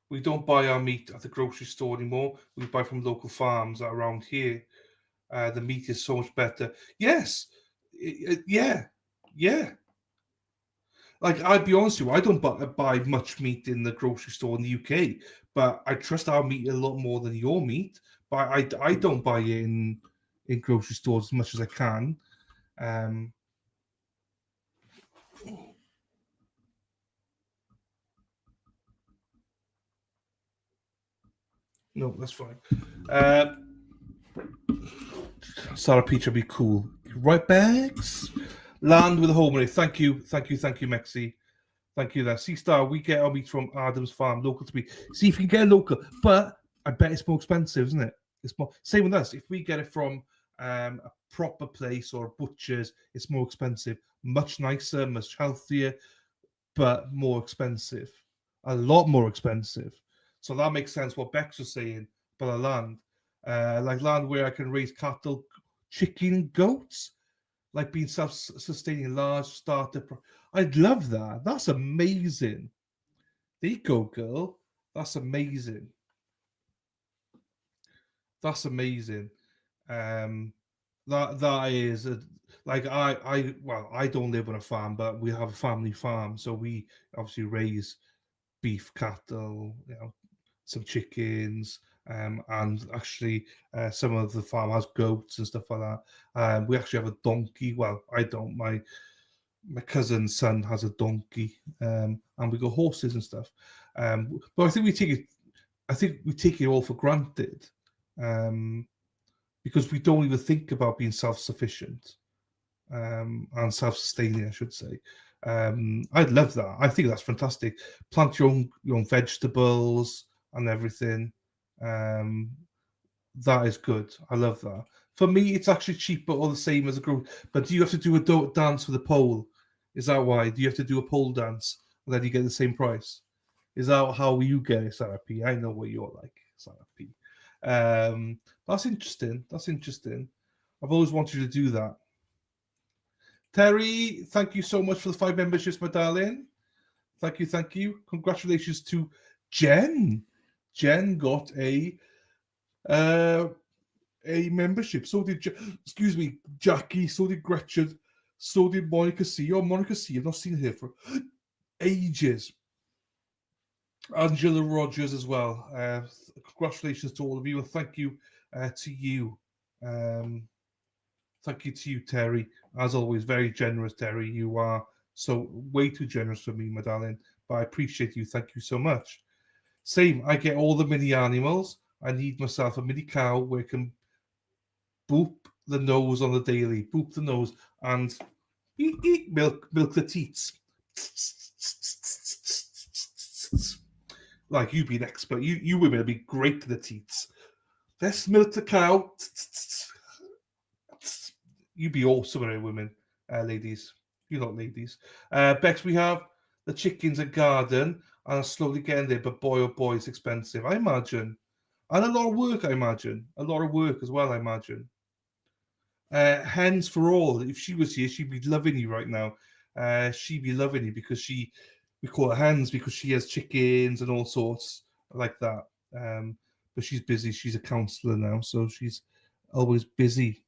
We don't buy our meat at the grocery store anymore. We buy from local farms around here. The meat is so much better. Yes. Yeah. Like, I'll be honest with you, I don't buy much meat in the grocery store in the UK, but I trust our meat a lot more than your meat. But I don't buy it in grocery stores as much as I can. No, that's fine. Sarah Peach will be cool. Right, bags. Land with a home in it. Thank you, Mexi. Thank you there. C-Star, we get our meat from Adam's Farm, local to me. See if you can get a local, but I bet it's more expensive, isn't it? It's more. Same with us. If we get it from a proper place or a butcher's, it's more expensive. Much nicer, much healthier, but more expensive. A lot more expensive. So that makes sense what Bex was saying about a land. Like land where I can raise cattle, chicken, goats, like being self-sustaining, large starter. I'd love that. That's amazing. There you go, girl. That's amazing. That's amazing. That is like I don't live on a farm, but we have a family farm, so we obviously raise beef, cattle, some chickens, and actually some of the farm has goats and stuff like that. We actually have a donkey. Well, I don't. My cousin's son has a donkey, and we got horses and stuff. But I think we take it all for granted, because we don't even think about being self-sufficient and self-sustaining, I should say. I'd love that. I think that's fantastic. Plant your own vegetables and everything. That is good. I love that. For me, it's actually cheaper or the same as a group. But do you have to do a dance with a pole? Is that why? Do you have to do a pole dance and then you get the same price? Is that how you get it, Sarah P? I know what you're like, Sarah P. That's interesting. That's interesting. I've always wanted to do that. Terry, thank you so much for the 5 memberships, my darling. Thank you, thank you. Congratulations to Jen. Jen got a membership. So did, Jackie. So did Gretchen. So did Monica C. Oh, Monica C. I've not seen her for ages. Angela Rogers as well. Congratulations to all of you, and thank you to you. Thank you to you, Terry. As always, very generous, Terry. You are so way too generous for me, my darling. But I appreciate you. Thank you so much. Same. I get all the mini animals. I need myself a mini cow where I can boop the nose on the daily, boop the nose, and milk the teats. Like, you be an expert. You women will be great to the teats. Let's milk the cow. You be awesome, women, ladies. You're not ladies. Bex, we have the chickens and garden, and I'm slowly getting there, but boy, oh boy, it's expensive, I imagine. And a lot of work, I imagine. A lot of work as well, I imagine. Hens for all. If she was here, she'd be loving you right now. She'd be loving you because we call her Hens because she has chickens and all sorts like that. But she's busy. She's a counsellor now, so she's always busy.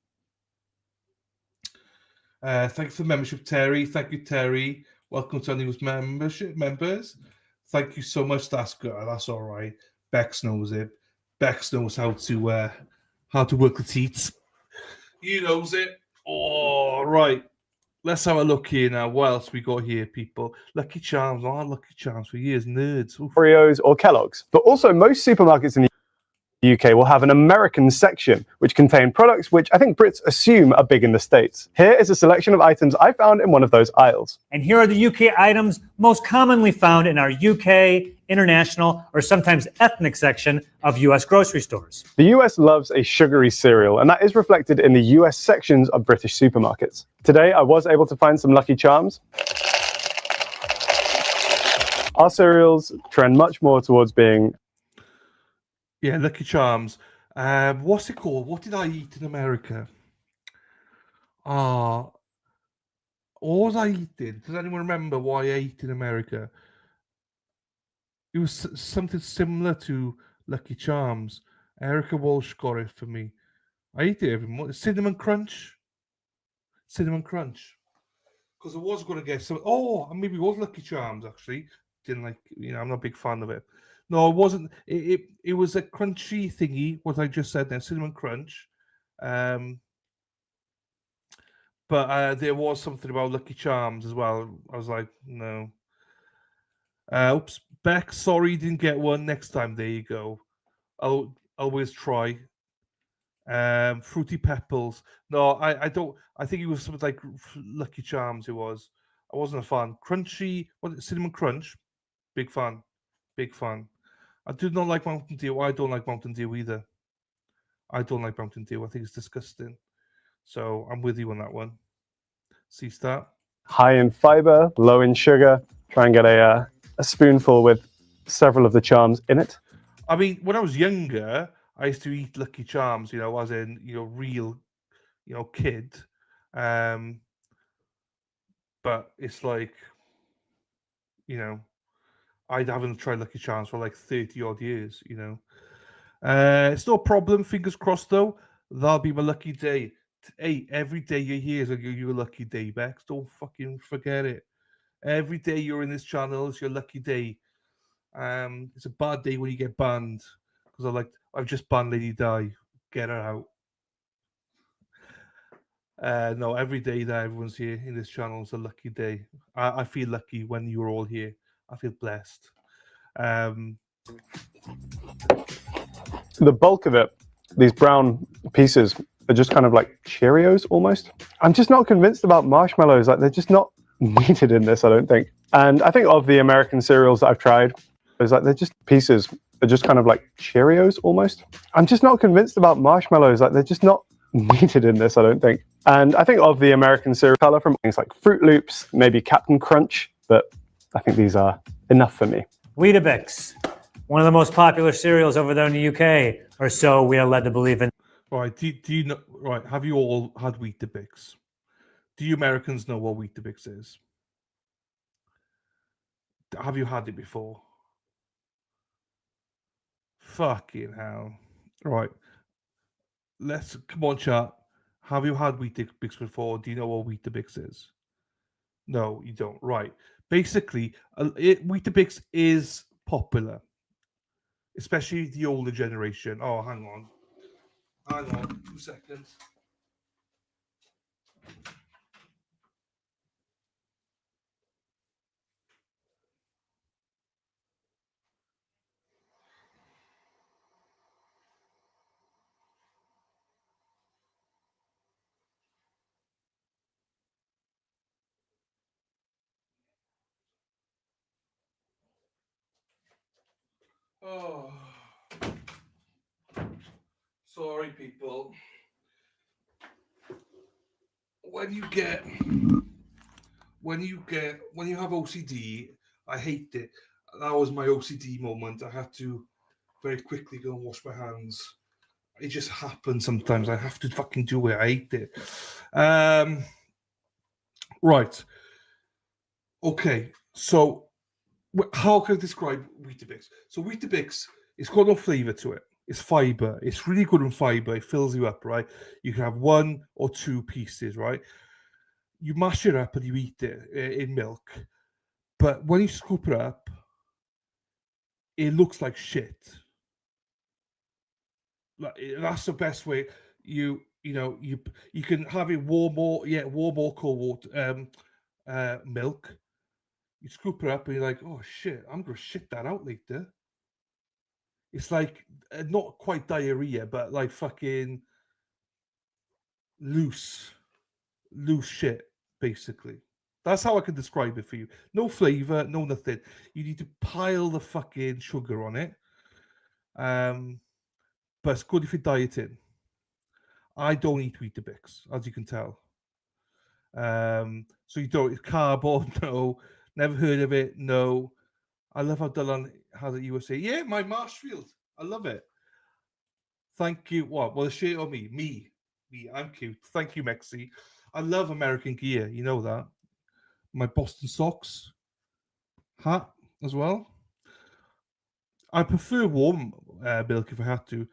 Thank you for the membership, Terry. Thank you, Terry. Welcome to any members. Thank you so much. That's good. That's all right. Bex knows it. Bex knows how to work the teats. You knows it. All right. Let's have a look here now. What else we got here, people? Lucky Charms. Oh, Lucky Charms for years. Nerds. Oof. Oreos or Kellogg's. But also most supermarkets in the UK will have an American section, which contain products which I think Brits assume are big in the States. Here is a selection of items I found in one of those aisles. And here are the UK items most commonly found in our UK, international, or sometimes ethnic section of US grocery stores. The US loves a sugary cereal, and that is reflected in the US sections of British supermarkets. Today, I was able to find some Lucky Charms. Our cereals trend much more towards being... Yeah, Lucky Charms. What's it called? What did I eat in America? What was I eating? Does anyone remember what I ate in America? It was something similar to Lucky Charms. Erica Walsh got it for me. I eat it every morning. Cinnamon Crunch. Cinnamon Crunch. Because I was going to get some... Oh, maybe it was Lucky Charms, actually. Didn't like... I'm not a big fan of it. No, it wasn't. It was a crunchy thingy, what I just said there, Cinnamon Crunch. But there was something about Lucky Charms as well. I was like, no. Oops, Beck, sorry you didn't get one. Next time, there you go. I'll always try. Fruity Pebbles. No, I don't. I think it was something like Lucky Charms. It was. I wasn't a fan. Crunchy. What? Cinnamon Crunch. Big fan. Big fan. I do not like Mountain Dew. I don't like Mountain Dew either. I don't like Mountain Dew. I think it's disgusting. So I'm with you on that one. See that? High in fiber, low in sugar. Try and get a spoonful with several of the charms in it. I mean, when I was younger, I used to eat Lucky Charms, as in, real, kid. But it's like, I haven't tried Lucky Charms for like 30 odd years, It's no problem. Fingers crossed, though. That'll be my lucky day. Hey, every day you're here is your lucky day, Bex. Don't fucking forget it. Every day you're in this channel is your lucky day. It's a bad day when you get banned because I've just banned Lady Di. Get her out. No, every day that everyone's here in this channel is a lucky day. I feel lucky when you're all here. I feel blessed. The bulk of it, these brown pieces, are just kind of like Cheerios almost. I'm just not convinced about marshmallows. Like, they're just not needed in this, I don't think. And I think of the American cereals that I've tried, it's like they're just pieces. They're just kind of like Cheerios almost. I'm just not convinced about marshmallows. Like, they're just not needed in this, I don't think. And I think of the American cereal color from things like Fruit Loops, maybe Captain Crunch, but I think these are enough for me. Weetabix, one of the most popular cereals over there in the UK, or so we are led to believe in. Right, do you know? Right, have you all had Weetabix? Do you Americans know what Weetabix is? Have you had it before? Fucking hell! Right, come on, chat. Have you had Weetabix before? Do you know what Weetabix is? No, you don't. Right. Basically, Weetabix is popular, especially the older generation. Oh, hang on. 2 seconds. Oh, sorry, people. When you have OCD, I hate it. That was my OCD moment. I had to very quickly go and wash my hands. It just happens sometimes. I have to fucking do it. I hate it. Right. Okay. So, how can I describe Weetabix? So, Weetabix, it's got no flavor to it. It's fiber. It's really good in fiber. It fills you up, right? You can have 1 or 2 pieces, right? You mash it up and you eat it in milk. But when you scoop it up, it looks like shit. Like, that's the best way. You can have it warm or cold water, milk. You scoop it up and you're like, oh shit, I'm gonna shit that out later. It's like not quite diarrhea, but like fucking loose shit, basically. That's how I can describe it for you. No flavor, no nothing. You need to pile the fucking sugar on it. But it's good if you're dieting. I don't eat Weetabix, as you can tell. So you don't cardboard? No. Never heard of it? No. I love how Dylan has it USA. Yeah, my Marshfield. I love it. Thank you. What? Well, the shirt on me. Me. I'm cute. Thank you, Mexi. I love American gear. You know that. My Boston socks. Hat as well. I prefer warm milk if I had to.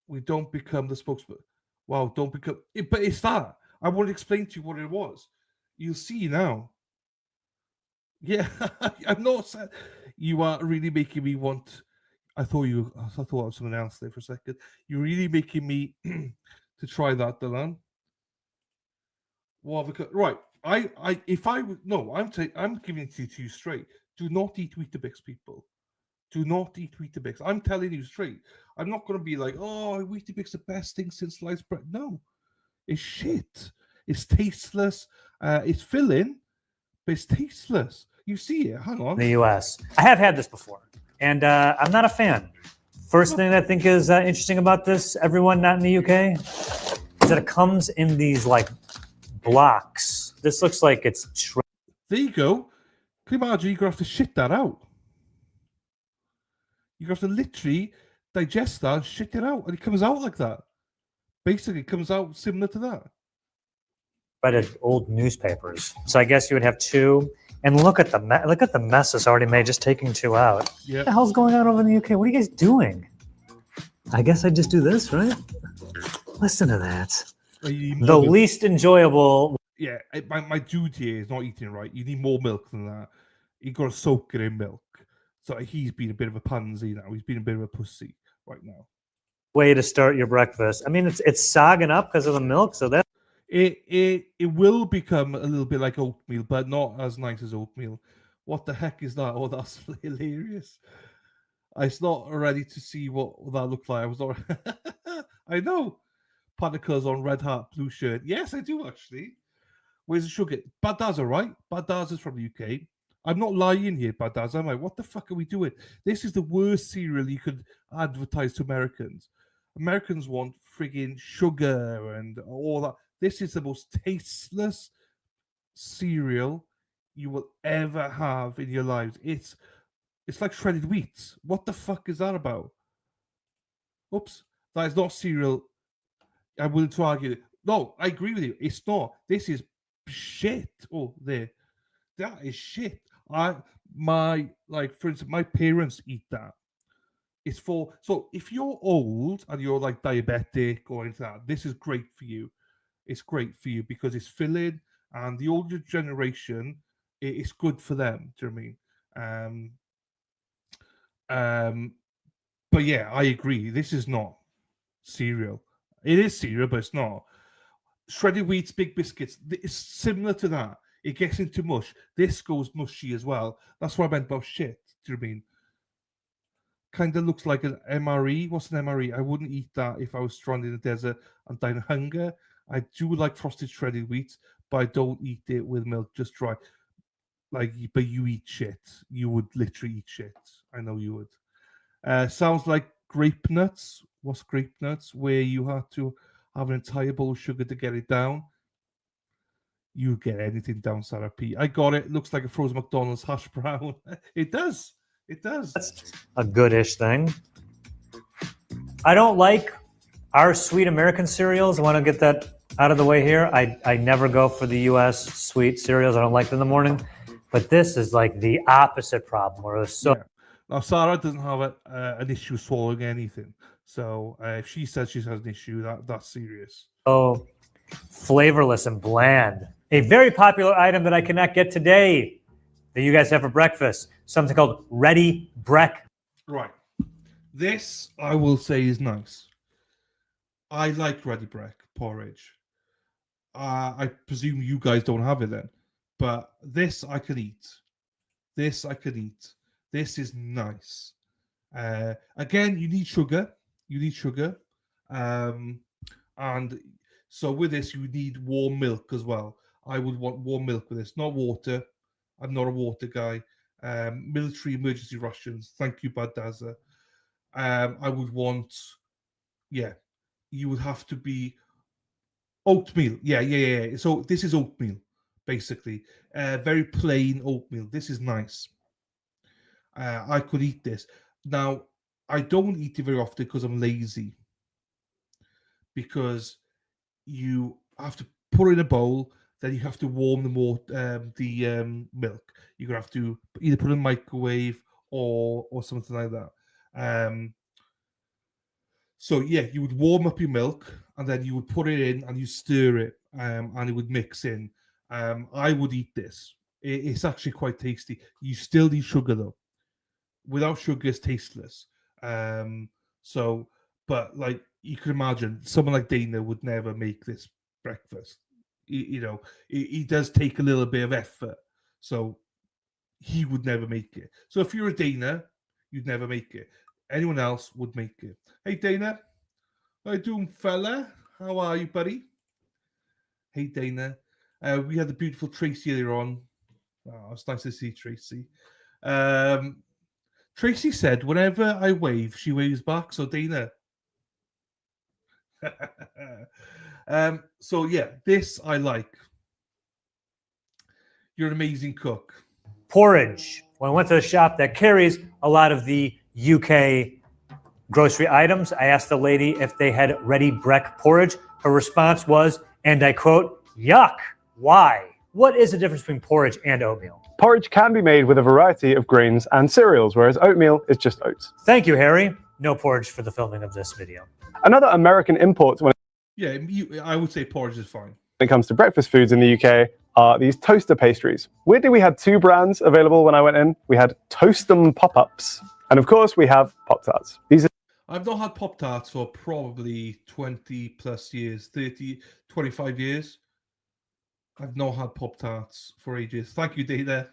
We don't become the spokesman. Wow, don't become. But it's that. I want to explain to you what it was. You'll see now. Yeah, I'm not sad. You are really making me want. I thought I thought I was someone else there for a second. You're really making me to try that, Dylan. Right. I'm giving it to you straight. Do not eat Weetabix, people. Do not eat Weetabix. I'm telling you straight. I'm not going to be like, oh, Weetabix the best thing since sliced bread. No, it's shit. It's tasteless. It's filling, but it's tasteless. You see it. Hang on. In the U.S. I have had this before, and I'm not a fan. First thing I think is interesting about this, everyone not in the UK, is that it comes in these like blocks. This looks like it's. There you go. Can you imagine? You're going to have to shit that out. You have to literally digest that and shit it out, and it comes out like that. Basically, it comes out similar to that. Read old newspapers, so I guess you would have two. And look at the mess that's already made just taking two out. Yeah. What the hell's going on over in the UK? What are you guys doing? I guess I just do this, right? Listen to that. The least enjoyable. Yeah, my dude here is not eating right. You need more milk than that. You got to soak it in milk. So he's been a bit of a pansy now. He's been a bit of a pussy right now. Way to start your breakfast. I mean, it's sagging up because of the milk, so that it will become a little bit like oatmeal, but not as nice as oatmeal. What the heck is that? Oh, that's hilarious. It's not ready to see what that looked like. I was not. I know. Panica's on red hat, blue shirt. Yes, I do actually. Where's the sugar? Badaza, right? Badaza's from the UK. I'm not lying here, Badaza. I'm like, what the fuck are we doing? This is the worst cereal you could advertise to Americans. Americans want friggin' sugar and all that. This is the most tasteless cereal you will ever have in your lives. It's like shredded wheat. What the fuck is that about? Oops, that is not cereal. I'm willing to argue. No, I agree with you. It's not. This is shit. Oh, there. That is shit. For instance, my parents eat that. It's for, so if you're old and you're like diabetic or anything like that, this is great for you. It's great for you because it's filling, and the older generation, it's good for them. Do you know what I mean? But yeah, I agree. This is not cereal. It is cereal, but it's not. Shredded wheats, big biscuits, it's similar to that. It gets into mush. This goes mushy as well. That's what I meant about shit. Do you know what I mean? Kind of looks like an MRE. What's an MRE? I wouldn't eat that if I was stranded in the desert and dying of hunger. I do like frosted shredded wheat, but I don't eat it with milk, just dry. But you eat shit. You would literally eat shit. I know you would. Sounds like grape nuts. What's grape nuts? Where you have to have an entire bowl of sugar to get it down. You get anything down, Sarah P. I got it. Looks like a frozen McDonald's hash brown. It does. It does. That's a goodish thing. I don't like our sweet American cereals. I want to get that out of the way here. I never go for the U.S. sweet cereals. I don't like them in the morning. But this is like the opposite problem, where it's so. Yeah. Now, Sarah doesn't have an issue swallowing anything. So if she says she has an issue, that's serious. Oh, flavorless and bland. A very popular item that I cannot get today that you guys have for breakfast. Something called Ready Breck. Right. This, I will say, is nice. I like Ready Breck porridge. I presume you guys don't have it then. But this I could eat. This I could eat. This is nice. Again, you need sugar. You need sugar. And so with this, you need warm milk as well. I would want warm milk with this, not water. I'm not a water guy. Military emergency rations. Thank you, Badaza. I would want, you would have to be oatmeal. Yeah. So this is oatmeal, basically. Very plain oatmeal. This is nice. I could eat this. Now, I don't eat it very often because I'm lazy. Because you have to put it in a bowl, then you have to warm the milk. You're gonna have to either put it in a microwave or something like that. So yeah, you would warm up your milk and then you would put it in and you stir it, and it would mix in. I would eat this. It's actually quite tasty. You still need sugar though. Without sugar, it's tasteless. But like you can imagine, someone like Dana would never make this breakfast. he does take a little bit of effort. So he would never make it. So if you're a Dana, you'd never make it. Anyone else would make it. Hey, Dana. How you doing, fella? How are you, buddy? Hey, Dana. We had the beautiful Tracy earlier on. Oh, it's nice to see Tracy. Tracy said, whenever I wave, she waves back. So, Dana. So, yeah, this I like. You're an amazing cook. Porridge. When I went to a shop that carries a lot of the UK grocery items, I asked the lady if they had ready Breck porridge. Her response was, and I quote, yuck. Why? What is the difference between porridge and oatmeal? Porridge can be made with a variety of grains and cereals, whereas oatmeal is just oats. Thank you, Harry. No porridge for the filming of this video. Another American import when I would say porridge is fine. it comes to breakfast foods in the UK are these toaster pastries. Weirdly, we had two brands available when I went in. We had Toastum Pop-Ups, and of course we have Pop-Tarts. These are I've not had Pop-Tarts for probably 20 plus years, 30, 25 years. I've not had Pop-Tarts for ages. Thank you, Dana.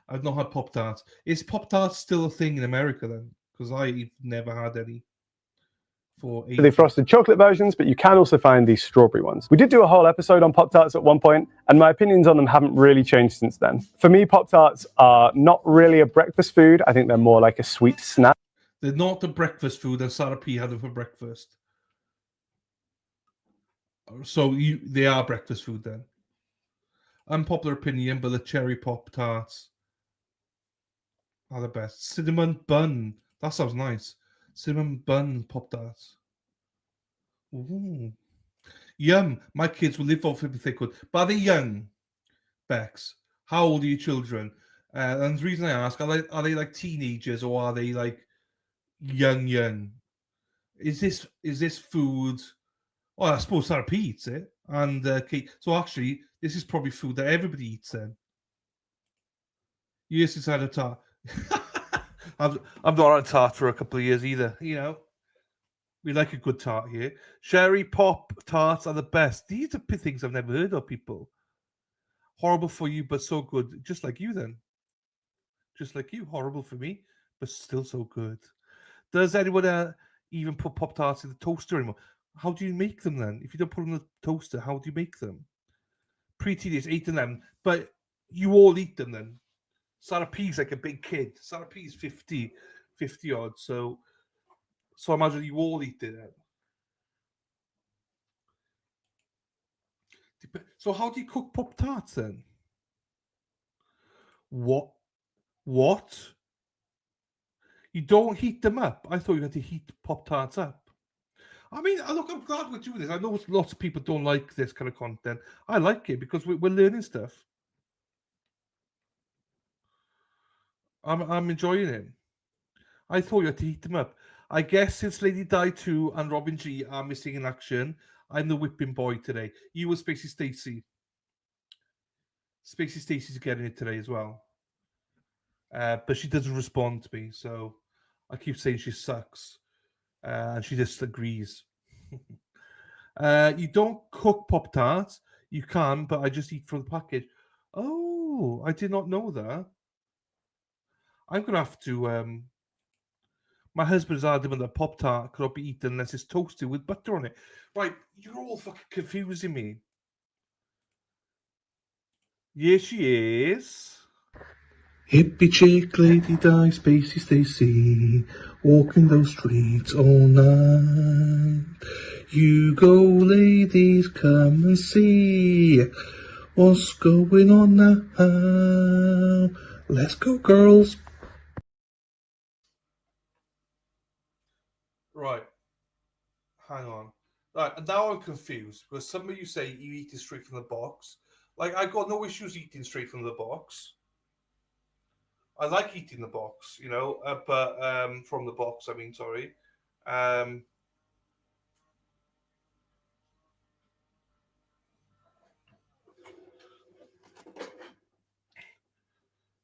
I've not had Pop-Tarts. Is Pop-Tarts still a thing in America then? Because I've never had any for ages. the frosted chocolate versions, but you can also find these strawberry ones. We did do a whole episode on Pop-Tarts at one point, and my opinions on them haven't really changed since then. For me, Pop-Tarts are not really a breakfast food. I think they're more like a sweet snack. They're not the breakfast food that Sarah P had them for breakfast. So they are breakfast food then. Unpopular opinion, but the cherry Pop-Tarts are the best. Cinnamon bun. That sounds nice. Cinnamon bun Pop-Tarts. Ooh. Yum. My kids will live off it if they could. But are they young, Bex? How old are your children? And the reason I ask, are they like teenagers or are they like young? Is this food? Oh, I suppose Sarah P eats it. And Kate. So actually, this is probably food that everybody eats then. Years since I had a tart. I've not had a tart for a couple of years either. We like a good tart here. Sherry Pop tarts are the best. These are things I've never heard of, people. Horrible for you, but so good. Just like you then. Just like you. Horrible for me, but still so good. Does anyone even put Pop-Tarts in the toaster anymore? How do you make them then? If you don't put them in the toaster, how do you make them? Pre-teenagers eating them, but you all eat them then. Sarah P's like a big kid. Sarah P's 50 odd, so I imagine you all eat it then. So how do you cook Pop-Tarts then? What? You don't heat them up? I thought you had to heat Pop-Tarts up. I mean, look, I'm glad we're doing this. I know lots of people don't like this kind of content. I like it because we're learning stuff. I'm enjoying it. I thought you had to heat them up. I guess since Lady Di 2 and Robin G are missing in action, I'm the whipping boy today. You were Spacey Stacey. Spacey Stacey's getting it today as well. But she doesn't respond to me, so I keep saying she sucks. And she just agrees. You don't cook Pop-Tarts. You can, but I just eat from the package. Oh, I did not know that. I'm going to have to... my husband's adamant that Pop-Tart cannot be eaten unless it's toasted with butter on it. Right, you're all fucking confusing me. Here she is. Hippie chick, Lady Di, Spacey Stacey, walking those streets all night. You go, ladies, come and see what's going on now. Let's go, girls. Right. Hang on. Right, and now I'm confused because some of you say you eat it straight from the box. Like, I got no issues eating straight from the box. I like eating the box, but from the box, I mean, sorry.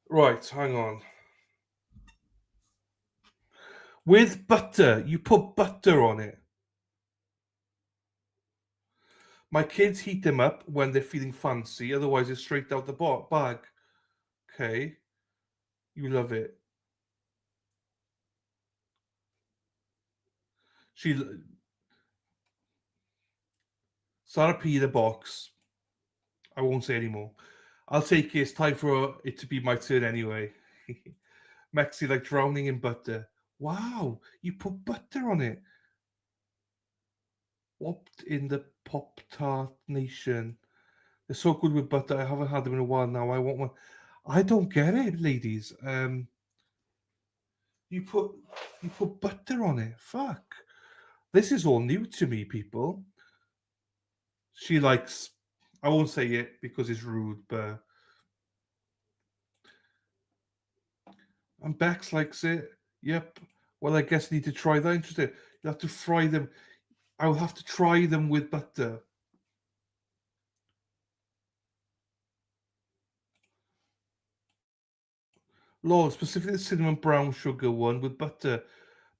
Right, hang on. With butter, you put butter on it. My kids heat them up when they're feeling fancy. Otherwise, it's straight out the bag. Okay. You love it. Sarah P. the box. I won't say anymore. I'll take it. It's time for it to be my turn anyway. Mexi like drowning in butter. Wow, you put butter on it. What in the Pop-Tart nation? They're so good with butter. I haven't had them in a while now. I want one. I don't get it, ladies. You put butter on it. Fuck. This is all new to me, people. She likes. I won't say it because it's rude, but. And Bex likes it. Yep. Well, I guess I need to try that. Interesting. You have to fry them. I will have to try them with butter. Lord, specifically the cinnamon brown sugar one with butter.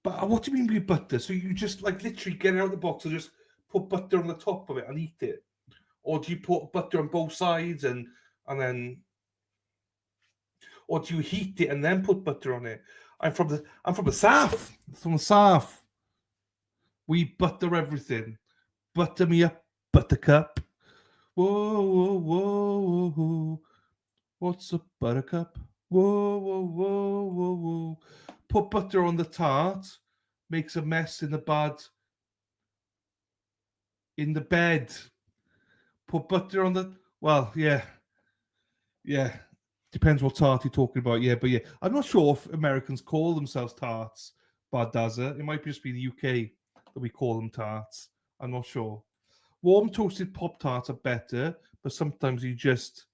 But what do you mean with butter? So you just like literally get it out of the box and just put butter on the top of it and eat it? Or do you put butter on both sides and then, or do you heat it and then put butter on it? I'm from the south. From the south. We butter everything. Butter me up, buttercup. Whoa, whoa, whoa, whoa. What's a buttercup? Whoa, whoa, whoa, whoa, whoa. Put butter on the tart. Makes a mess in the bed. Put butter on the... Well, yeah. Yeah. Depends what tart you're talking about. Yeah, but yeah. I'm not sure if Americans call themselves tarts. Badaza. It might just be the UK that we call them tarts. I'm not sure. Warm toasted Pop-Tarts are better, but sometimes you just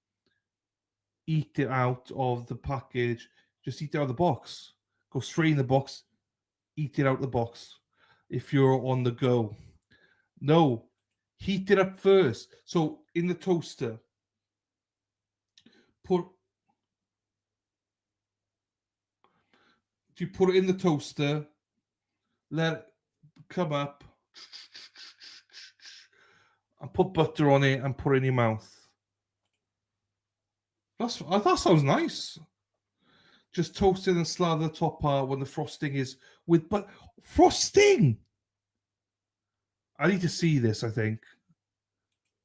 eat it out of the package. Just eat it out of the box. Go straight in the box. Eat it out of the box. If you're on the go. No. Heat it up first. So in the toaster, you put it in the toaster, let it come up, and put butter on it and put it in your mouth. That sounds nice. Just toast it and slather the top part when the frosting is with frosting. I need to see this, I think.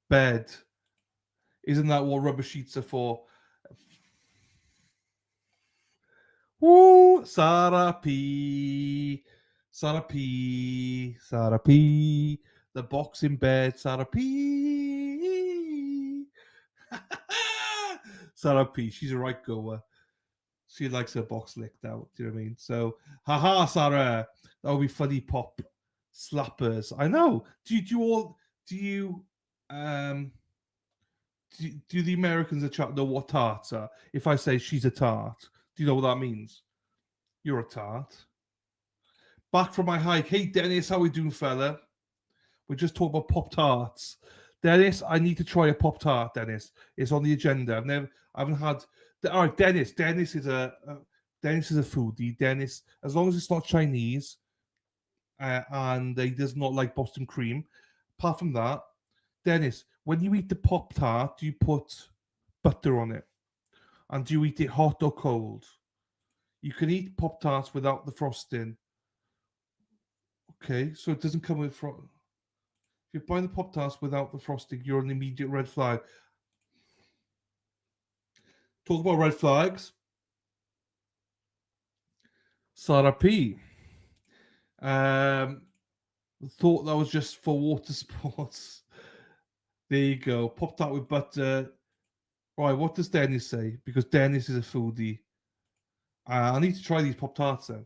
Bed. Isn't that what rubber sheets are for? Woo! Sarah P. Sarah P. Sarah P. The box in bed. Sarah P. Sarah P. She's a right goer. She likes her box licked out. Do you know what I mean? So, haha, Sarah. That would be funny pop slappers. I know. Do the Americans in chat know what tarts are? If I say she's a tart, do you know what that means? You're a tart. Back from my hike. Hey, Dennis, how we doing, fella? We're just talking about Pop-Tarts. Dennis, I need to try a Pop-Tart, Dennis. It's on the agenda. I haven't had... All right, Dennis. Dennis is a foodie. Dennis, as long as it's not Chinese and he does not like Boston cream. Apart from that, Dennis, when you eat the Pop-Tart, do you put butter on it? And do you eat it hot or cold? You can eat Pop-Tarts without the frosting. Okay, so it doesn't come with... If you're buying the Pop-Tarts without the frosting, you're an immediate red flag. Talk about red flags. Sarah P. Thought that was just for water sports. There you go. Pop-Tart with butter. Right, what does Dennis say? Because Dennis is a foodie. I need to try these Pop-Tarts then.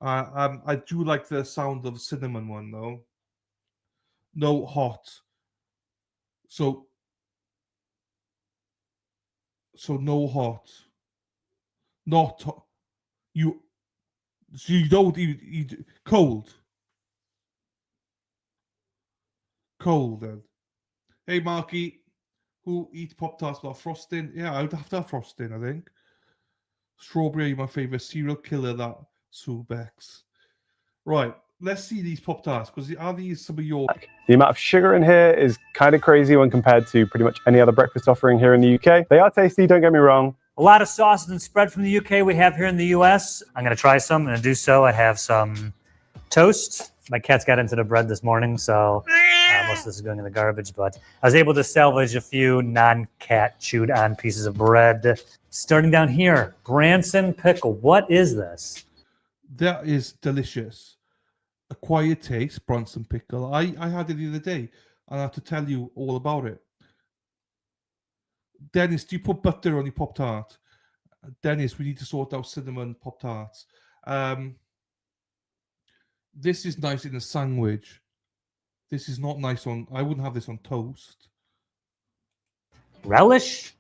I do like the sound of cinnamon one though. No hot. So no hot. Not hot. You don't eat cold. Cold then. Hey Marky, who eats Pop-Tarts without frosting? Yeah, I would have to have frosting, I think. Strawberry, my favorite serial killer, that Subex. Right, let's see these Pop-Tarts, because are these some of your... The amount of sugar in here is kind of crazy when compared to pretty much any other breakfast offering here in the UK. They are tasty, don't get me wrong. A lot of sauces and spread from the UK we have here in the US. I'm going to try some. I'm going to do so. I have some toast. My cats got into the bread this morning, so most of this is going in the garbage, but I was able to salvage a few non-cat chewed on pieces of bread. Starting down here, Branson pickle. What is this? That is delicious. Acquired taste, Bronson pickle. I had it the other day, and I have to tell you all about it. Dennis, do you put butter on your Pop-Tart? Dennis, we need to sort out cinnamon Pop-Tarts. This is nice in a sandwich. This is not nice on... I wouldn't have this on toast. Relish?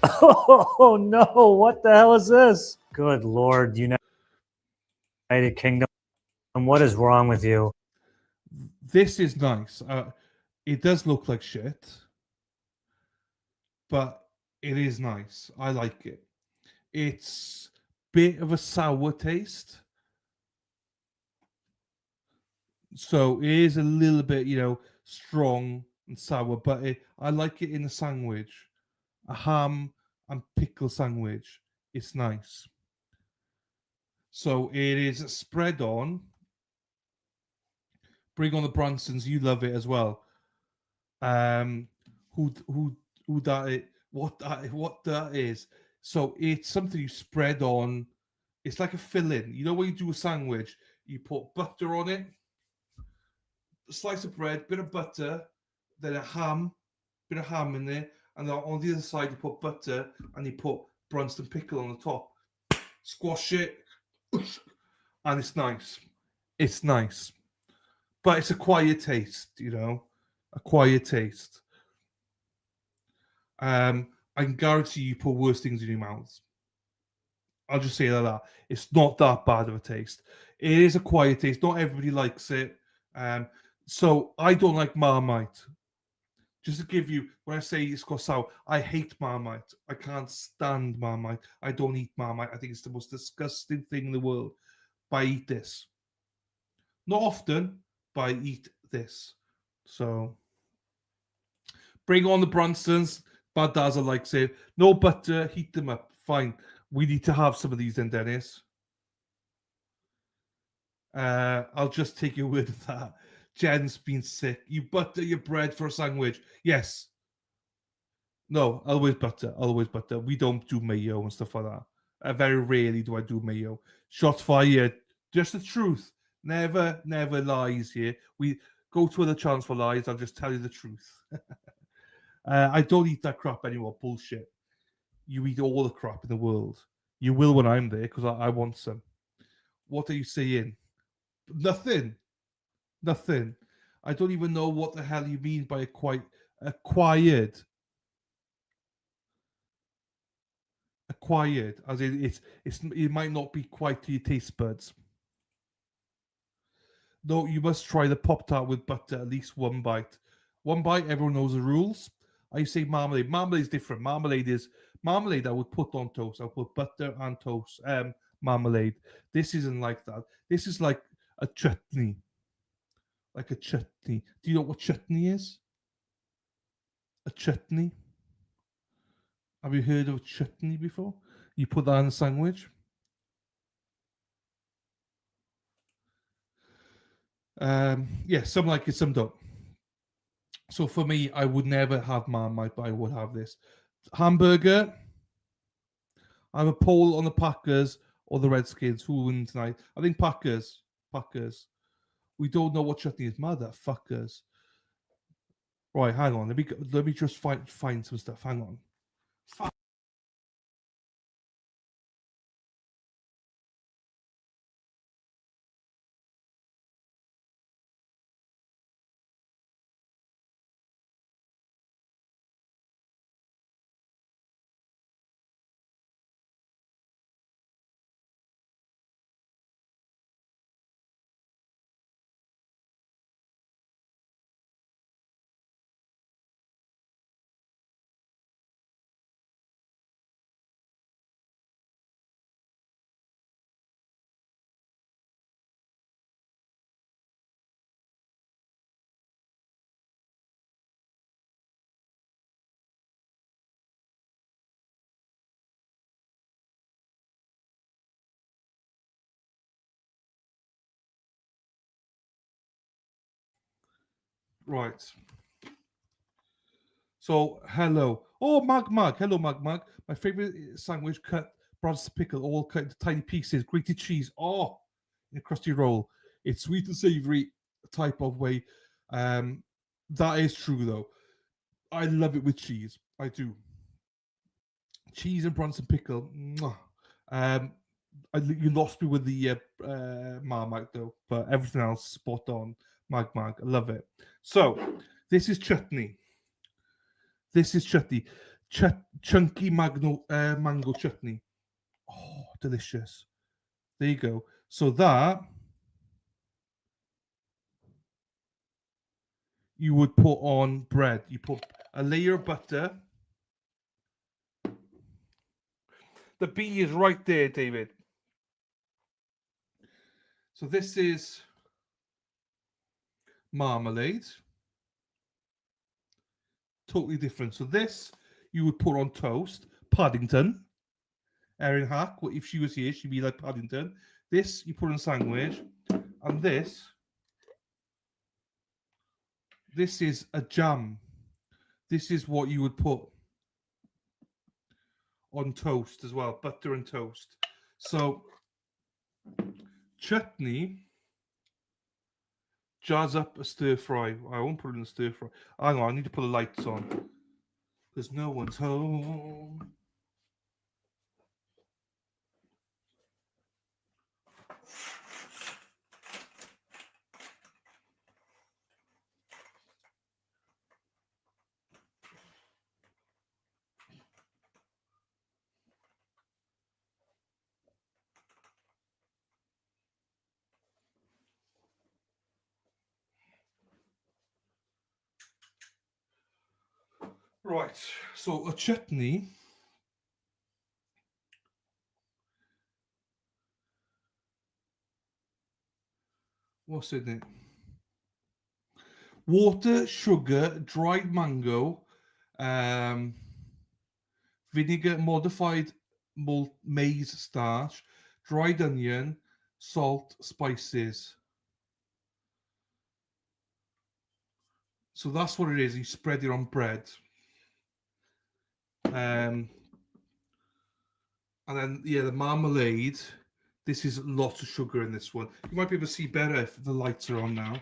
Oh, no. What the hell is this? Good Lord, United Kingdom. What is wrong with you? This is nice. It does look like shit, but it is nice. I like it. It's a bit of a sour taste. So it is a little bit, strong and sour, but I like it in a sandwich. A ham and pickle sandwich. It's nice. So it is spread on. Bring on the Bransons. You love it as well. Who that is? What that is? So it's something you spread on. It's like a filling. You know when you do a sandwich, you put butter on it, a slice of bread, bit of butter, then a ham, bit of ham in there, and then on the other side you put butter and you put Branston pickle on the top. Squash it, and it's nice. It's nice, but it's a quiet taste, a quiet taste. I can guarantee you put worse things in your mouth. I'll just say that. It's not that bad of a taste. It is a quiet taste. Not everybody likes it. So I don't like Marmite. Just to give you, when I say it's got sour, I hate Marmite. I can't stand Marmite. I don't eat Marmite. I think it's the most disgusting thing in the world. But I eat this. Not often, but I eat this. So bring on the Bransons. Bad Dazzle likes it. No butter, heat them up. Fine. We need to have some of these then, Dennis. I'll just take your word of that. Jen's been sick. You butter your bread for a sandwich. Yes. No, always butter. Always butter. We don't do mayo and stuff like that. Very rarely do I do mayo. Shots fired. Just the truth. Never lies here. We go to other channels for lies. I'll just tell you the truth. I don't eat that crap anymore. Bullshit. You eat all the crap in the world. You will when I'm there because I want some. What are you saying? Nothing. I don't even know what the hell you mean by acquired. Acquired, as in it might not be quite to your taste buds. No, you must try the Pop-Tart with butter, at least one bite. One bite, everyone knows the rules. I say marmalade. Marmalade is different. Marmalade I would put on toast. I would put butter and toast. Marmalade. This isn't like that. This is like a chutney. Like a chutney. Do you know what chutney is? A chutney? Have you heard of chutney before? You put that in a sandwich. Yeah, some like it, some don't. So for me, I would never have Marmite, but I would have this. Hamburger. I have a poll on the Packers or the Redskins. Who will win tonight? I think Packers. Packers. We don't know what chutney is. Motherfuckers. Right, hang on. Let me just find some stuff. Hang on. Right. So, hello. Oh, Mag. Hello, Mag. My favorite sandwich cut, Brad's pickle, all cut into tiny pieces, grated cheese. Oh, in a crusty roll. It's sweet and savory type of way. That is true, though. I love it with cheese. I do. Cheese and Bronson pickle. Mwah. You lost me with the Marmite, though, but everything else spot on. Mag. I love it. So, this is chutney. Chunky mango chutney. Oh, delicious. There you go. So that you would put on bread. You put a layer of butter. The bee is right there, David. So this is marmalade. Totally different. So this you would put on toast. Paddington. Erin Hack, if she was here, she'd be like Paddington. This you put on sandwich. And this is a jam. This is what you would put on toast as well. Butter and toast. So chutney jars up a stir fry. I won't put it in a stir fry. Hang on, I need to put the lights on. Because no one's home. Right, so a chutney what's in it? Water, sugar, dried mango, vinegar, modified maize starch, dried onion, salt, spices. So that's what it is. You spread it on bread. And then, yeah, the marmalade. This is lots of sugar in this one. You might be able to see better if the lights are on now.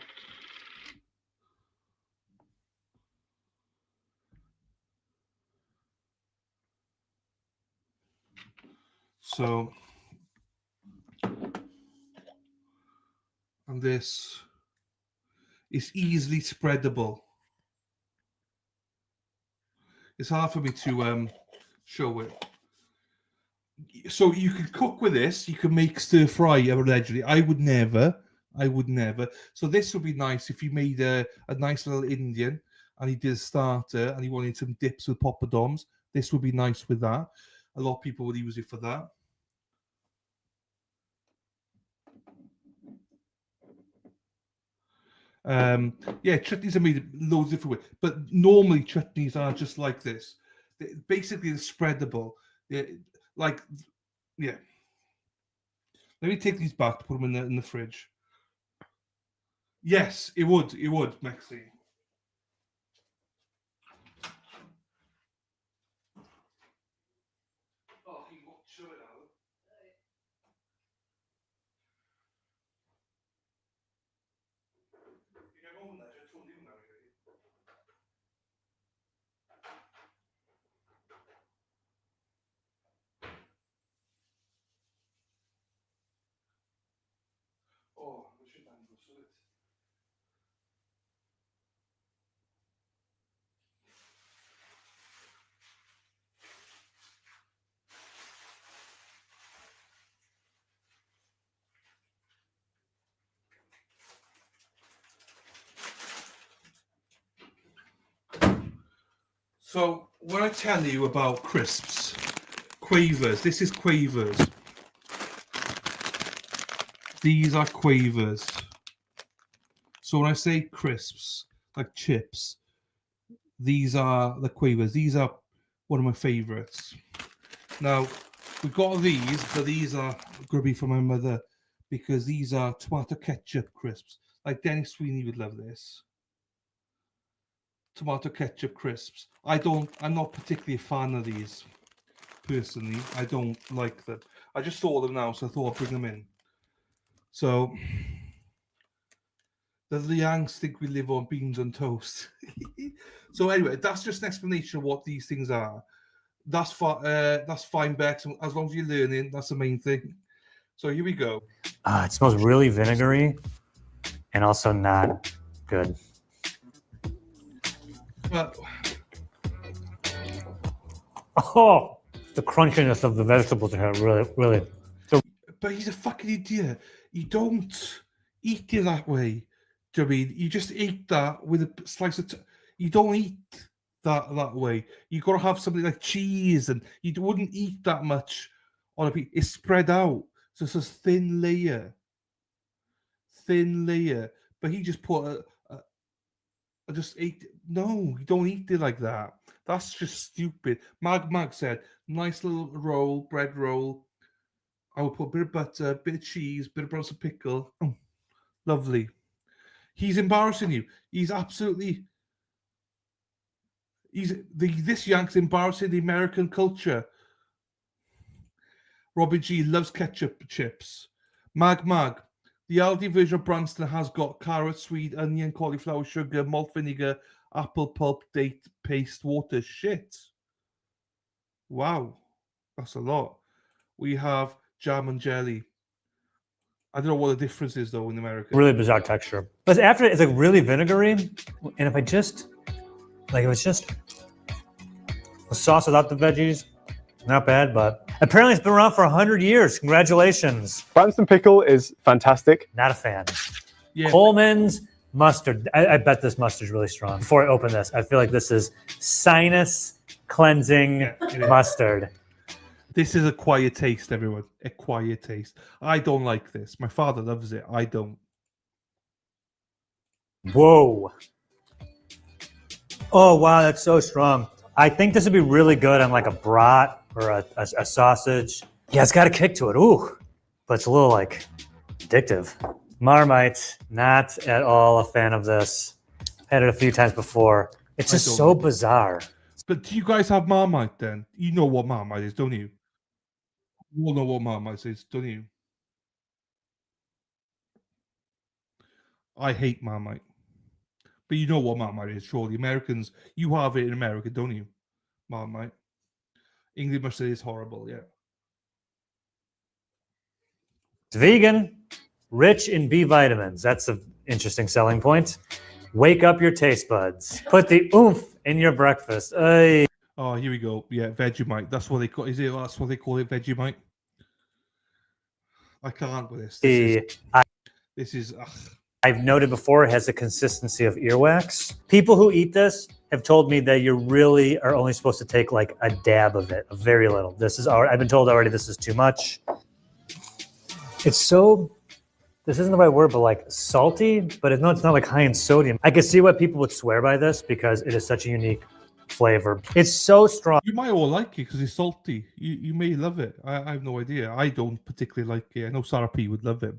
So, and this is easily spreadable. It's hard for me to show it. So you can cook with this. You can make stir fry allegedly. I would never. So this would be nice if you made a nice little Indian and he did a starter and he wanted some dips with poppadoms. This would be nice with that. A lot of people would use it for that. Yeah, chutneys are made loads of different ways, but normally chutneys are just like this. Basically, they're spreadable. Like, yeah. Let me take these back, put them in the fridge. Yes, it would, Mexi. Oh, you got show it out. Oh, we should handle it. So when I tell you about crisps, Quavers, this is Quavers. These are Quavers. So when I say crisps, like chips, these are the Quavers. These are one of my favorites. Now, we've got these, but these are going to be for my mother because these are tomato ketchup crisps. Like Dennis Sweeney would love this. tomato ketchup crisps. I'm not particularly a fan of these. Personally, I don't like them. I just saw them now, so I thought I'd bring them in. So, does the Yanks think we live on beans and toast? So anyway, that's just an explanation of what these things are. That's fine, Bex. As long as you're learning, that's the main thing. So here we go. It smells really vinegary and also not good. Well, oh, the crunchiness of the vegetables are really. But he's a fucking idiot. You don't eat it that way. Do you know what I mean? You just eat that with a slice of... You don't eat that way. You got to have something like cheese, and you wouldn't eat that much on a piece. It's spread out. So it's a thin layer. But he just put I just ate... No, you don't eat it like that. That's just stupid. Mag said, nice little roll, bread roll. I will put a bit of butter, a bit of cheese, a bit of brown pickle. Oh, lovely. He's embarrassing you. He's absolutely... This Yank's embarrassing the American culture. Robin G loves ketchup chips. Mag. The Aldi version of Branston has got carrot, sweet, onion, cauliflower, sugar, malt vinegar, apple pulp, date, paste, water. Shit. Wow. That's a lot. We have jam and jelly. I don't know what the difference is, though, in America. Really bizarre texture. But after it's like really vinegary, and if it's just a sauce without the veggies, not bad, but apparently it's been around for 100 years. Congratulations. Branston pickle is fantastic. Not a fan. Yeah. Coleman's mustard. I bet this mustard's really strong. Before I open this, I feel like this is sinus cleansing mustard. This is a quiet taste, everyone. A quiet taste. I don't like this. My father loves it. I don't. Whoa. Oh, wow, that's so strong. I think this would be really good on like a brat or a sausage. Yeah, it's got a kick to it. Ooh, but it's a little like addictive. Marmite, not at all a fan of this. Had it a few times before. It's just so bizarre. But do you guys have Marmite then? You know what Marmite is, don't you? You all know what Marmite is, don't you? I hate Marmite. But you know what Marmite is, surely. Americans, you have it in America, don't you? Marmite. English must say it's horrible, yeah. It's vegan, rich in B vitamins. That's an interesting selling point. Wake up your taste buds. Put the oomph in your breakfast. Ay. Oh, here we go. Yeah, Vegemite. That's what they call. That's what they call it, Vegemite. I can't with this. This is. I've noted before it has the consistency of earwax. People who eat this have told me that you really are only supposed to take like a dab of it, a very little. I've been told already this is too much. It's so, this isn't the right word, but like salty, but it's not like high in sodium. I can see why people would swear by this because it is such a unique flavor. It's so strong. You might all like it because it's salty. You may love it. I have no idea. I don't particularly like it. I know Sarah P would love it,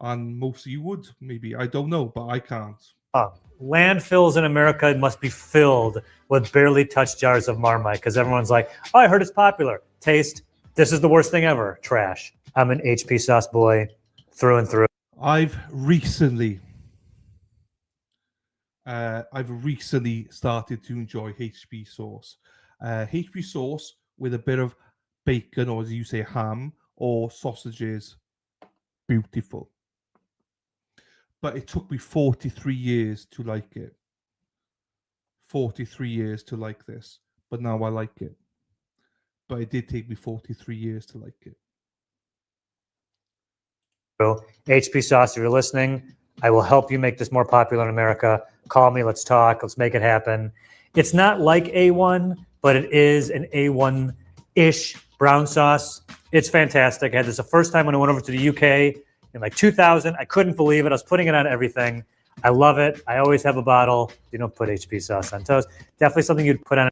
and most of you would, maybe. I don't know, but I can't. Landfills in America must be filled with barely touched jars of Marmite because everyone's like, oh, I heard it's popular. Taste, this is the worst thing ever. Trash. I'm an HP sauce boy through and through. I've recently started to enjoy HP sauce. HP sauce with a bit of bacon, or as you say, ham or sausages. Beautiful. But it took me 43 years to like it. 43 years to like this. But now I like it. But it did take me 43 years to like it. HP sauce, if you're listening, I will help you make this more popular in America. Call me, let's talk, let's make it happen. It's not like A1, but it is an A1-ish brown sauce. It's fantastic. I had this the first time when I went over to the UK in like 2000. I couldn't believe it. I was putting it on everything. I love it. I always have a bottle. You don't put HP sauce on toast. Definitely something you'd put on.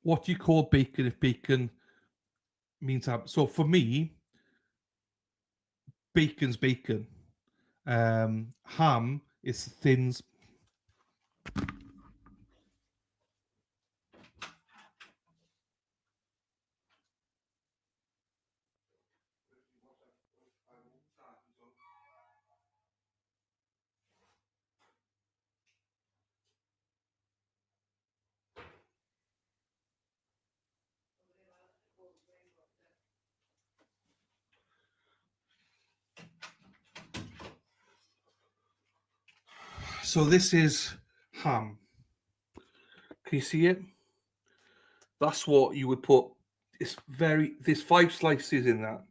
What do you call bacon if bacon means ham? So for me, bacon's bacon. Ham is thins. So this is ham. Can you see it? That's what you would put. There's 5 slices in that.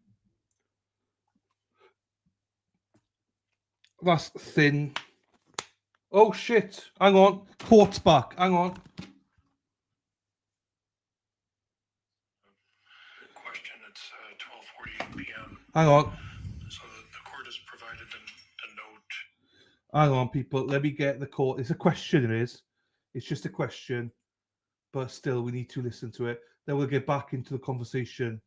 That's thin. Oh shit! Hang on. Court's back. Hang on. Question. It's 12:48 p.m. Hang on. So the court has provided the note. Hang on, people. Let me get the court. It's a question, it is. It's just a question. But still, we need to listen to it. Then we'll get back into the conversation.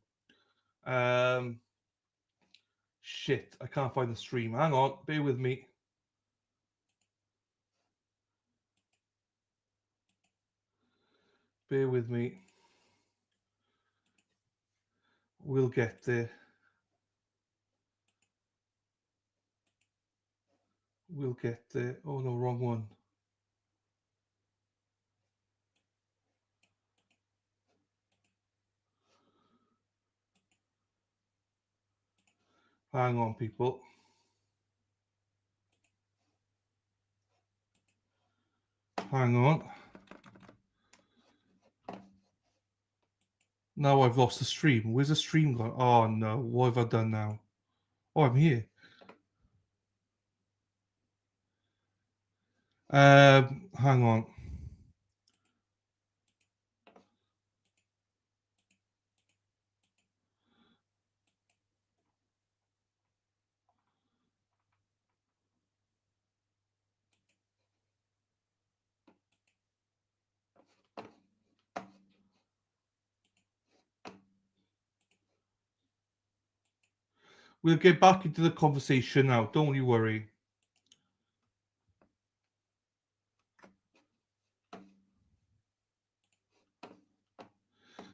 Shit, I can't find the stream. Hang on, bear with me. Bear with me. We'll get there. We'll get there. Oh no, wrong one. Hang on, people. Hang on. Now I've lost the stream. Where's the stream gone? Oh no, what have I done now? Oh, I'm here. Hang on. We'll get back into the conversation now. Don't you worry.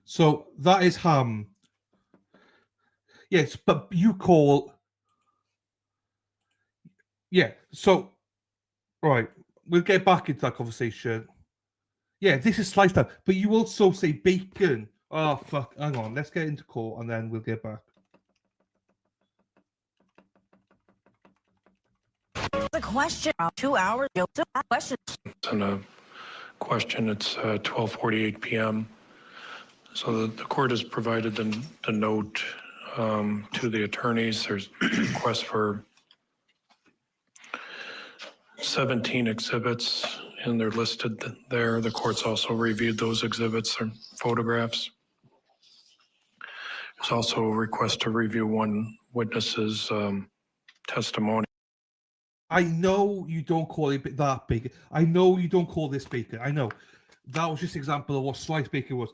So that is ham. Yes, but you call. Yeah, so, right. We'll get back into that conversation. Yeah, this is sliced up. But you also say bacon. Oh, fuck. Hang on. Let's get into court and then we'll get back. The question 2 hours ago. Question. And a question. It's 12:48 p.m. So the court has provided the note to the attorneys. There's requests for 17 exhibits, and they're listed there. The court's also reviewed those exhibits and photographs. There's also a request to review one witness's testimony. I know you don't call it that bacon. I know you don't call this bacon. I know. That was just an example of what sliced bacon was.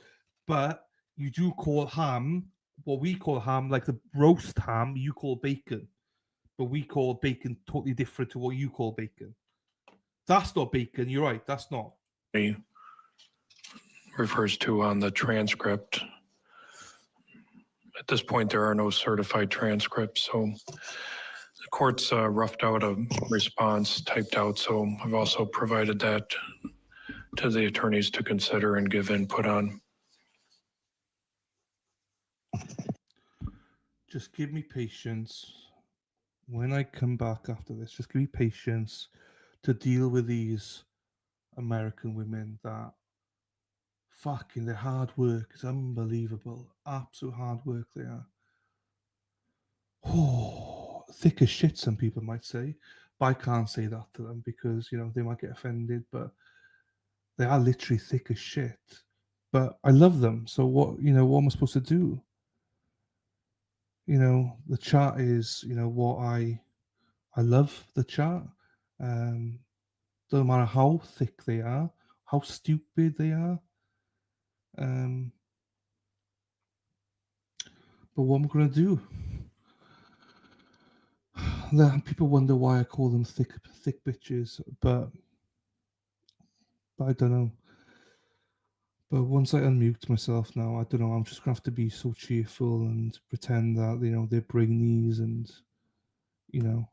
But you do call ham, what we call ham, like the roast ham, you call bacon. But we call bacon totally different to what you call bacon. That's not bacon. You're right. That's not. He refers to on the transcript. At this point, there are no certified transcripts, so the court's roughed out a response typed out, so I've also provided that to the attorneys to consider and give input on. Just give me patience. When I come back after this, just give me patience to deal with these American women that fucking their hard work is unbelievable. Absolute hard work they are. Oh, thick as shit, some people might say. But I can't say that to them because, you know, they might get offended, but they are literally thick as shit. But I love them. So what am I supposed to do? You know, the chat is, you know, what I love the chat. Doesn't matter how thick they are, how stupid they are. But what am I going to do? People wonder why I call them thick bitches, but I don't know. But once I unmute myself now, I don't know. I'm just going to have to be so cheerful and pretend that, you know, they're brainies and, you know,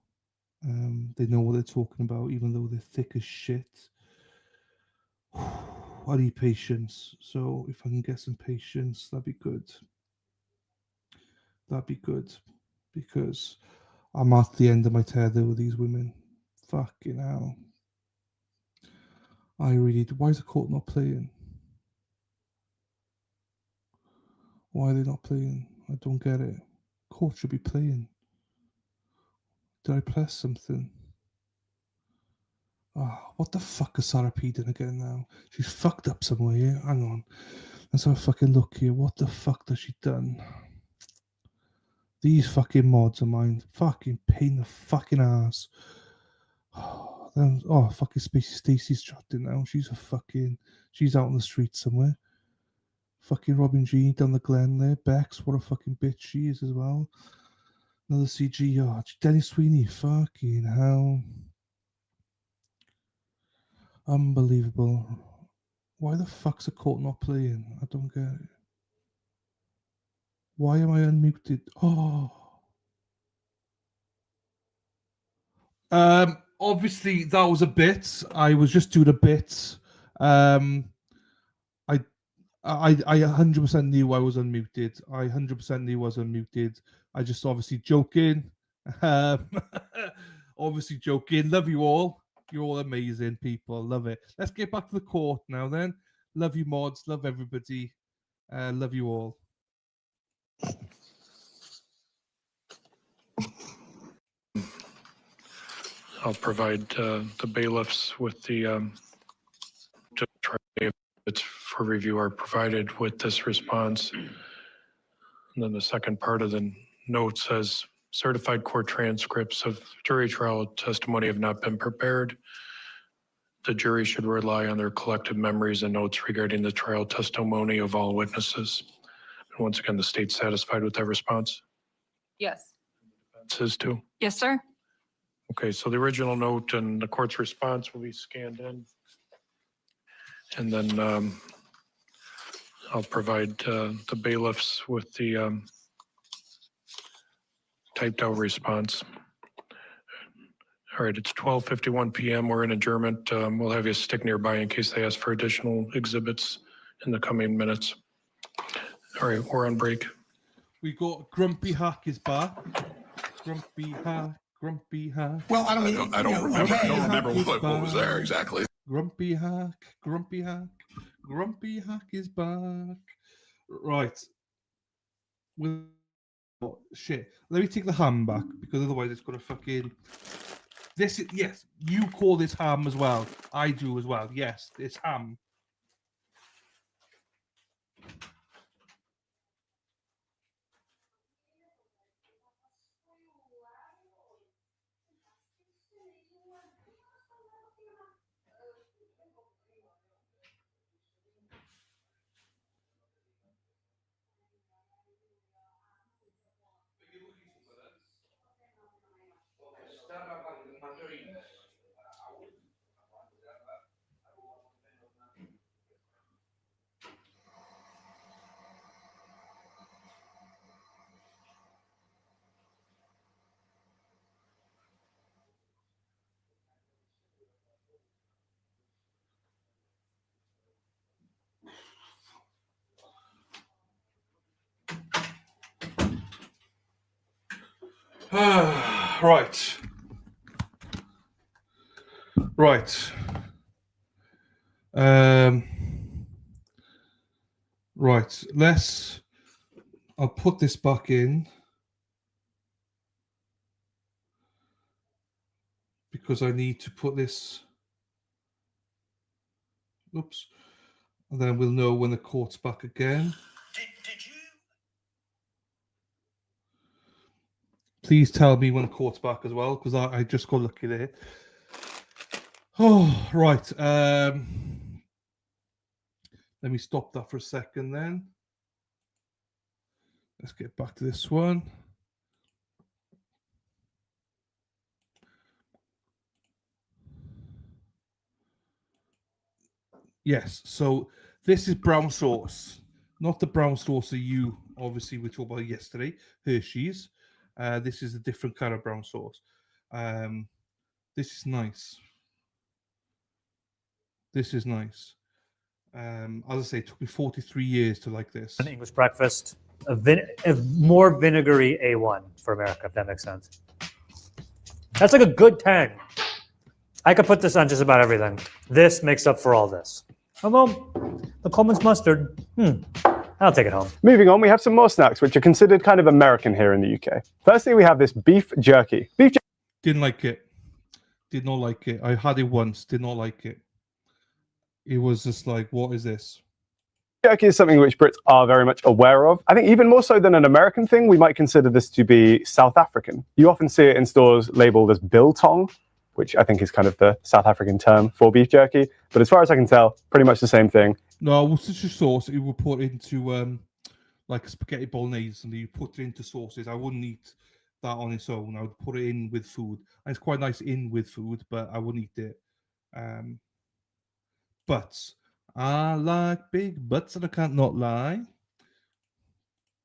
they know what they're talking about, even though they're thick as shit. I need patience. So if I can get some patience, that'd be good. That'd be good. Because I'm at the end of my tether with these women. Fucking hell. I really do. Why is the court not playing? Why are they not playing? I don't get it. Court should be playing. Did I press something? Oh, what the fuck is Sarah P doing again now? She's fucked up somewhere here. Hang on. Let's have a fucking look here. What the fuck has she done? These fucking mods are mine. Fucking pain in the fucking ass. Oh, fucking Spacey Stacey's trapped in now. She's out on the street somewhere. Fucking Robin G down the Glen there. Bex, what a fucking bitch she is as well. Another CG. Oh, Dennis Sweeney. Fucking hell. Unbelievable. Why the fuck's the court not playing? I don't get it. Why am I unmuted? Oh. Obviously that was a bit. I was just doing a bit. I 100% knew I was unmuted. I 100% knew I was unmuted. I just obviously joking. Obviously joking. Love you all. You're all amazing people. Love it. Let's get back to the court now then. Love you mods. Love everybody. Love you all. I'll provide the bailiffs with the it's for review are provided with this response. And then the second part of the note says certified court transcripts of jury trial testimony have not been prepared. The jury should rely on their collective memories and notes regarding the trial testimony of all witnesses. And once again, the state's satisfied with that response? Yes. Says too? Yes, sir. Okay, so the original note and the court's response will be scanned in. And then I'll provide the bailiffs with the typed out response. All right, it's 12:51 p.m. We're in adjournment. We'll have you stick nearby in case they ask for additional exhibits in the coming minutes. All right, we're on break. We got Grumpy Hack is back. Grumpy Hack. Well, I don't remember what was there exactly. Grumpy Hack is back. Right. Oh, shit. Let me take the ham back because otherwise it's gonna fucking. Yes, you call this ham as well. I do as well. Yes, it's ham. Right. Right. I'll put this back in because I need to put this. Oops. And then we'll know when the court's back again. Please tell me when the court's back as well, because I just got lucky there. Oh, right. Let me stop that for a second then. Let's get back to this one. Yes, so this is brown sauce, not the brown sauce that you obviously we talked about yesterday, Hershey's. This is a different kind of brown sauce. This is nice. This is nice. As I say, it took me 43 years to like this. An English breakfast, a more vinegary A1 for America, if that makes sense. That's like a good 10. I could put this on just about everything. This makes up for all this. Although, the Coleman's mustard, I'll take it home. Moving on, we have some more snacks, which are considered kind of American here in the UK. Firstly, we have this beef jerky. Didn't like it. Did not like it. I had it once. Did not like it. It was just like, what is this? Jerky is something which Brits are very much aware of. I think even more so than an American thing, we might consider this to be South African. You often see it in stores labeled as biltong, which I think is kind of the South African term for beef jerky. But as far as I can tell, pretty much the same thing. No, Worcestershire sauce, it would put into like spaghetti bolognese, and you put it into sauces. I wouldn't eat that on its own. I would put it in with food. And it's quite nice in with food, but I wouldn't eat it. But I like big butts, and I can't not lie.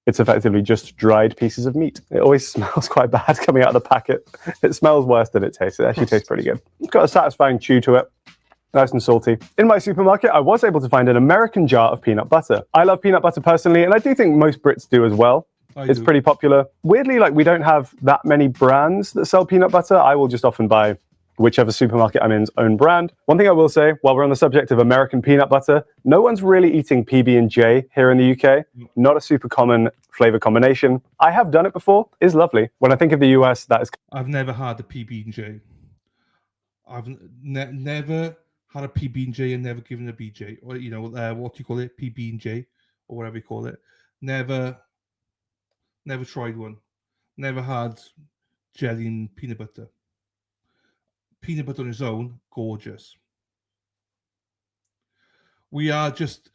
It's effectively just dried pieces of meat. It always smells quite bad coming out of the packet. It smells worse than it tastes. It actually tastes pretty good. It's got a satisfying chew to it. Nice and salty. In my supermarket, I was able to find an American jar of peanut butter. I love peanut butter personally, and I do think most Brits do as well. It's pretty popular. Weirdly, like, we don't have that many brands that sell peanut butter. I will just often buy whichever supermarket I'm in's own brand. One thing I will say, while we're on the subject of American peanut butter, no one's really eating PB&J here in the UK. Not a super common flavor combination. I have done it before. It's lovely. When I think of the US, that is... I've never had a PB&J. I've never had a PB&J and never given a BJ. Or, you know, what do you call it? PB&J or whatever you call it. Never tried one. Never had jelly and peanut butter. Peanut butter on its own, gorgeous. We are just...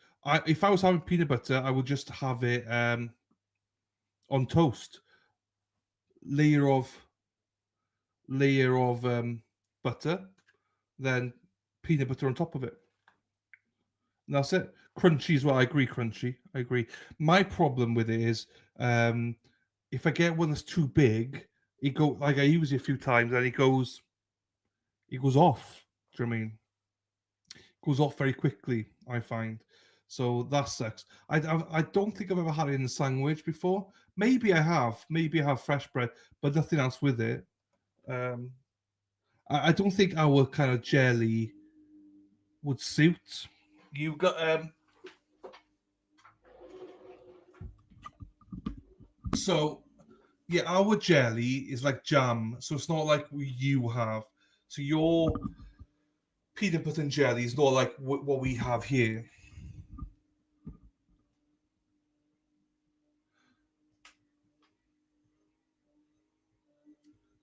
if I was having peanut butter, I would just have it on toast. Layer of butter, then peanut butter on top of it. And that's it. Crunchy as well. I agree, crunchy. I agree. My problem with it is if I get one that's too big, it go like I use it a few times and it goes off. Do you know what I mean? It goes off very quickly, I find. So that sucks. I don't think I've ever had it in a sandwich before. Maybe I have. Maybe I have fresh bread, but nothing else with it. I don't think our kind of jelly would suit. You got so yeah, our jelly is like jam, so it's not like you have. So your peanut butter and jelly is not like what we have here.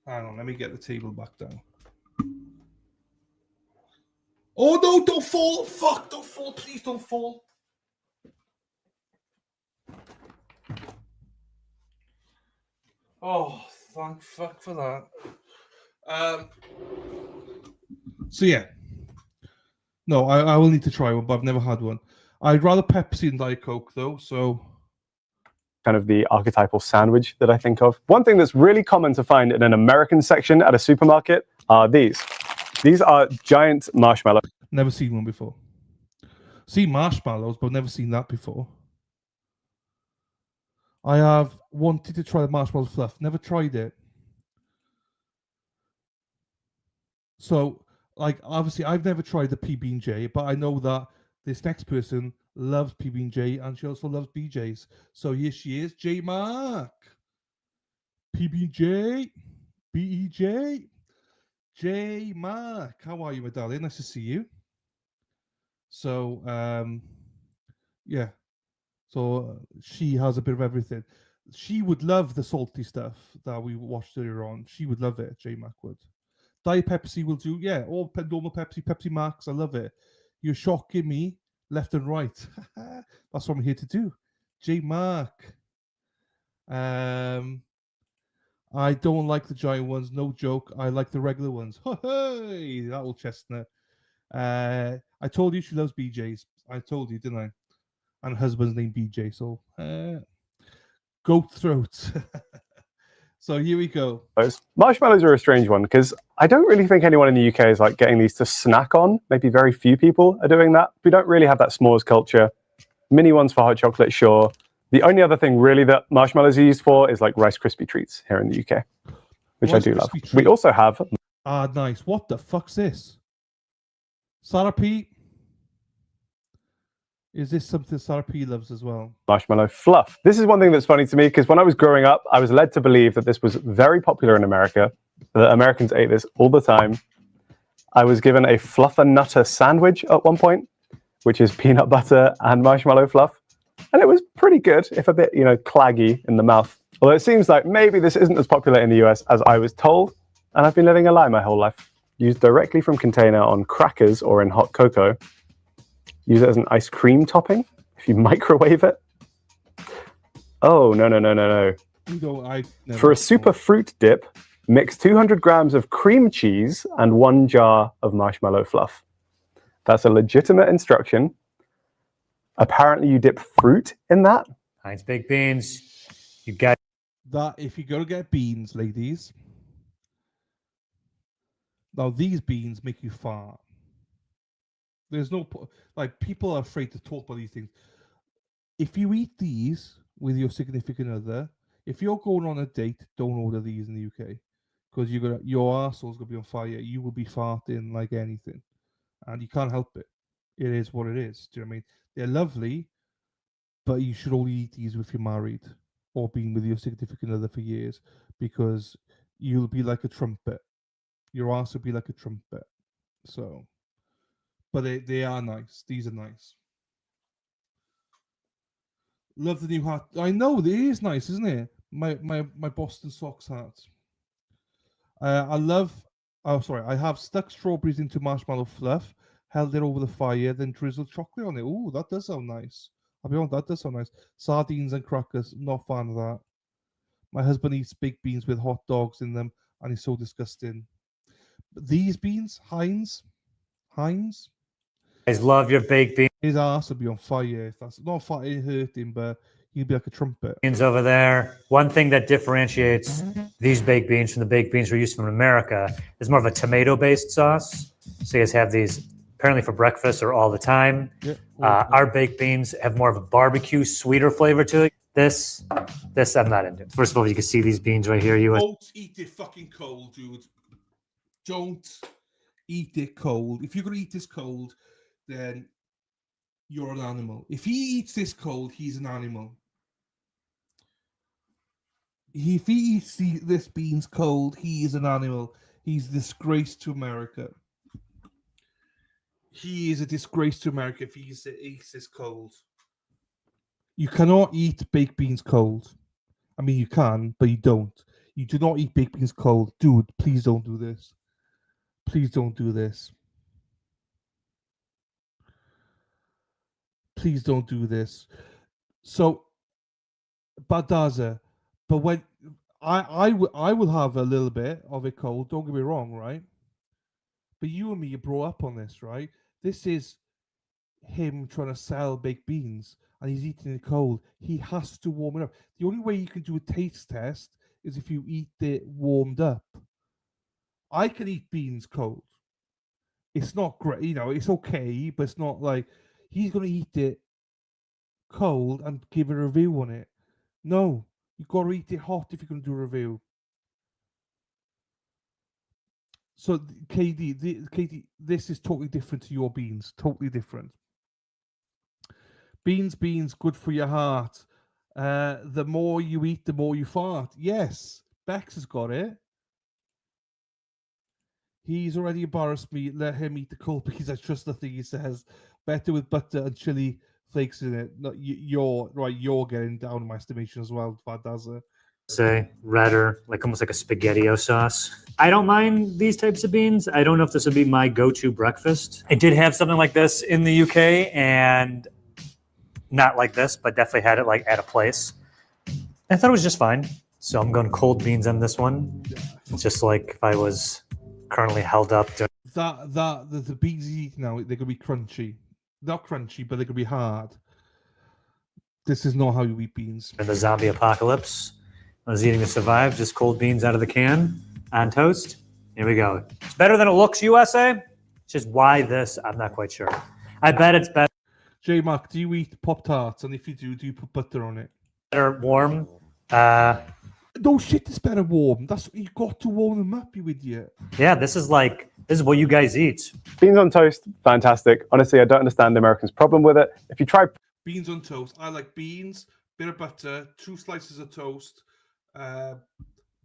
Hang on, let me get the table back down. Oh no, don't fall! Fuck, don't fall, please don't fall. Oh, thank fuck for that. So yeah. No, I will need to try one, but I've never had one. I'd rather Pepsi and Diet Coke though, so kind of the archetypal sandwich that I think of. One thing that's really common to find in an American section at a supermarket are these. These are giant marshmallows. Never seen one before. Seen marshmallows, but never seen that before. I have wanted to try the marshmallow fluff. Never tried it. So, like, obviously, I've never tried the PB&J, but I know that this next person loves PB&J and she also loves BJ's. So here she is, J Mark. PB&J, BEJ. J Mark, how are you, my darling? Nice to see you. So, yeah. So she has a bit of everything. She would love the salty stuff that we watched earlier on. She would love it, J Mac would. Diet Pepsi will do, yeah. All normal Pepsi, Pepsi Max, I love it. You're shocking me left and right. That's what I'm here to do. J Mark. I don't like the giant ones, no joke. I like the regular ones. Hey, that old chestnut. I told you she loves BJ's. I told you, didn't I? And her husband's name BJ, so goat throat. So here we go. Marshmallows are a strange one because I don't really think anyone in the UK is like getting these to snack on. Maybe very few people are doing that. We don't really have that s'mores culture. Mini ones for hot chocolate, sure. The only other thing really that marshmallows are used for is like Rice Krispie treats here in the UK, which I do love. We also have Ah, nice. What the fuck's this? Sarah P. Is this something Sarah P loves as well? Marshmallow fluff. This is one thing that's funny to me because when I was growing up, I was led to believe that this was very popular in America, that Americans ate this all the time. I was given a Fluffer-Nutter sandwich at one point, which is peanut butter and marshmallow fluff. And it was pretty good, if a bit, claggy in the mouth. Although it seems like maybe this isn't as popular in the US as I was told, and I've been living a lie my whole life. Used directly from container on crackers or in hot cocoa. Use it as an ice cream topping if you microwave it. Oh, no. For a super fruit dip, mix 200 grams of cream cheese and 1 jar of marshmallow fluff. That's a legitimate instruction. Apparently you dip fruit in that. Heinz baked beans. You got that. If you go to get beans, ladies. Now these beans make you fart. There's no people are afraid to talk about these things. If you eat these with your significant other, if you're going on a date, don't order these in the UK because your arsehole's gonna be on fire. You will be farting like anything, and you can't help it. It is what it is. Do you know what I mean? They're lovely, but you should only eat these if you're married or been with your significant other for years because you'll be like a trumpet. Your arse will be like a trumpet. So. But they are nice. These are nice. Love the new hat. I know, it is nice, isn't it? My Boston Sox hat. I have stuck strawberries into marshmallow fluff, held it over the fire, then drizzled chocolate on it. Ooh, that does sound nice. I'll be honest, that does sound nice. Sardines and crackers, not a fan of that. My husband eats baked beans with hot dogs in them, and it's so disgusting. But these beans, Heinz. Guys love your baked beans. His ass would be on fire. If that's not fire, it hurt him, but he'd be like a trumpet. Beans over there. One thing that differentiates these baked beans from the baked beans we're used to from America is more of a tomato-based sauce. So you guys have these apparently for breakfast or all the time. Yep. Our baked beans have more of a barbecue, sweeter flavor to it. This I'm not into. First of all, you can see these beans right here. Don't eat it fucking cold, dude. Don't eat it cold. If you're going to eat this cold, then you're an animal. If he eats this cold, he's an animal. If he eats this beans cold, he is an animal. He's a disgrace to America. He is a disgrace to America if he eats this cold. You cannot eat baked beans cold. I mean, you can, but you don't. You do not eat baked beans cold. Dude, please don't do this. Please don't do this. Please don't do this. So, Badaza, but when I will have a little bit of it cold. Don't get me wrong, right? But you and me, you brought up on this, right? This is him trying to sell baked beans, and he's eating it cold. He has to warm it up. The only way you can do a taste test is if you eat it warmed up. I can eat beans cold. It's not great, it's okay, but it's not like he's going to eat it cold and give a review on it. No, you've got to eat it hot if you're going to do a review. So, KD, this is totally different to your beans. Totally different. Beans, good for your heart. The more you eat, the more you fart. Yes, Bex has got it. He's already embarrassed me. Let him eat the cold because I trust nothing he says. Better with butter and chili flakes in it. No, you're right. You're getting down in my estimation as well, Badaza. Say redder, like almost like a spaghetti-o sauce. I don't mind these types of beans. I don't know if this would be my go-to breakfast. I did have something like this in the UK, and not like this, but definitely had it like at a place. I thought it was just fine. So I'm going cold beans on this one. It's just like if I was currently held up. The beans you eat now, they're gonna be crunchy. Not crunchy, but they're gonna be hard. This is not how you eat beans. In the zombie apocalypse, I was eating to survive. Just cold beans out of the can on toast. Here we go. It's better than it looks, USA. It's just why this, I'm not quite sure. I bet it's better. J-Mac, do you eat Pop-Tarts? And if you do you put butter on it? Better warm. No shit is better warm. That's you got to warm them up, you idiot. Yeah, this is what you guys eat. Beans on toast, fantastic. Honestly, I don't understand the Americans' problem with it. If you try beans on toast, I like beans, bit of butter, 2 slices of toast,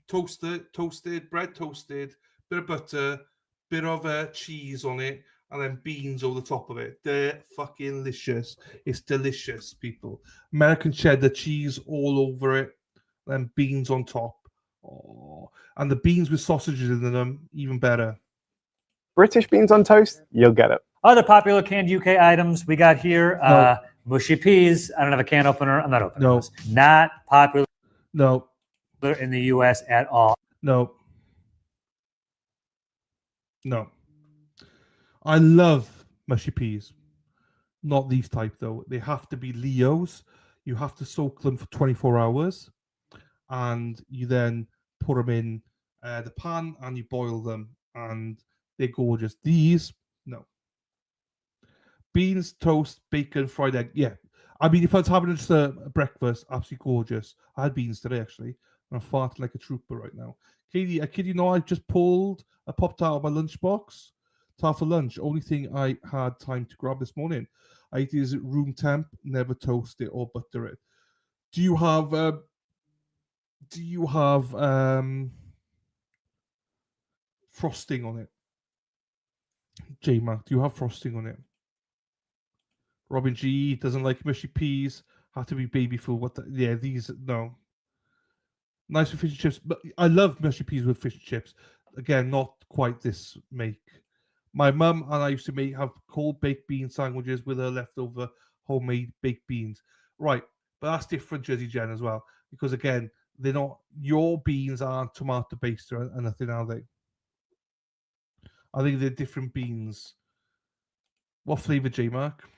toasted bread, toasted, bit of butter, bit of cheese on it, and then beans over the top of it. They're fucking delicious. It's delicious, people. American cheddar cheese all over it, then beans on top. Oh, and the beans with sausages in them, even better. British beans on toast, you'll get it. Other popular canned UK items we got here: mushy peas. I don't have a can opener. I'm not opening those. Not popular. No. In the US at all. No. No. I love mushy peas. Not these type, though. They have to be Leos. You have to soak them for 24 hours. And you then put them in the pan and you boil them. And they're gorgeous. These, no. Beans, toast, bacon, fried egg. Yeah. I mean, if I was having just a breakfast, absolutely gorgeous. I had beans today, actually. And I'm farting like a trooper right now. Katie, I kid you not, I just pulled a Pop-Tart out of my lunchbox. Tart for lunch. Only thing I had time to grab this morning. I ate it at room temp, never toast it or butter it. Do you have frosting on it? J-Mac, do you have frosting on it? Robin G doesn't like mushy peas. Have to be baby food. What? Yeah, these no. Nice with fish and chips, but I love mushy peas with fish and chips. Again, not quite this make. My mum and I used to have cold baked bean sandwiches with her leftover homemade baked beans. Right, but that's different, Jersey Jen, as well, because again, they're not. Your beans aren't tomato based or anything, are they? I think they're different beans. What flavor, J-Mark?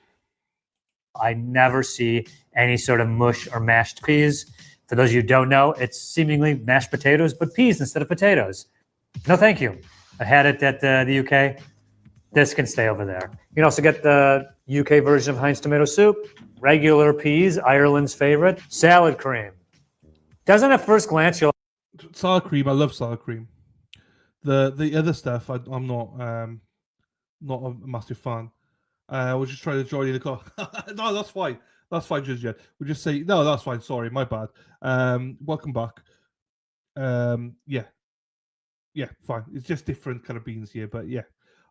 I never see any sort of mush or mashed peas. For those of you who don't know, it's seemingly mashed potatoes, but peas instead of potatoes. No, thank you. I had it at the UK. This can stay over there. You can also get the UK version of Heinz tomato soup, regular peas, Ireland's favorite, salad cream. Doesn't at first glance you'll sour cream. I love sour cream. The other stuff I'm not a massive fan. I was just trying to join in the car. No, that's fine. That's fine, just yet. We'll just say no. That's fine. Sorry, my bad. Welcome back. Yeah, fine. It's just different kind of beans here, but yeah.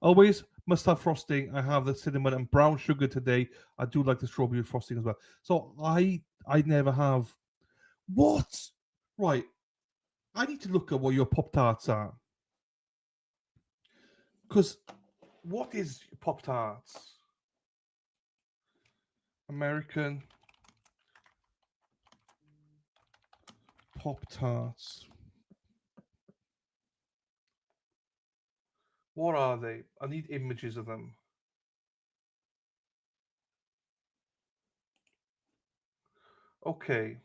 Always must have frosting. I have the cinnamon and brown sugar today. I do like the strawberry frosting as well. So I never have. What? Right. I need to look at what your Pop-Tarts are. Because what is Pop-Tarts? American Pop-Tarts. What are they? I need images of them. Okay.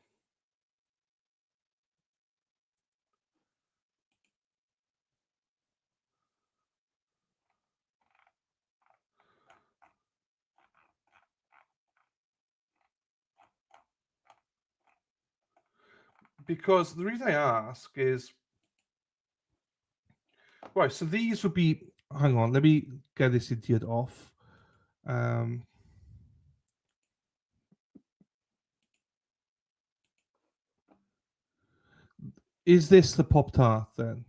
Because the reason I ask is, right, so these would be, hang on, let me get this idiot off. Is this the Pop-Tart then?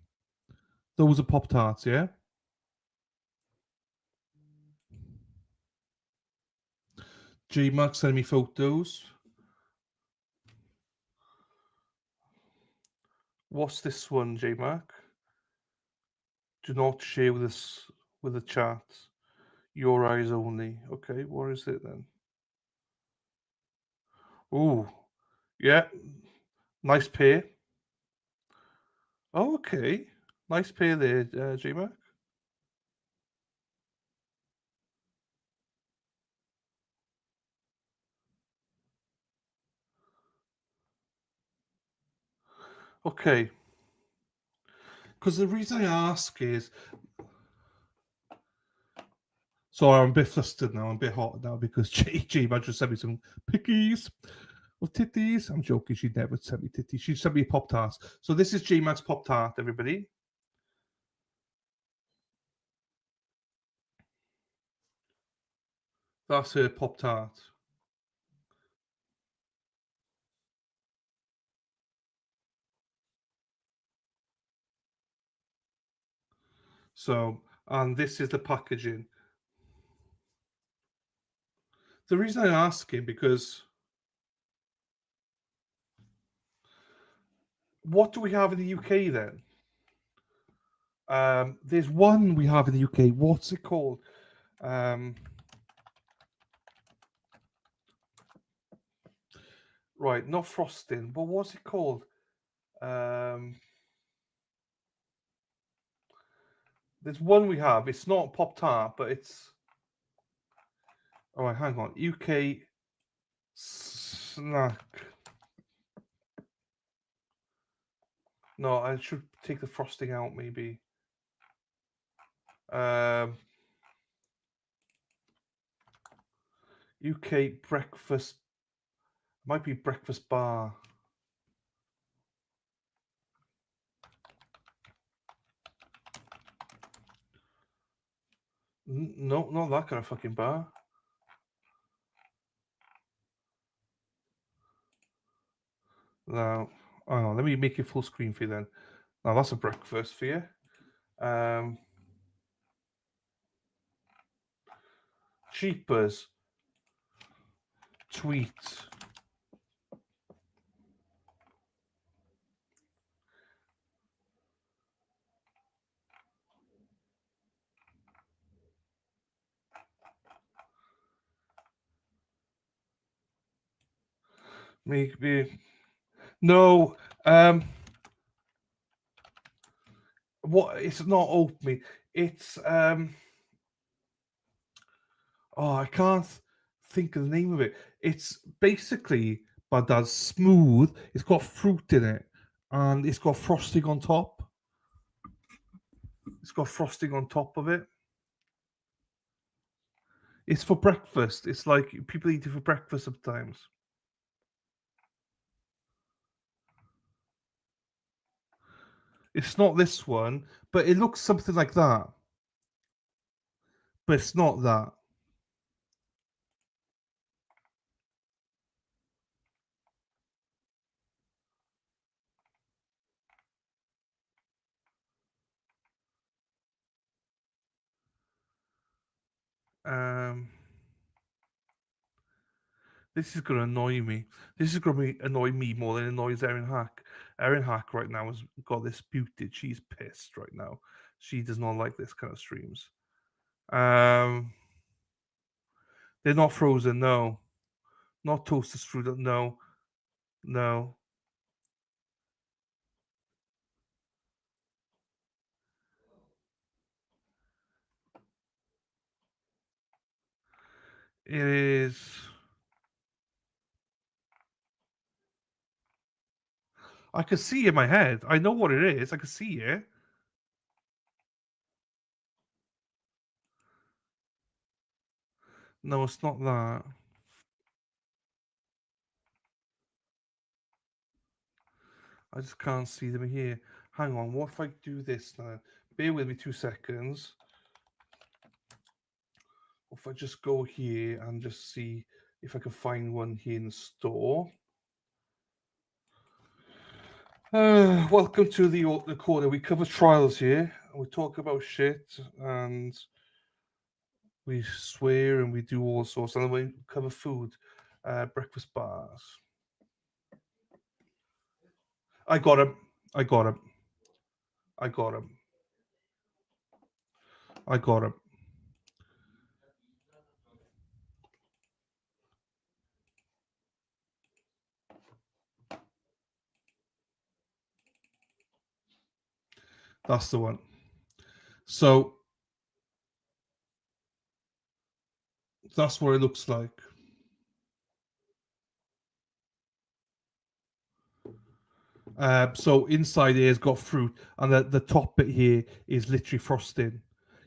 Those are Pop-Tarts, yeah? J-Mac send me photos. What's this one, J-Mac? Do not share with us with the chat. Your eyes only. Okay, what is it then? Ooh, yeah, nice pair. Oh, okay, nice pair there, J-Mac. Okay. Because the reason I ask is, sorry, I'm a bit flustered now. I'm a bit hot now because J-Mac just sent me some pickies. Well, titties. I'm joking. She'd never send me titties. She'd send me a Pop-Tart. So this is J-Mac's Pop-Tart, everybody. That's her Pop-Tart. So, and this is the packaging. The reason I'm asking, because what do we have in the UK then? There's one we have in the UK. What's it called? Right, not frosting, but what's it called? There's one we have. It's not Pop-Tart, but it's... All right, hang on. UK snack. No, I should take the frosting out, maybe. UK breakfast. Might be breakfast bar. No, not that kind of fucking bar. Now, oh, let me make it full screen for you then. Now that's a breakfast for you. Cheapers. Tweet. Maybe. No. What? It's not oatmeal. It's oh, I can't think of the name of it. It's basically, but that's smooth. It's got fruit in it, and it's got frosting on top. It's got frosting on top of it. It's for breakfast. It's like people eat it for breakfast sometimes. It's not this one, but it looks something like that. But it's not that. This is going to annoy me. This is going to annoy me more than it annoys Erin Hack. Erin Hack right now has got this muted. She's pissed right now. She does not like this kind of streams. They're not frozen, no. Not toasted strudel, no. No. It is... I can see in my head. I know what it is. I can see it. No, it's not that. I just can't see them here. Hang on, what if I do this now? Bear with me 2 seconds. If I just go here and just see if I can find one here in the store. Welcome to the corner. We cover trials here. We talk about shit and we swear and we do all sorts. And then we cover food, breakfast bars. I got him. I got him. I got him. I got him. That's the one. So that's what it looks like. So inside here has got fruit, and the top bit here is literally frosting.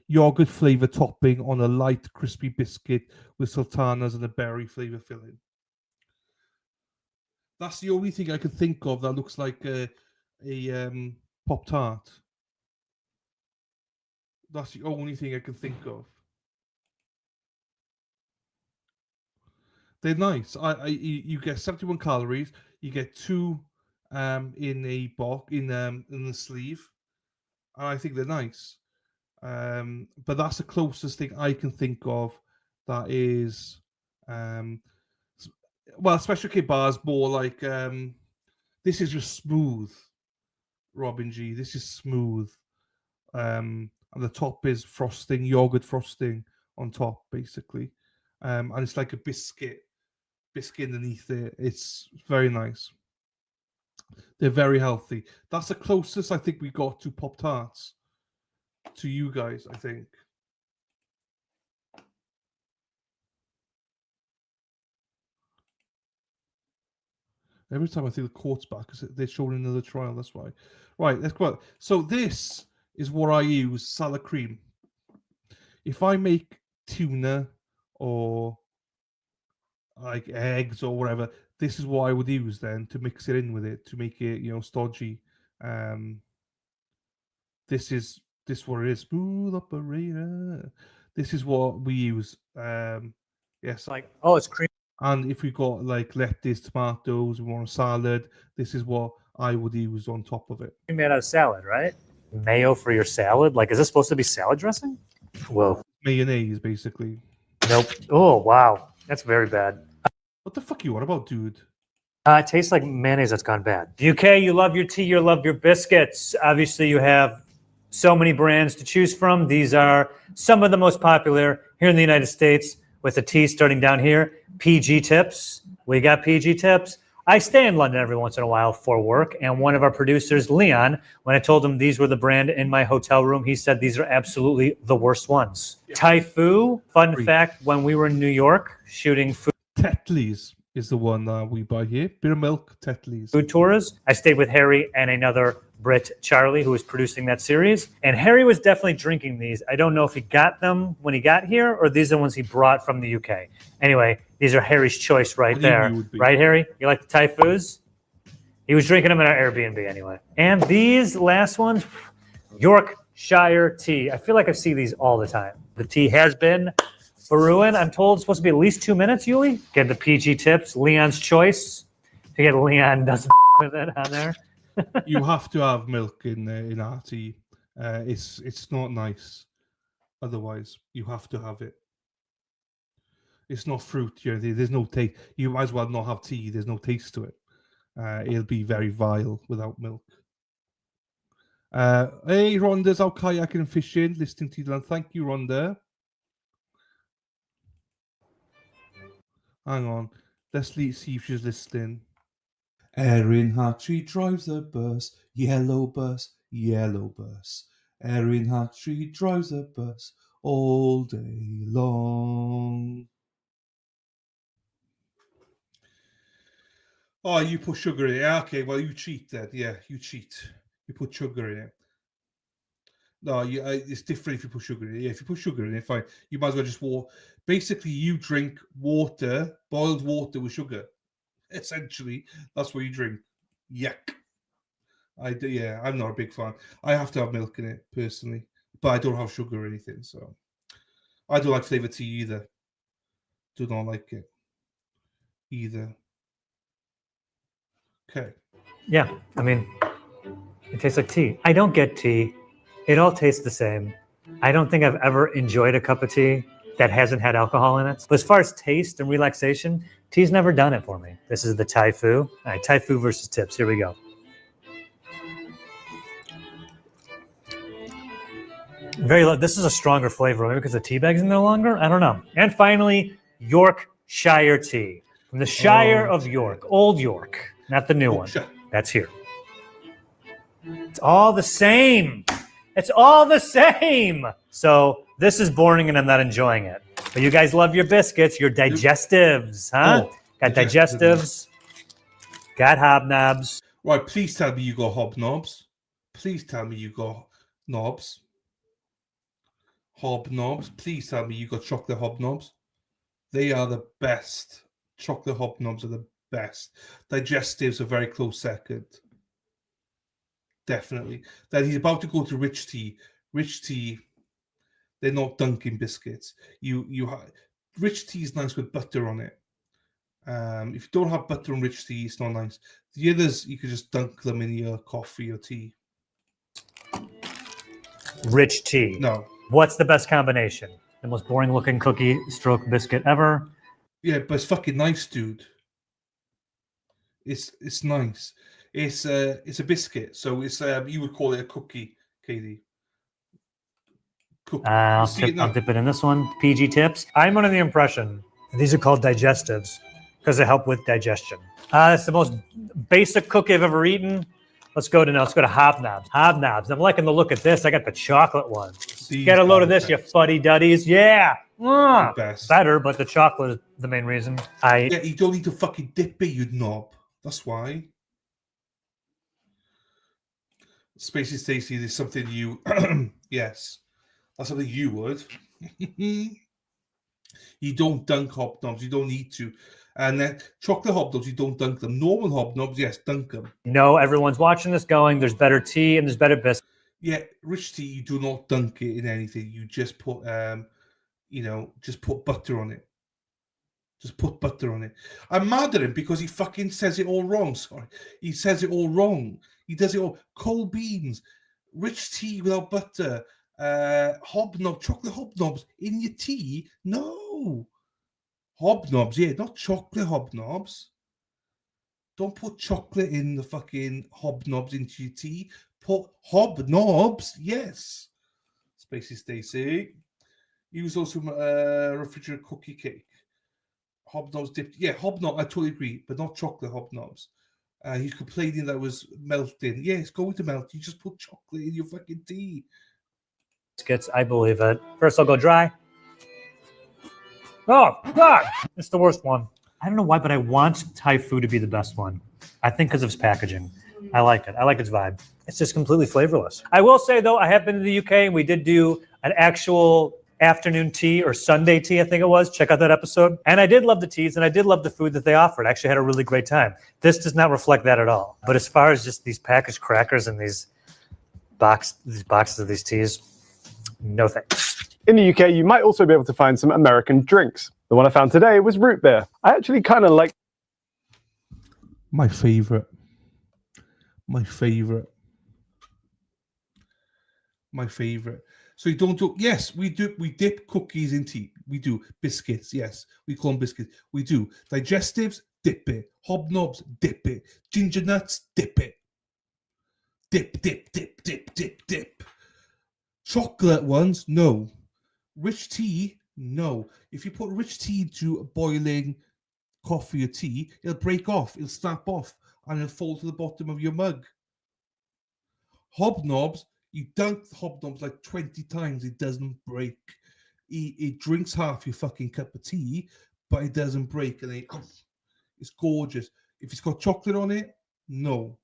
Yogurt flavor topping on a light, crispy biscuit with sultanas and a berry flavor filling. That's the only thing I could think of that looks like a Pop-Tart. That's the only thing I can think of. They're nice. You get 71 calories. You get 2 in a box in the sleeve, and I think they're nice. But that's the closest thing I can think of that is well, Special K bars more like this is just smooth, Robin G. This is smooth. And the top is frosting, yogurt frosting on top, basically. And it's like a biscuit underneath it. It's very nice. They're very healthy. That's the closest I think we got to Pop-Tarts. To you guys, I think. Every time I think the court's back, because they're showing another trial, that's why. Right, let's go. So this is what I use, salad cream. If I make tuna or like eggs or whatever, this is what I would use then to mix it in with it to make it, stodgy. This what it is. Smooth operator. This is what we use. Yes. Like, oh, it's cream. And if we got like lettuce, tomatoes, we want a salad, this is what I would use on top of it. Made out of salad, right? Mayo for your salad? Like, is this supposed to be salad dressing? Whoa. Mayonnaise, basically. Nope. Oh, wow. That's very bad. What the fuck you on about, dude? It tastes like mayonnaise that's gone bad. UK, you love your tea, you love your biscuits. Obviously, you have so many brands to choose from. These are some of the most popular here in the United States, with the tea starting down here. PG Tips. We got PG Tips. I stay in London every once in a while for work, and one of our producers, Leon, when I told him these were the brand in my hotel room, he said these are absolutely the worst ones. Yeah. Typhoo, fun fact, when we were in New York shooting food. Tetley's is the one that we buy here. Bitter milk, Tetley's. Food tours. I stayed with Harry and another Brit, Charlie, who was producing that series. And Harry was definitely drinking these. I don't know if he got them when he got here or these are the ones he brought from the UK. Anyway, these are Harry's choice right there. Right, Harry? You like the Typhoos? He was drinking them in our Airbnb anyway. And these last ones, Yorkshire tea. I feel like I see these all the time. The tea has been brewing. I'm told it's supposed to be at least 2 minutes, Yuli. Get the PG Tips, Leon's choice. To get Leon doesn't with it on there. You have to have milk in our tea. It's not nice. Otherwise, you have to have it. It's not fruit. There's no taste. You might as well not have tea. There's no taste to it. It'll be very vile without milk. Hey, Rhonda's out kayaking and fishing, listening to you. Thank you, Rhonda. Hang on. Let's see if she's listening. Erin Hartree drives a bus, yellow bus, yellow bus. Erin Hartree drives a bus all day long. Oh, you put sugar in it. Okay, well, you cheat then. Yeah, you cheat. You put sugar in it. No, it's different if you put sugar in it. Yeah, if you put sugar in it, fine. You might as well just Basically, you drink water, boiled water with sugar. Essentially, that's what you drink. Yuck. I'm not a big fan. I have to have milk in it, personally. But I don't have sugar or anything, so. I don't like flavored tea either. Do not like it. Either. Okay. Yeah, I mean, it tastes like tea. I don't get tea. It all tastes the same. I don't think I've ever enjoyed a cup of tea that hasn't had alcohol in it. But as far as taste and relaxation, tea's never done it for me. This is the Typhoo. All right, Typhoo versus Tips. Here we go. Very low. This is a stronger flavor, maybe because the tea bag's in there longer. I don't know. And finally, Yorkshire tea from the Shire of York, Old York, not the new one. That's here. It's all the same. It's all the same. So this is boring and I'm not enjoying it. But you guys love your biscuits, your digestives, huh? Got digestives, got hobnobs. Right, please tell me you got hobnobs. Please tell me you got knobs. Hobnobs. Please tell me you got chocolate hobnobs. They are the best. Chocolate hobnobs are the best. Digestives are very close second. Definitely. Then he's about to go to Rich Tea. Rich Tea, they're not Dunkin' biscuits. Rich Tea is nice with butter on it. If you don't have butter on Rich Tea, it's not nice. The others, you could just dunk them in your coffee or tea. Rich Tea. No. What's the best combination? The most boring looking cookie stroke biscuit ever. Yeah, but it's fucking nice, dude. It's nice. It's a biscuit, so it's you would call it a cookie, Katie. Cookie. I'll dip it in this one. PG tips. I'm under the impression that these are called digestives because they help with digestion. It's the most basic cookie I've ever eaten. Let's go to Hobnobs. Hobnobs. I'm liking the look at this. I got the chocolate one. Get a load of this, you fuddy-duddies. Yeah. Better, but the chocolate is the main reason. Yeah, you don't need to fucking dip it, you knob. That's why. Spacey Stacey, there's something you... yes. That's something you would. You don't dunk hobnobs. You don't need to. And then chocolate hobnobs, you don't dunk them. Normal hobnobs, yes, dunk them. No, everyone's watching this going, there's better tea and there's better biscuits. Yeah, Rich Tea, you do not dunk it in anything. You just put, just put butter on it. Just put butter on it. I'm mad at him because he fucking says it all wrong. Sorry. He says it all wrong. He does it all. Cold beans, Rich Tea without butter, chocolate hobnobs in your tea. No. Hobnobs, yeah, not chocolate hobnobs. Don't put chocolate in the fucking hobnobs into your tea. Put hobnobs, yes. Spacey Stacey. Use also refrigerator cookie cake. Hobnobs dipped. Yeah, hobnob, I totally agree, but not chocolate hobnobs. He's complaining that was melting. Yeah, it's going to melt. You just put chocolate in your fucking tea. Biscuits, I believe it. First, I'll go dry. Oh, God! It's the worst one. I don't know why, but I want Thai food to be the best one. I think because of its packaging. I like it. I like its vibe. It's just completely flavorless. I will say, though, I have been to the UK, and we did do an actual afternoon tea or Sunday tea, I think it was. Check out that episode. And I did love the teas, and I did love the food that they offered. I actually had a really great time. This does not reflect that at all. But as far as just these packaged crackers and these boxes of these teas, no thanks. In the UK, you might also be able to find some American drinks. The one I found today was root beer. I actually kind of like... My favorite. My favorite. My favorite. So you don't do... Yes, we do. We dip cookies in tea. We do. Biscuits, yes. We call them biscuits. We do. Digestives, dip it. Hobnobs, dip it. Ginger nuts, dip it. Dip, dip, dip, dip, dip, dip. Chocolate ones, no. Rich tea, no. If you put rich tea into boiling coffee or tea, it'll break off, it'll snap off, and it'll fall to the bottom of your mug. Hobnobs, you dunk the hobnobs like 20 times, it doesn't break. It drinks half your fucking cup of tea, but it doesn't break, and it's gorgeous. If it's got chocolate on it, no.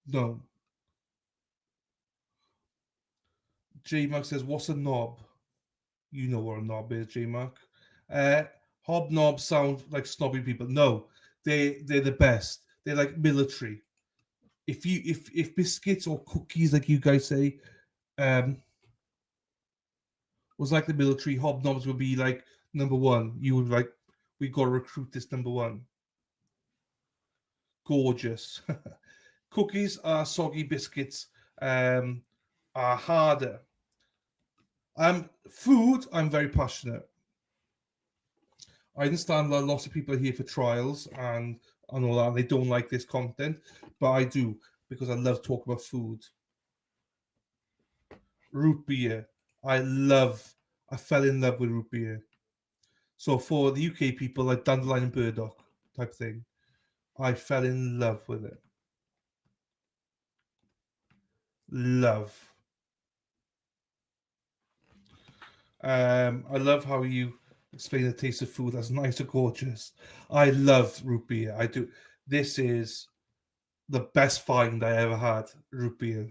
No. J-Mark says, what's a knob? You know what a knob is, J-Mark. Hobnobs sound like snobby people. No, they're the best. They're like military. If biscuits or cookies, like you guys say, was like the military, hobnobs would be like number one. You would like, we got to recruit this number one. Gorgeous. Cookies are soggy, biscuits are harder. Food, I'm very passionate. I understand that lots of people are here for trials and all that. They don't like this content, but I do because I love talking about food. Root beer, I fell in love with root beer. So for the UK people, like dandelion and burdock type thing, I fell in love with it. Love. I love how you explain the taste of food. That's nice and gorgeous. I love root beer. I do. This is the best find I ever had, root beer.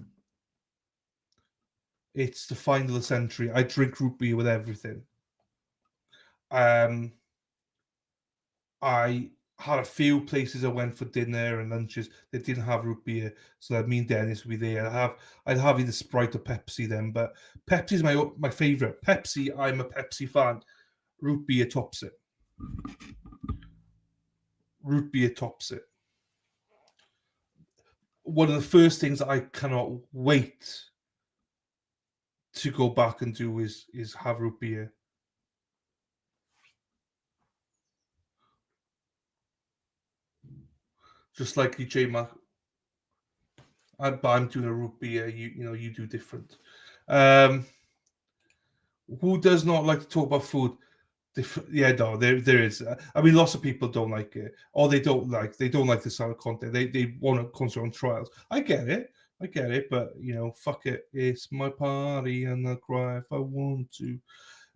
It's the find of the century. I drink root beer with everything. I had a few places I went for dinner and lunches that didn't have root beer, so that me and Dennis would be there. I'd have either Sprite or Pepsi then, but Pepsi's my favorite. Pepsi, I'm a Pepsi fan. Root beer tops it. Root beer tops it. One of the first things I cannot wait to go back and do is have root beer. Just like you, J-Mac. I'm doing a root beer. You do different. Who does not like to talk about food? Yeah, no, there is. I mean, lots of people don't like it, or they don't like this sort of content. They want to concentrate on trials. I get it, but fuck it. It's my party, and I'll cry if I want to.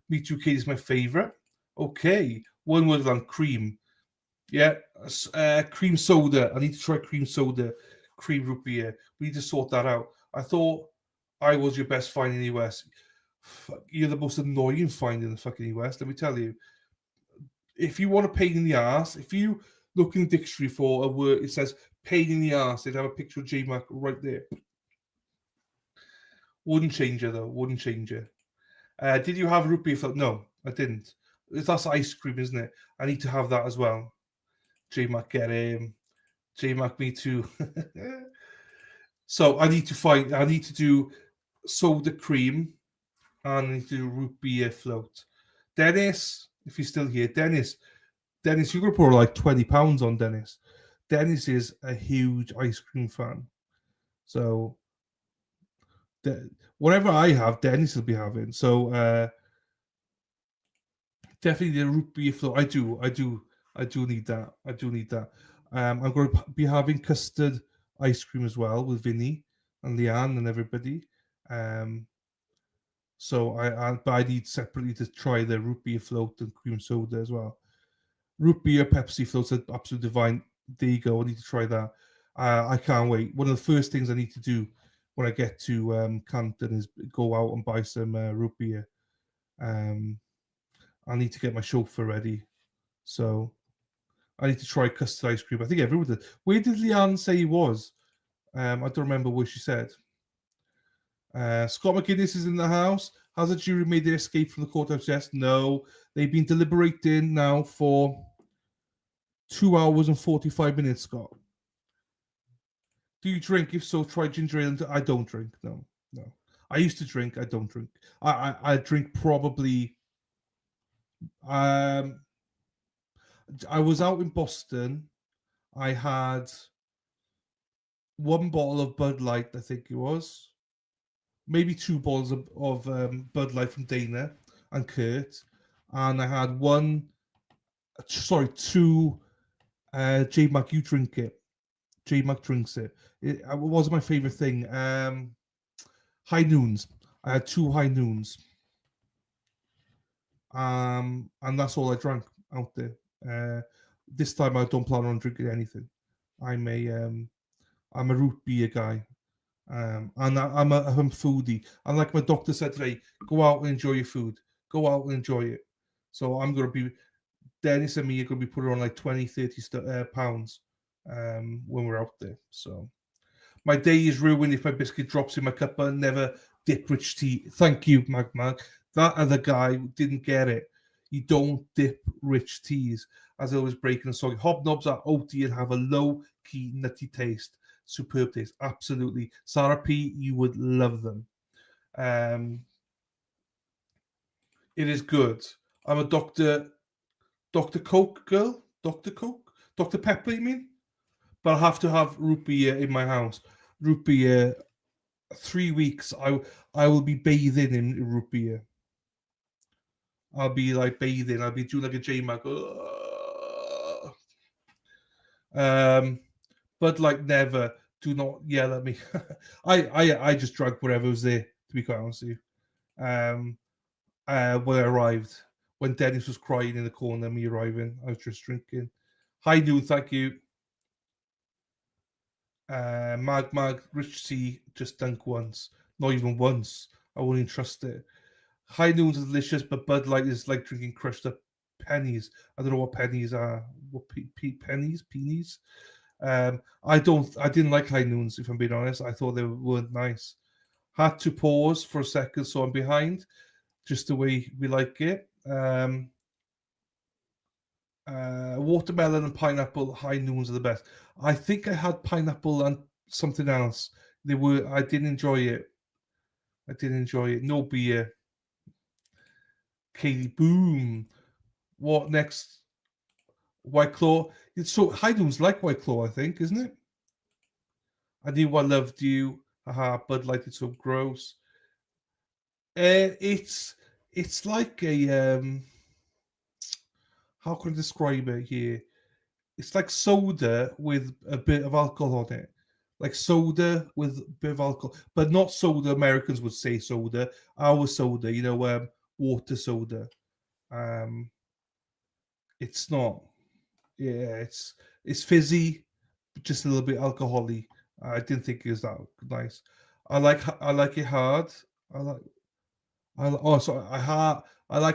Me Too Kid is my favorite. Okay, one word on cream. Yeah, cream soda. I need to try cream soda, cream root beer. We need to sort that out. I thought I was your best find in the US. You're the most annoying find in the fucking US. Let me tell you. If you want a pain in the ass, if you look in the dictionary for a word, it says pain in the ass. They'd have a picture of J-Mac right there. Wouldn't change it though. Wouldn't change it. Did you have root beer? No, I didn't. That's ice cream, isn't it? I need to have that as well. J-Mac, get him. J-Mac, me too. So I need to do soda cream and I need to do root beer float. Dennis, if you're still here, Dennis, you're going to put like 20 pounds on Dennis. Dennis is a huge ice cream fan. So whatever I have, Dennis will be having. So definitely the root beer float. I do need that. I'm going to be having custard ice cream as well with Vinny and Leanne and everybody. So I need separately to try the root beer float and cream soda as well. Root beer Pepsi floats are absolutely divine. There you go. I need to try that. I can't wait. One of the first things I need to do when I get to Canton is go out and buy some root beer. I need to get my chauffeur ready. So I need to try custard ice cream. I think everyone did. Where did Leanne say he was? I don't remember where she said. Scott McGinnis is in the house. Has a jury made their escape from the courthouse? Yes. No. They've been deliberating now for 2 hours and 45 minutes, Scott. Do you drink? If so, try ginger ale. I don't drink. No. I used to drink. I don't drink. I drink probably... I was out in Boston. I had one bottle of Bud Light, I think it was. Maybe 2 bottles of Bud Light from Dana and Kurt. And I had 2 J-Mac, you drink it. J-Mac drinks it. It wasn't my favorite thing. High Noons. I had 2 High Noons. And that's all I drank out there. This time I don't plan on drinking anything. I'm a root beer guy. And I'm a foodie. And like my doctor said today, go out and enjoy your food. Go out and enjoy it. So I'm going to be, Dennis and me are going to be putting on like 20, 30 pounds when we're out there. So my day is ruined if my biscuit drops in my cup and never dip rich tea. Thank you, Mag. That other guy didn't get it. You don't dip rich teas. As always, breaking and soggy. Hobnobs are oaty and have a low-key nutty taste. Superb taste. Absolutely. Sarah P., you would love them. It is good. I'm a Dr. Coke girl. Dr. Coke? Dr. Pepper, you mean? But I'll have to have root beer in my house. Root beer, 3 weeks. I will be bathing in root beer. I'll be like bathing. I'll be doing like a J-Mac. But like never. Do not yell at me. I just drank whatever was there, to be quite honest with you. When I arrived, when Dennis was crying in the corner, me arriving, I was just drinking. Hi, dude. Thank you. Mag, Rich C, just dunk once. Not even once. I wouldn't trust it. High Noons is delicious, but Bud Light is like drinking crushed up pennies. I don't know what pennies are. What pennies? I didn't like high noons, if I'm being honest. I thought they weren't nice. Had to pause for a second, so I'm behind, just the way we like it. Watermelon and pineapple high noons are the best. I think I had pineapple and something else. I didn't enjoy it. No beer. Katie, boom. What next? White Claw. So high noons like White Claw, I think, isn't it? I knew I loved you. Haha, Bud Light, it's so gross. It's like a how can I describe it here? It's like soda with a bit of alcohol on it. Like soda with a bit of alcohol, but not soda. Americans would say soda. Our soda, water soda. It's not. Yeah, it's fizzy, but just a little bit alcoholic. I didn't think it was that nice. I like it hard. I like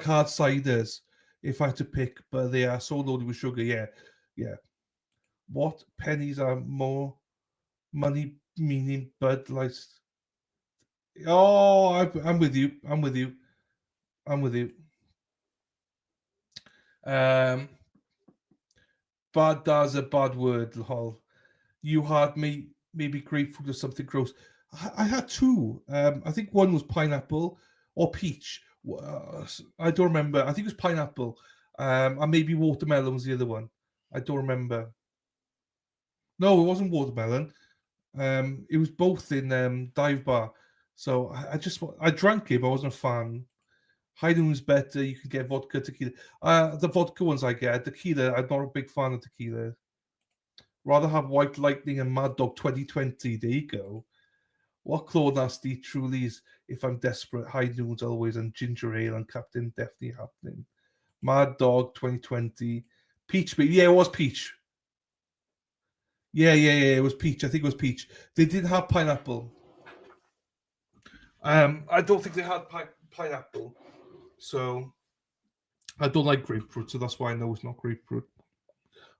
hard ciders if I had to pick, but they are so loaded with sugar. Yeah. What pennies are more money meaning Bud Light? Oh, I'm with you. Bad is a bad word, lol. You had maybe grapefruit or something gross. I had two. I think one was pineapple or peach. I don't remember. I think it was pineapple. And maybe watermelon was the other one. I don't remember. No, it wasn't watermelon. It was both in Dive Bar. So I drank it, but I wasn't a fan. High noon's better. You can get vodka, tequila. The vodka ones I get. Tequila, I'm not a big fan of tequila. Rather have White Lightning and Mad Dog 2020. There you go. What Claw Nasty truly is if I'm desperate. High noons always and ginger ale and Captain definitely happening. Mad Dog 2020. Peach, yeah, it was peach. Yeah, it was peach. I think it was peach. They didn't have pineapple. I don't think they had pineapple. So I don't like grapefruit, so that's why I know it's not grapefruit.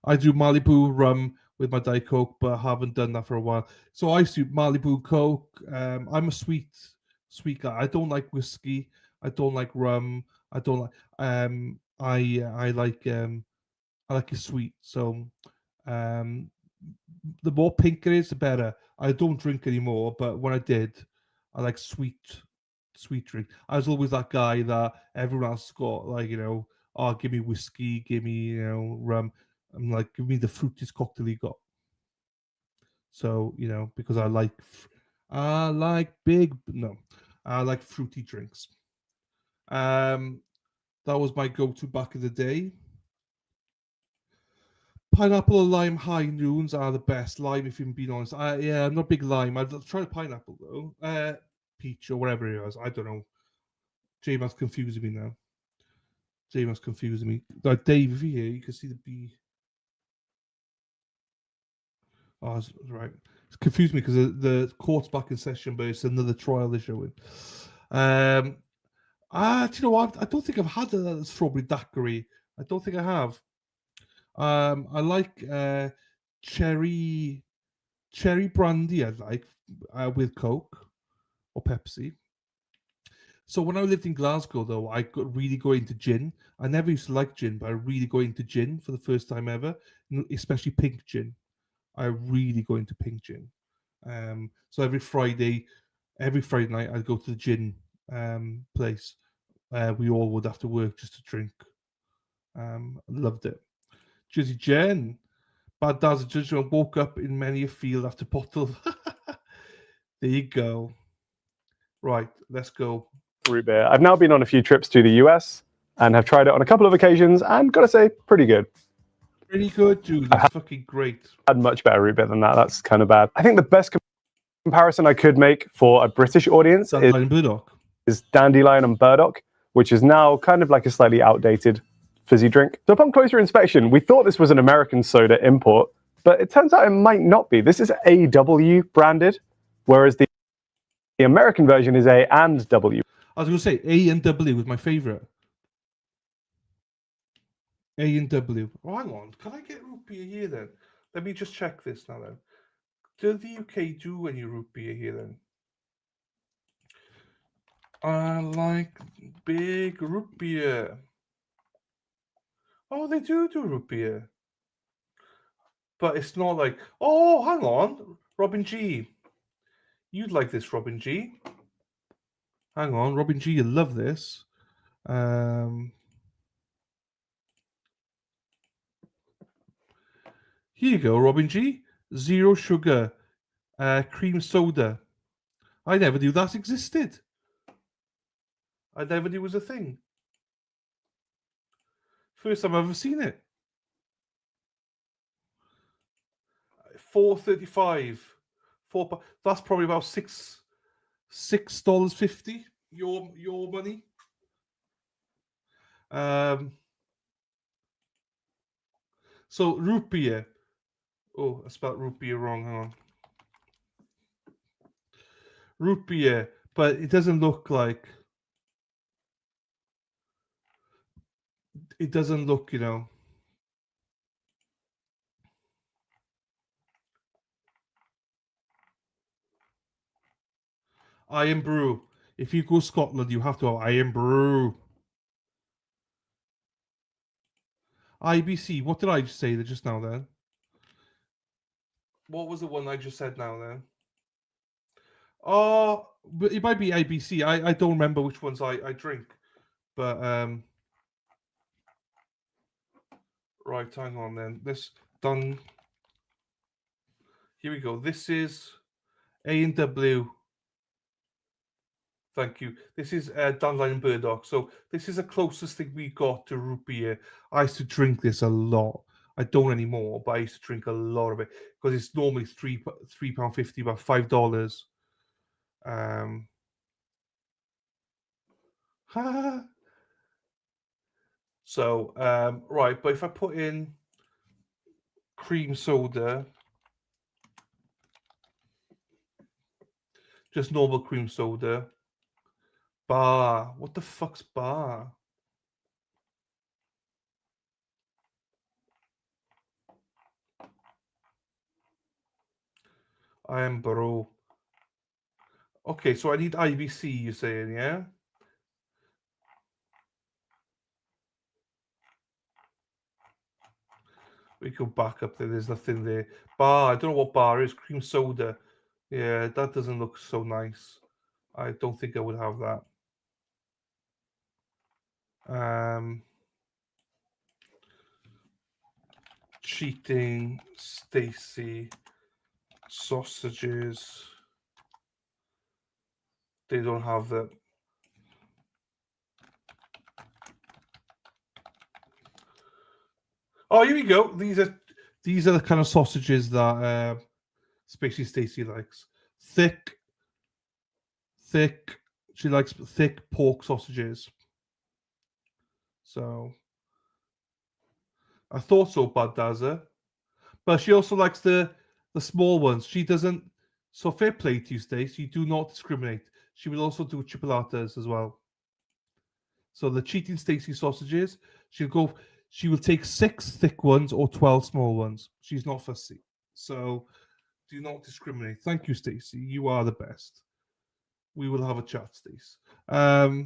I do Malibu rum with my Diet Coke, but I haven't done that for a while. So I used to Malibu Coke. I'm a sweet guy. I don't like whiskey. I don't like rum. I don't like. I like it sweet. So, the more pink it is, the better. I don't drink anymore, but when I did, I like sweet drink. I was always that guy that everyone else got, like, oh, give me whiskey, give me, rum. I'm like, give me the fruitiest cocktail you got. So, because I like fruity drinks. That was my go-to back in the day. Pineapple or lime high noons are the best. Lime, if you're being honest. I'm not a big lime. I'd try the pineapple though. Peach or whatever it was. I don't know. J-Man's confusing me now. Like Dave, if you're here, you can see the B. Oh, that's right. It's confused me because the court's back in session, but it's another trial they're showing. Do you know what? I don't think I've had a strawberry daiquiri. I don't think I have. I like cherry brandy. I like with Coke or Pepsi. So when I lived in Glasgow, though, I got really go into gin. I never used to like gin, but I really go into gin for the first time ever, especially pink gin. I really go into pink gin. So every Friday night, I'd go to the gin place. We all would after work just to drink. Loved it. Jersey Jen. Bad Dad's a judgment woke up in many a field after bottle. There you go. Right, let's go. Root beer. I've now been on a few trips to the US and have tried it on a couple of occasions and gotta say, pretty good. Pretty good, dude. That's fucking great. Had much better root beer than that. That's kind of bad. I think the best comparison I could make for a British audience is Dandelion and Burdock, which is now kind of like a slightly outdated fizzy drink. So upon closer inspection, we thought this was an American soda import, but it turns out it might not be. This is AW branded, whereas the American version is A and W. I was going to say A and W was my favorite. A and W. Oh, hang on. Can I get root beer here then? Let me just check this now then. Does the UK do any root beer here then? I like big root beer. Oh, they do root beer. But it's not like, oh, hang on. Robin G. You'd like this, Robin G. Hang on, Robin G, you love this. Here you go, Robin G. Zero sugar, cream soda. I never knew that existed. I never knew it was a thing. First time I've ever seen it. $4.35. That's probably about $6.50. Your money. So root beer. Oh, I spelled root beer wrong. Hang on. Root beer, but it doesn't look like. It doesn't look, Iron Brew. If you go to Scotland, you have to have Iron Brew. IBC. What did I just say just now then? What was the one I just said now then? Oh, but it might be IBC. I don't remember which ones I drink. But right, hang on then. This done. Here we go. This is A&W. Thank you. This is Dandelion and Burdock. So this is the closest thing we got to root beer. I used to drink this a lot. I don't anymore, but I used to drink a lot of it because it's normally £3.50, about $5. So right, but if I put in cream soda, just normal cream soda, bar. What the fuck's bar? I am bro. Okay, so I need IBC, you're saying, yeah? We go back up there. There's nothing there. Bar. I don't know what bar is. Cream soda. Yeah, that doesn't look so nice. I don't think I would have that. Cheating. Stacy. Sausages. They don't have that. Oh, here we go. These are the kind of sausages that Spacey Stacy likes. Thick. She likes thick pork sausages. So I thought so, Bad Dazza. But she also likes the small ones. She doesn't. So fair play to you, Stacy. You do not discriminate. She will also do chipolatas as well. So the cheating Stacy sausages, she will take 6 thick ones or 12 small ones. She's not fussy. So do not discriminate. Thank you, Stacy. You are the best. We will have a chat, Stace. So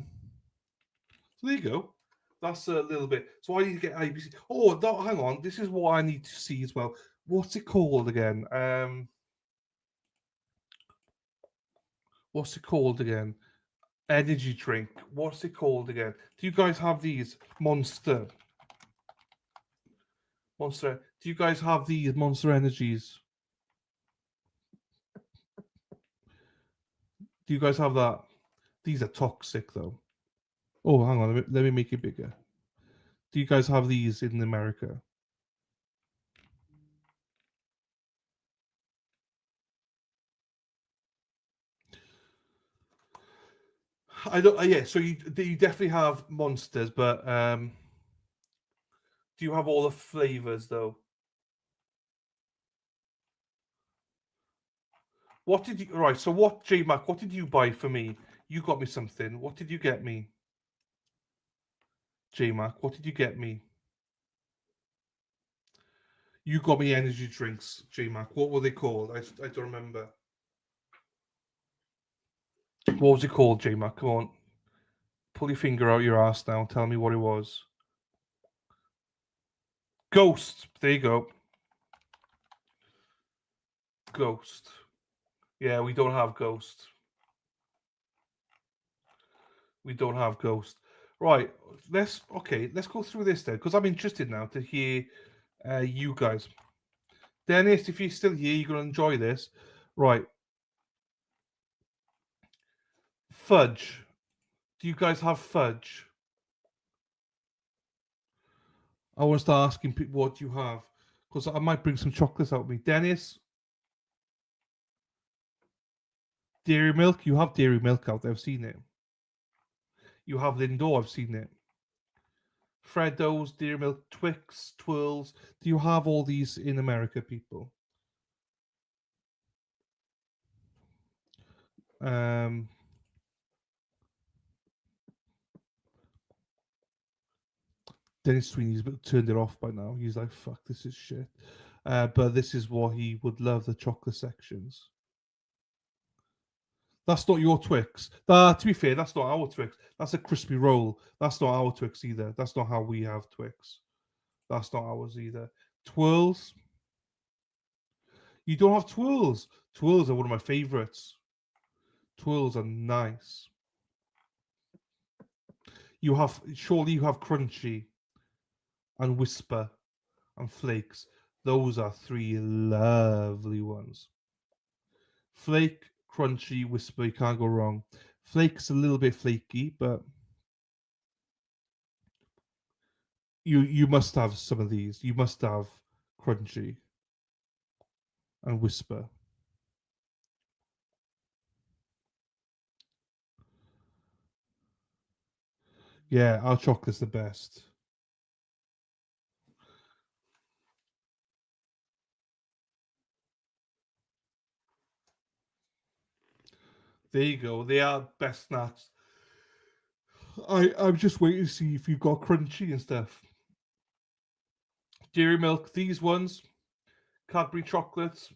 there you go. That's a little bit. So I need to get IBC. Oh, no, hang on. This is what I need to see as well. What's it called again? What's it called again? Energy drink. What's it called again? Do you guys have these? Monster. Do you guys have these Monster Energies? Do you guys have that? These are toxic though. Oh, hang on. Let me make it bigger. Do you guys have these in America? I don't. Yeah. So you definitely have Monsters, but do you have all the flavors though? What did you? Right. So what, J Mac? What did you buy for me? You got me something. What did you get me? J Mac, what did you get me? You got me energy drinks, J-Mac. What were they called? I don't remember. What was it called, J-Mac? Come on. Pull your finger out your ass now and tell me what it was. Ghost. There you go. Ghost. Yeah, we don't have Ghost. We don't have Ghost. Right. Let's go through this then, because I'm interested now to hear you guys. Dennis, if you're still here, you're going to enjoy this. Right. Fudge. Do you guys have fudge? I want to start asking people what you have, because I might bring some chocolates out with me. Dennis? Dairy milk? You have dairy milk out there. I've seen it. You have Lindor. I've seen it. Freddos, dairy milk, Twix, Twirls. Do you have all these in America, people? Dennis Sweeney's turned it off by now. He's like, fuck, this is shit. But this is what he would love, the chocolate sections. That's not your Twix. To be fair, that's not our Twix. That's a crispy roll. That's not our Twix either. That's not how we have Twix. That's not ours either. Twirls. You don't have Twirls. Twirls are one of my favorites. Twirls are nice. Surely you have Crunchy and Whisper and Flakes. Those are three lovely ones. Flake, Crunchy, Whisper, you can't go wrong. Flake's a little bit flaky, but you must have some of these. You must have Crunchy and Whisper. Yeah, our chocolate's the best. There you go. They are best snacks. I'm just waiting to see if you've got Crunchy and stuff. Dairy milk, these ones. Cadbury chocolates.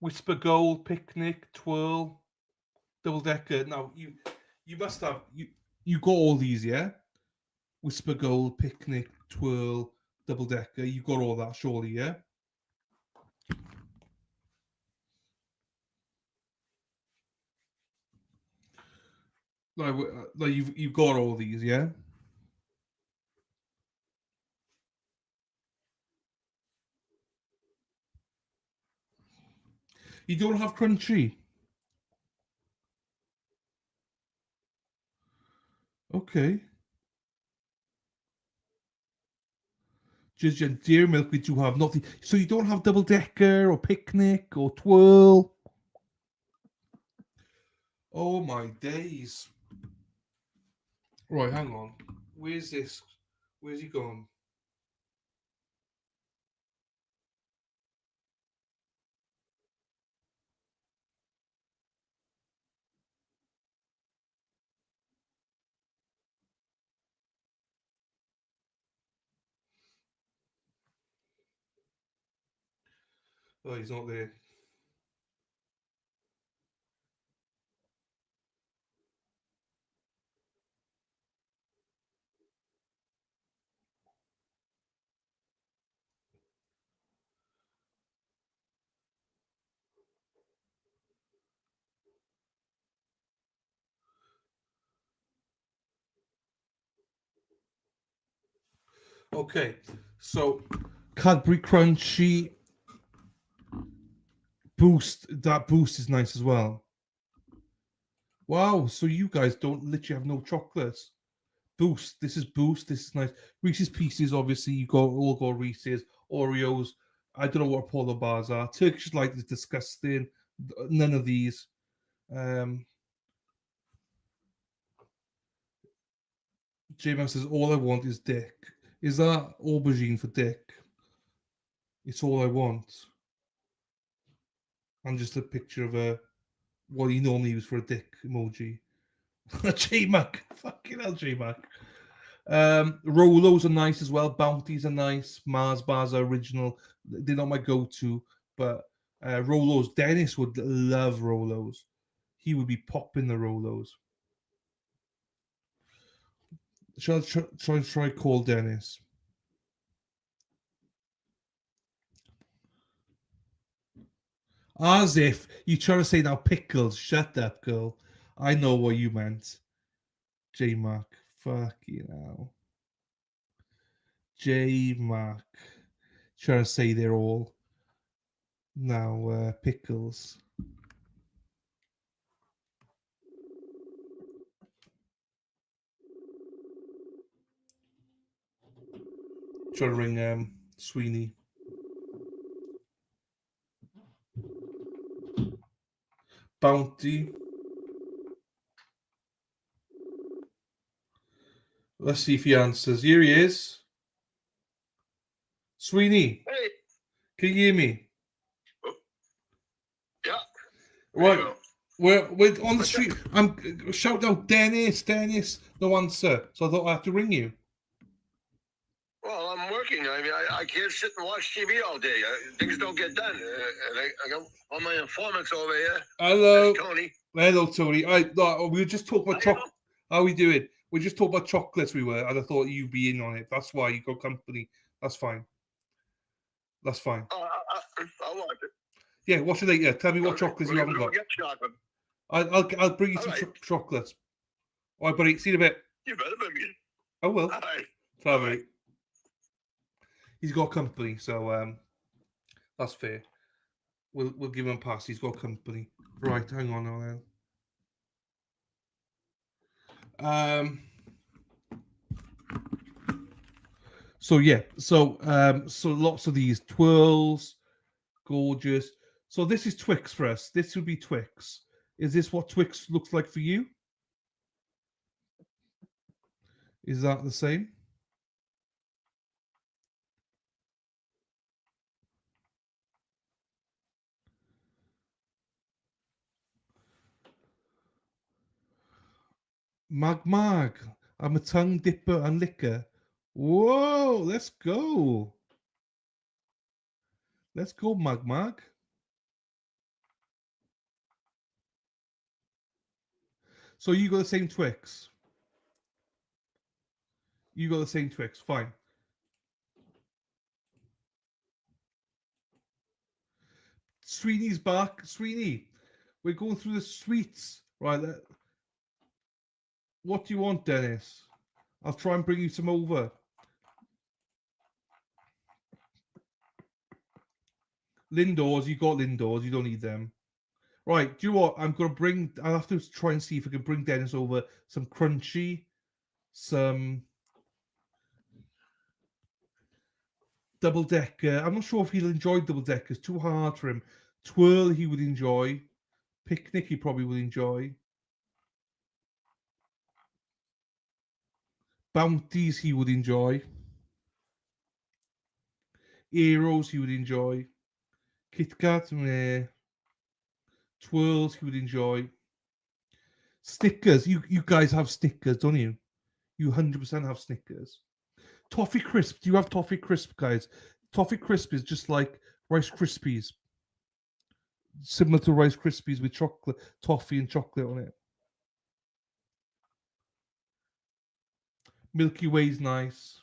Whisper Gold, Picnic, Twirl, Double Decker. Now you must have you got all these, yeah? Whisper Gold, Picnic, Twirl, Double Decker. You got all that, surely, yeah? Like you've got all these, yeah? You don't have Crunchy. Okay. Just Dairy Milk, we do have nothing. So you don't have Double Decker or Picnic or Twirl. Oh my days. Right, hang on. Where's this? Where's he gone? Oh, he's not there. Okay, so Cadbury Crunchy Boost. That Boost is nice as well. Wow, so you guys don't literally have no chocolates. Boost. This is Boost. This is nice. Reese's Pieces, obviously, you all got Reese's. Oreos. I don't know what Apollo bars are. Turkish Delight is disgusting. None of these. J-Man says, all I want is dick. Is that aubergine for dick? It's all I want. And just a picture of what you normally use for a dick emoji. J-Mac. Fucking hell, J-Mac. Rolos are nice as well. Bounties are nice. Mars bars are original. They're not my go-to, but Rolos. Dennis would love Rolos. He would be popping the Rolos. Shall I try call Dennis? As if you're trying to say now pickles. Shut up, girl. I know what you meant. J Mark. Fuck you now. J Mark. Trying to say they're all now pickles. Trying to ring Sweeney. Bounty. Let's see if he answers. Here he is. Sweeney. Hey. Can you hear me? Yeah. Right. We're on the street. I'm shouting out Dennis. No answer. So I thought I had to ring you. Well, I'm working. I mean, I can't sit and watch TV all day. Things don't get done. And I got all my informants over here. Hello. That's Tony. Hello, Tony. We were just talking about chocolate. How are we doing? We just talked about chocolates. We were, and I thought you'd be in on it. That's why you got company. That's fine. That's fine. I'll watch it. Yeah, watch it later. Tell me what chocolates you haven't got. Get chocolate. I'll bring you some chocolates. All right, buddy. See you in a bit. You better bring me. I will. All right. Bye, mate. He's got company, so that's fair. We'll give him a pass. He's got company. Right, hang on now. So yeah, so lots of these twirls, gorgeous. So this is Twix for us. This would be Twix. Is this what Twix looks like for you? Is that the same? Mag. I'm a tongue dipper and liquor. Whoa, let's go. Let's go, Mag. So you got the same Twix. You got the same Twix. Fine. Sweeney's back. Sweeney, we're going through the sweets. Right. What do you want, Dennis? I'll try and bring you some over. Lindors, you got Lindors. You don't need them. Right, do you know what? I'll have to try and see if I can bring Dennis over some crunchy, some double decker. I'm not sure if he'll enjoy double decker. It's too hard for him. Twirl, he would enjoy. Picnic, he probably would enjoy. Bounties, he would enjoy. Aeros, he would enjoy. Kit Kat, meh. Twirls, he would enjoy. Stickers, you guys have stickers, don't you? You 100% have stickers. Toffee Crisp, do you have Toffee Crisp, guys? Toffee Crisp is just like Rice Krispies. Similar to Rice Krispies with chocolate, toffee and chocolate on it. Milky Way's nice.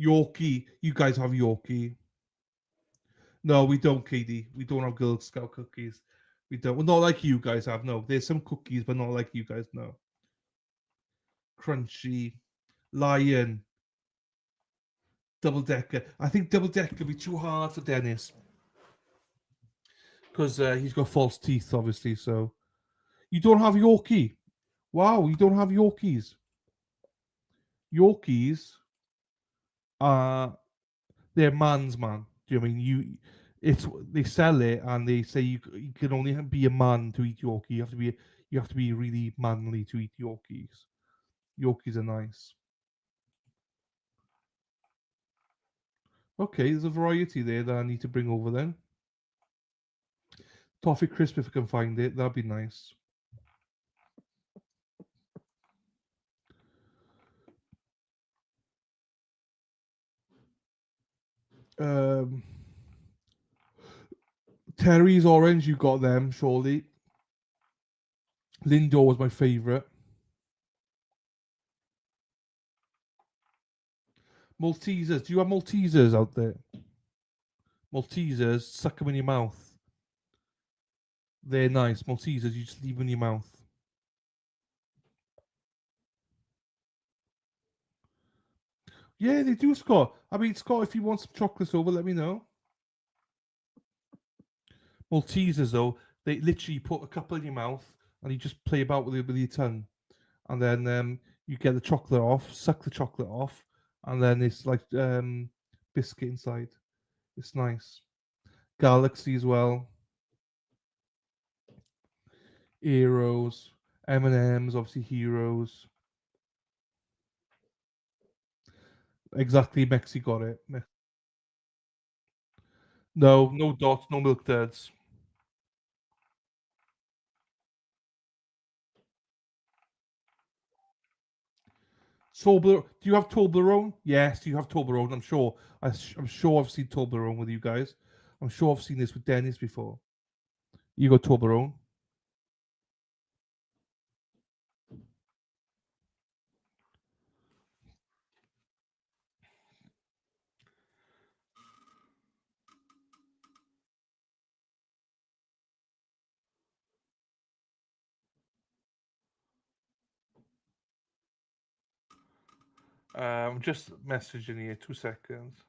Yorkie, you guys have Yorkie. No, we don't, KD. We don't have Girl Scout cookies. We don't. Well, not like you guys have. No, there's some cookies, but not like you guys. No. Crunchy, Lion, Double Decker. I think Double Decker would be too hard for Dennis because he's got false teeth, obviously. So you don't have Yorkie. Wow, you don't have Yorkies. Yorkies are they're man's man. Do you know what I mean they sell it and they say you can only be a man to eat Yorkie. You have to be really manly to eat Yorkies. Yorkies are nice. Okay, there's a variety there that I need to bring over then. Toffee Crisp, if I can find it, that'd be nice. Terry's orange, you got them, surely. Lindor was my favourite. Maltesers, do you have Maltesers out there? Maltesers, suck them in your mouth. They're nice. Maltesers, you just leave them in your mouth. Yeah, they do, Scott. I mean, Scott, if you want some chocolates over, let me know. Maltesers, though, they literally put a couple in your mouth and you just play about with it with your tongue. And then you get the chocolate off, suck the chocolate off, and then it's like biscuit inside. It's nice. Galaxy as well. Heroes. M&M's, obviously Heroes. Exactly, Mexi got it. No, no dots, no milk duds. Toblerone. Do you have Toblerone? Yes, you have Toblerone. I'm sure. I'm sure I've seen Toblerone with you guys. I'm sure I've seen this with Dennis before. You got Toblerone. Just messaging here. 2 seconds.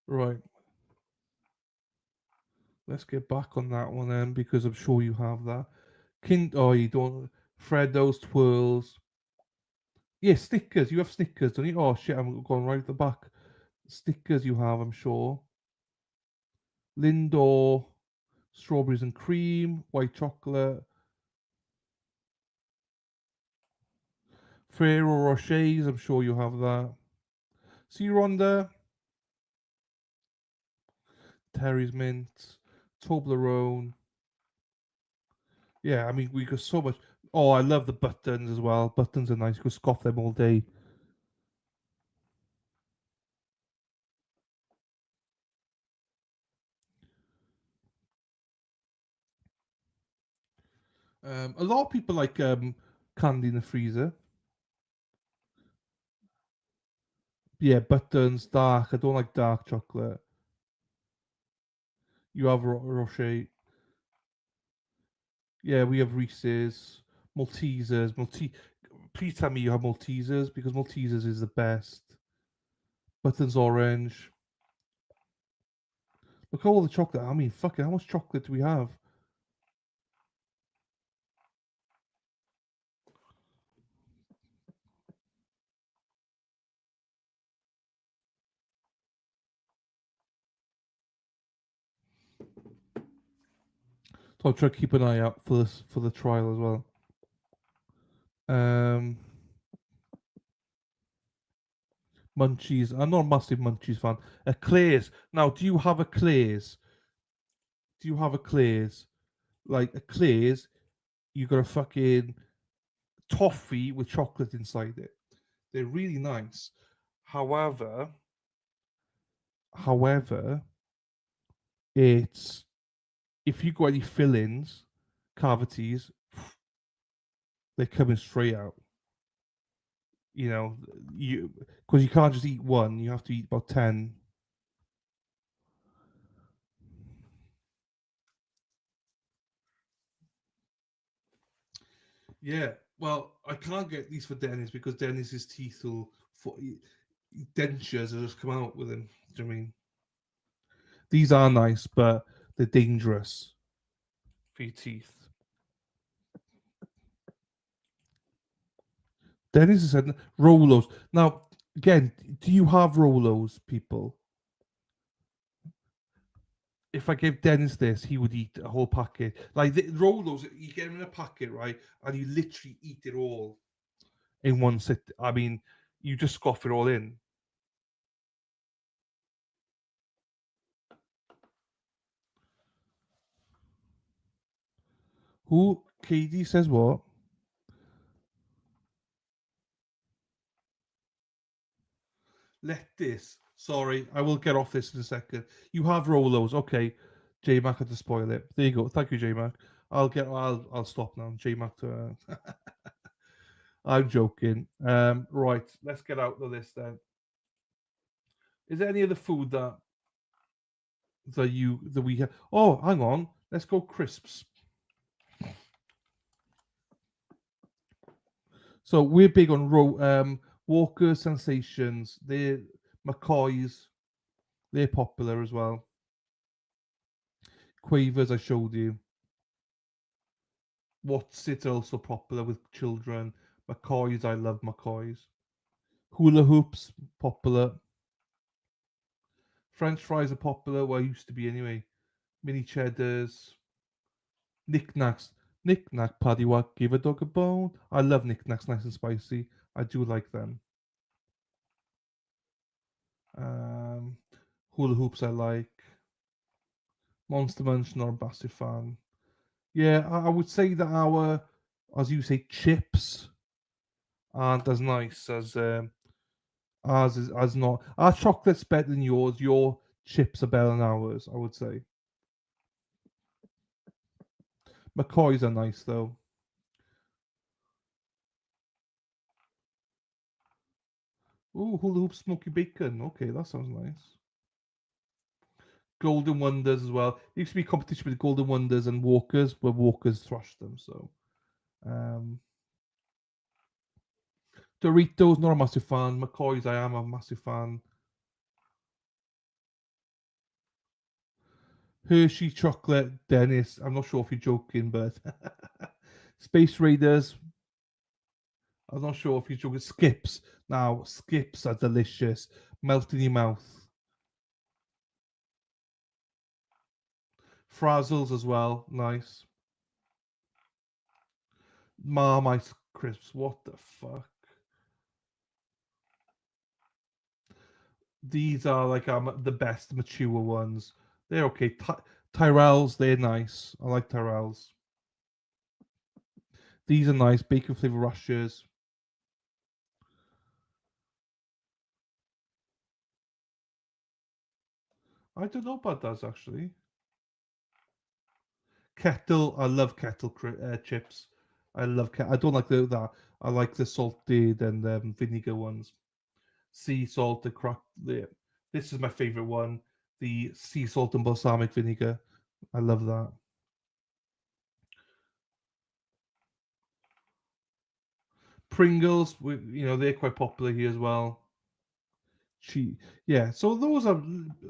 Right. Let's get back on that one then, because I'm sure you have that. Oh, you don't. Freddo's Twirls. Yeah, Snickers. You have Snickers, don't you? Oh shit, I'm going right at the back. Snickers you have, I'm sure. Lindor, strawberries and cream, white chocolate. Ferrero Rochers, I'm sure you have that. See Rhonda. Terry's Mint, Toblerone. Yeah, I mean, we got so much. Oh, I love the buttons as well. Buttons are nice. You could scoff them all day. A lot of people like candy in the freezer. Yeah, buttons, dark. I don't like dark chocolate. You have Rocher. Yeah, we have Reese's, Maltesers. Please tell me you have Maltesers, because Maltesers is the best. Buttons orange. Look at all the chocolate. I mean, fucking, how much chocolate do we have? So I'll try to keep an eye out for this for the trial as well. Munchies. I'm not a massive Munchies fan. Eclairs. Now, do you have Eclairs? Do you have Eclairs? Like Eclairs, you got a fucking toffee with chocolate inside it. They're really nice. However, it's if you got any fillings, cavities, they're coming straight out. You know, because you can't just eat one. You have to eat about 10. Yeah, well, I can't get these for Dennis because Dennis's teeth will dentures will just come out with him. Do you know what I mean? These are nice, but they're dangerous for your teeth. Dennis has said Rolos. Now, again, do you have Rolos, people? If I gave Dennis this, he would eat a whole packet. Like the Rolos, you get them in a packet, right? And you literally eat it all in one sit. I mean, you just scoff it all in. Who? KD says what? Let this. Sorry, I will get off this in a second. You have Rolos, okay? J Mac had to spoil it. There you go. Thank you, J Mac. I'll stop now. J Mac to. I'm joking. Right, let's get out of this then. Is there any other food that we have? Oh, hang on. Let's go crisps. So we're big on Walker Sensations. They're McCoy's. They're popular as well. Quavers, I showed you. What's it also popular with children? McCoy's, I love McCoy's. Hula hoops, popular. French fries are popular. Well, used to be anyway. Mini cheddars. Knickknacks. Knick-knack, paddywhack, give a dog a bone. I love knickknacks, nice and spicy. I do like them. Hula hoops I like. Monster Munch, not a massive fan. Yeah, I would say that our, as you say, chips aren't as nice as ours is as not. Our chocolate's better than yours. Your chips are better than ours, I would say. McCoy's are nice though. Ooh, hula hoop smoky bacon. Okay, that sounds nice. Golden Wonders as well. There used to be competition with Golden Wonders and Walkers, but Walkers thrashed them. So, Doritos, not a massive fan. McCoy's, I am a massive fan. Hershey chocolate, Dennis. I'm not sure if you're joking, but Space Raiders. I'm not sure if you're joking. Skips. Now, Skips are delicious. Melt in your mouth. Frazzles as well. Nice. Marmite crisps. What the fuck? These are like the best mature ones. They're okay. Tyrells, they're nice. I like Tyrells. These are nice. Bacon flavor rushers. I don't know about those actually. Kettle, I love kettle chips. I love I don't like that. I like the salted and vinegar ones. Sea salt and crack. This is my favorite one. The sea salt and balsamic vinegar. I love that. Pringles, they're quite popular here as well. Yeah, so those are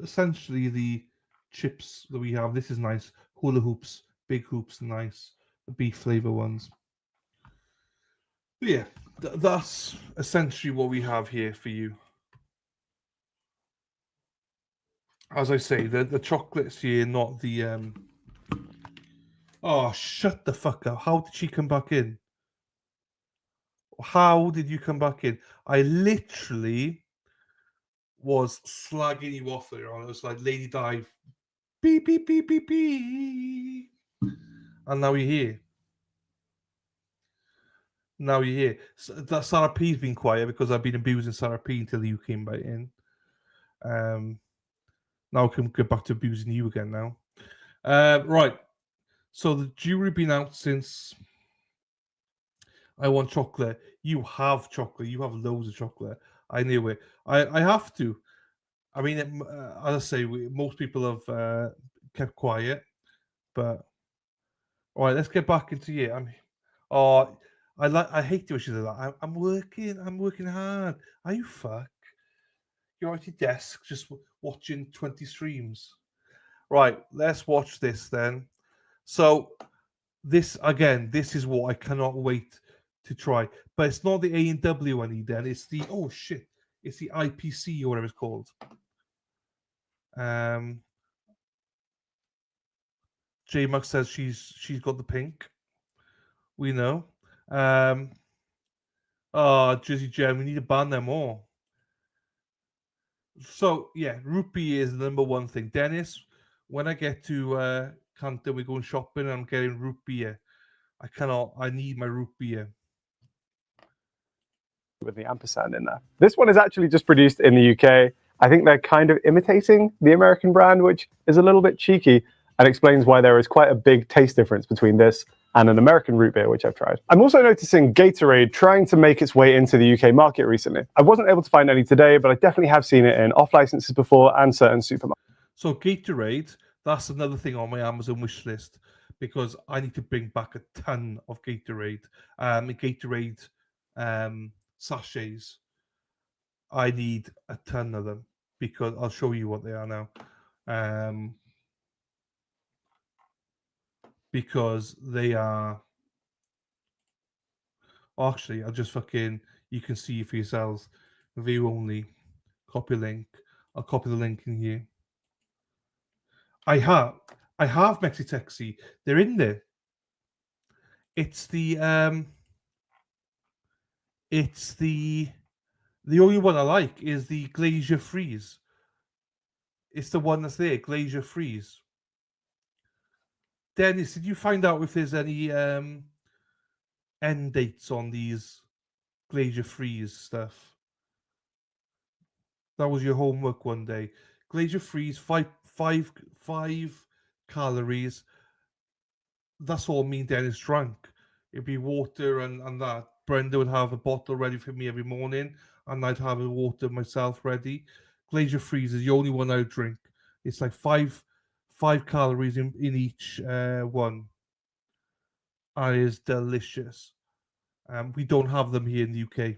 essentially the chips that we have. This is nice. Hula hoops, big hoops, nice. The beef flavor ones. But yeah, that's essentially what we have here for you. As I say, the chocolates here, not the Oh, shut the fuck up. How did she come back in? How did you come back in? I literally was slagging you off there. I was like, Lady Dive, beep, beep, beep, beep, beep. And now you're here. Now you're here. That Sarah P's been quiet because I've been abusing Sarah P until you came back in. Now I can get back to abusing you again now. Right. So the jury been out since I want chocolate. You have chocolate. You have loads of chocolate. I knew it. I have to. I mean, as I say, most people have kept quiet. But all right, let's get back into it. I hate the way she does that. I'm working hard. Are you fuck? You're at your desk just watching 20 streams. Right, let's watch this then. So this is what I cannot wait to try. But it's not the A&W I need then. It's the it's the IPC or whatever it's called. J-Mac says she's got the pink. We know. Jersey Gem, we need to ban them all. So yeah, root beer is the number one thing. Dennis, when I get to Canton, we're going shopping and I'm getting root beer. I need my root beer. With the ampersand in there. This one is actually just produced in the UK. I think they're kind of imitating the American brand, which is a little bit cheeky and explains why there is quite a big taste difference between this and an American root beer, which I've tried. I'm also noticing Gatorade trying to make its way into the UK market recently. I wasn't able to find any today, but I definitely have seen it in off licenses before and certain supermarkets. So Gatorade, that's another thing on my Amazon wish list because I need to bring back a ton of Gatorade. Gatorade sachets. I need a ton of them because I'll show you what they are now. Because they are. Actually, I'll just you can see for yourselves. View only. Copy link. I'll copy the link in here. I have Mexitexi. They're in there. It's the only one I like is the Glacier Freeze. It's the one that's there, Glacier Freeze. Dennis, did you find out if there's any end dates on these Glacier Freeze stuff? That was your homework one day. Glacier Freeze, five calories. That's all me and Dennis drank. It'd be water and that. Brenda would have a bottle ready for me every morning, and I'd have a water myself ready. Glacier Freeze is the only one I would drink. It's like five calories in each one. And it is delicious. We don't have them here in the UK.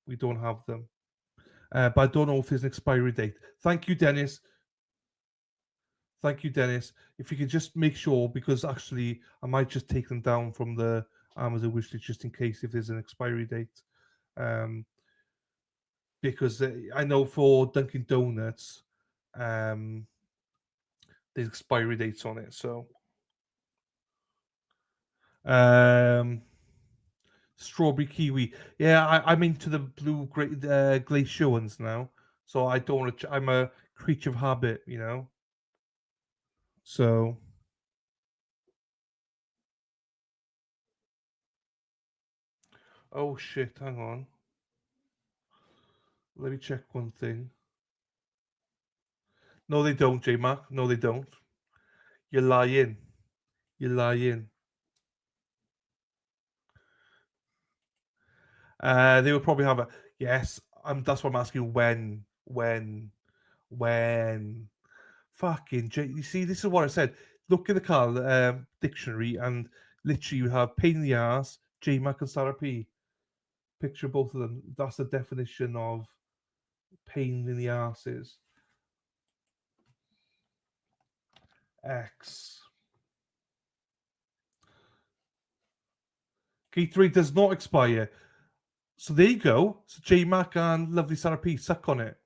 We don't have them. But I don't know if there's an expiry date. Thank you, Dennis. Thank you, Dennis. If you could just make sure, because actually I might just take them down from the Amazon wishlist just in case if there's an expiry date. Because I know for Dunkin' Donuts, there's expiry dates on it. So, strawberry kiwi. Yeah, I'm into the blue glacier ones now. So I don't want to. I'm a creature of habit, you know. So. Oh shit! Hang on. Let me check one thing. No, they don't, J-Mac. No, they don't. You're lying. You're lying. They would probably have a yes. That's what I'm asking. When? Fucking you see, this is what I said. Look at the car dictionary, and literally you have pain in the ass, J-Mac and Sarah P. Picture both of them. That's the definition of pain in the asses. X. Gatorade does not expire. So there you go. So J-Mac and lovely Sarah P. Suck on it.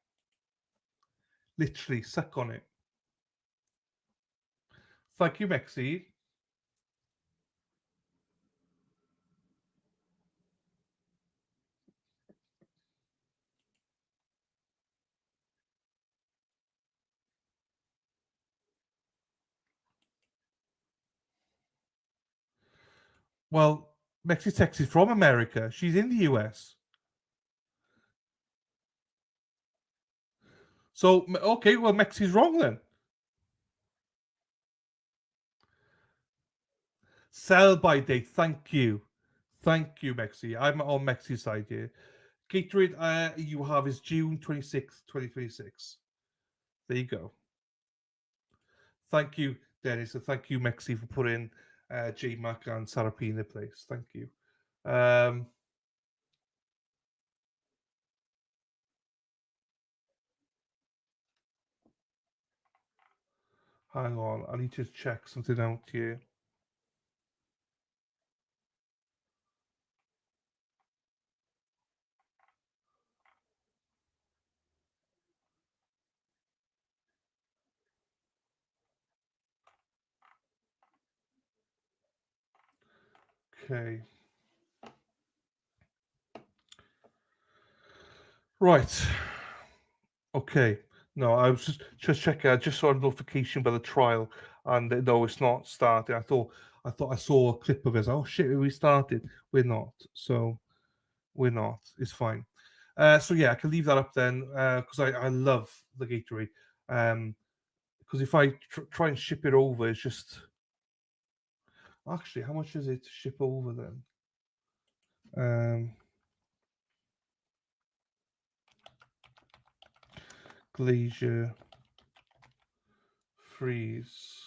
Literally, suck on it. Thank you, Mexi. Well, Mexi Tex is from America. She's in the US. So, okay, well, Mexi's wrong then. Sell by date. Thank you. Thank you, Mexi. I'm on Mexi's side here. Gatorade you have is June 26th, 2026. There you go. Thank you, Dennis. And thank you, Mexi, for putting J-Mac and Sarah P in their place. Thank you. Hang on, I need to check something out here. Okay. Right. Okay. No, I was just checking. I just saw a notification by the trial, and no, it's not started. I thought I saw a clip of it. Oh shit, we started. We're not. So we're not. It's fine. So yeah, I can leave that up then because I love the Gatorade. Because if I try and ship it over, it's just actually how much is it to ship over then? Glacier freeze.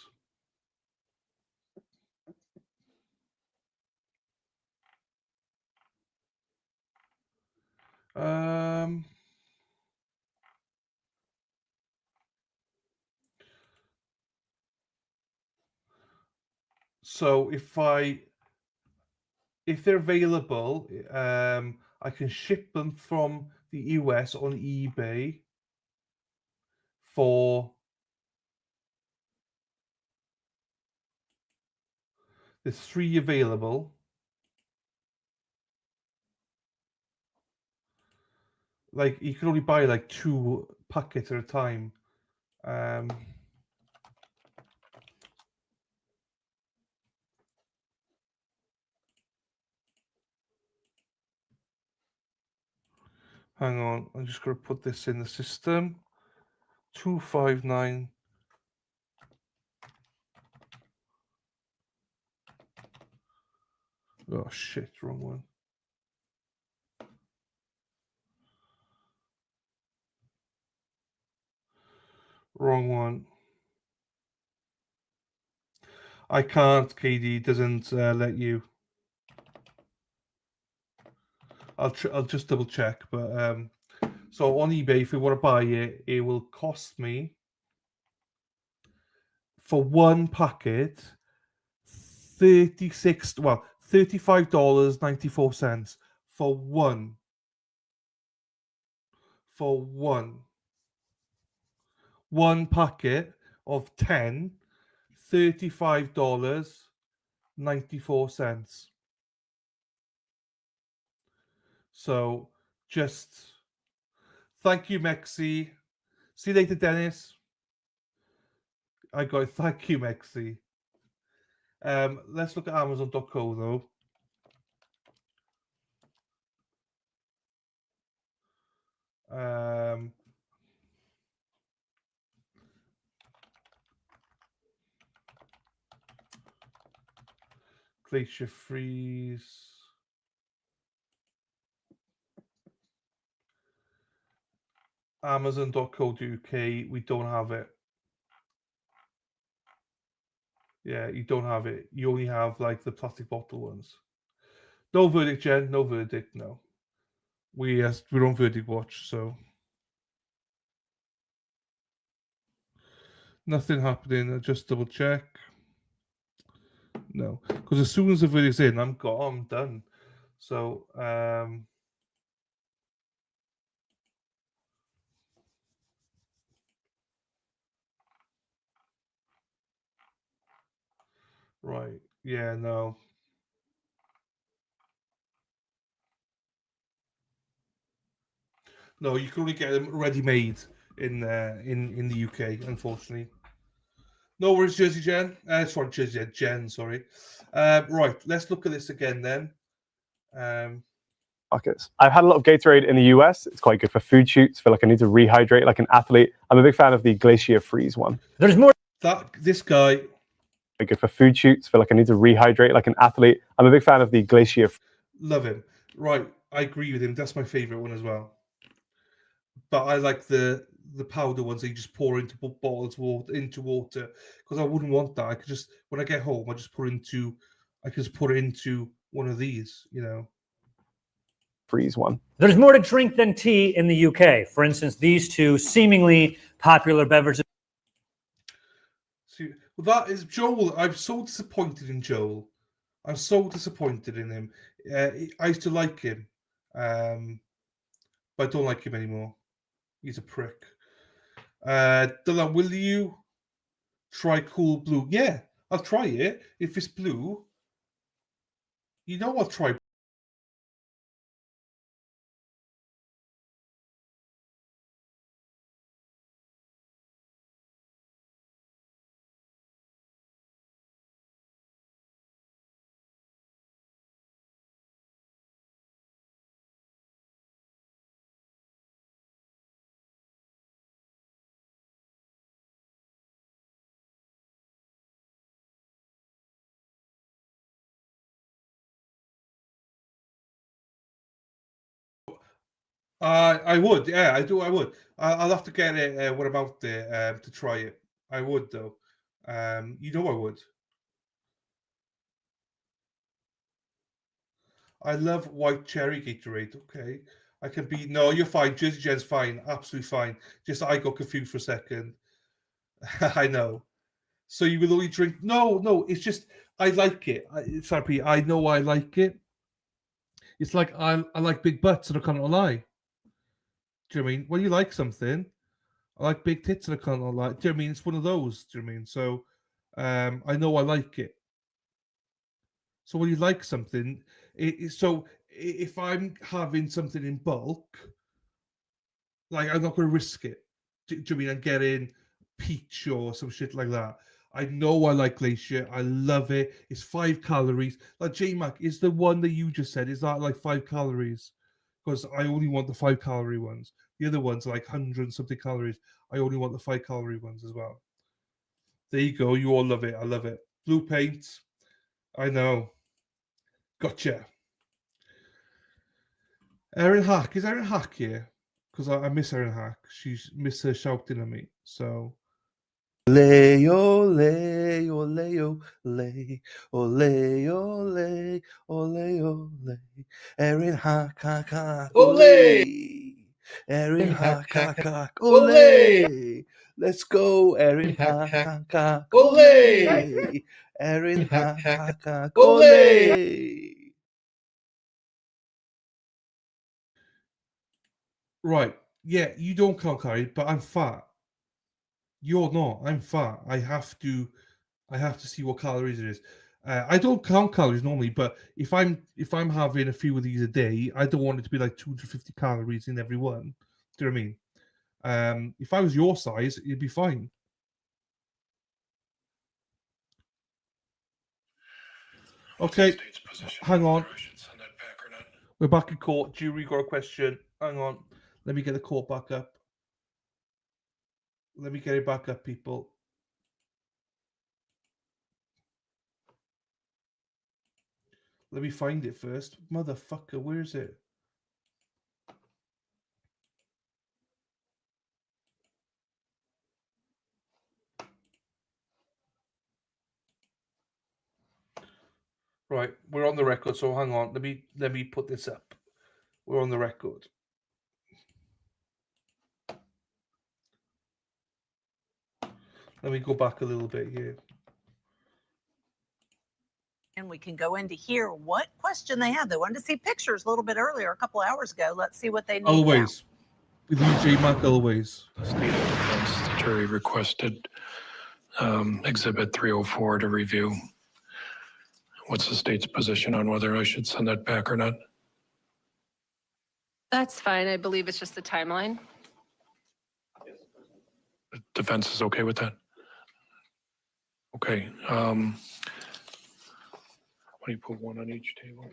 So if they're available, I can ship them from the US on eBay for there's 3 available. Like you can only buy like 2 packets at a time. Hang on, I'm just going to put this in the system. 259. Oh shit, wrong one. Wrong one. I can't, KD doesn't let you. I'll just double check, but so on eBay, if you want to buy it, it will cost me for 1 packet $35.94 for one. For one packet of 10, $35.94. So just thank you, Mexi. See you later, Dennis. I got it. Thank you, Mexi. Let's look at Amazon.co though. Glacier freeze. Amazon.co.uk. We don't have it. Yeah, you don't have it. You only have like the plastic bottle ones. No verdict, Jen. No verdict. No. We're on verdict watch, so nothing happening. I'll just double check. No, because as soon as the verdict's in, I'm done. So right. Yeah, no. No, you can only get them ready-made in the UK, unfortunately. No worries, Jersey Jen. Sorry, Jersey Jen. Sorry. Right, let's look at this again then. Buckets. I've had a lot of Gatorade in the US. It's quite good for food shoots. Feel like I need to rehydrate like an athlete. I'm a big fan of the Glacier Freeze one. There's more. This guy. Good for food shoots. Feel like I need to rehydrate like an athlete. I'm a big fan of the Glacier. Love him. Right, I agree with him. That's my favorite one as well. But I like the powder ones that you just pour into bottles into water because I wouldn't want that. I could just when I get home, I just put it into one of these, you know. Freeze one. There's more to drink than tea in the UK. For instance, these 2 seemingly popular beverages. So Well, that is Joel. I'm so disappointed in Joel. I'm so disappointed in him. I used to like him, but I don't like him anymore. He's a prick. Dylan, will you try Cool Blue? Yeah, I'll try it. If it's blue, you know I'll try. I would, yeah, I do. I would. I'll have to get it. What about it to try it? I would though. You know I would. I love white cherry Gatorade. Okay, I can be. No, you're fine. Jersey Jen's fine. Absolutely fine. Just I got confused for a second. I know. So you will only drink? No. It's just I like it. Sorry, I know I like it. It's like I like big butts and I can't lie. Do you know what I mean? When you like something, I like big tits and I can't lie. Do you know what I mean? It's one of those. Do you know what I mean? So I know I like it. So when you like something, so if I'm having something in bulk, like I'm not going to risk it. Do you know what I mean? I'm getting peach or some shit like that. I know I like glacier. I love it. It's 5 calories. Like J-Mac, is the one that you just said, is that like 5 calories? Because I only want the 5 calorie ones. The other ones are like 100 something calories. I only want the 5 calorie ones as well. There you go. You all love it. I love it. Blue paint. I know. Gotcha. Erin Hack. Is Erin Hack here? Because I miss Erin Hack. She's miss her shouting at me. So. Ole, ole, ole, ole, ole, ole, ole, ole. Erin Hack, hack, hack, ole. Erin Hack, hack, hack, ole. Let's go, Erin Hack, hack, hack, ole. Erin Hack, hack, hack, ole. Right. Yeah, you don't count calories, but I'm fat. You're not. I'm fat. I have to see what calories it is. I don't count calories normally, but if I'm having a few of these a day, I don't want it to be like 250 calories in every one. Do you know what I mean? If I was your size, it'd be fine. Okay, hang on. We're back in court. Jury got a question. Hang on. Let me get the court back up. Let me get it back up, people. Let me find it first. Motherfucker, where is it? Right, we're on the record, so hang on. Let me put this up. We're on the record. Let me go back a little bit here. And we can go in to hear what question they had. They wanted to see pictures a little bit earlier, a couple of hours ago. Let's see what they need Always. With you, J-Mac, always. State defense, the jury requested Exhibit 304 to review. What's the state's position on whether I should send that back or not? That's fine. I believe it's just the timeline. The defense is okay with that? Okay. Why don't you put one on each table?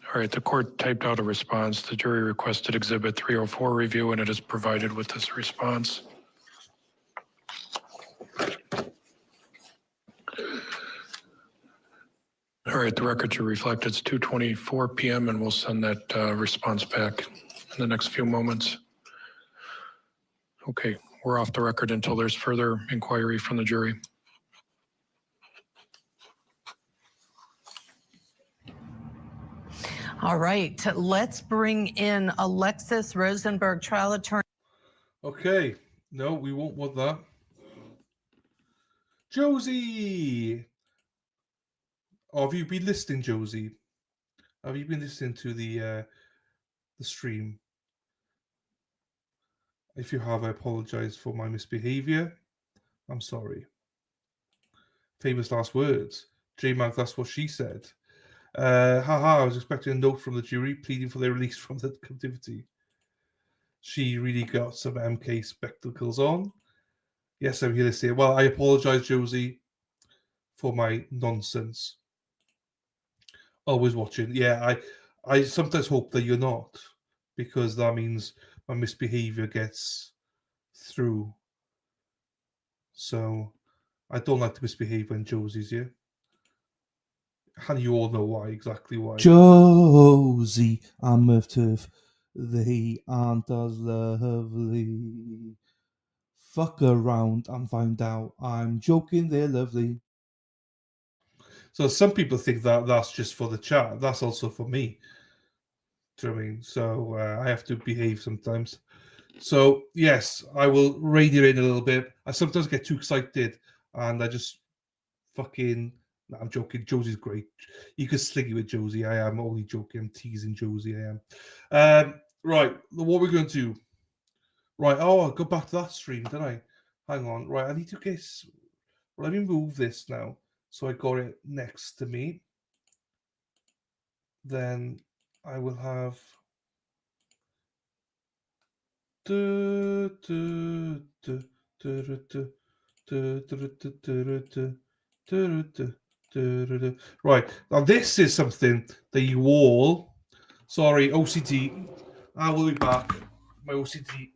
All right, the court typed out a response. The jury requested Exhibit 304 review, and it is provided with this response. All right, the record should reflect it's 2:24 p.m. and we'll send that response back in the next few moments. Okay, we're off the record until there's further inquiry from the jury. All right, let's bring in Alexis Rosenberg, trial attorney. Okay, no, we won't want that. Josie! Oh, have you been listening, Josie? Have you been listening to the stream? If you have, I apologize for my misbehavior. I'm sorry. Famous last words. J-Mag, that's what she said. I was expecting a note from the jury pleading for their release from the captivity. She really got some MK spectacles on. Yes, I'm here to say, well, I apologize, Josie, for my nonsense. Always watching. Yeah, I sometimes hope that you're not, because that means my misbehavior gets through. So I don't like to misbehave when Josie's here. And you all know why, exactly why. Josie, I'm of turf. They aren't as lovely. Fuck around and find out I'm joking, they're lovely. So some people think that that's just for the chat. That's also for me. Do you know what I mean? So I have to behave sometimes. So yes, I will rein you in a little bit. I sometimes get too excited and I just fucking... No, I'm joking. Josie's great. You can sling it with Josie. I am only joking. I'm teasing Josie. I am. Right. What we're going to do. Right. Oh, I'll go back to that stream, didn't I? Hang on. Right. I need to guess. Let me move this now. So I got it next to me. Then I will have... Right, now this is something that you all... Sorry, OCD. I will be back. My OCD.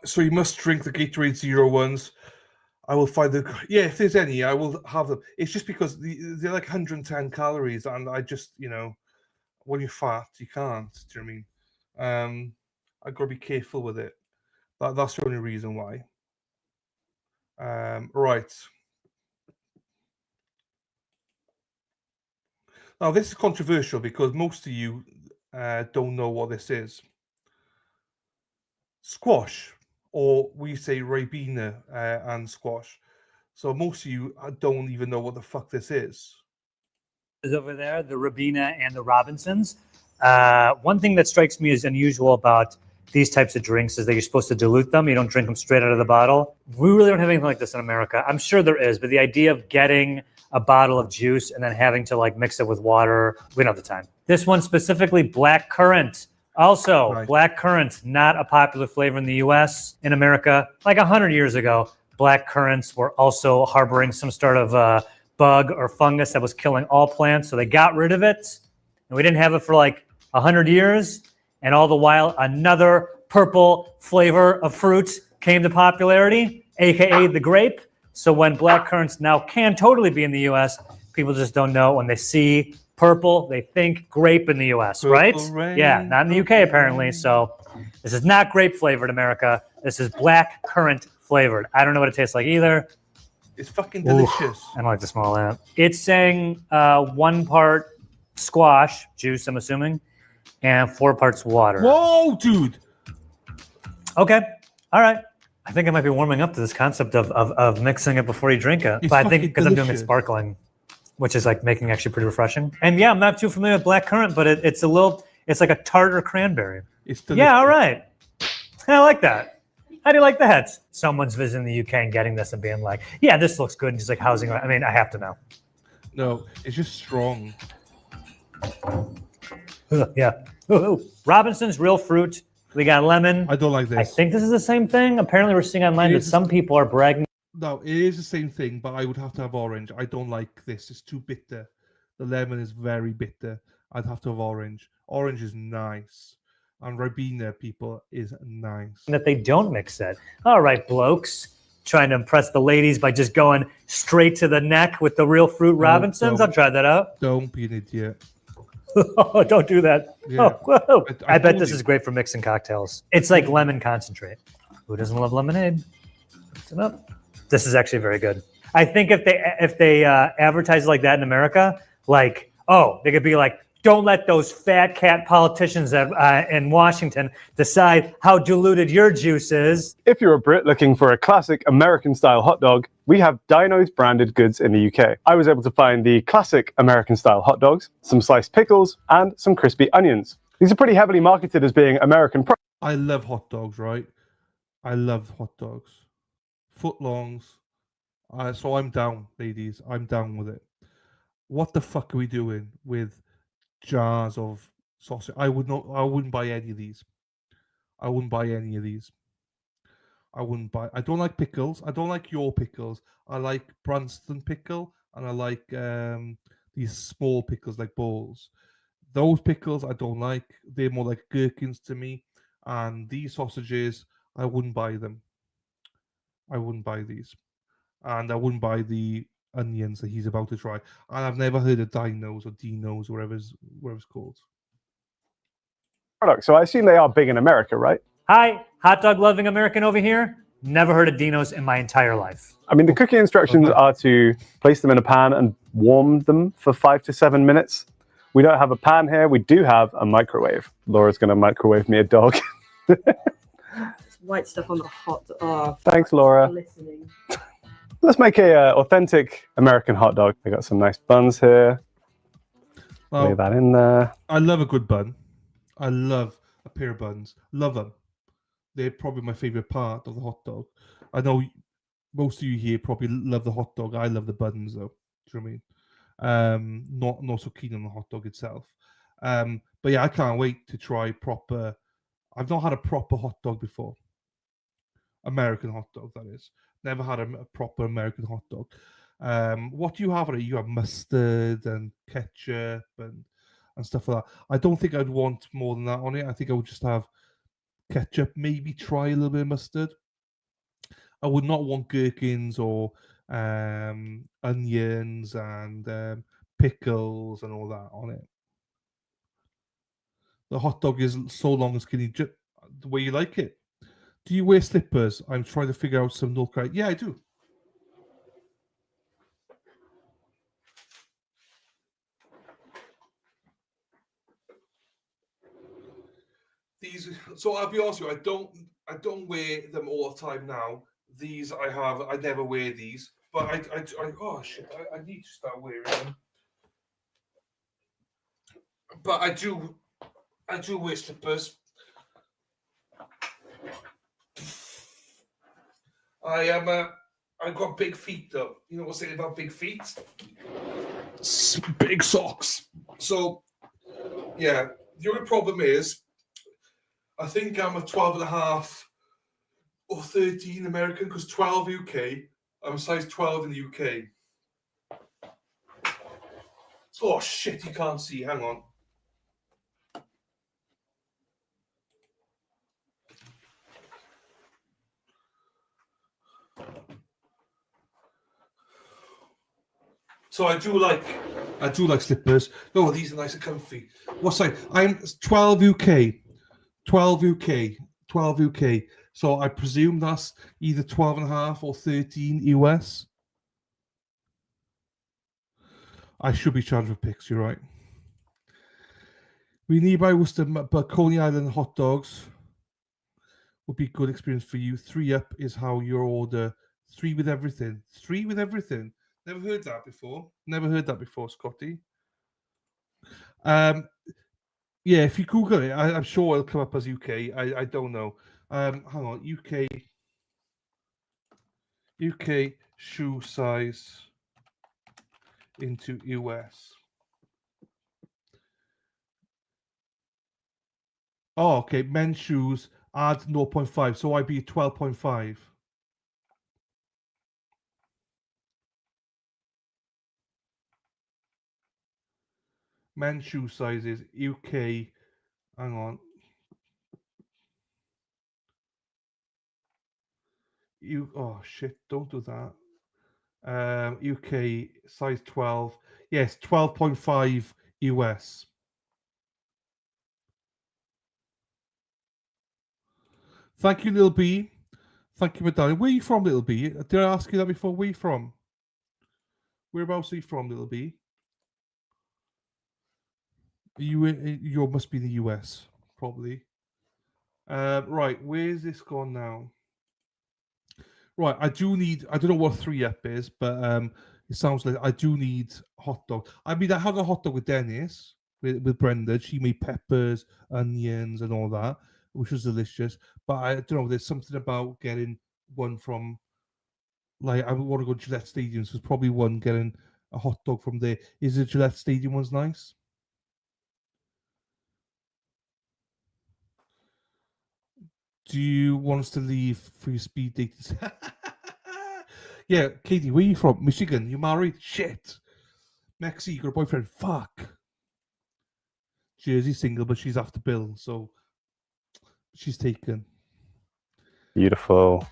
So you must drink the Gatorade Zero ones. I will find the... Yeah, if there's any, I will have them. It's just because they're like 110 calories, and I just, you know, when you're fat, you can't. Do you know what I mean? I've got to be careful with it. That's the only reason why. Right. Now, this is controversial because most of you don't know what this is. Squash, or we say Ribena and squash. So most of you don't even know what the fuck this is. Is over there, the Ribena and the Robinsons. One thing that strikes me as unusual about these types of drinks is that you're supposed to dilute them. You don't drink them straight out of the bottle. We really don't have anything like this in America. I'm sure there is, but the idea of getting a bottle of juice and then having to like mix it with water, we don't have the time. This one specifically, black currant. Also, right. Black currant, not a popular flavor in the US. In America, like 100 years ago, black currants were also harboring some sort of bug or fungus that was killing all plants. So they got rid of it. And we didn't have it for like 100 years. And all the while, another purple flavor of fruit came to popularity, aka the grape. So when black currants now can totally be in the US, people just don't know. When they see purple, they think grape in the US, right? Rain, yeah, not in the UK apparently. So this is not grape flavored, America. This is black currant flavored. I don't know what it tastes like either. It's fucking delicious. Oof, I don't like the smell of that. It's saying 1 part squash juice, I'm assuming, and 4 parts water. Whoa, dude. Okay. All right. I think I might be warming up to this concept of mixing it before you drink it. But I think because I'm doing it sparkling, which is like making actually pretty refreshing. And yeah, I'm not too familiar with black currant, but it's like a tartar cranberry. It's delicious. Yeah, all right. I like that. How do you like that? Someone's visiting the UK and getting this and being like, yeah, this looks good. And just like housing. I mean, I have to know. No, it's just strong. Yeah. Ooh. Robinson's real fruit. We got lemon. I don't like this. I think this is the same thing. Apparently, we're seeing online that some people are bragging. No, it is the same thing, but I would have to have orange. I don't like this. It's too bitter. The lemon is very bitter. I'd have to have orange. Orange is nice. And Ribena, people, is nice. That they don't mix it. All right, blokes. Trying to impress the ladies by just going straight to the neck with the real fruit Robinsons. I'll try that out. Don't be an idiot. Oh, don't do that. Yeah. Oh, whoa. I bet told this you. is great for mixing cocktails. It's like lemon concentrate. Who doesn't love lemonade? Mix it up. This is actually very good. I think if they advertise like that in America, like, oh, they could be like, don't let those fat cat politicians in Washington decide how diluted your juice is. If you're a Brit looking for a classic American-style hot dog, we have Dino's branded goods in the UK. I was able to find the classic American-style hot dogs, some sliced pickles, and some crispy onions. These are pretty heavily marketed as being American products. I love hot dogs, right? I love hot dogs. Footlongs. So I'm down, ladies. I'm down with it. What the fuck are we doing with jars of sausage? I wouldn't buy any of these. I wouldn't buy any of these. I don't like pickles. I don't like your pickles. I like Branston pickle, and I like these small pickles like balls. Those pickles I don't like. They're more like gherkins to me. And these sausages, I wouldn't buy them. I wouldn't buy these. And I wouldn't buy the onions that he's about to try. And I've never heard of Dinos or Dinos or whatever it's called. So I assume they are big in America, right? Hi, hot dog loving American over here. Never heard of Dino's in my entire life. I mean, the cooking instructions are to place them in a pan and warm them for 5 to 7 minutes. We don't have a pan here. We do have a microwave. Laura's going to microwave me a dog. White stuff on the hot dog. Thanks, Laura. Listening. Let's make a authentic American hot dog. I got some nice buns here. Lay that in there. I love a good bun. I love a pair of buns. Love them. They're probably my favorite part of the hot dog. I know most of you here probably love the hot dog. I love the buns, though. Do you know what I mean? Not so keen on the hot dog itself. But yeah, I can't wait to try proper. I've not had a proper hot dog before. American hot dog, that is. Never had a proper American hot dog. What do you have on it? You have mustard and ketchup and stuff like that. I don't think I'd want more than that on it. I think I would just have ketchup, maybe try a little bit of mustard. I would not want gherkins or onions and pickles and all that on it. The hot dog is so long and skinny, the way you like it. Do you wear slippers? I'm trying to figure out some North Carolina. Yeah, I do. These, so I'll be honest with you, I don't wear them all the time now. These I never wear these, but I oh shit, I need to start wearing them. But I do wear slippers. I've got big feet though. You know what's saying about big feet? Big socks. So yeah, the only problem is I think I'm a 12.5 or 13 American, because 12 UK. I'm a size 12 in the UK. Oh shit, you can't see. Hang on. So I do like slippers. Oh, these are nice and comfy. What size? I'm 12 UK. 12 UK. 12 UK. So I presume that's either 12.5 or 13 US. I should be charged with pics, you're right. We nearby Worcester, but Coney Island hot dogs would be a good experience for you. 3 up is how you order 3 with everything. 3 with everything. Never heard that before, Scotty. Yeah, if you Google it, I'm sure it'll come up as UK. I don't know. Hang on, UK shoe size into US. Oh, okay. Men's shoes add 0.5, so I'd be 12.5. men's shoe sizes, UK. Hang on. Oh shit! Don't do that. UK size 12. Yes, 12.5 US. Thank you, Little B. Thank you, my darling. Where are you from, Little B? Did I ask you that before? Where are you from? Whereabouts are you from, Little B? You must be in the US, probably. Right, where's this gone now? Right, I don't know what 3-up is, but it sounds like I do need hot dog. I mean, I had a hot dog with Dennis, with Brenda. She made peppers, onions, and all that, which was delicious. But I don't know, there's something about getting one from, like, I want to go to Gillette Stadium, so there's probably one getting a hot dog from there. Is the Gillette Stadium one's nice? Do you want us to leave for your speed dating? Yeah, Katie, where are you from? Michigan. You married? Shit. Mexi, you got a boyfriend? Fuck. Jersey single, but she's after Bill, so she's taken. Beautiful.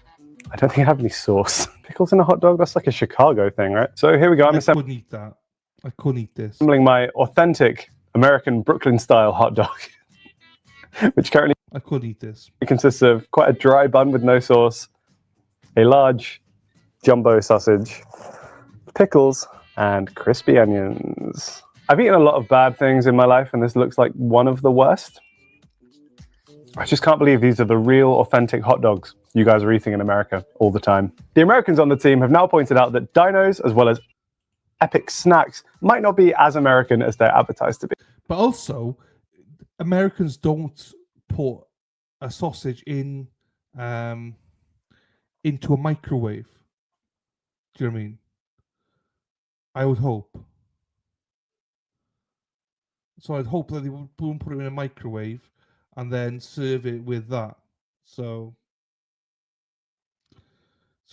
I don't think I have any sauce. Pickles in a hot dog? That's like a Chicago thing, right? So here we go. I couldn't eat that. I couldn't eat this. Assembling my authentic American Brooklyn-style hot dog, which currently I could eat this. It consists of quite a dry bun with no sauce, a large jumbo sausage, pickles, and crispy onions. I've eaten a lot of bad things in my life, and this looks like one of the worst. I just can't believe these are the real, authentic hot dogs you guys are eating in America all the time. The Americans on the team have now pointed out that dinos, as well as epic snacks, might not be as American as they're advertised to be. But also, Americans don't put a sausage into a microwave. Do you know what I mean? I would hope. So I'd hope that they won't put it in a microwave and then serve it with that. So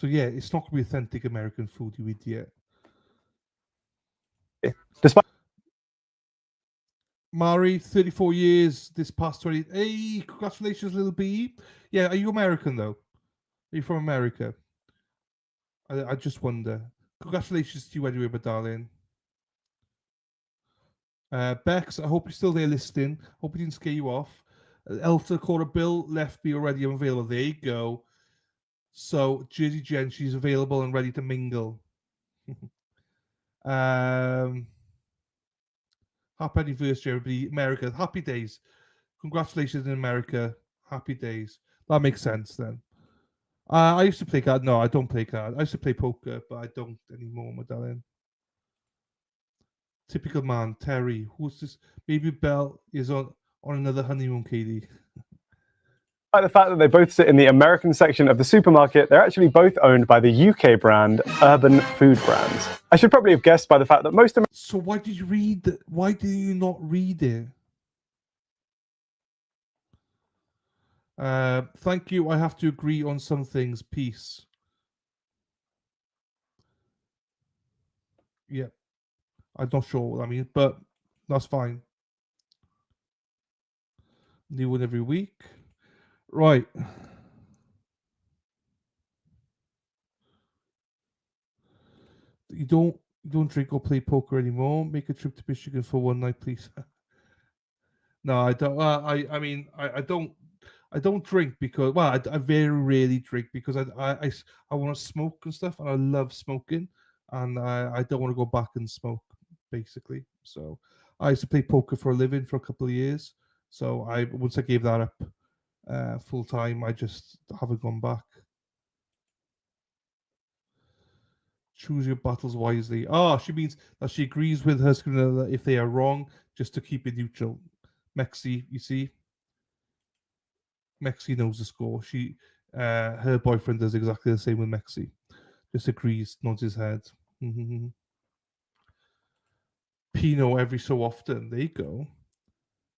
yeah, it's not going to be authentic American food, you idiot. Despite Mari, 34 years this past 20. Hey, congratulations, little B. Yeah, are you American, though? Are you from America? I just wonder. Congratulations to you anyway, my darling. Bex, I hope you're still there listening. Hope we didn't scare you off. Elsa Quarter Bill left me already. I'm available. There you go. So, Jersey Jen, she's available and ready to mingle. Happy anniversary, everybody. America, happy days. Congratulations in America. Happy days. That makes sense then. I used to play card. No, I don't play card. I used to play poker, but I don't anymore, my darling. Typical man, Terry. Who's this? Baby Bell is on another honeymoon, Katie. Despite the fact that they both sit in the American section of the supermarket, they're actually both owned by the UK brand Urban Food Brands. I should probably have guessed by the fact that most of So why did you read that? Why did you not read it? Thank you. I have to agree on some things. Peace. Yeah. I'm not sure what that means, but that's fine. New one every week. Right. You don't drink or play poker anymore. Make a trip to Michigan for one night, please. No, I don't. I mean, I don't drink because, well, I very rarely drink because I want to smoke and stuff, and I love smoking, and I don't want to go back and smoke, basically. So I used to play poker for a living for a couple of years. So once I gave that up full time, I just haven't gone back. Choose your battles wisely. Oh, she means that she agrees with her screener if they are wrong, just to keep it neutral. Mexi, you see? Mexi knows the score. Her boyfriend does exactly the same with Mexi. Just agrees, nods his head. Pinot every so often. There you go.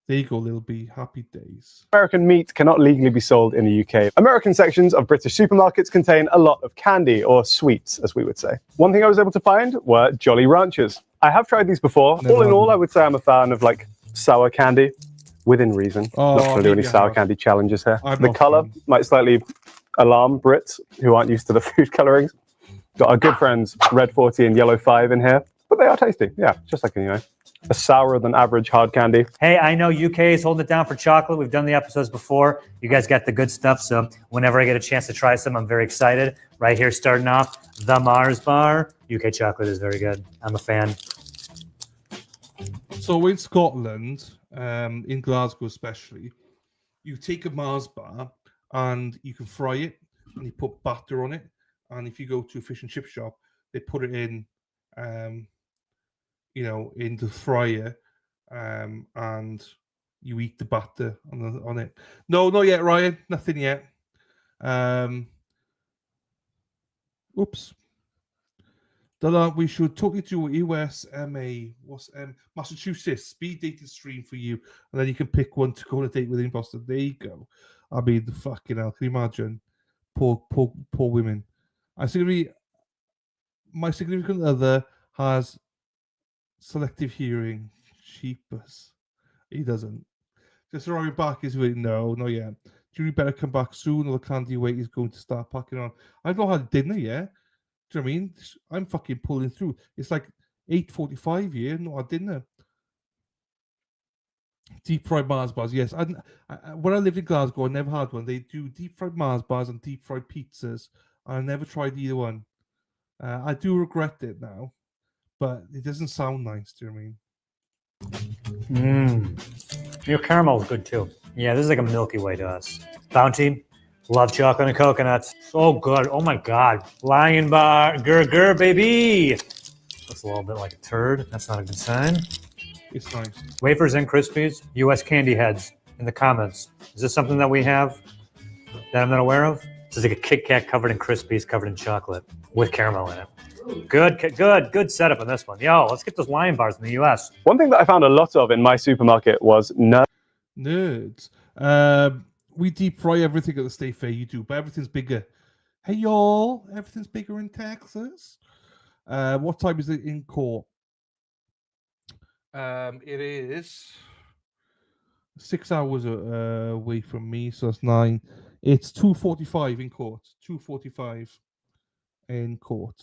There you go, little B. Happy days. American meat cannot legally be sold in the UK. American sections of British supermarkets contain a lot of candy, or sweets, as we would say. One thing I was able to find were Jolly Ranchers. I have tried these before. All in all, I would say I'm a fan of like sour candy, within reason. Not going to do any sour candy challenges here. The colour might slightly alarm Brits who aren't used to the food colourings. Got our good friends Red 40 and Yellow 5 in here, but they are tasty. Yeah, just like, a sourer than average hard candy. Hey, I know UK is holding it down for chocolate. We've done the episodes before. You guys got the good stuff, so whenever I get a chance to try some, I'm very excited. Right here, starting off, the Mars bar. UK chocolate is very good. I'm a fan. So in Scotland, in Glasgow especially, you take a Mars bar and you can fry it, and you put batter on it. And if you go to a fish and chip shop, they put it in, in the fryer, and you eat the batter on it. No, not yet, Ryan. Nothing yet. Oops. We should talk you to USMA. What's Massachusetts speed dating stream for you, and then you can pick one to go on a date with in Boston. There you go. I mean, the fucking hell. Can you imagine? Poor women. My significant other has selective hearing. Sheepers. He doesn't. Just arriving back is really no, not yet. Julie better come back soon, or the candy weight is going to start packing on. I've not had dinner yet. Do you know what I mean? I'm fucking pulling through. It's like 8:45 here, not had dinner. Deep fried Mars bars, yes. When I lived in Glasgow, I never had one. They do deep fried Mars bars and deep fried pizzas. I never tried either one. I do regret it now, but it doesn't sound nice. Do you know what I mean? Your caramel is good too. Yeah, this is like a Milky Way to us. Bounty, love chocolate and coconuts. So good. Oh my God. Lion bar, gur, baby. Looks a little bit like a turd. That's not a good sign. It's nice. Wafers and Krispies, US Candy Heads in the comments. Is this something that we have that I'm not aware of? This is like a Kit Kat covered in Krispies, covered in chocolate with caramel in it. Good setup on this one. Yo, let's get those Lion bars in the US. One thing that I found a lot of in my supermarket was nerds. We deep fry everything at the State Fair. You do, but everything's bigger. Hey y'all, everything's bigger in Texas. What time is it in court? It is 6 hours away from me, so that's 9. It's 2:45 in court. 2:45 in court.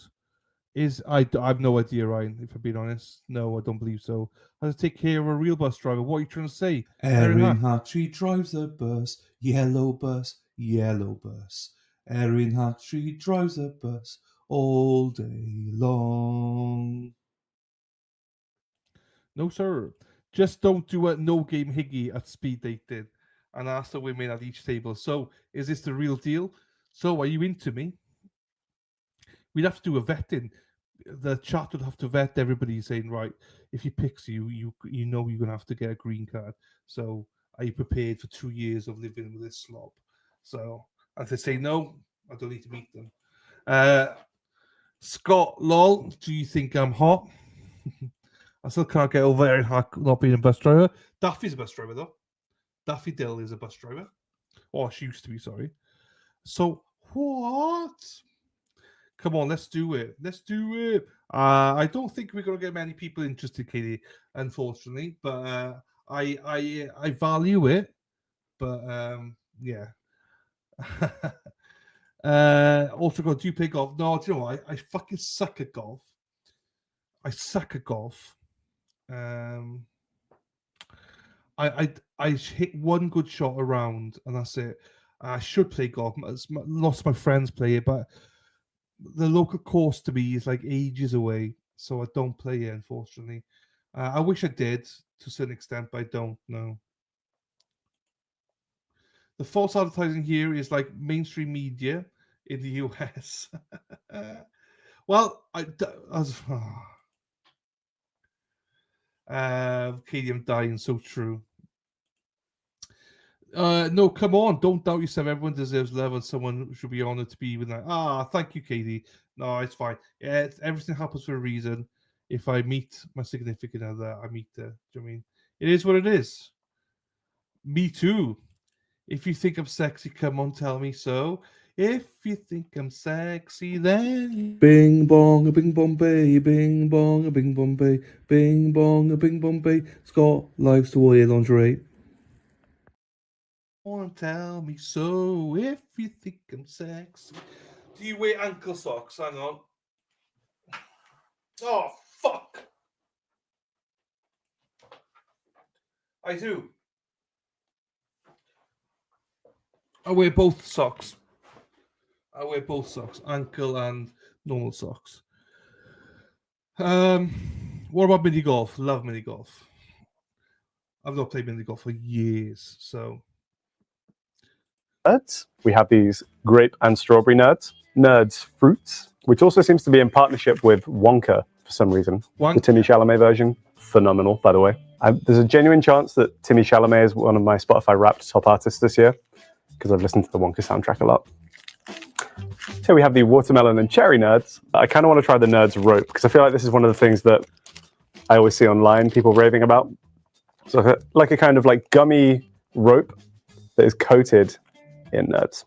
I have no idea, Ryan, if I'm being honest. No, I don't believe so. I have to take care of a real bus driver. What are you trying to say? Erin Hartree drives a bus, yellow bus, yellow bus. Erin Hartree drives a bus all day long. No, sir. Just don't do a no game higgy at speed dating and ask the women at each table. So, is this the real deal? So, are you into me? We'd have to do a vetting. The chat would have to vet everybody, saying, right, if he picks you, you know you're going to have to get a green card. So, are you prepared for 2 years of living with this slob? So, if they say no, I don't need to meet them. Scott, lol, do you think I'm hot? I still can't get over Erin Hart not being a bus driver. Daffy's a bus driver, though. Daffy Dill is a bus driver. Or she used to be, sorry. So, what? Come on, let's do it. Let's do it. I don't think we're going to get many people interested, Katie, unfortunately. But I value it. But, yeah. Also, do you play golf? No, do you know what? I fucking suck at golf. I suck at golf. I hit one good shot around, and that's it. I should play golf. Lots of my friends play it, but the local course to me is like ages away, so I don't play it, unfortunately. I wish I did to a certain extent, but I don't know. The false advertising here is like mainstream media in the US. Well, Katie, I'm dying. So true. No, come on. Don't doubt yourself. Everyone deserves love, and someone should be honored to be even like, thank you, Katie. No, it's fine. Yeah, everything happens for a reason. If I meet my significant other, I meet her. Do you know what I mean? It is what it is. Me too. If you think I'm sexy, come on, tell me so. If you think I'm sexy, then Bing bong, a bing Bombay, bing bong, a bing Bombay, bing bong, a bing Bombay. Scott likes to wear lingerie. tell me so. If you think I'm sexy. Do you wear ankle socks? Hang on. Oh, fuck. I do. I wear both socks. Ankle and normal socks. What about mini golf? Love mini golf. I've not played mini golf for years, so. Nerds. We have these grape and strawberry nerds. Nerds fruits, which also seems to be in partnership with Wonka for some reason. Wonka? The Timmy Chalamet version. Phenomenal, by the way. There's a genuine chance that Timmy Chalamet is one of my Spotify Wrapped top artists this year, because I've listened to the Wonka soundtrack a lot. So we have the watermelon and cherry nerds. I kind of want to try the nerds rope, because I feel like this is one of the things that I always see online, people raving about. So like a kind of like gummy rope that is coated in nerds.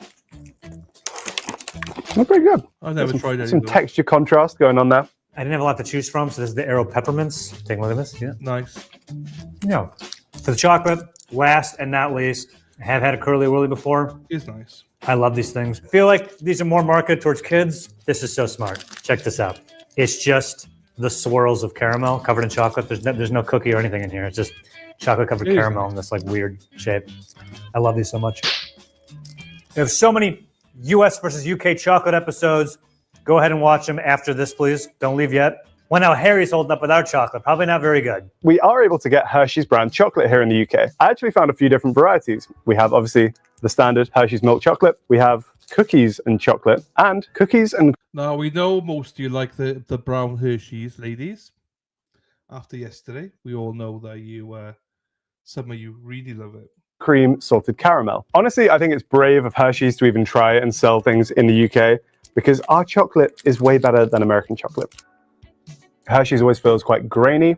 They're pretty good. I've never tried any some of those. texture contrast going on there. I didn't have a lot to choose from, so this is the Aero Peppermints. Take a look at this. Yeah. Nice. Yeah. For the chocolate, last and not least, I have had a Curly Whirly before. It's nice. I love these things. I feel like these are more marketed towards kids. This is so smart. Check this out. It's just the swirls of caramel covered in chocolate. There's no cookie or anything in here. It's just chocolate covered caramel in this like weird shape. I love these so much. We have so many US versus UK chocolate episodes. Go ahead and watch them after this, please. Don't leave yet. Well, now Harry's holding up without chocolate. Probably not very good. We are able to get Hershey's brand chocolate here in the UK. I actually found a few different varieties. We have obviously the standard Hershey's milk chocolate. We have cookies and chocolate and cookies and... Now, we know most of you like the brown Hershey's, ladies. After yesterday, we all know that you, some of you really love it. cream salted caramel. Honestly, I think it's brave of Hershey's to even try and sell things in the UK because our chocolate is way better than American chocolate. Hershey's always feels quite grainy.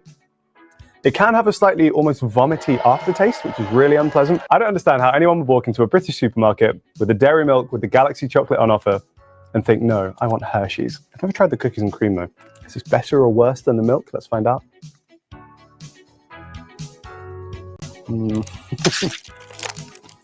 It can have a slightly almost vomity aftertaste, which is really unpleasant. I don't understand how anyone would walk into a British supermarket with a dairy milk with the Galaxy chocolate on offer and think, no, I want Hershey's. I've never tried the cookies and cream though. Is this better or worse than the milk? Let's find out.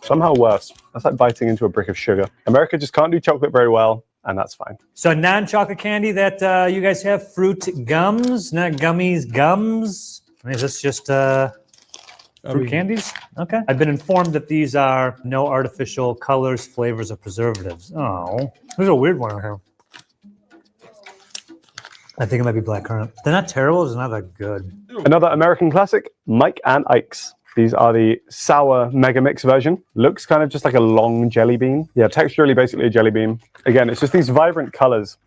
Somehow worse. That's like biting into a brick of sugar. America just can't do chocolate very well, and that's fine. So non-chocolate candy that you guys have, fruit gums, not gummies, gums. I mean, is this just fruit candies? Okay. I've been informed that these are no artificial colors, flavors, or preservatives. Oh, there's a weird one here. I think it might be blackcurrant. They're not terrible, it's not that good. Another American classic, Mike and Ike's. These are the sour mega mix version. Looks kind of just like a long jelly bean. Yeah, texturally basically a jelly bean. Again, it's just these vibrant colors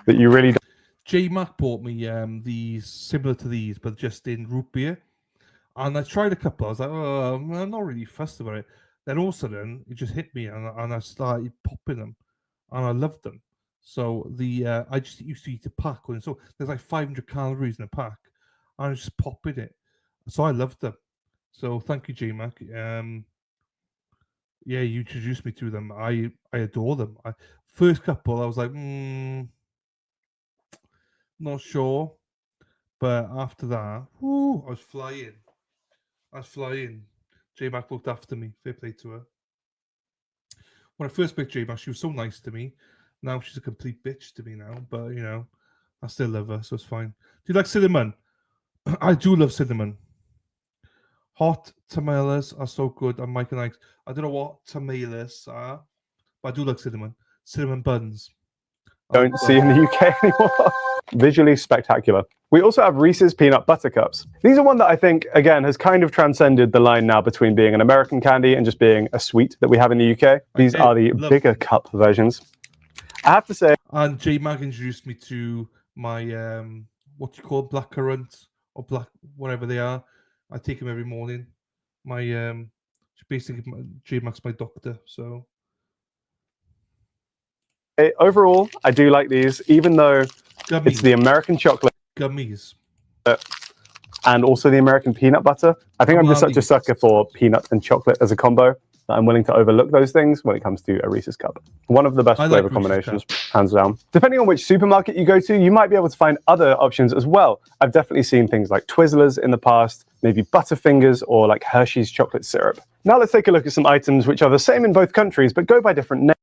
that you really don't. J-Mac bought me these similar to these, but just in root beer. And I tried a couple. I was like, oh, I'm not really fussed about it. Then all of a sudden, it just hit me, and I started popping them, and I loved them. So I just used to eat a pack, and so there's like 500 calories in a pack, and I was just popping it. So I loved them. So thank you, J-Mac. Yeah, you introduced me to them. I adore them. First couple, I was like, not sure. But after that, whoo, I was flying. J-Mac looked after me. Fair play to her. When I first met J-Mac, she was so nice to me. Now she's a complete bitch to me now. But, you know, I still love her, so it's fine. Do you like cinnamon? I do love cinnamon. Hot tamales are so good on Mike and Ike's. I don't know what tamales are, but I do like cinnamon. Cinnamon buns. Don't see in the UK anymore. Visually spectacular. We also have Reese's Peanut Butter Cups. These are one that I think, again, has kind of transcended the line now between being an American candy and just being a sweet that we have in the UK. These are the bigger cup versions. I have to say... And J-Mag introduced me to my, what do you call it, blackcurrant or black, whatever they are. I take them every morning. My, basically, J-Mag's my doctor, so... Overall, I do like these, even though it's the American chocolate. Gummies. I and also the American peanut butter. I think I'm just such a sucker for peanut and chocolate as a combo that I'm willing to overlook those things when it comes to a Reese's Cup. One of the best flavor combinations, hands down. Depending on which supermarket you go to, you might be able to find other options as well. I've definitely seen things like Twizzlers in the past, maybe Butterfingers, or like Hershey's chocolate syrup. Now let's take a look at some items which are the same in both countries, but go by different names.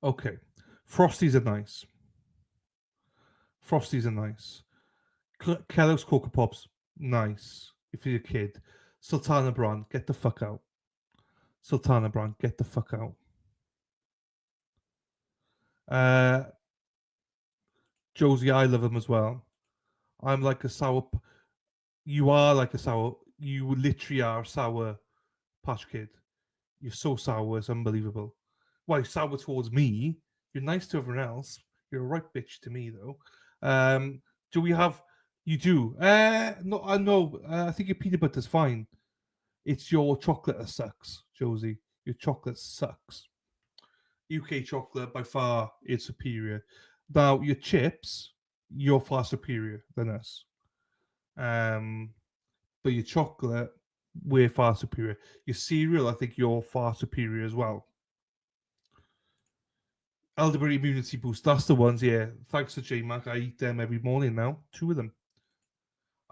Okay. Frosties are nice. Frosties are nice. Kellogg's Cocoa Pops, nice. If you're a kid. Sultana Bran, get the fuck out. Sultana Bran, get the fuck out. Josie, I love them as well. I'm like a sour. You are like a sour. You literally are a sour patch kid. You're so sour, it's unbelievable. Well, you're sour towards me. You're nice to everyone else. You're a right bitch to me, though. Do we have? You do. No, I know. I think your peanut butter's fine. It's your chocolate that sucks, Josie. Your chocolate sucks. UK chocolate by far is superior. Now your chips, you're far superior than us. But your chocolate, we're far superior. Your cereal, I think you're far superior as well. Elderberry immunity boost, that's the ones, yeah. Thanks to J-Mac, I eat them every morning now. 2 of them.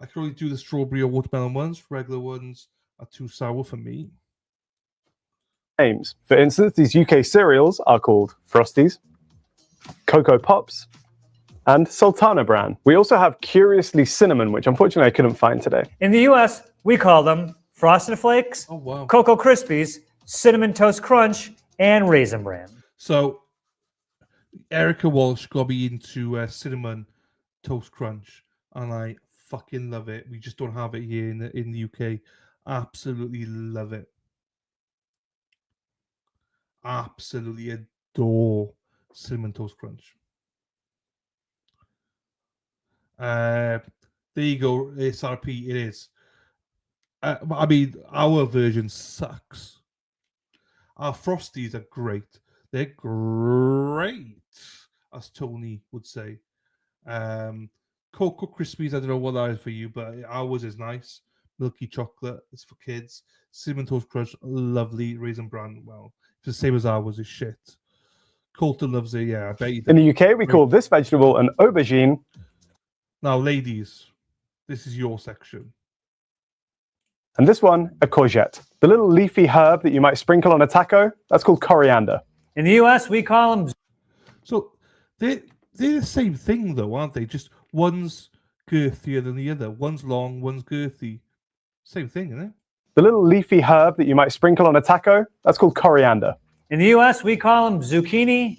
I can only do the strawberry or watermelon ones. Regular ones are too sour for me. Names. For instance, these UK cereals are called Frosties, Cocoa Pops, and Sultana Bran. We also have Curiously Cinnamon, which unfortunately I couldn't find today. In the US, we call them Frosted Flakes, Cocoa Krispies, Cinnamon Toast Crunch, and Raisin Bran. So, Erica Walsh got me into Cinnamon Toast Crunch, and I fucking love it. We just don't have it here in the UK. Absolutely love it. Absolutely adore Cinnamon Toast Crunch. There you go, SRP, it is. I mean, our version sucks. Our Frosties are great. They're great, as Tony would say. Cocoa Krispies, I don't know what that is for you, but ours is nice. Milky chocolate, it's for kids. Cinnamon Toast Crunch, lovely. Raisin Bran, well, it's the same as ours, is shit. Colton loves it, yeah, I bet you do. In the UK, we call this vegetable an aubergine. Now, ladies, this is your section. And this one, a courgette. The little leafy herb that you might sprinkle on a taco, that's called coriander. In the US, we call them... So, they're the same thing, though, aren't they? Just one's girthier than the other. One's long, one's girthy. Same thing, isn't it? The little leafy herb that you might sprinkle on a taco, that's called coriander. In the US, we call them zucchini,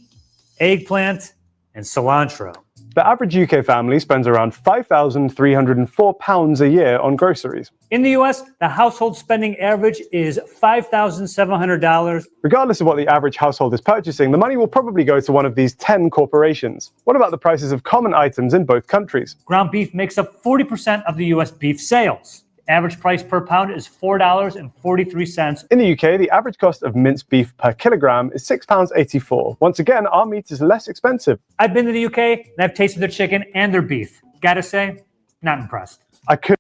eggplant, and cilantro. The average UK family spends around £5,304 a year on groceries. In the US, the household spending average is $5,700. Regardless of what the average household is purchasing, the money will probably go to one of these 10 corporations. What about the prices of common items in both countries? Ground beef makes up 40% of the US beef sales. Average price per pound is $4.43. In the UK, the average cost of minced beef per kilogram is £6.84. Once again, our meat is less expensive. I've been to the UK and I've tasted their chicken and their beef. Gotta say, not impressed. I could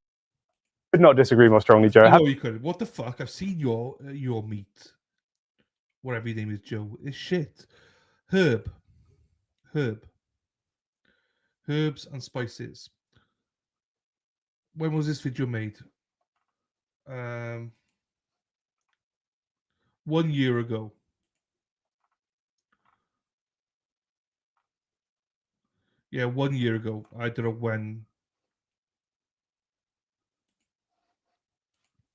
not disagree more strongly, Joe. I know you could. What the fuck? I've seen your meat. Whatever your name is, Joe. It's shit. Herbs and spices. When was this video made? 1 year ago. Yeah, 1 year ago. I don't know when.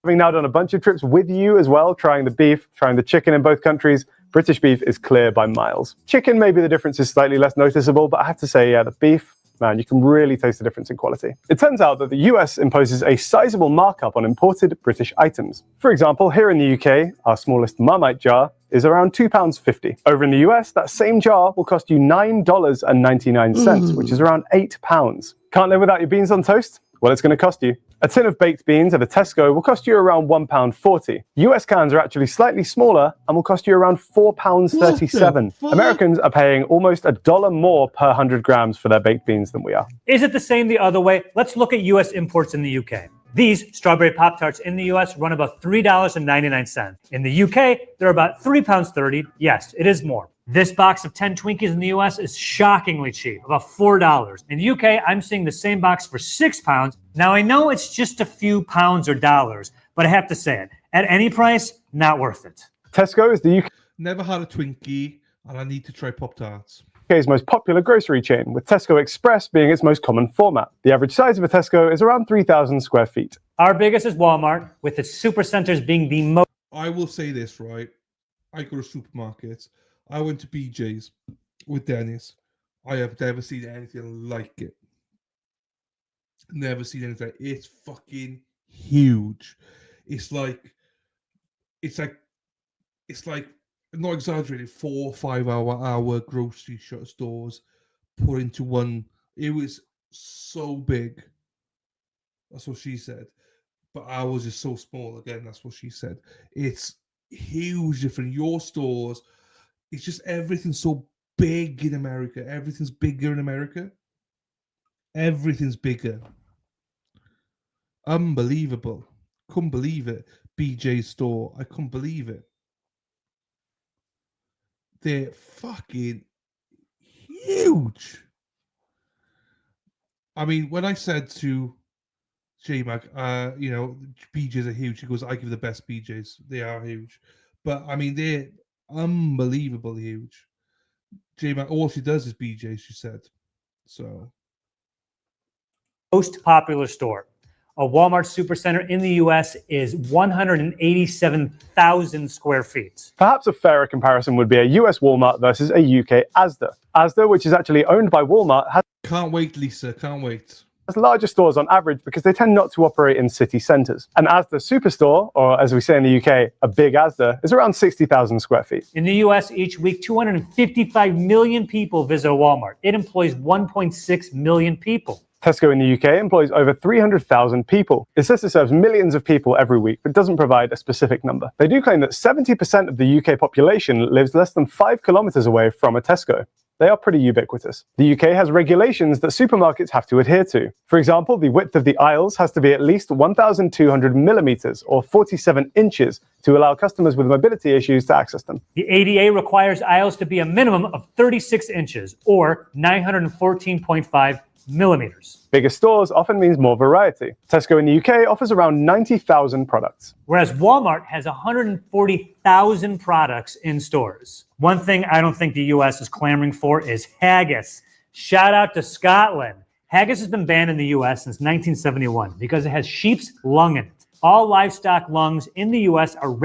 Having now done a bunch of trips with you as well, trying the beef, trying the chicken in both countries, British beef is clear by miles. Chicken, maybe the difference is slightly less noticeable, but I have to say, yeah, the beef, man, you can really taste the difference in quality. It turns out that the US imposes a sizable markup on imported British items. For example, here in the UK, our smallest Marmite jar is around £2.50. Over in the US, that same jar will cost you $9.99, which is around £8. Can't live without your beans on toast? Well, it's going to cost you. A tin of baked beans at a Tesco will cost you around £1.40. US cans are actually slightly smaller and will cost you around £4.37. Americans are paying almost $1 more per 100 grams for their baked beans than we are. Is it the same the other way? Let's look at US imports in the UK. These strawberry Pop-Tarts in the US run about $3.99. In the UK, they're about £3.30. Yes, it is more. This box of 10 Twinkies in the US is shockingly cheap, about $4. In the UK, I'm seeing the same box for £6. Now, I know it's just a few pounds or dollars, but I have to say it. At any price, not worth it. Tesco is the Never had a Twinkie, and I need to try Pop-Tarts. UK's most popular grocery chain, with Tesco Express being its most common format. The average size of a Tesco is around 3,000 square feet. Our biggest is Walmart, with its supercenters being the most. I will say this, right? I go to supermarkets. I went to BJ's with Dennis. I have never seen anything like it. Never seen anything. It's fucking huge. It's like I'm not exaggerating, 4 or 5 hour grocery stores put into one. It was so big. That's what she said. But ours is so small. Again, that's what she said. It's huge different. Your stores, it's just everything's so big in America. Everything's bigger in America. Everything's bigger. Unbelievable. Couldn't believe it. BJ's store. I couldn't believe it. They're fucking huge. I mean, when I said to J-Mac, BJ's are huge, he goes, I give the best BJ's. They are huge. But, I mean, they're unbelievably huge. J-Mac, all she does is BJ's, she said. So. Most popular store. A Walmart supercenter in the US is 187,000 square feet. Perhaps a fairer comparison would be a US Walmart versus a UK Asda. Asda, which is actually owned by Walmart, has Can't wait, Lisa. Can't wait. larger stores on average because they tend not to operate in city centres. An Asda superstore, or as we say in the UK, a big Asda, is around 60,000 square feet. In the US, each week, 255 million people visit a Walmart. It employs 1.6 million people. Tesco in the UK employs over 300,000 people. It says it serves millions of people every week, but doesn't provide a specific number. They do claim that 70% of the UK population lives less than 5 kilometres away from a Tesco. They are pretty ubiquitous. The UK has regulations that supermarkets have to adhere to. For example, the width of the aisles has to be at least 1,200 millimetres or 47 inches to allow customers with mobility issues to access them. The ADA requires aisles to be a minimum of 36 inches or 914.5 millimeters. Bigger stores often means more variety. Tesco in the UK offers around 90,000 products. Whereas Walmart has 140,000 products in stores. One thing I don't think the US is clamoring for is haggis. Shout out to Scotland. Haggis has been banned in the US since 1971 because it has sheep's lung in it. All livestock lungs in the US are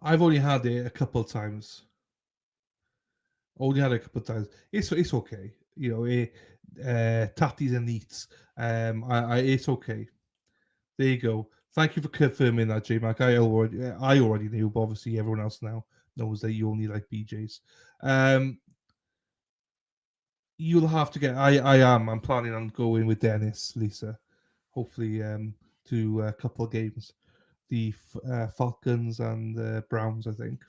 I've only had it a couple of times. It's okay. Tatties and eats. It's okay. There you go. Thank you for confirming that, J-Mac. I already knew, but obviously everyone else now knows that you only like BJ's. You'll have to get. I'm planning on going with Dennis, Lisa. Hopefully, to a couple of games, the Falcons and the Browns, I think.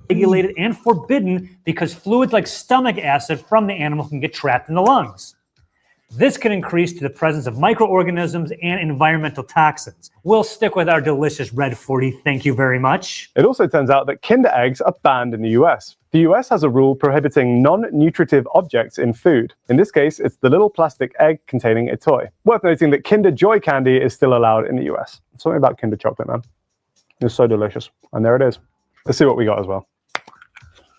regulated and forbidden because fluids like stomach acid from the animal can get trapped in the lungs. This can increase to the presence of microorganisms and environmental toxins. We'll stick with our delicious Red 40, thank you very much. It also turns out that Kinder eggs are banned in the US. The US has a rule prohibiting non-nutritive objects in food. In this case, it's the little plastic egg containing a toy. Worth noting that Kinder Joy candy is still allowed in the US. Something about Kinder chocolate, man. It's so delicious. And there it is. Let's see what we got as well.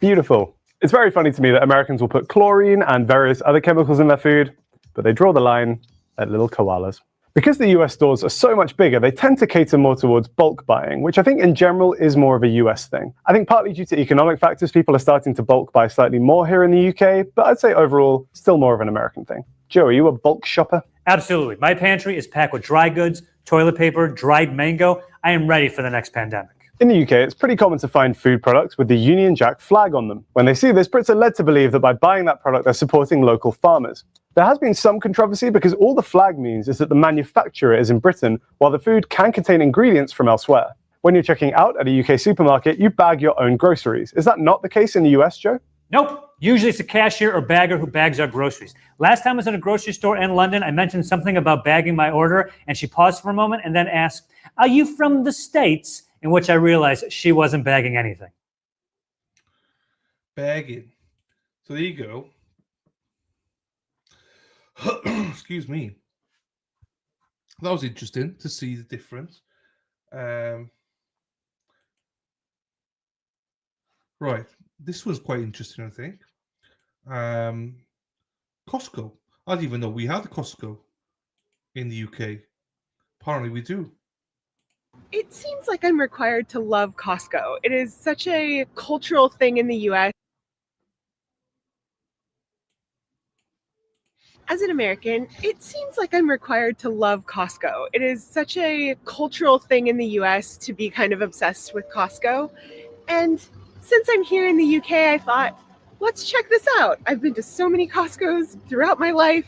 Beautiful. It's very funny to me that Americans will put chlorine and various other chemicals in their food, but they draw the line at little koalas. Because the US stores are so much bigger, they tend to cater more towards bulk buying, which I think in general is more of a US thing. I think partly due to economic factors, people are starting to bulk buy slightly more here in the UK, but I'd say overall, still more of an American thing. Joe, are you a bulk shopper? Absolutely. My pantry is packed with dry goods, toilet paper, dried mango. I am ready for the next pandemic. In the UK, it's pretty common to find food products with the Union Jack flag on them. When they see this, Brits are led to believe that by buying that product, they're supporting local farmers. There has been some controversy because all the flag means is that the manufacturer is in Britain, while the food can contain ingredients from elsewhere. When you're checking out at a UK supermarket, you bag your own groceries. Is that not the case in the US, Joe? Nope. Usually it's a cashier or bagger who bags our groceries. Last time I was in a grocery store in London, I mentioned something about bagging my order, and she paused for a moment and then asked, "Are you from the States?" In which I realized she wasn't bagging anything. Bagging. So there you go. Excuse me. That was interesting to see the difference. Right. This was quite interesting, I think. Costco. I didn't even know we had a Costco in the UK. Apparently we do. It seems like I'm required to love Costco. It is such a cultural thing in the US. As an American, it seems like I'm required to love Costco. It is such a cultural thing in the US to be kind of obsessed with Costco. And since I'm here in the UK, I thought, let's check this out. I've been to so many Costcos throughout my life,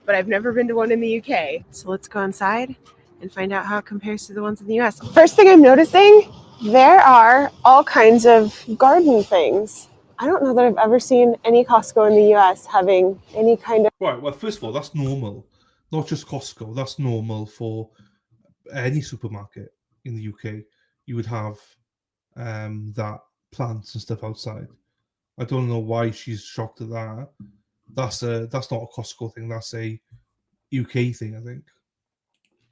but I've never been to one in the UK. So let's go inside and find out how it compares to the ones in the US. First thing I'm noticing, there are all kinds of garden things. I don't know that I've ever seen any Costco in the US having any kind of... Right, well, first of all, that's normal. Not just Costco. That's normal for any supermarket in the UK. You would have that plants and stuff outside. I don't know why she's shocked at that. That's not a Costco thing. That's a UK thing, I think.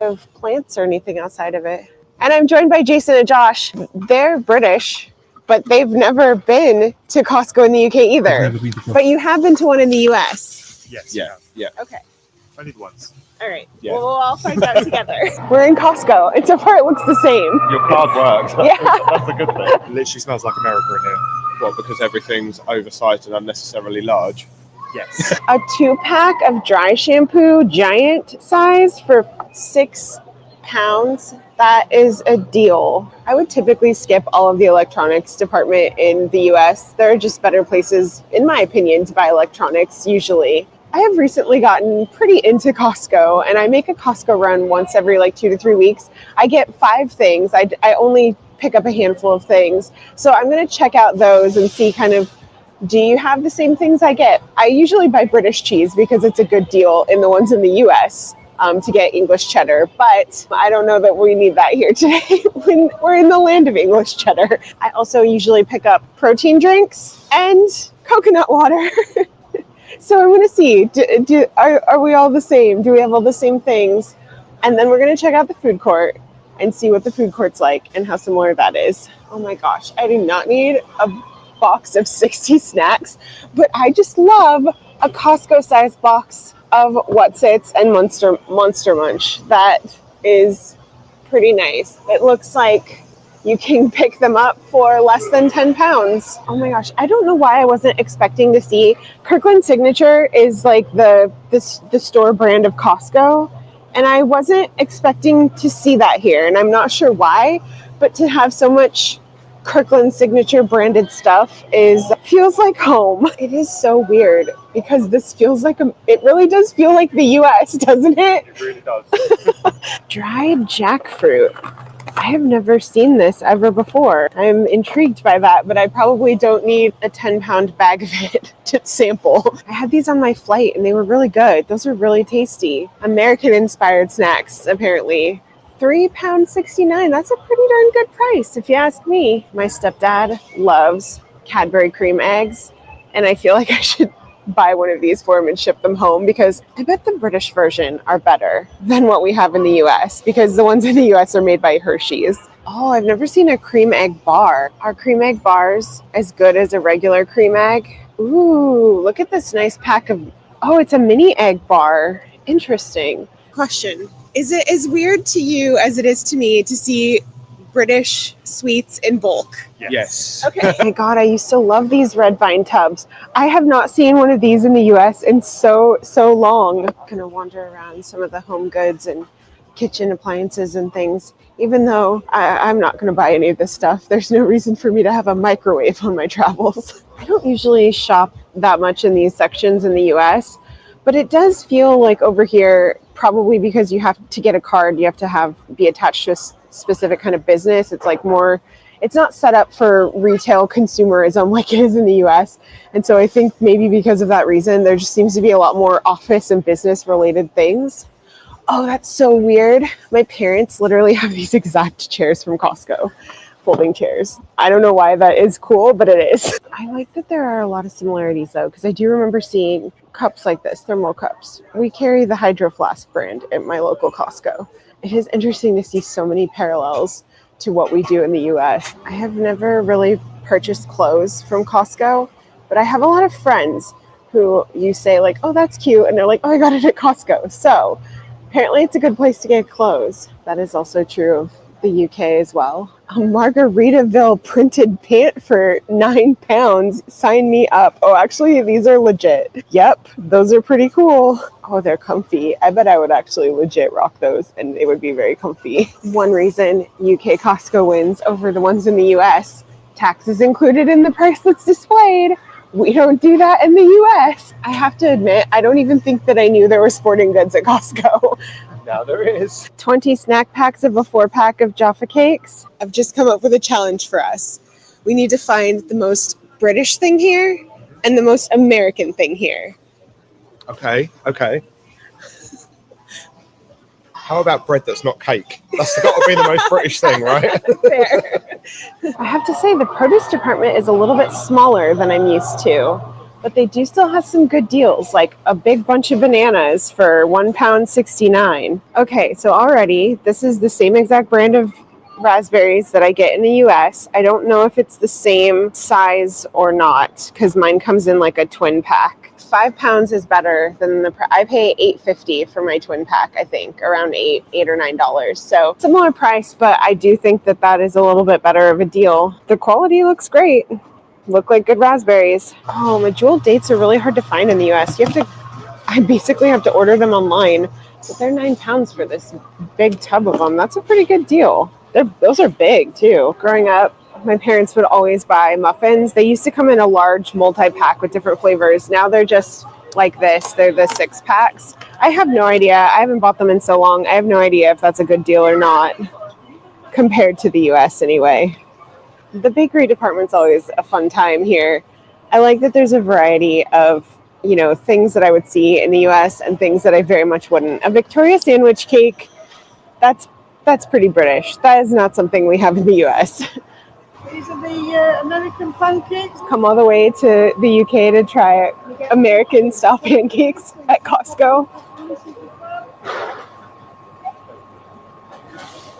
of plants or anything outside of it. And I'm joined by Jason and Josh. They're British, but they've never been to Costco in the UK either. But you have been to one in the US. Yes. Yeah. Okay. I did once. All right. Yeah. Well, we'll all find out together. We're in Costco, and so far it looks the same. Your card works. Yeah. That's a good thing. It literally smells like America in here. Well, because everything's oversized and unnecessarily large. Yes. A 2-pack of dry shampoo, giant size, for £6. That is a deal. I would typically skip all of the electronics department in the US. There are just better places, in my opinion, to buy electronics usually. I have recently gotten pretty into Costco, and I make a Costco run once every 2 to 3 weeks. I get 5 things. I only pick up a handful of things. So I'm going to check out those and see kind of, do you have the same things I get? I usually buy British cheese because it's a good deal in the ones in the US to get English cheddar, but I don't know that we need that here today when we're in the land of English cheddar. I also usually pick up protein drinks and coconut water. So I'm going to see, are we all the same? Do we have all the same things? And then we're going to check out the food court and see what the food court's like and how similar that is. Oh my gosh, I do not need a box of 60 snacks, but I just love a Costco-sized box of What's-Its and Monster Munch. That is pretty nice. It looks like you can pick them up for less than 10 pounds. Oh my gosh, I don't know why I wasn't expecting to see. Kirkland Signature is like the store brand of Costco, and I wasn't expecting to see that here, and I'm not sure why, but to have so much Kirkland Signature branded stuff feels like home. It is so weird because this feels like it really does feel like the US, doesn't it? It really does. Dried jackfruit. I have never seen this ever before. I'm intrigued by that, but I probably don't need a 10-pound bag of it to sample. I had these on my flight and they were really good. Those are really tasty. American-inspired snacks, apparently. £3.69. That's a pretty darn good price, if you ask me. My stepdad loves Cadbury cream eggs, and I feel like I should buy one of these for him and ship them home because I bet the British version are better than what we have in the US because the ones in the US are made by Hershey's. Oh, I've never seen a cream egg bar. Are cream egg bars as good as a regular cream egg? Ooh, look at this nice pack of, oh, it's a mini egg bar. Interesting. Question. Is it as weird to you as it is to me to see British sweets in bulk? Yes. Okay. Oh my God, I used to love these red vine tubs. I have not seen one of these in the US in so long. I'm gonna wander around some of the home goods and kitchen appliances and things. Even though I'm not gonna buy any of this stuff, there's no reason for me to have a microwave on my travels. I don't usually shop that much in these sections in the US, but it does feel like over here, probably because you have to get a card, you have to be attached to a specific kind of business. It's like more It's not set up for retail consumerism like it is in the US. And so I think maybe because of that reason, there just seems to be a lot more office and business related things. Oh, that's so weird. My parents literally have these exact chairs from Costco, folding chairs. I don't know why that is cool, but it is. I like that there are a lot of similarities though, because I do remember seeing cups like this, thermal cups. We carry the Hydro Flask brand at my local Costco. It is interesting to see so many parallels to what we do in the US. I have never really purchased clothes from Costco, but I have a lot of friends who you say like, oh, that's cute. And they're like, oh, I got it at Costco. So apparently it's a good place to get clothes. That is also true of the UK as well. A Margaritaville printed pant for £9. Sign me up. Oh, actually, these are legit. Yep, those are pretty cool. Oh, they're comfy. I bet I would actually legit rock those and it would be very comfy. One reason UK Costco wins over the ones in the US, taxes included in the price that's displayed. We don't do that in the US. I have to admit, I don't even think that I knew there were sporting goods at Costco. Now there is. 20 snack packs of a 4-pack of Jaffa cakes. I've just come up with a challenge for us. We need to find the most British thing here and the most American thing here. Okay. How about bread that's not cake? That's got to be the most British thing, right? Fair. I have to say the produce department is a little bit smaller than I'm used to, but they do still have some good deals, like a big bunch of bananas for £1.69. Okay, so already this is the same exact brand of raspberries that I get in the US. I don't know if it's the same size or not, because mine comes in like a twin pack. £5 is better than I pay $8.50 for my twin pack, I think, around $8 or $9. So similar price, but I do think that that is a little bit better of a deal. The quality looks great. Look like good raspberries. Oh, Medjool dates are really hard to find in the US. I basically have to order them online, but they're £9 for this big tub of them. That's a pretty good deal. Those are big too. Growing up, my parents would always buy muffins. They used to come in a large multi-pack with different flavors. Now they're just like this. They're the 6-packs. I have no idea. I haven't bought them in so long. I have no idea if that's a good deal or not, compared to the US anyway. The bakery department's always a fun time here. I like that there's a variety of, things that I would see in the US and things that I very much wouldn't. A Victoria sandwich cake, that's pretty British. That is not something we have in the US. These are the American pancakes. Come all the way to the UK to try American style pancakes at Costco.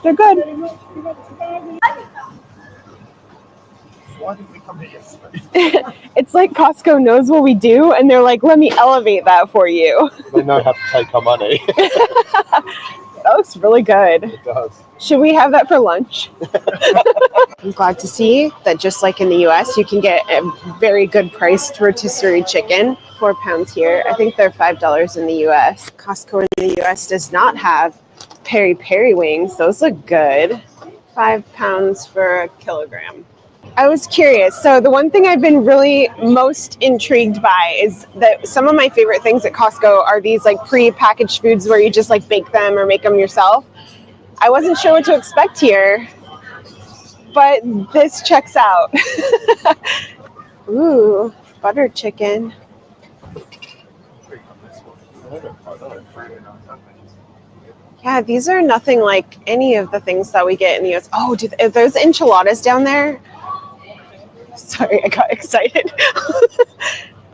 They're good. Why didn't we come here yesterday? It's like Costco knows what we do, and they're like, let me elevate that for you. They know how to take our money. That looks really good. It does. Should we have that for lunch? I'm glad to see that just like in the US, you can get a very good priced rotisserie chicken. £4 here. I think they're $5 in the US. Costco in the US does not have peri peri wings. Those look good. £5 for a kilogram. I was curious. So the one thing I've been really most intrigued by is that some of my favorite things at Costco are these like pre-packaged foods where you just like bake them or make them yourself. I wasn't sure what to expect here, but this checks out. Ooh, buttered chicken. Yeah, these are nothing like any of the things that we get in the US. Oh, are those enchiladas down there? Sorry, I got excited.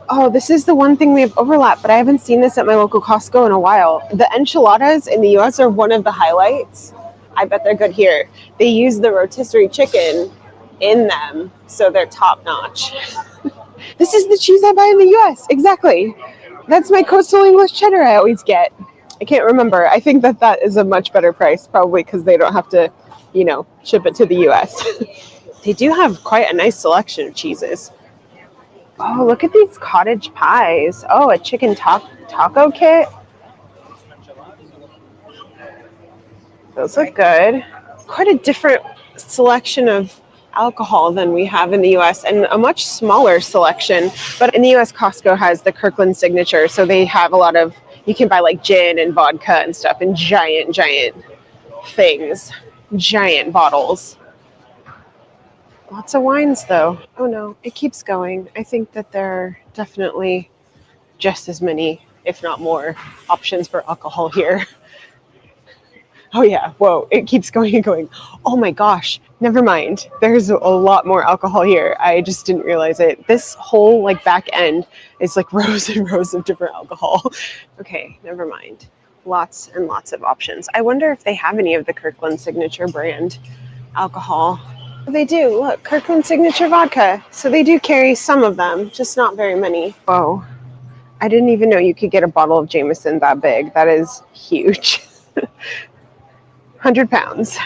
Oh, this is the one thing we have overlap, but I haven't seen this at my local Costco in a while. The enchiladas in the US are one of the highlights. I bet they're good here. They use the rotisserie chicken in them, so they're top notch. This is the cheese I buy in the US. Exactly. That's my coastal English cheddar I always get. I can't remember. I think that is a much better price, probably because they don't have to, ship it to the US. They do have quite a nice selection of cheeses. Oh, look at these cottage pies. Oh, a chicken taco kit. Those look good. Quite a different selection of alcohol than we have in the US, and a much smaller selection. But in the US, Costco has the Kirkland signature, so they have a lot of, you can buy like gin and vodka and stuff in giant things, giant bottles. Lots of wines, though. Oh no, it keeps going. I think that there are definitely just as many, if not more, options for alcohol here. Oh yeah, whoa, it keeps going and going. Oh my gosh, never mind. There's a lot more alcohol here. I just didn't realize it. This whole like back end is like rows and rows of different alcohol. Okay, never mind. Lots and lots of options. I wonder if they have any of the Kirkland Signature brand alcohol. They do. Look, Kirkland Signature vodka. So they do carry some of them, just not very many. Whoa. I didn't even know you could get a bottle of Jameson that big. That is huge. 100 pounds.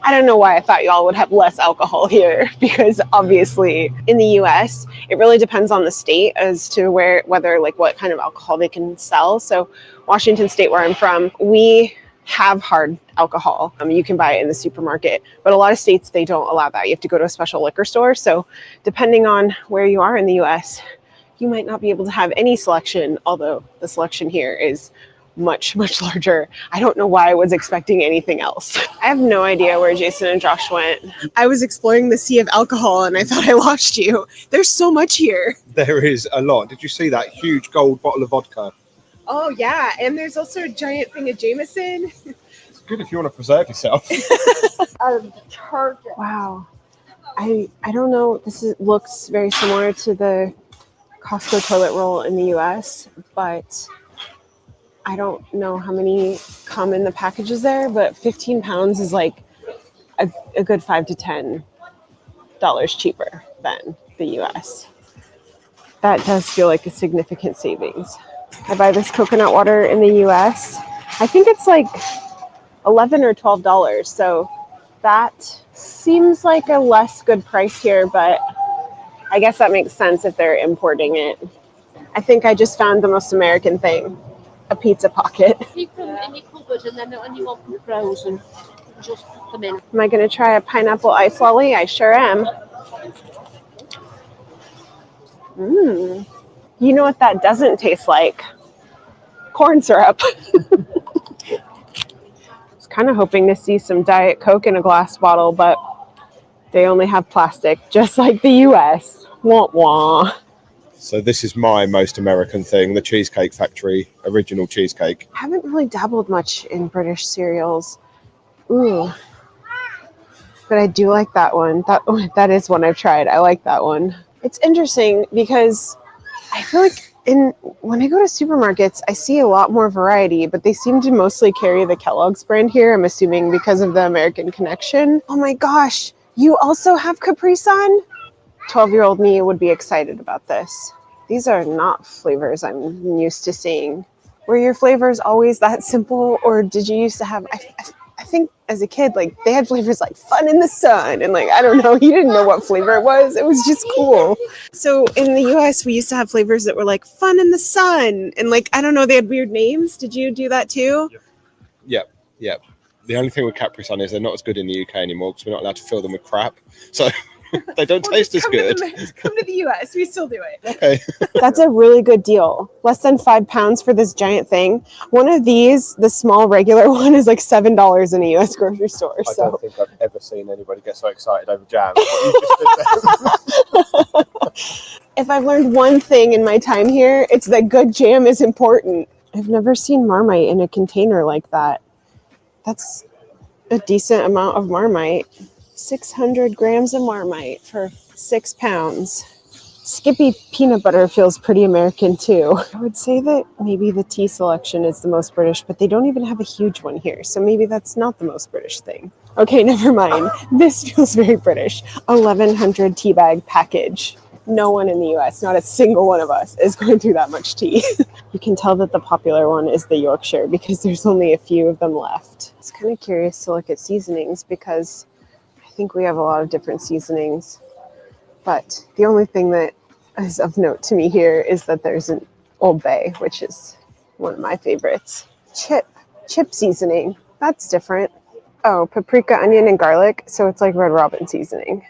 I don't know why I thought y'all would have less alcohol here, because obviously in the US, it really depends on the state as to whether like what kind of alcohol they can sell. So Washington State, where I'm from, we have hard alcohol. You can buy it in the supermarket, but a lot of states, they don't allow that. You have to go to a special liquor store. So depending on where you are in the US, you might not be able to have any selection, although the selection here is much, much larger. I don't know why I was expecting anything else. I have no idea where Jason and Josh went. I was exploring the sea of alcohol and I thought I lost you. There's so much here. There is a lot. Did you see that huge gold bottle of vodka? Oh yeah, and there's also a giant thing of Jameson. It's good if you want to preserve yourself. Wow. I don't know. Looks very similar to the Costco toilet roll in the US, but I don't know how many come in the packages there, but 15 pounds is like a good $5 to $10 cheaper than the US. That does feel like a significant savings. I buy this coconut water in the US. I think it's like $11 or $12. So that seems like a less good price here, but I guess that makes sense if they're importing it. I think I just found the most American thing. A pizza pocket. Keep them in your cupboard and then when you want them frozen, just put them in. Am I going to try a pineapple ice lolly? I sure am. You know what that doesn't taste like? Corn syrup. I was kind of hoping to see some Diet Coke in a glass bottle, but they only have plastic, just like the US. Wah wah. So this is my most American thing, the Cheesecake Factory original cheesecake. I haven't really dabbled much in British cereals. Ooh. But I do like that one. That is one I've tried. I like that one. It's interesting because I feel like when I go to supermarkets, I see a lot more variety, but they seem to mostly carry the Kellogg's brand here, I'm assuming because of the American connection. Oh my gosh, you also have Capri Sun? 12-year-old me would be excited about this. These are not flavors I'm used to seeing. Were your flavors always that simple, or did you used to have, I think as a kid, like they had flavors like fun in the sun, and like, I don't know, you didn't know what flavor it was just cool. So in the US, we used to have flavors that were like fun in the sun, and like, I don't know, they had weird names. Did you do that too? Yep. The only thing with Capri Sun is they're not as good in the UK anymore because we're not allowed to fill them with crap. So they don't taste as good. Come to the US, we still do it. Okay. That's a really good deal. Less than 5 pounds for this giant thing. One of these, the small regular one, is like $7 in a US grocery store. I So don't think I've ever seen anybody get so excited over jam. if I've learned one thing in my time here, it's that good jam is important. I've never seen Marmite in a container like that. That's a decent amount of Marmite. 600 grams of Marmite for 6 pounds. Skippy peanut butter feels pretty American too. I would say that maybe the tea selection is the most British, but they don't even have a huge one here. So maybe that's not the most British thing. Okay, never mind. This feels very British. 1,100 tea bag package. No one in the US, not a single one of us, is going through that much tea. You can tell that the popular one is the Yorkshire because there's only a few of them left. I was kind of curious to look at seasonings because I think we have a lot of different seasonings. But the only thing that is of note to me here is that there's an Old Bay, which is one of my favorites. Chip seasoning. That's different. Oh, paprika, onion, and garlic. So it's like Red Robin seasoning.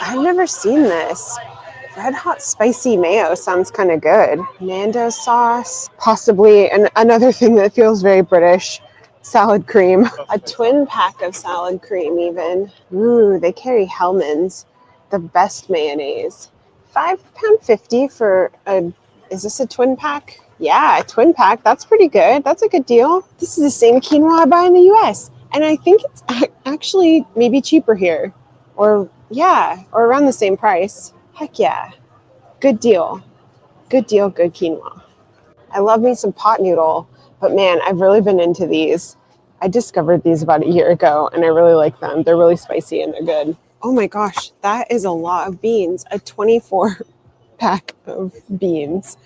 I've never seen this. Red hot spicy mayo sounds kind of good. Nando sauce. Possibly another thing that feels very British. salad cream. A twin pack of salad cream even. Ooh, they carry Hellmann's, the best mayonnaise. £5.50 for a, is this a twin pack? Yeah, a twin pack. That's pretty good. That's a good deal. This is the same quinoa I buy in the US. And I think it's actually maybe cheaper here. Or yeah, or around the same price. Heck yeah. Good deal. Good deal, good quinoa. I love me some pot noodle, but man, I've really been into these. I discovered these about a year ago and I really like them. They're really spicy and they're good. Oh my gosh, that is a lot of beans. A 24 pack of beans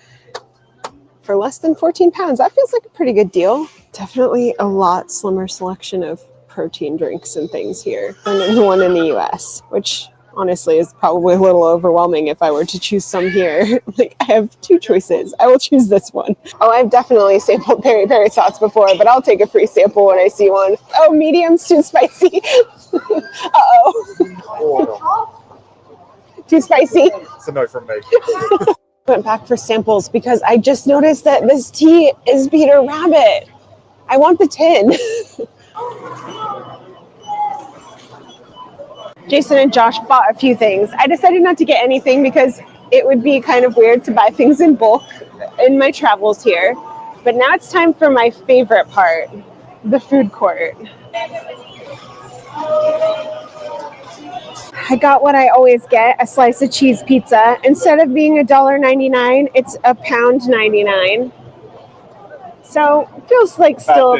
for less than 14 pounds. That feels like a pretty good deal. Definitely a lot slimmer selection of protein drinks and things here than the one in the US, which honestly is probably a little overwhelming if I were to choose some here. Like, I have two choices. I will choose this one. Oh, I've definitely sampled peri peri sauce before, but I'll take a free sample when I see one. Oh, medium's too spicy. Uh-oh. Too spicy? It's a no from me. Went back for samples because I just noticed that this tea is Peter Rabbit. I want the tin. Jason and Josh bought a few things. I decided not to get anything because it would be kind of weird to buy things in bulk in my travels here. But now it's time for my favorite part, the food court. I got what I always get, a slice of cheese pizza. Instead of being $1.99, it's £1.99. So it feels like still,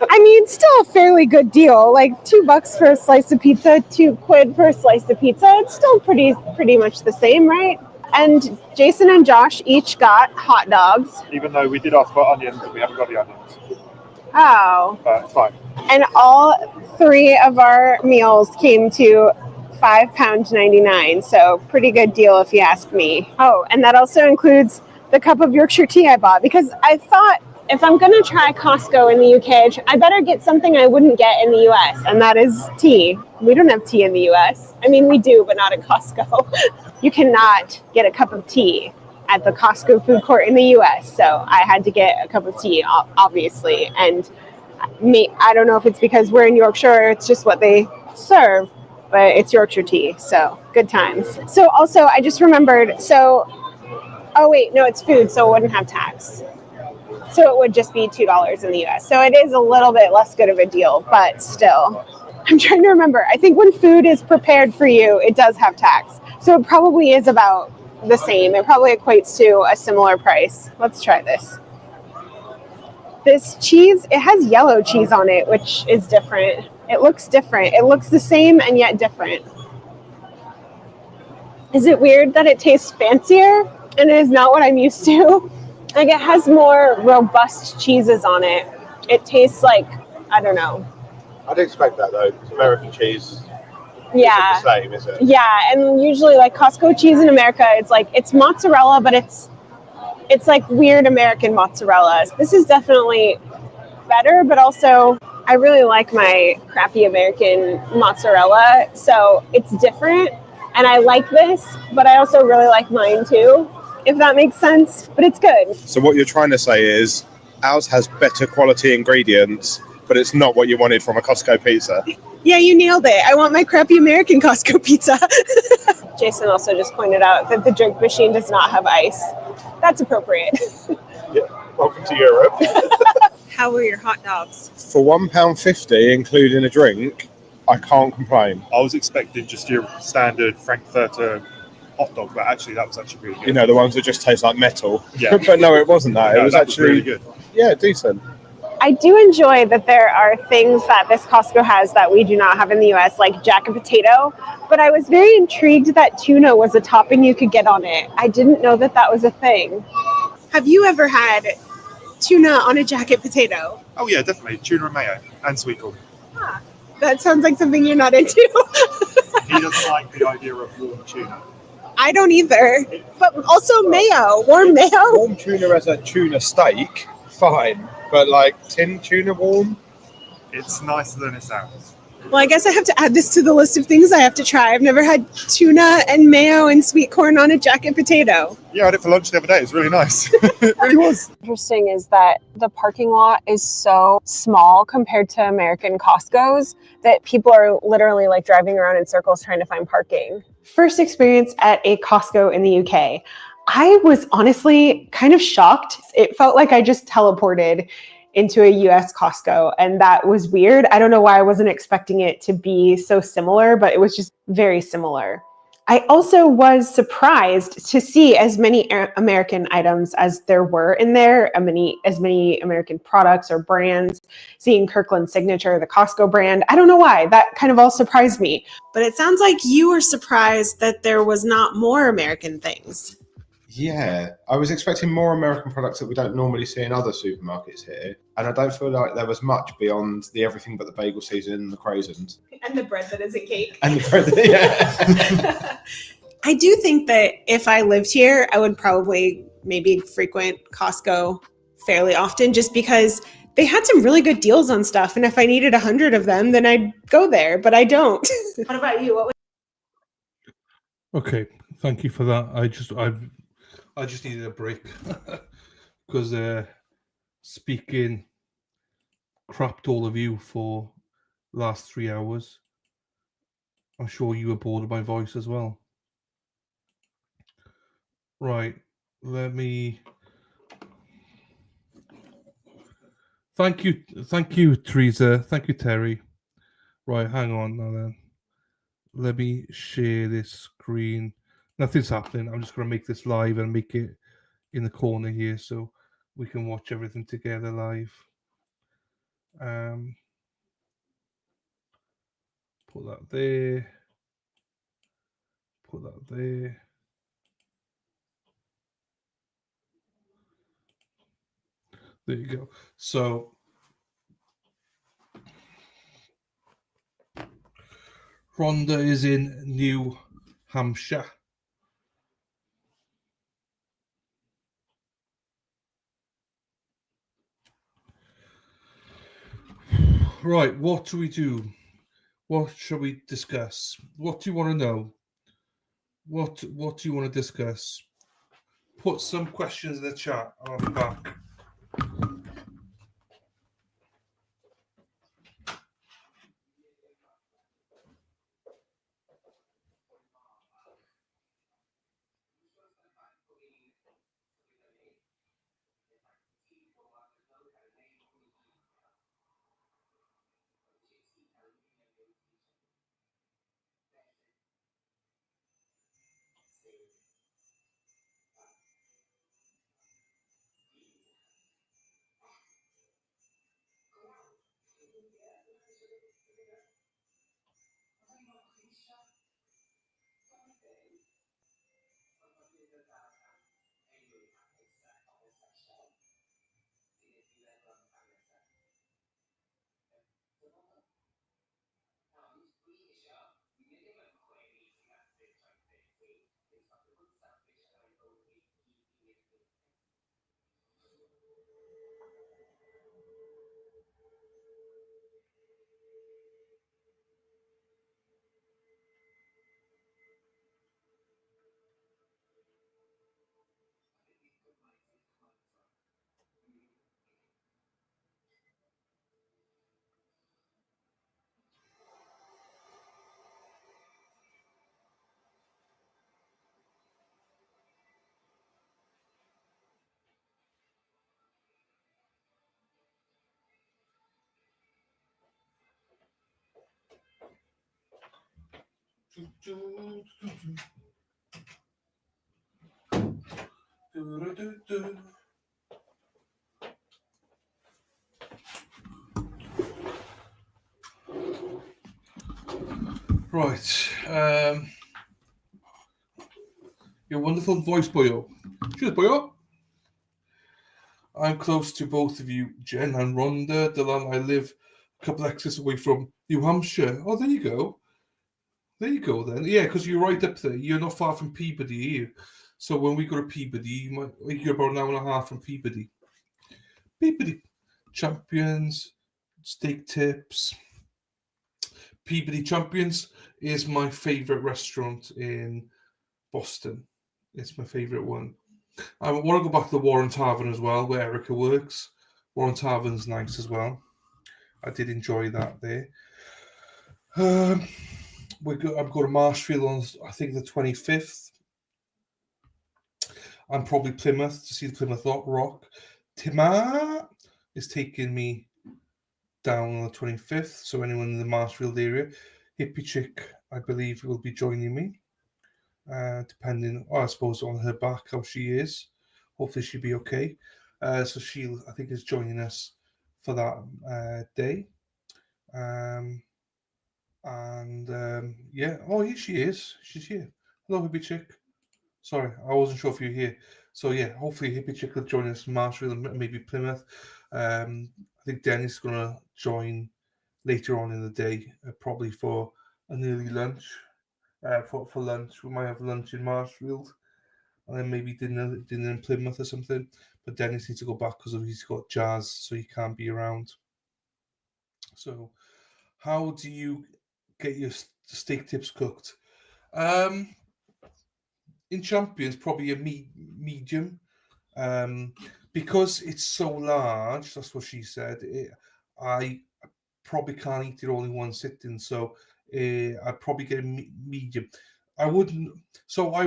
I mean, still a fairly good deal. Like $2 for a slice of pizza, £2 for a slice of pizza. It's still pretty much the same, right? And Jason and Josh each got hot dogs. Even though we did ask for onions and we haven't got the onions. Oh. But it's fine. And all three of our meals came to £5.99. So pretty good deal if you ask me. Oh, and that also includes the cup of Yorkshire tea I bought because I thought if I'm going to try Costco in the UK, I better get something I wouldn't get in the US, and that is tea. We don't have tea in the US. I mean, we do, but not at Costco. You cannot get a cup of tea at the Costco food court in the US, so I had to get a cup of tea, obviously. And I don't know if it's because we're in Yorkshire or it's just what they serve, but it's Yorkshire tea, so good times. So also, I just remembered, oh wait, no, it's food, so it wouldn't have tax. So it would just be $2 in the US. So it is a little bit less good of a deal, but still. I'm trying to remember. I think when food is prepared for you, it does have tax. So it probably is about the same. It probably equates to a similar price. Let's try this. This cheese, it has yellow cheese on it, which is different. It looks different. It looks the same and yet different. Is it weird that it tastes fancier and it is not what I'm used to? Like, it has more robust cheeses on it. It tastes like, I don't know. I'd expect that though, because American cheese Yeah. isn't the same, is it? Yeah, and usually like Costco cheese in America, it's mozzarella, but it's like weird American mozzarella. This is definitely better, but also I really like my crappy American mozzarella, so it's different. And I like this, but I also really like mine too, if that makes sense. But it's good. So what you're trying to say is ours has better quality ingredients, but it's not what you wanted from a Costco pizza. Yeah, you nailed it. I want my crappy American Costco pizza. Jason also just pointed out that the drink machine does not have ice. That's appropriate. Yeah. Welcome to Europe. How were your hot dogs? For £1.50, including a drink, I can't complain. I was expecting just your standard Frankfurter hot dog, but actually that was actually really good. You know, the ones that just taste like metal. Yeah. But no, it wasn't that. No, it was that actually really good. Yeah, decent. I do enjoy that there are things that this Costco has that we do not have in the US, like jacket potato, but I was very intrigued that tuna was a topping you could get on it. I didn't know that that was a thing. Have you ever had tuna on a jacket potato? Oh yeah, definitely. Tuna and mayo and sweet corn. That sounds like something you're not into. He doesn't like the idea of warm tuna. I don't either, but also mayo, warm mayo. Warm tuna as a tuna steak, fine. But like tin tuna warm? It's nicer than it sounds. Well, I guess I have to add this to the list of things I have to try. I've never had tuna and mayo and sweet corn on a jacket potato. Yeah, I had it for lunch the other day. It was really nice. It really was. Interesting is that the parking lot is so small compared to American Costco's that people are literally like driving around in circles trying to find parking. First experience at a Costco in the UK. I was honestly kind of shocked. It felt like I just teleported into a US Costco, and that was weird. I don't know why I wasn't expecting it to be so similar, but it was just very similar. I also was surprised to see as many American items as there were in there, as many American products or brands, seeing Kirkland Signature, the Costco brand. I don't know why, that kind of all surprised me. But it sounds like you were surprised that there was not more American things. Yeah, I was expecting more American products that we don't normally see in other supermarkets here, and I don't feel like there was much beyond the everything but the bagel season and the croissants. And the bread that isn't cake. And the bread, yeah. I do think that if I lived here, I would probably maybe frequent Costco fairly often just because they had some really good deals on stuff. And if I needed 100 of them, then I'd go there, but I don't. What about you? Okay, thank you for that. I just needed a break because speaking crap to all of you for the last 3 hours. I'm sure you were bored of my voice as well. Right, let me. Thank you, Teresa. Thank you, Terry. Right, hang on now then. Let me share this screen. Nothing's happening. I'm just going to make this live and make it in the corner here so we can watch everything together live. Put that there. Put that there. There you go. So Rhonda is in New Hampshire. Right, what do we do? What shall we discuss? What do you want to know? What do you want to discuss? Put some questions in the chat. I'll be back. Right. Your wonderful voice, boyo. Cheers, boyo. I'm close to both of you, Jen and Rhonda. Dylan, I live a couple exits away from New Hampshire. Oh, there you go. There you go then. Yeah, because you're right up there. You're not far from Peabody, are you? So when we go to Peabody, you're about an hour and a half from Peabody. Peabody champions, steak tips, Peabody Champions is my favorite restaurant in Boston. It's my favorite one. I want to go back to the Warren Tavern as well, where Erica works. Warren Tavern's nice as well. I did enjoy that there. I'm going to Marshfield on, I think, the 25th. And probably Plymouth to see the Plymouth Rock. Timar is taking me down on the 25th. So anyone in the Marshfield area, Hippie Chick, I believe, will be joining me. Depending, I suppose, on her back, how she is. Hopefully she'll be okay. So she, I think, is joining us for that day. Yeah. Oh, here she is. She's here. Hello, Hippie Chick. Sorry, I wasn't sure if you're here. So yeah, hopefully Hippie Chick will join us in Marshfield and maybe Plymouth. I think Dennis is going to join later on in the day, probably for an early lunch. For lunch, we might have lunch in Marshfield, and then maybe dinner in Plymouth or something. But Dennis needs to go back because he's got jazz, so he can't be around. So, how do you get your steak tips cooked? In Champions, probably a medium, because it's so large. That's what she said. I probably can't eat it all in one sitting, so I'd probably get a medium. I wouldn't. So I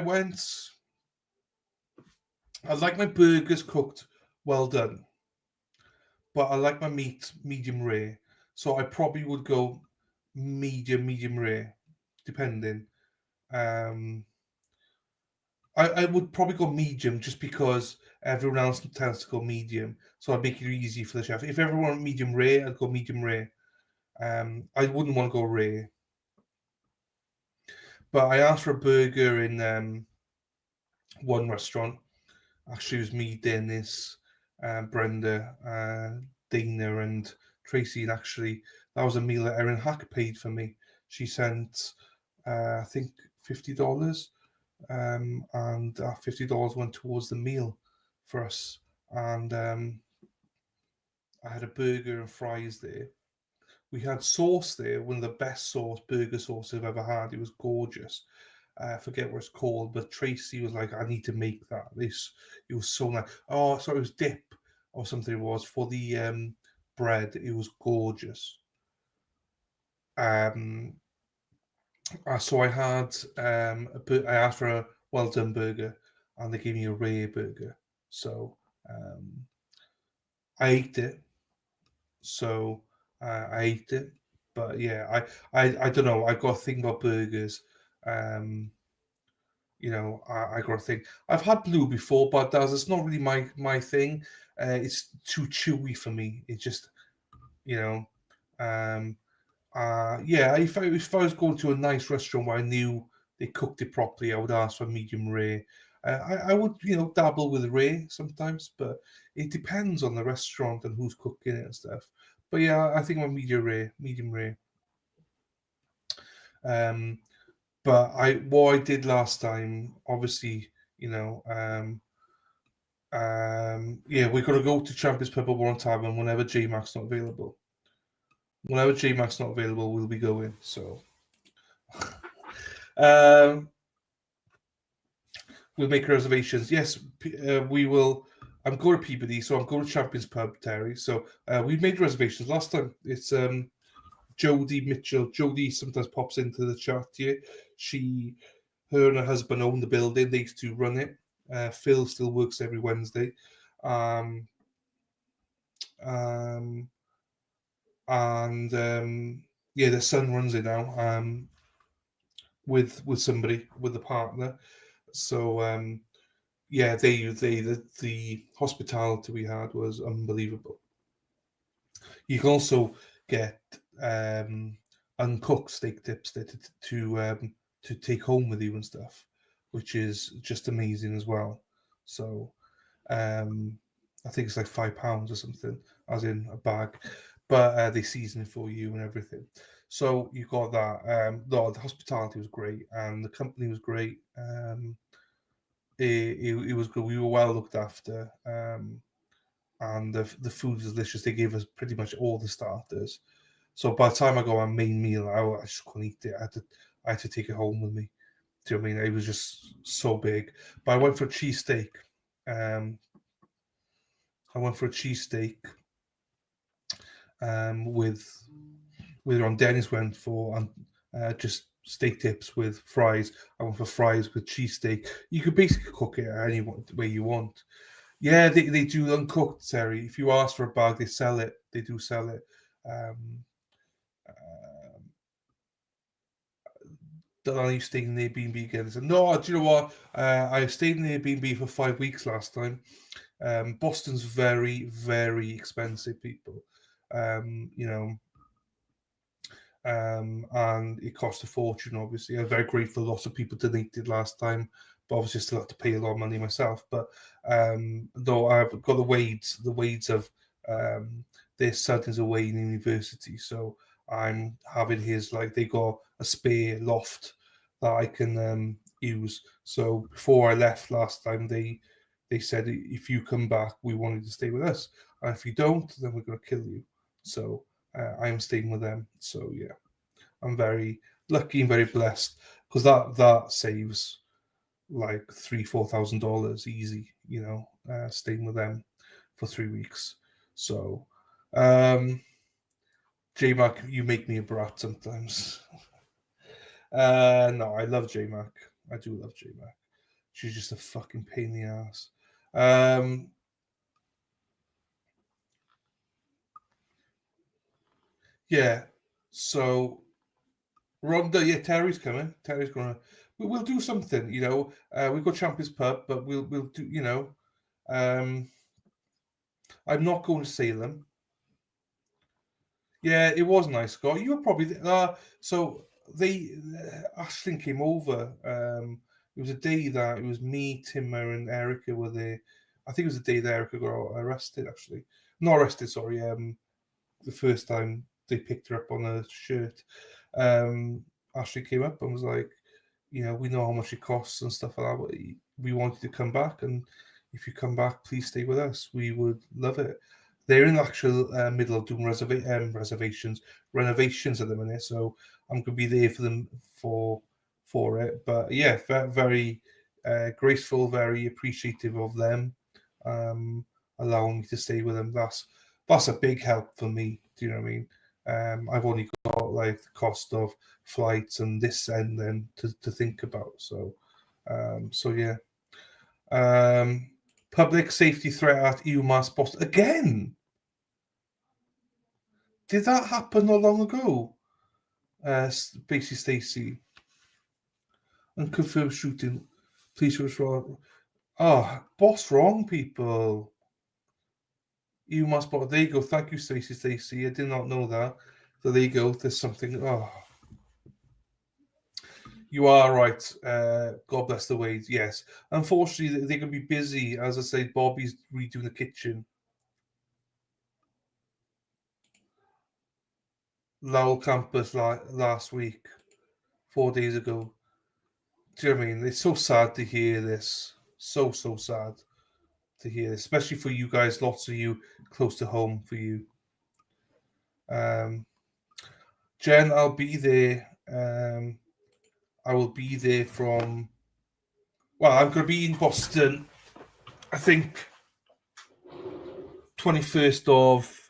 like my burgers cooked well done, but I like my meat medium rare. So I probably would go medium rare, depending. I would probably go medium just because everyone else tends to go medium. So I'd make it easy for the chef. If everyone went medium rare, I'd go medium rare. I wouldn't want to go rare. But I asked for a burger in one restaurant. Actually, it was me, Dennis, Brenda, Dana, and Tracy. And actually, that was a meal that Erin Hack paid for me. She sent, I think, $50. And that $50 went towards the meal for us. And I had a burger and fries there. We had sauce there, one of the best burger sauce I've ever had. It was gorgeous. I forget what it's called, but Tracy was like, I need to make that. It was so nice. Oh, sorry, it was dip or something it was for the bread. It was gorgeous. So I had I asked for a well done burger, and they gave me a rare burger. So I ate it. So I ate it, but yeah, I don't know. I've got a thing about burgers. You know, I got a thing. I've had blue before, but it's not really my thing. It's too chewy for me. It just, you know, yeah. If I was going to a nice restaurant where I knew they cooked it properly, I would ask for medium rare. I would, dabble with rare sometimes, but it depends on the restaurant and who's cooking it and stuff. But yeah, I think I'm medium rare. But what I did last time, obviously, yeah, we're gonna go to Champions Pub at one time, and whenever J-Mac's not available. Whenever J-Mac's not available, we'll be going. So we'll make reservations. Yes, we will. I'm going to Peabody, so I'm going to Champions Pub, Terry. So we made reservations last time. It's Jodie Mitchell. Jodie sometimes pops into the chat here. Her and her husband own the building. They used to run it. Phil still works every Wednesday. And yeah, their son runs it now. With somebody, with a partner. So yeah, the hospitality we had was unbelievable. You can also get uncooked steak tips to take home with you and stuff, which is just amazing as well. So I think it's like £5 or something, as in a bag, but they season it for you and everything. So you got that. No, the hospitality was great, and the company was great. It was good. We were well looked after, and the food was delicious. They gave us pretty much all the starters. So by the time I got my main meal, I just couldn't eat it. I had to take it home with me. Do you know what I mean? It was just so big. But I went for a cheesesteak. With on Dennis went for just steak tips with fries. I went for fries with cheesesteak. You could basically cook it any way you want. Yeah, they do uncooked, Terry. If you ask for a bag, they sell it. They do sell it. Don't know you staying in the Airbnb again. So, no, do you know what? I stayed in the Airbnb for 5 weeks last time. Boston's very, very expensive, people. And it cost a fortune, obviously. I'm very grateful lots of people donated last time, but obviously I still have to pay a lot of money myself. But though I've got the Wades of their son is away in university, so I'm having his, like, they got a spare loft that I can use. So before I left last time, they said, if you come back, we want you to stay with us. And if you don't, then we're going to kill you. So I'm staying with them. So yeah, I'm very lucky and very blessed, because that saves like $3,000-4,000 easy, staying with them for 3 weeks. So J-Mac, you make me a brat sometimes. No, I love J-Mac. I do love J-Mac. She's just a fucking pain in the ass. Yeah, so Rhonda, yeah, Terry's coming. Terry's gonna. We'll do something, we've got Champions Pub, but we'll do, I'm not going to Salem. Yeah, it was nice, Scott. You were probably so Ashton came over. It was a day that it was me, Timmer, and Erica were there. I think it was the day that Erica got arrested. Actually, not arrested. Sorry. The first time they picked her up on a shirt, Ashley came up and was like, we know how much it costs and stuff like that. But we want you to come back, and if you come back, please stay with us. We would love it. They're in the actual middle of doing renovations at the minute, so I'm going to be there for them for it. But yeah, very graceful, very appreciative of them allowing me to stay with them. That's a big help for me. Do you know what I mean? I've only got like the cost of flights and this and then to think about. So yeah. Public safety threat at UMass Boston again. Did that happen not long ago? Basically, Stacey. Unconfirmed shooting. Police was wrong. Boss wrong, people. UMass Boston. There you go. Thank you, Stacey. I did not know that. So there you go. There's something. You are right. God bless the Wades. Yes. Unfortunately, they're going to be busy. As I say, Bobby's redoing the kitchen. Lowell campus last week, 4 days ago. Do you know what I mean? It's so sad to hear this. So sad to hear this, especially for you guys. Lots of you close to home for you. Jen, I'll be there. I will be there from. Well, I'm going to be in Boston. I think 21st of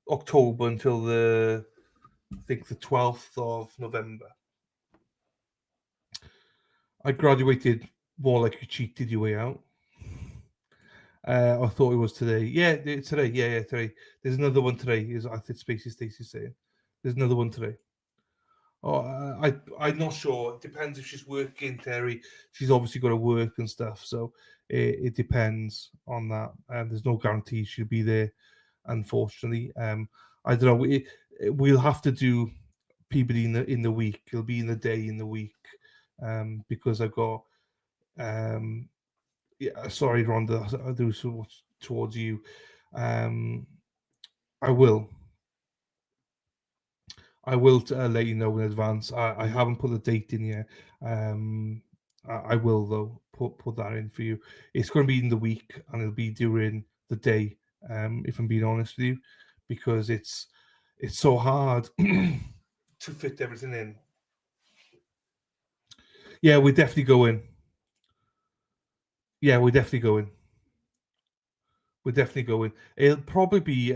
October until the 12th of November. I graduated more like you cheated your way out. I thought it was today. Yeah, today. Yeah, today. There's another one today. I think Stacey's saying. There's another one today. I'm not sure. It depends if she's working, Terry. She's obviously got to work and stuff, so it depends on that. There's no guarantee she'll be there, unfortunately. I don't know. We'll have to do Peabody in the week. It'll be in the day in the week, because I've got. Yeah, sorry, Rhonda. I do so much towards you. I will let you know in advance. I haven't put a date in yet. I will though put that in for you. It's going to be in the week and it'll be during the day. If I'm being honest with you, because it's so hard to fit everything in. Yeah, we're definitely going. Yeah, we're definitely going. We're definitely going. It'll probably be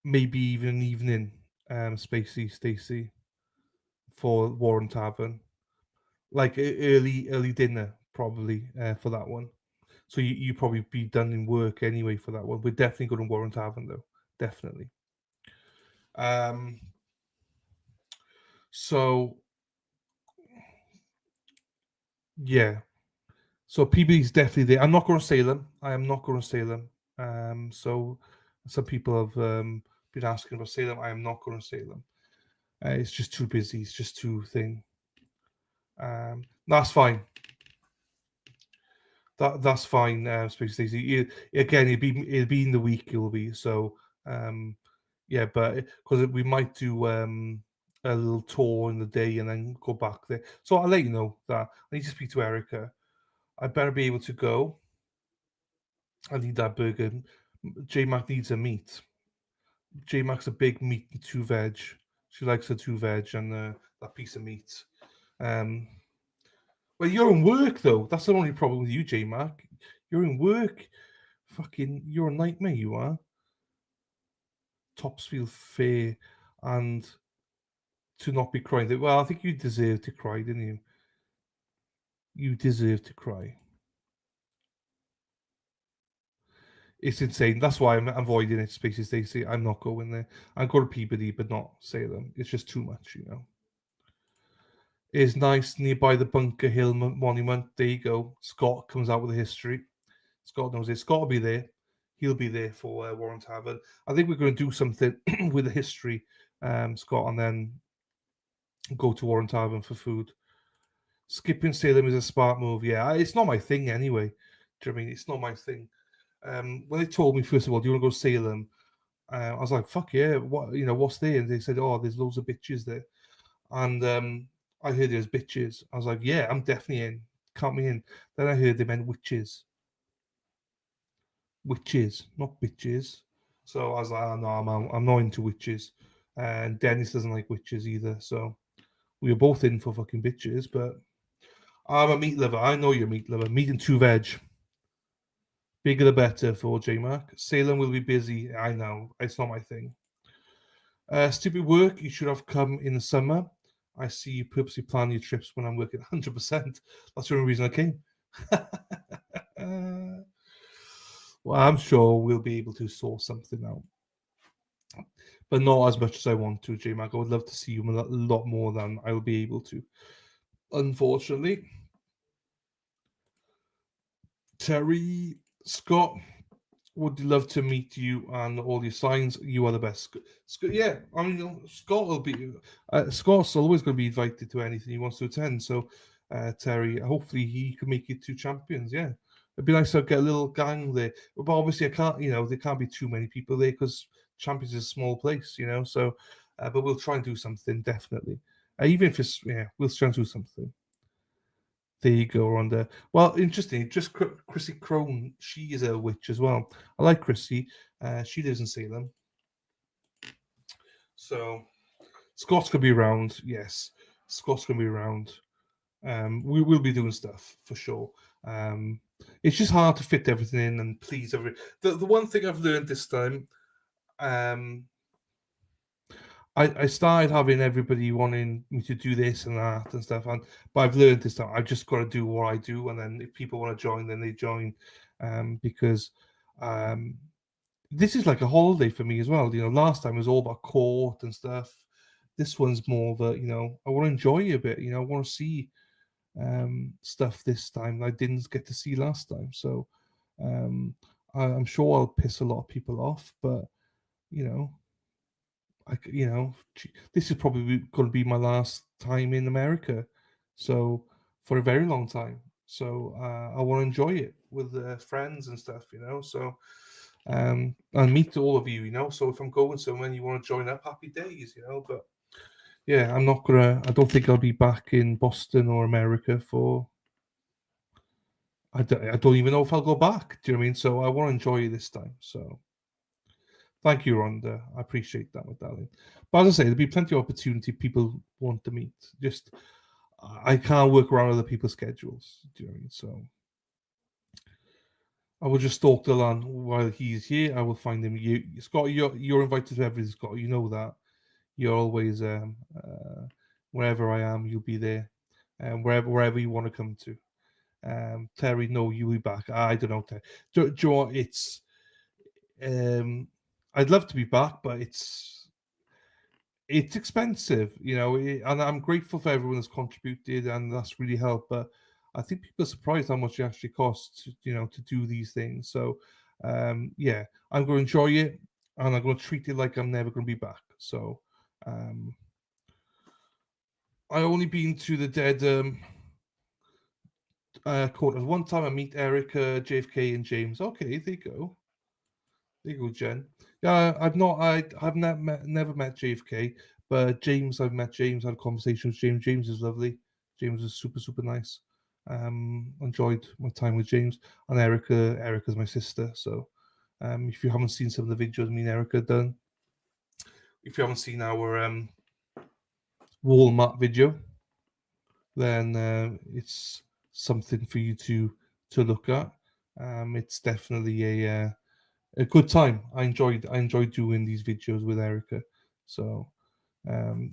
maybe even an evening, Stacey, for Warren Tavern, like early dinner probably for that one. So you probably be done in work anyway for that one. We're definitely going to Warren Tavern though, definitely. So yeah, so PB is definitely there. I'm not going to Salem. I am not going to Salem. So some people have been asking about Salem. I am not going to Salem. It's just too busy. It's just too thing. That's fine. That's fine. Space Stacey. Again, it'll be in the week. It'll be so. Yeah, but because we might do a little tour in the day and then go back there. So I'll let you know that. I need to speak to Erica. I better be able to go. I need that burger. J Mac needs a meat. J Mac's a big meat and 2 veg. She likes her 2 veg and that piece of meat. Well, you're in work though. That's the only problem with you, J Mac. You're in work. Fucking, you're a nightmare. You are. Topsfield Fair, and to not be crying. Well, I think you deserve to cry, didn't you? You deserve to cry. It's insane. That's why I'm avoiding it, Spaces Stacey. I'm not going there. I'm going to Peabody, but not Salem. It's just too much, you know. It's nice nearby the Bunker Hill Monument. There you go. Scott comes out with the history. Scott knows it. Scott will be there. He'll be there for Warren Tavern. I think we're going to do something with the history, Scott, and then go to Warren Tavern for food. Skipping Salem is a smart move. Yeah, it's not my thing anyway. Do you know what I mean? It's not my thing. When they told me, first of all, do you want to go to Salem? I was like, fuck yeah. What's there? And they said, oh, there's loads of bitches there. And I heard there's bitches. I was like, yeah, I'm definitely in. Count me in. Then I heard they meant witches. Witches, not bitches. So I was like, oh, no, I'm not into witches. And Dennis doesn't like witches either. So we were both in for fucking bitches, but I'm a meat lover. I know you're a meat lover. Meat and 2 veg. Bigger the better for J Mac. Salem will be busy. I know. It's not my thing. Stupid work. You should have come in the summer. I see you purposely plan your trips when I'm working 100%. That's the only reason I came. Well, I'm sure we'll be able to sort something out. But not as much as I want to, J Mac. I would love to see you a lot more than I will be able to. Unfortunately. Terry Scott, would love to meet you and all your signs. You are the best. Yeah, I mean, Scott will be. Scott's always going to be invited to anything he wants to attend. So, Terry, hopefully he can make it to Champions. Yeah, it'd be nice to get a little gang there. But obviously, I can't. There can't be too many people there because Champions is a small place. So, but we'll try and do something definitely. Even if it's we'll try and do something. There you go, Rhonda. Well, interesting. Just Chrissy Crone, she is a witch as well. I like Chrissy. She lives in Salem. So Scott's going to be around. Yes, Scott's going to be around. We will be doing stuff for sure. It's just hard to fit everything in and please everyone. The one thing I've learned this time, I started having everybody wanting me to do this and that and stuff, but I've learned this time I've just got to do what I do, and then if people want to join, then they join, because this is like a holiday for me as well. Last time was all about court and stuff. This one's more of a, I want to enjoy a bit. I want to see stuff this time that I didn't get to see last time. So I'm sure I'll piss a lot of people off, but this is probably going to be my last time in America, so for a very long time. So I want to enjoy it with friends and stuff, So and meet all of you, So if I'm going somewhere and you want to join up, happy days, But yeah, I don't think I'll be back in Boston or America for. I don't even know if I'll go back. Do you know what I mean? So I want to enjoy it this time. So thank you, Rhonda. I appreciate that, my darling. But as I say, there'll be plenty of opportunity. People want to meet. Just I can't work around other people's schedules. Do you know what I mean? So I will just stalk the land while he's here. I will find him. Scott, you're invited to everything, Scott. You know that. You're always wherever I am, you'll be there, and wherever you want to come to. Terry, no, you'll be back. I don't know, Terry. Do you know what? It's I'd love to be back, but it's expensive, you know. And I'm grateful for everyone that's contributed, and that's really helped. But I think people are surprised how much it actually costs, you know, to do these things. So, yeah, I'm going to enjoy it, and I'm going to treat it like I'm never going to be back. So, I only been to the dead quarters one time. I meet Erica, JFK, and James. Okay, there you go. There you go, Jen. Yeah, I've never met JFK, but James, I've met James. Had a conversation with James. James is lovely. James is super nice. Enjoyed my time with James and Erica. Erica's my sister. So, if you haven't seen some of the videos me and Erica done, if you haven't seen our Walmart video, then it's something for you to look at. It's definitely a good time. I enjoyed doing these videos with Erica. So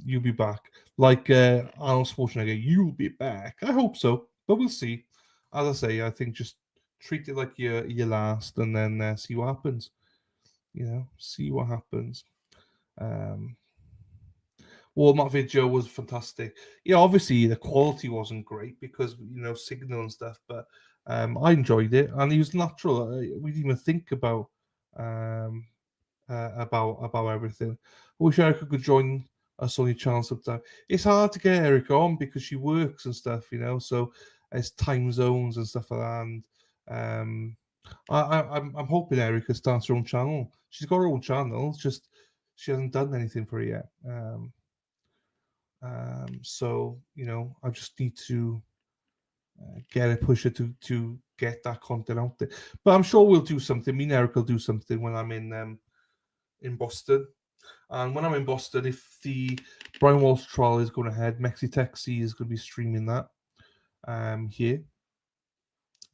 you'll be back. Like Arnold Schwarzenegger, you'll be back. I hope so, but we'll see. As I say, I think just treat it like your last, and then see what happens. You know, see what happens. Walmart video was fantastic. Yeah, obviously the quality wasn't great because signal and stuff, but I enjoyed it, and he was natural. We didn't even think about everything. I wish Erica could join us on your channel sometime. It's hard to get Erica on because she works and stuff, so it's time zones and stuff like that. And I'm hoping Erica starts her own channel. She's got her own channel, it's just she hasn't done anything for it yet. So I just need to get a pusher to get that content out there. But I'm sure we'll do something. Me and Eric will do something when I'm in Boston. And when I'm in Boston, if the Brian Walsh trial is going ahead, Mexitexi is going to be streaming that here.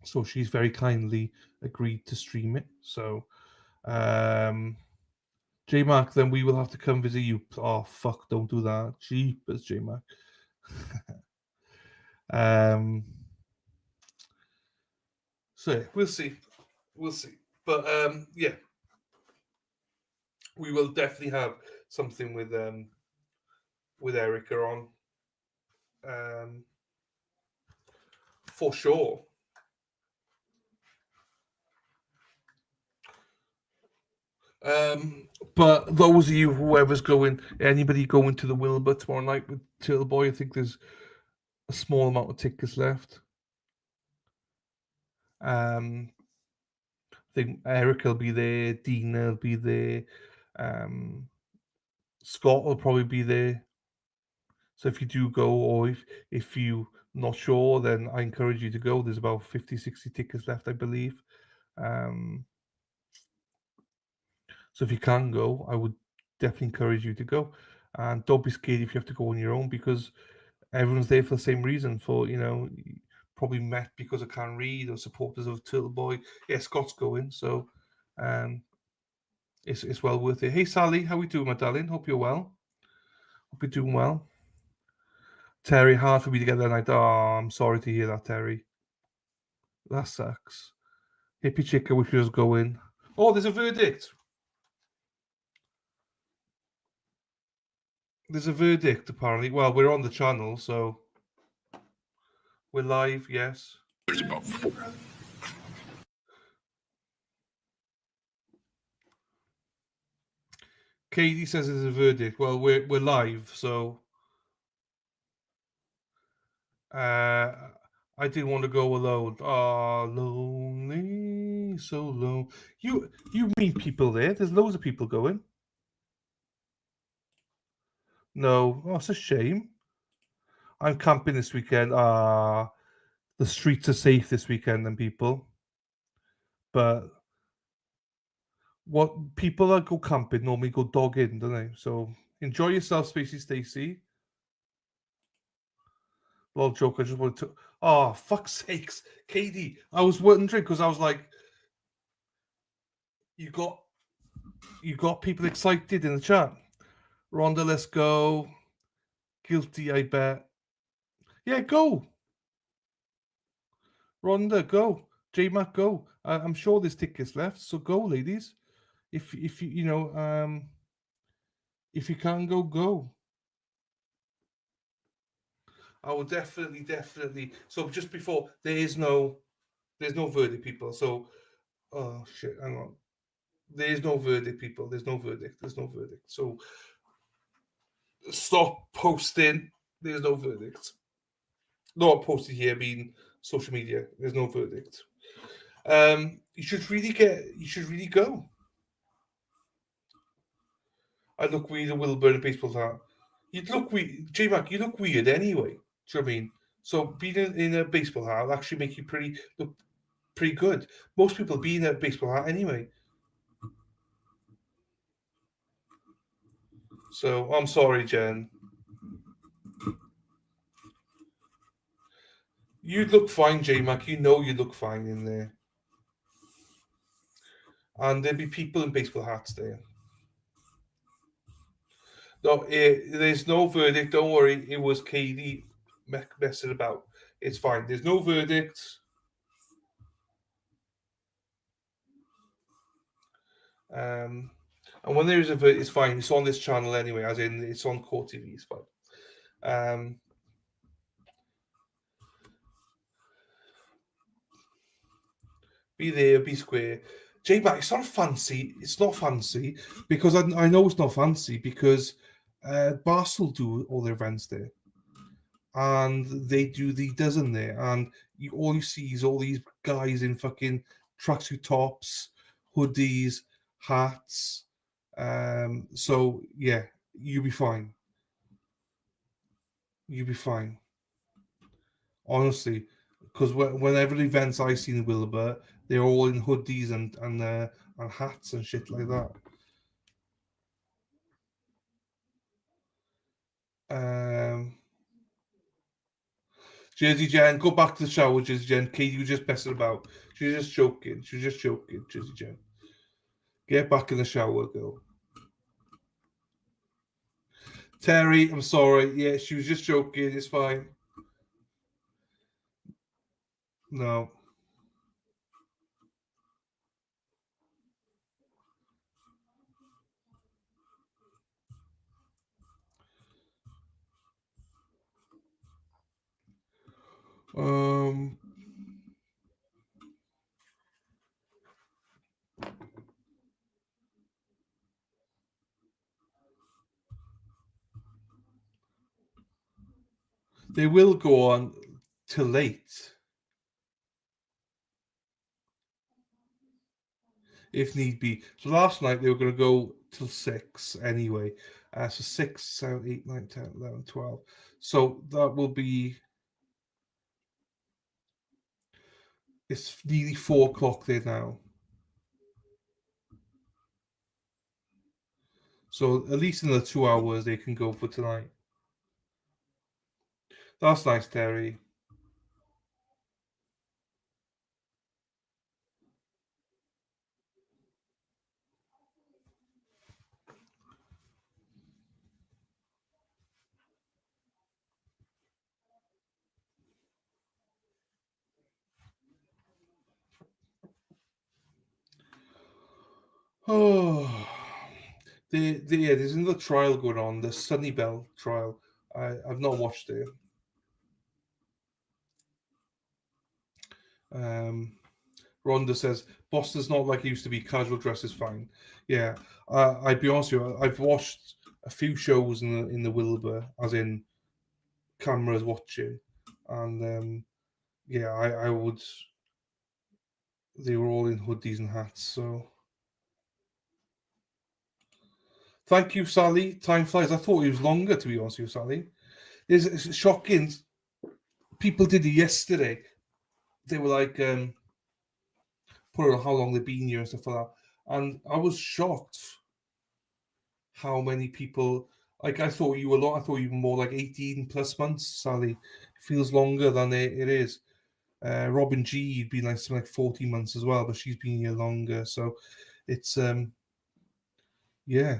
So she's very kindly agreed to stream it. So J-Mac, then we will have to come visit you. Oh, fuck, don't do that. Jeepers, J-Mac. So we'll see. But yeah, we will definitely have something with Erica on, for sure. But those of you, anybody going to the Wilbur tomorrow night with Turtle Boy, I think there's a small amount of tickets left. I think Erica will be there, Dina will be there, Scott will probably be there. So if you do go, or if you're not sure, then I encourage you to go. There's about 50, 60 tickets left, I believe. So if you can go, I would definitely encourage you to go. And don't be scared if you have to go on your own, because everyone's there for the same reason. For probably met because I can't read, or supporters of Turtle Boy. Yeah, Scott's going, so it's well worth it. Hey Sally, how we doing, my darling? Hope you're well. Hope you're doing well. Terry, hard for me to get that night. Oh, I'm sorry to hear that, Terry. That sucks. Hippie Chica, we should just go in. Oh, there's a verdict. There's a verdict, apparently. Well, we're on the channel, so we're live, yes. There's about 4. Katie says there's a verdict. Well, we're live, so I didn't want to go alone. Ah, lonely, so lonely. You meet people there. There's loads of people going. No, oh, it's a shame. I'm camping this weekend. The streets are safe this weekend, then people. But what people that go camping normally go dogging, don't they? So enjoy yourself, Spacey Stacy. Little joke. I just wanted to. Oh, fuck's sakes, Katie. I was wondering because I was like, you got people excited in the chat. Rhonda, let's go. Guilty, I bet. Yeah, go. Rhonda, go. J-Mac, go. I'm sure there's tickets left, so go, ladies. If you if you can go. I will definitely. So just before, there's no verdict, people. So, oh shit, hang on. There's no verdict, people. There's no verdict. So stop posting. There's no verdict. Not posted here, I mean social media. There's no verdict. You should really go. I look weird in Wilbur in a baseball hat. You'd look weird, J-Mac. You look weird anyway. Do you know what I mean? So being in a baseball hat will actually make you look pretty good. Most people be in a baseball hat anyway. So I'm sorry, Jen. You look fine, J-Mac. You know you look fine in there. And there'll be people in baseball hats there. No, there's no verdict. Don't worry. It was Katie messing about. It's fine. There's no verdict. And when there is a verdict, it's fine. It's on this channel anyway, as in it's on Court TV. It's fine. Be there, be square. J-Mac, it's not fancy. It's not fancy because I know it's not fancy because Barstool do all their events there. And they do the dozen there. And all you see is all these guys in fucking tracksuit tops, hoodies, hats. So, yeah, you'll be fine. You'll be fine. Honestly. Because whenever the events I see in Wilbur, they're all in hoodies and hats and shit like that. Jersey Jen, go back to the shower, Jersey Jen. Katie was just messing about. She was just joking, Jersey Jen. Get back in the shower, girl. Terry, I'm sorry. Yeah, she was just joking. It's fine. No. They will go on till late. If need be. So last night they were going to go till 6 anyway. So 6, 7, 8, 9, 10, 11, 12. So that will be... It's nearly 4 o'clock there now. So at least in the 2 hours they can go for tonight. That's nice, Terry. Oh, there's another trial going on, the Sunnybell trial. I've not watched it. Rhonda says Boston's not like it used to be. Casual dress is fine. Yeah, I'd be honest with you. I've watched a few shows in the Wilbur, as in cameras watching, and yeah, I would. They were all in hoodies and hats, so Thank you, Sally. Time flies. I thought it was longer, to be honest with you, Sally. It's shocking. People did it yesterday. They were like, put on how long they've been here and stuff like that. And I was shocked how many people, like, I thought you were long. I thought you were more like 18 plus months, Sally. It feels longer than it is. Robin G had been like something like 40 months as well, but she's been here longer. So it's yeah.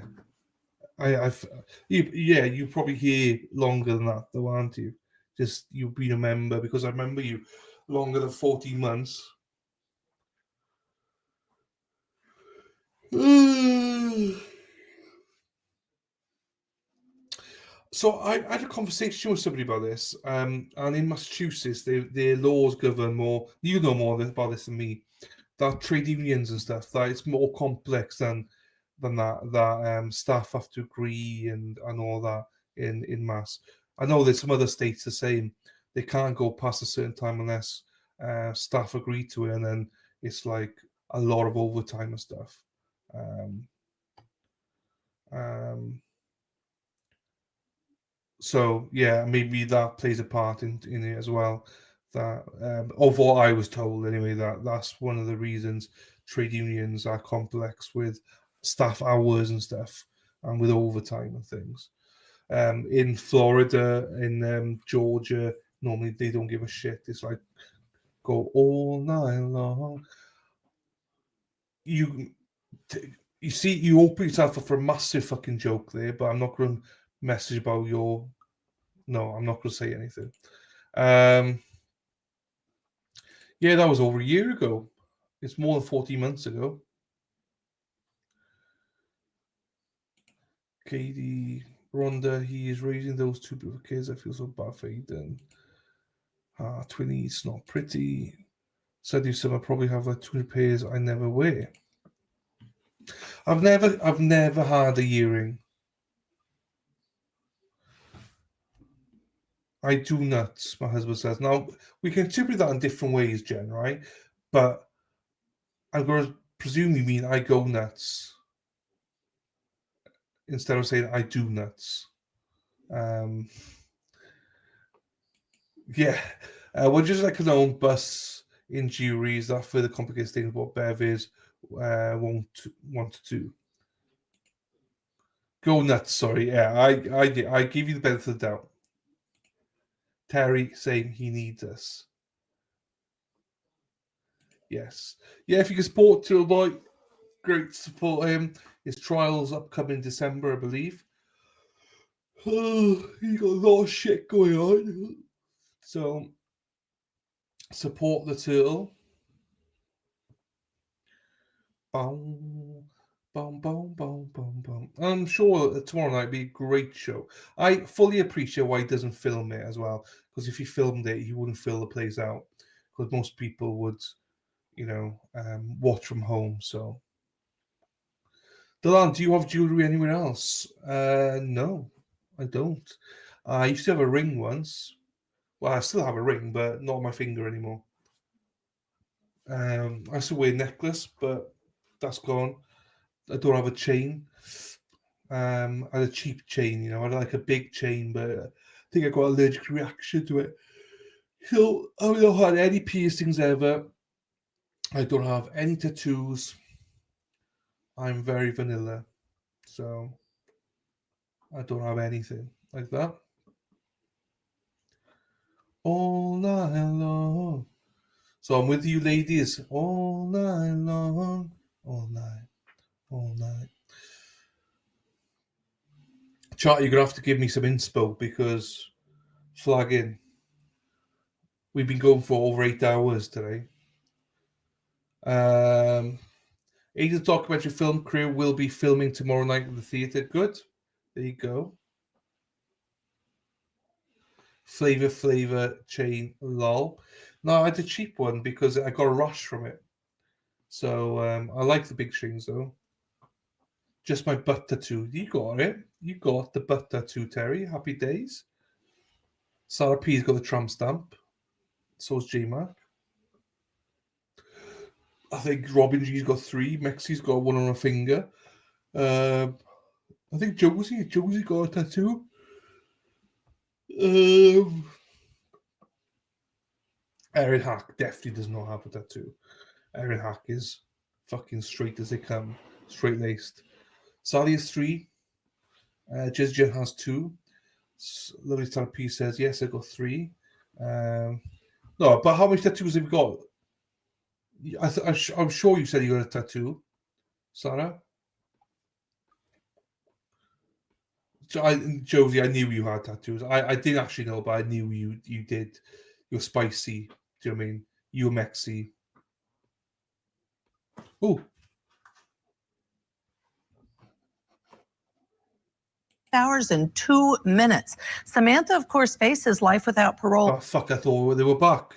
You probably here longer than that though, aren't you? Just you've been a member, because I remember you longer than 14 months. So I had a conversation with somebody about this, and in Massachusetts, their laws govern more. You know more about this than me. That trade unions and stuff, that it's more complex than that. That staff have to agree and all that in Mass. I know there's some other states the same. They can't go past a certain time unless staff agree to it, and then it's like a lot of overtime and stuff. So yeah, maybe that plays a part in it as well. That of what I was told anyway, that's one of the reasons trade unions are complex with staff hours and stuff, and with overtime and things. In Florida, in Georgia, normally they don't give a shit. It's like go all night long. You see, you open yourself up for a massive fucking joke there, but I'm not going to message about your. No, I'm not going to say anything. Yeah, that was over a year ago. It's more than 14 months ago. Katie, Rhonda, he is raising those two beautiful kids. I feel so bad for Aiden. Twinnie's not pretty. Said you some I probably have like 200 pairs I never wear. I've never had a earring. I do nuts, my husband says. Now, we can interpret that in different ways, Jen, right? But I'm going to presume you mean I go nuts instead of saying I do nuts. Yeah. We're just like an own bus injuries. That further complicates things what Bev is won't want to do. Go nuts, sorry. Yeah, I give you the benefit of the doubt. Terry saying he needs us. Yes. Yeah, if you can support Till Boy, great to support him. His trial's upcoming December, I believe. Oh, he got a lot of shit going on. So support the turtle. Boom, boom, boom, boom, boom, boom. I'm sure tomorrow night will be a great show. I fully appreciate why he doesn't film it as well, because if he filmed it, he wouldn't fill the place out, because most people would, watch from home. So, Delan, do you have jewelry anywhere else? No, I don't. I used to have a ring once. Well, I still have a ring, but not on my finger anymore. I used to wear a necklace, but that's gone. I don't have a chain. I had a cheap chain, I had like a big chain, but I think I got an allergic reaction to it. So I've not had any piercings ever. I don't have any tattoos. I'm very vanilla. So I don't have anything like that. All night long. So I'm with you ladies all night long. All night. All night. Chat, you're going to have to give me some inspo, because flagging. We've been going for over 8 hours today. Aiden's documentary film crew will be filming tomorrow night at the theatre. Good. There you go. Flavor chain, lol. No, I had a cheap one because I got a rush from it. So I like the big chains though. Just my butt tattoo. You got it. You got the butt tattoo, Terry. Happy days. Sarah P's got the tramp stamp. So's J-Mac. I think Robin G's got 3. Mexi's got 1 on her finger. I think Josie got a tattoo. Erin Hack definitely does not have a tattoo. Erin Hack is fucking straight as they come, straight laced. Sally is 3. J.J.C has 2. Lovely Star P says, yes, I got 3. No, but how many tattoos have you got? I'm sure you said you got a tattoo, Sarah. Josie, I knew you had tattoos. I didn't actually know, but I knew you did. You're spicy. Do you know what I mean? You're Mexi. Oh. Hours and 2 minutes. Samantha, of course, faces life without parole. Oh, fuck, I thought they were back.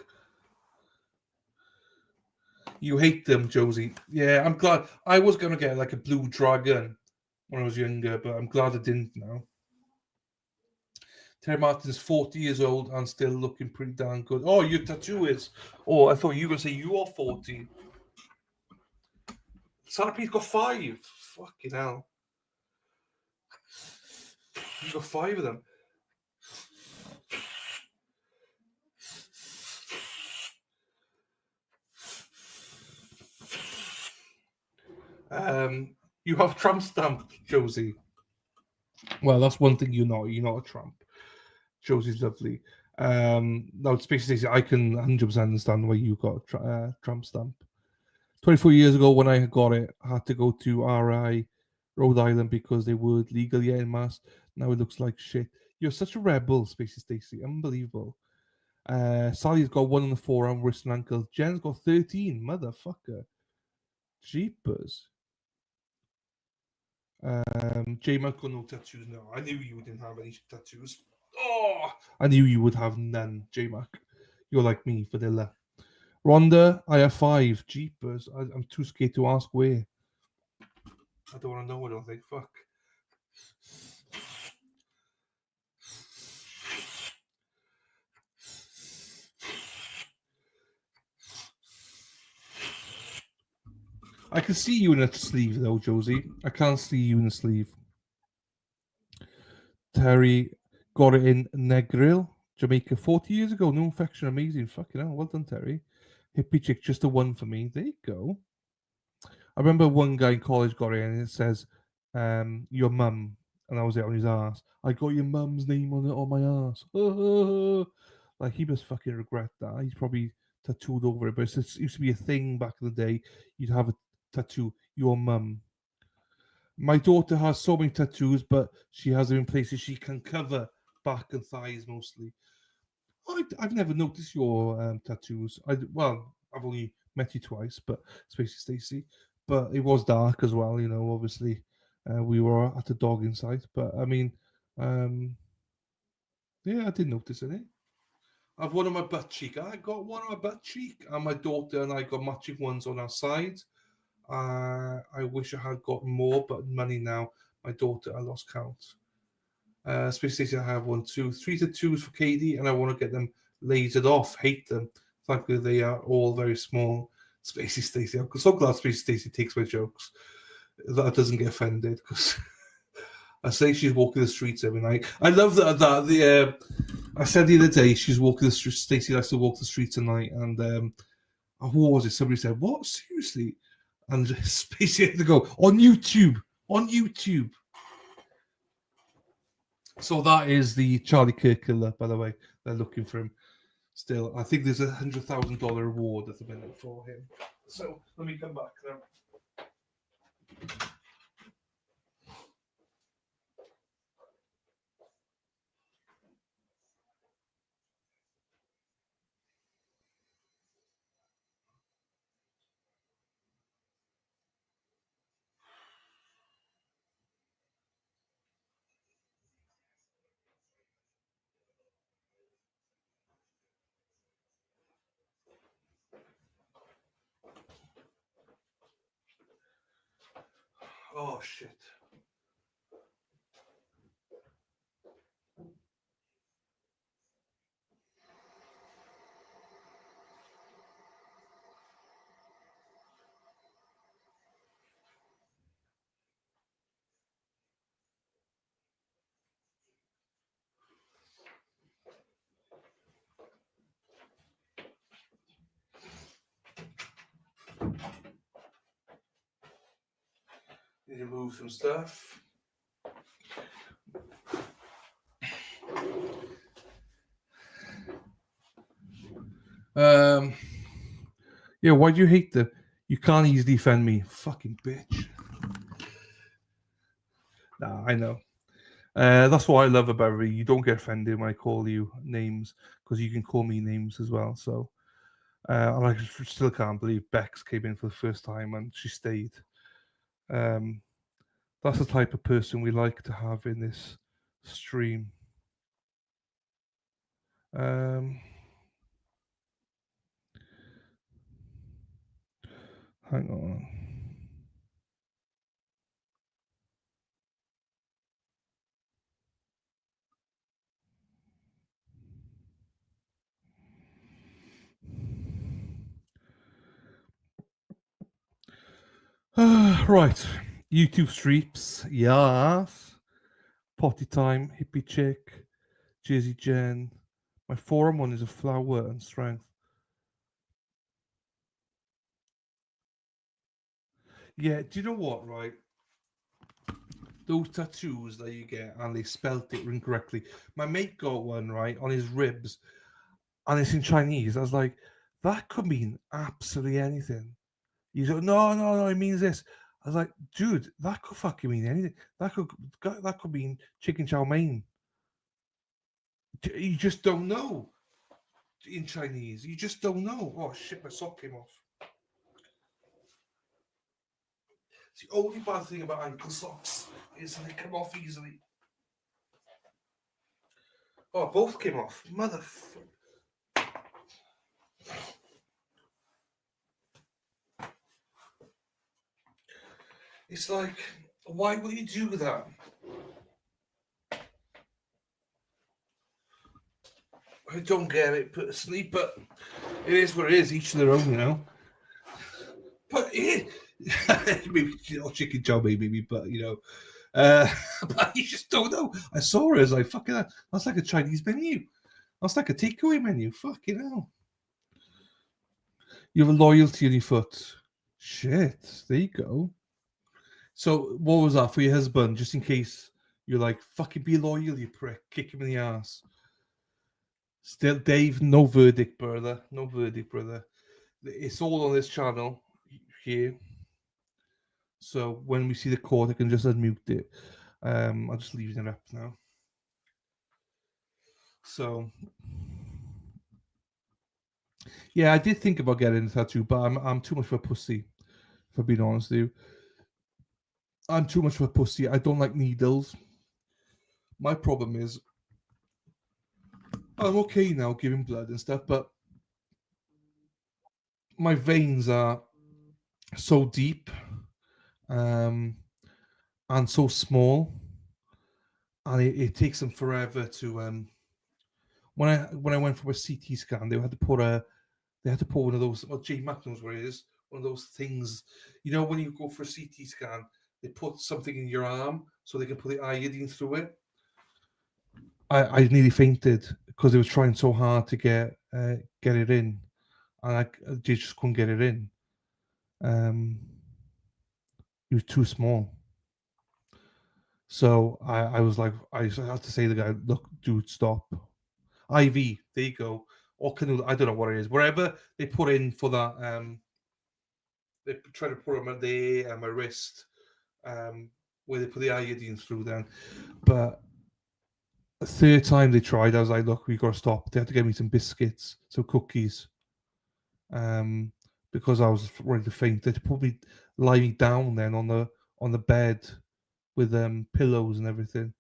You hate them, Josie. Yeah, I'm glad. I was going to get like a blue dragon when I was younger, but I'm glad I didn't now. Terry Martin's 40 years old and still looking pretty damn good. Oh, your tattoo is. Oh, I thought you were going to say you are 40. Sanapi's got 5. Fucking hell. You got 5 of them. You have Trump stamp, Josie. Well, that's one thing you're not. You're not a Trump. Josie's lovely. No, it's basically I can 100% understand why you got a Trump stamp. 24 years ago, when I got it, I had to go to RI, Rhode Island, because they weren't legal yet in Mass. Now it looks like shit. You're such a rebel, Spacey Stacey. Unbelievable. Sally's got 1 on the forearm, wrist and ankle. Jen's got 13. Motherfucker. Jeepers. J-Man got no tattoos. No, I knew you didn't have any tattoos. Oh, I knew you would have none, J-Mac. You're like me, vanilla. Rhonda, I have 5. Jeepers. I'm too scared to ask where. I don't want to know. I don't think. Fuck. I can see you in a sleeve, though, Josie. I can't see you in a sleeve. Terry got it in Negril, Jamaica, 40 years ago. No infection. Amazing. Fucking hell. Well done, Terry. Hippie chick, just a 1 for me. There you go. I remember one guy in college got it and it says, your mum. And that was it on his ass. I got your mum's name on it on my ass. Like, he must fucking regret that. He's probably tattooed over it. But it used to be a thing back in the day. You'd have a tattoo, your mum. My daughter has so many tattoos, but she has them in places she can cover, back and thighs mostly. I've never noticed your tattoos. I've only met you twice, but Spacey Stacey. But it was dark as well, obviously. We were at a dog inside. But I mean, yeah, I did notice it. I've one on my butt cheek. I got one on my butt cheek, and my daughter and I got matching ones on our side. I wish I had got more, but money now. My daughter, I lost count. Space Station, I have 1, 2, 3 tattoos for Katie, and I want to get them lasered off. Hate them. Thankfully, they are all very small. Spacey Stacey. I'm so glad Spacey Stacey takes my jokes. That doesn't get offended, because I say she's walking the streets every night. I love that. I said the other day she's walking the streets. Stacey likes to walk the streets at night, and who was it? Somebody said, "What? Seriously?" And Spacey had to go on YouTube. On YouTube. So that is the Charlie Kirk killer, by the way. They're looking for him still. I think there's $100,000 reward at the minute for him. So let me come back now. Oh, shit. Need to move some stuff. Yeah, why do you hate the? You can't easily defend me, fucking bitch. Nah, I know. That's what I love about it. You don't get offended when I call you names because you can call me names as well. So, and I still can't believe Bex came in for the first time and she stayed. That's the type of person we like to have in this stream. Hang on. Right. YouTube streets. Yes. Potty time. Hippie chick. Jersey Jen. My forum one is a flower and strength. Yeah, do you know what, right? Those tattoos that you get and they spelt it incorrectly. My mate got one, right, on his ribs and it's in Chinese. I was like, that could mean absolutely anything. He's like, no, it means this. I was like, dude, that could fucking mean anything. That could mean chicken chow mein. You just don't know in Chinese. You just don't know. Oh shit, my sock came off. It's the only bad thing about ankle socks is they come off easily. Oh, both came off. Motherfucker. It's like, why would you do that? I don't get it personally, but it is what it is. Each to their own, you know. But maybe chicken chow maybe, but you know, but you just don't know. I saw it as like fucking. That's like a Chinese menu. That's like a takeaway menu. Fucking hell. You have a loyalty on your foot. Shit. There you go. So what was that for your husband? Just in case you're like, fucking be loyal, you prick. Kick him in the ass. Still, Dave, no verdict, brother. No verdict, brother. It's all on this channel here. So when we see the court, I can just unmute it. I'll just leave it up now. So yeah, I did think about getting a tattoo, but I'm too much of a pussy, if I'm being honest with you. I'm too much of a pussy. I don't like needles. My problem is I'm okay now giving blood and stuff, but my veins are so deep and so small, and it takes them forever to when I went for a CT scan, they had to put one of those. Well, J Mac knows what it is. One of those things, you know, when you go for a CT scan, they put something in your arm so they can put the iodine through it. I nearly fainted because they was trying so hard to get it in, and they just couldn't get it in. It was too small. So I was like, I had to say to the guy, look, dude, stop. IV, there you go. Or cannula, I don't know what it is. Wherever they put in for that, they try to put them at the my wrist, where they put the iodine through then. But the third time they tried, I was like, look, we got to stop. They had to get me some biscuits, some cookies, because I was ready to faint. They put me lying down then on the bed with pillows and everything.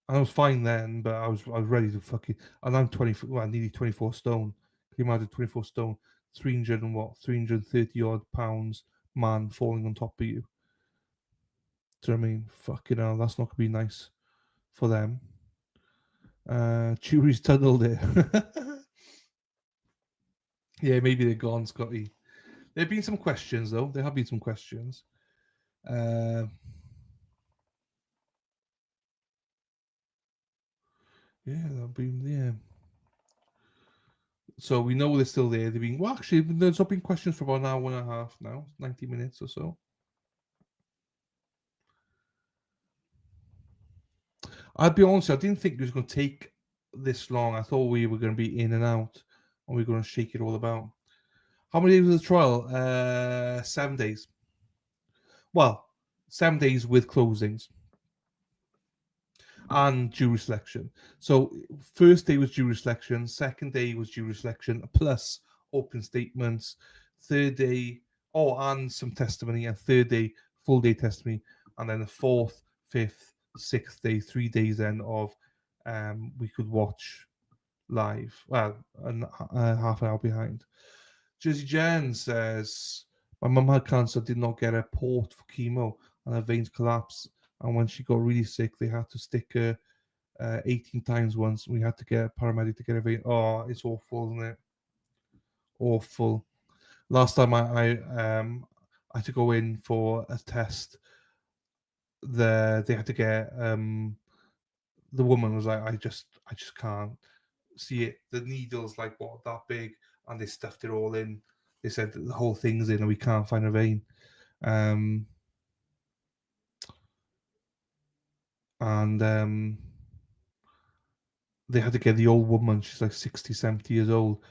And I was fine then, but I was ready to fucking. And I'm nearly 24 stone. Can you imagine 24 stone, 330 odd pounds man falling on top of you? Do you know what I mean? Fucking hell, that's not gonna be nice for them. Jury's tunnel there. Yeah, maybe they're gone, Scotty. There have been some questions though. There have been some questions. Yeah. So we know they're still there. They've been actually there's not been questions for about an hour and a half now, 90 minutes or so. I'll be honest, I didn't think it was going to take this long. I thought we were going to be in and out, and we were going to shake it all about. How many days was the trial? 7 days. Well, 7 days with closings and jury selection. So first day was jury selection, second day was jury selection plus open statements, third day, and some testimony, and third day full day testimony, and then the fourth, fifth, sixth day, 3 days then of we could watch live. Well, half an hour behind. Jersey Jen says, my mum had cancer, did not get a port for chemo, and her veins collapsed. And when she got really sick, they had to stick her 18 times once. We had to get a paramedic to get her vein. Oh, it's awful, isn't it? Awful. Last time I had to go in for a test. They had to get the woman was like, I just can't see it. The needle's like that big, and they stuffed it all in. They said that the whole thing's in, and we can't find a vein. They had to get the old woman. She's like 60, 70 years old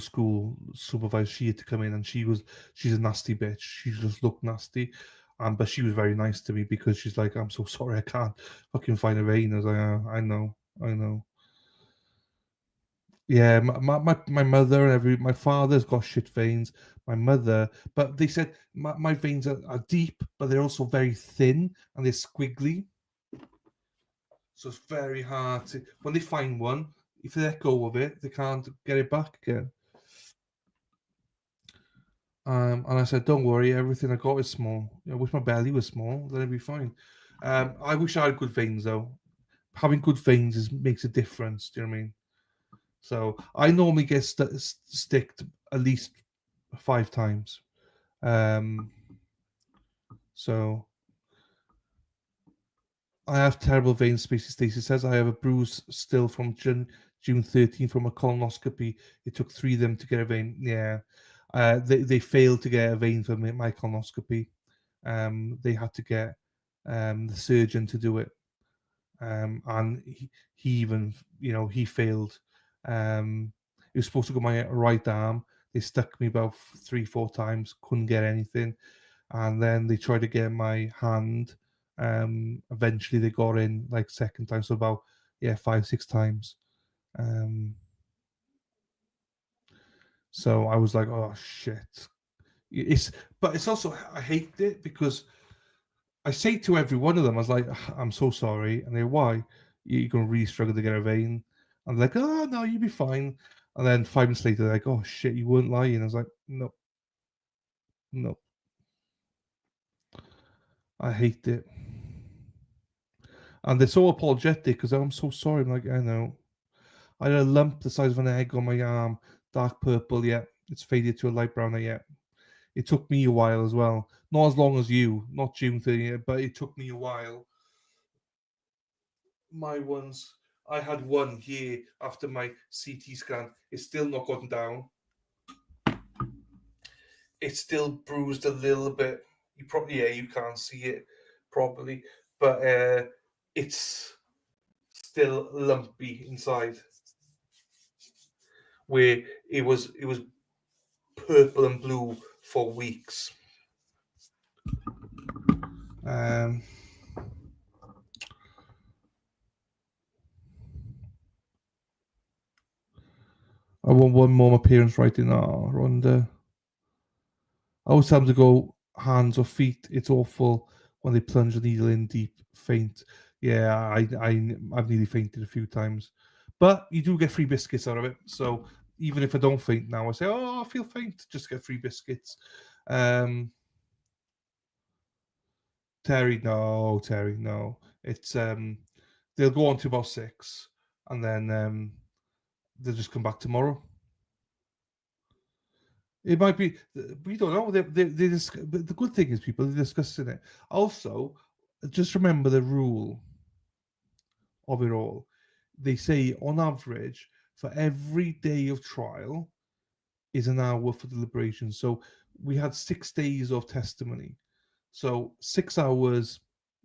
school supervisor. She had to come in, and she's a nasty bitch. She just looked nasty. But she was very nice to me because she's like, I'm so sorry, I can't fucking find a vein. I was like, I know. Yeah, my mother and my father's got shit veins. My mother, but they said my veins are deep, but they're also very thin and they're squiggly. So it's very hard to, when they find one, if they let go of it, they can't get it back again. And I said, don't worry, everything I got is small. I wish my belly was small, then it'd be fine. I wish I had good veins, though. Having good veins makes a difference, do you know what I mean? So I normally get sticked at least 5 times. So I have terrible vein spaces. Stacey says I have a bruise still from June 13th from a colonoscopy. It took 3 of them to get a vein. Yeah. They failed to get a vein for my colonoscopy. They had to get the surgeon to do it. And he even, he failed. It was supposed to go my right arm. They stuck me about 3-4 times, couldn't get anything. And then they tried to get my hand. Eventually they got in like second time, so about 5-6 times. So I was like, oh shit. But it's also, I hate it because I say to every one of them, I was like, I'm so sorry. And they're, why? You're going to really struggle to get a vein. And they're like, oh, no, you'll be fine. And then 5 minutes later, they're like, oh, shit, you weren't lying. I was like, no. I hate it. And they're so apologetic because I'm so sorry. I'm like, I know. I had a lump the size of an egg on my arm, dark purple, yeah. It's faded to a light brown, yeah. It took me a while as well. Not as long as you, not June 30th, but it took me a while. My ones, I had one here after my CT scan. It's still not gotten down. It's still bruised a little bit. You can't see it properly, but it's still lumpy inside. Where it was purple and blue for weeks. I want one more appearance right in Ronda. I always tell them to go hands or feet. It's awful when they plunge the needle in deep, faint. Yeah, I've nearly fainted a few times. But you do get free biscuits out of it. So even if I don't faint now, I say, oh, I feel faint. Just get free biscuits. Terry, no. It's they'll go on to about 6, and then they'll just come back tomorrow. It might be, we don't know. The good thing is people are discussing it. Also, just remember the rule of it all. They say on average, for every day of trial is an hour for deliberation. So we had 6 days of testimony. So 6 hours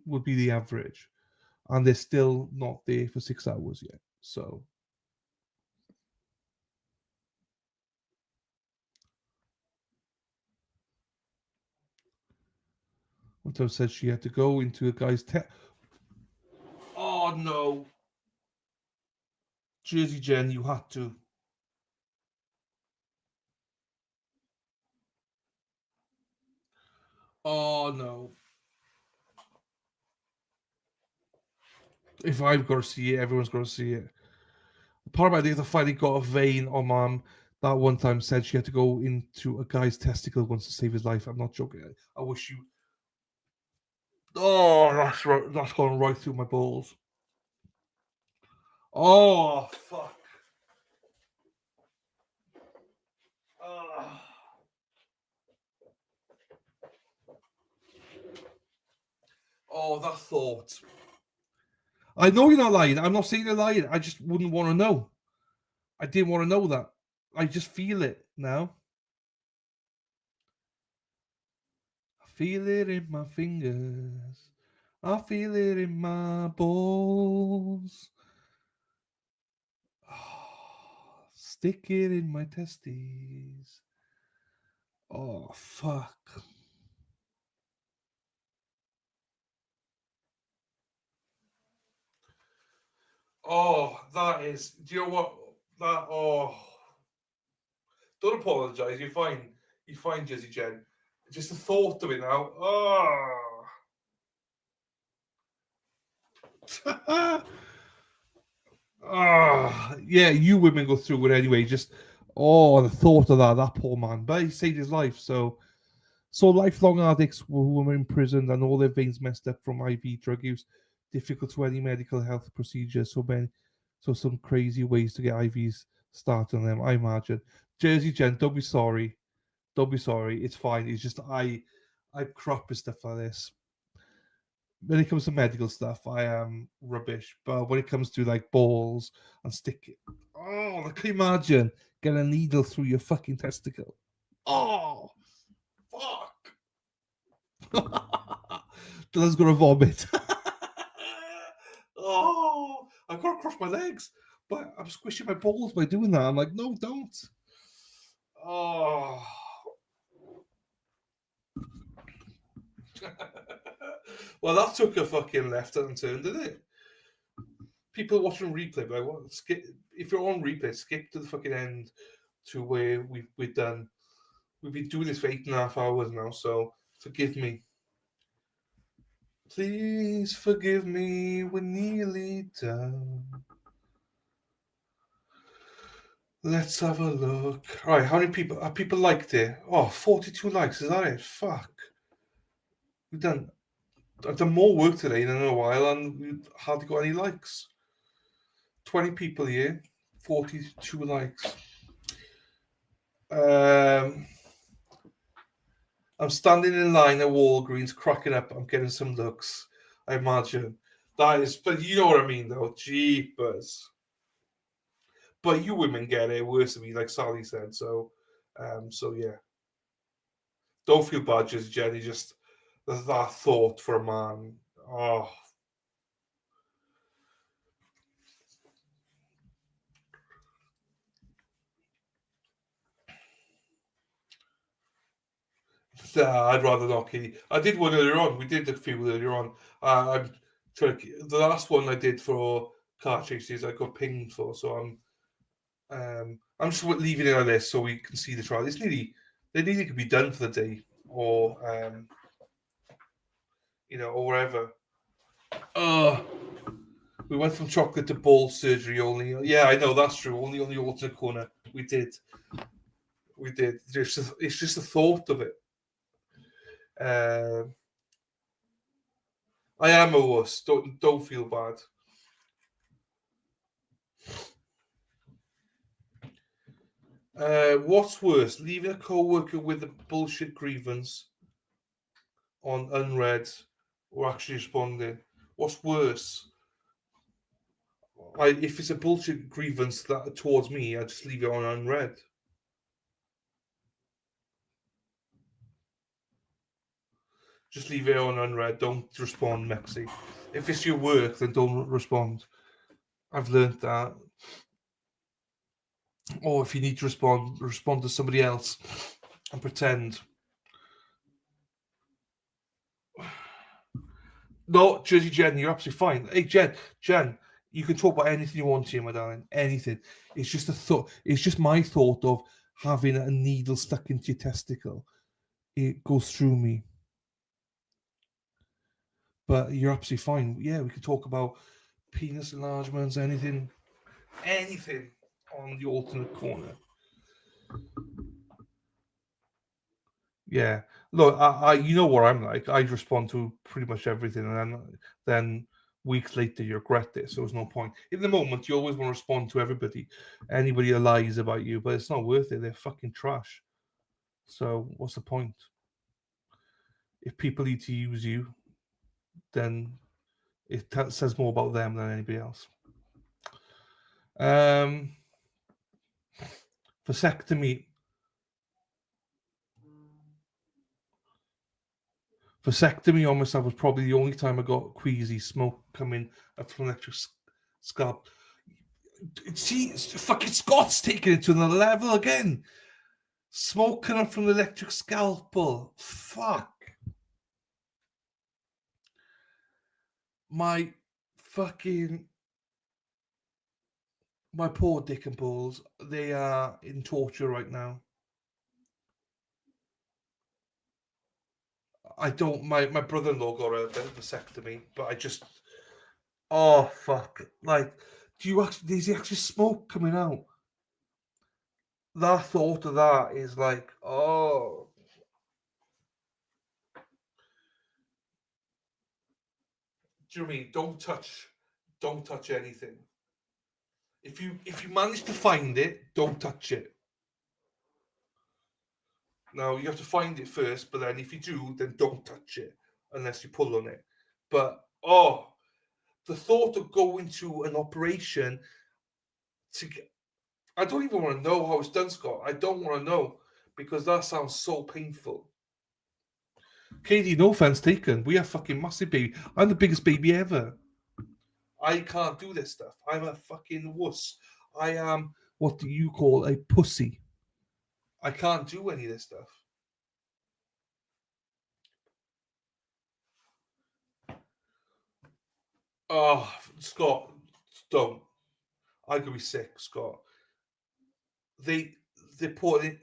would be the average. and they're still not there for 6 hours yet. So. One time said she had to go into a guy's Oh no. Jersey Jen, you had to. Oh no. If I've got to see it, everyone's got to see it. The part about the finally got a vein on Mum that one time said she had to go into a guy's testicle once to save his life. I'm not joking. I wish you. Oh, that's gone right through my balls. Oh, fuck. Oh, that thought. I know you're not lying. I'm not saying you're lying. I just wouldn't want to know. I didn't want to know that. I just feel it now. I feel it in my fingers. I feel it in my balls. Oh, stick it in my testes. Oh, fuck. Oh, that is. Do you know what? That. Oh. Don't apologise. You're fine. You're fine, Jersey Jen. Just the thought of it now. Oh. Yeah, you women go through it anyway. Just the thought of that poor man. But he saved his life. So lifelong addicts who were imprisoned and all their veins messed up from IV drug use, difficult to any medical health procedures. So some crazy ways to get IVs started on them. I imagine. Jersey Jen, don't be sorry. Don't be sorry. It's fine. It's just I'm crap with stuff like this. When it comes to medical stuff, I am rubbish. But when it comes to like balls and stick, can you imagine getting a needle through your fucking testicle? Oh, fuck! Dylan's gonna vomit. I've got to cross my legs, but I'm squishing my balls by doing that. I'm like, no, don't. Oh. Well, that took a fucking left and turn, didn't it? People watching replay, but I want skip. If you're on replay, skip to the fucking end to where we've done. We've been doing this for 8.5 hours now, so forgive me. Please forgive me. We're nearly done. Let's have a look. All right, how many people liked it? Oh, 42 likes. Is that it? Fuck. I've done more work today than in a while, and we hardly got any likes. 20 people here, 42 likes. I'm standing in line at Walgreens, cracking up. I'm getting some looks. I imagine that is, but you know what I mean, though. Jeepers. But you women get it worse than me, like Sally said. So yeah. Don't feel bad, just Jenny. Just that thought for a man. Oh. I'd rather not, Kitty. I did one earlier on. We did a few earlier on. I'm trying to, the last one I did for car chases, I got pinged for. So I'm just leaving it on this so we can see the trial. They nearly could be done for the day, or or wherever. We went from chocolate to ball surgery only. Yeah, I know that's true. Only on the alternate corner. We did. It's just the thought of it. I am a wuss. Don't feel bad. What's worse, leaving a co-worker with a bullshit grievance on unread or actually responding? What's worse? If it's a bullshit grievance that towards me, I just leave it on unread. Just leave it on unread. Don't respond, Mexi. If it's your work, then don't respond. I've learned that. Or if you need to respond to somebody else and pretend. No, Jersey Jen, you're absolutely fine. Hey, Jen, you can talk about anything you want here, my darling. Anything. It's just a thought. It's just my thought of having a needle stuck into your testicle. It goes through me. But you're absolutely fine. Yeah, we could talk about penis enlargements, anything on the alternate corner. Yeah. Look, I you know what I'm like. I respond to pretty much everything, and then weeks later you regret it. So there's no point. In the moment, you always want to respond to anybody that lies about you, but it's not worth it. They're fucking trash. So what's the point? If people need to use you, then it says more about them than anybody else. Vasectomy. Vasectomy on myself was probably the only time I got queasy smoke coming up from electric scalp. See, fucking Scott's taking it to another level again. Smoke coming up from the electric scalpel. Fuck. My poor dick and balls, they are in torture right now. My brother-in-law got a vasectomy, but I just, oh fuck. Like, is he actually smoke coming out? That thought of that is like, oh. Do you know what I mean? Don't touch anything. If you manage to find it, don't touch it. Now you have to find it first, but then if you do, then don't touch it unless you pull on it. But the thought of going to an operation I don't even want to know how it's done, Scott. I don't want to know because that sounds so painful. Katie, no offense taken. We are fucking massive baby. I'm the biggest baby ever. I can't do this stuff. I'm a fucking wuss. I am what do you call a pussy. I can't do any of this stuff. Oh, Scott, don't. I could be sick, Scott. They put it.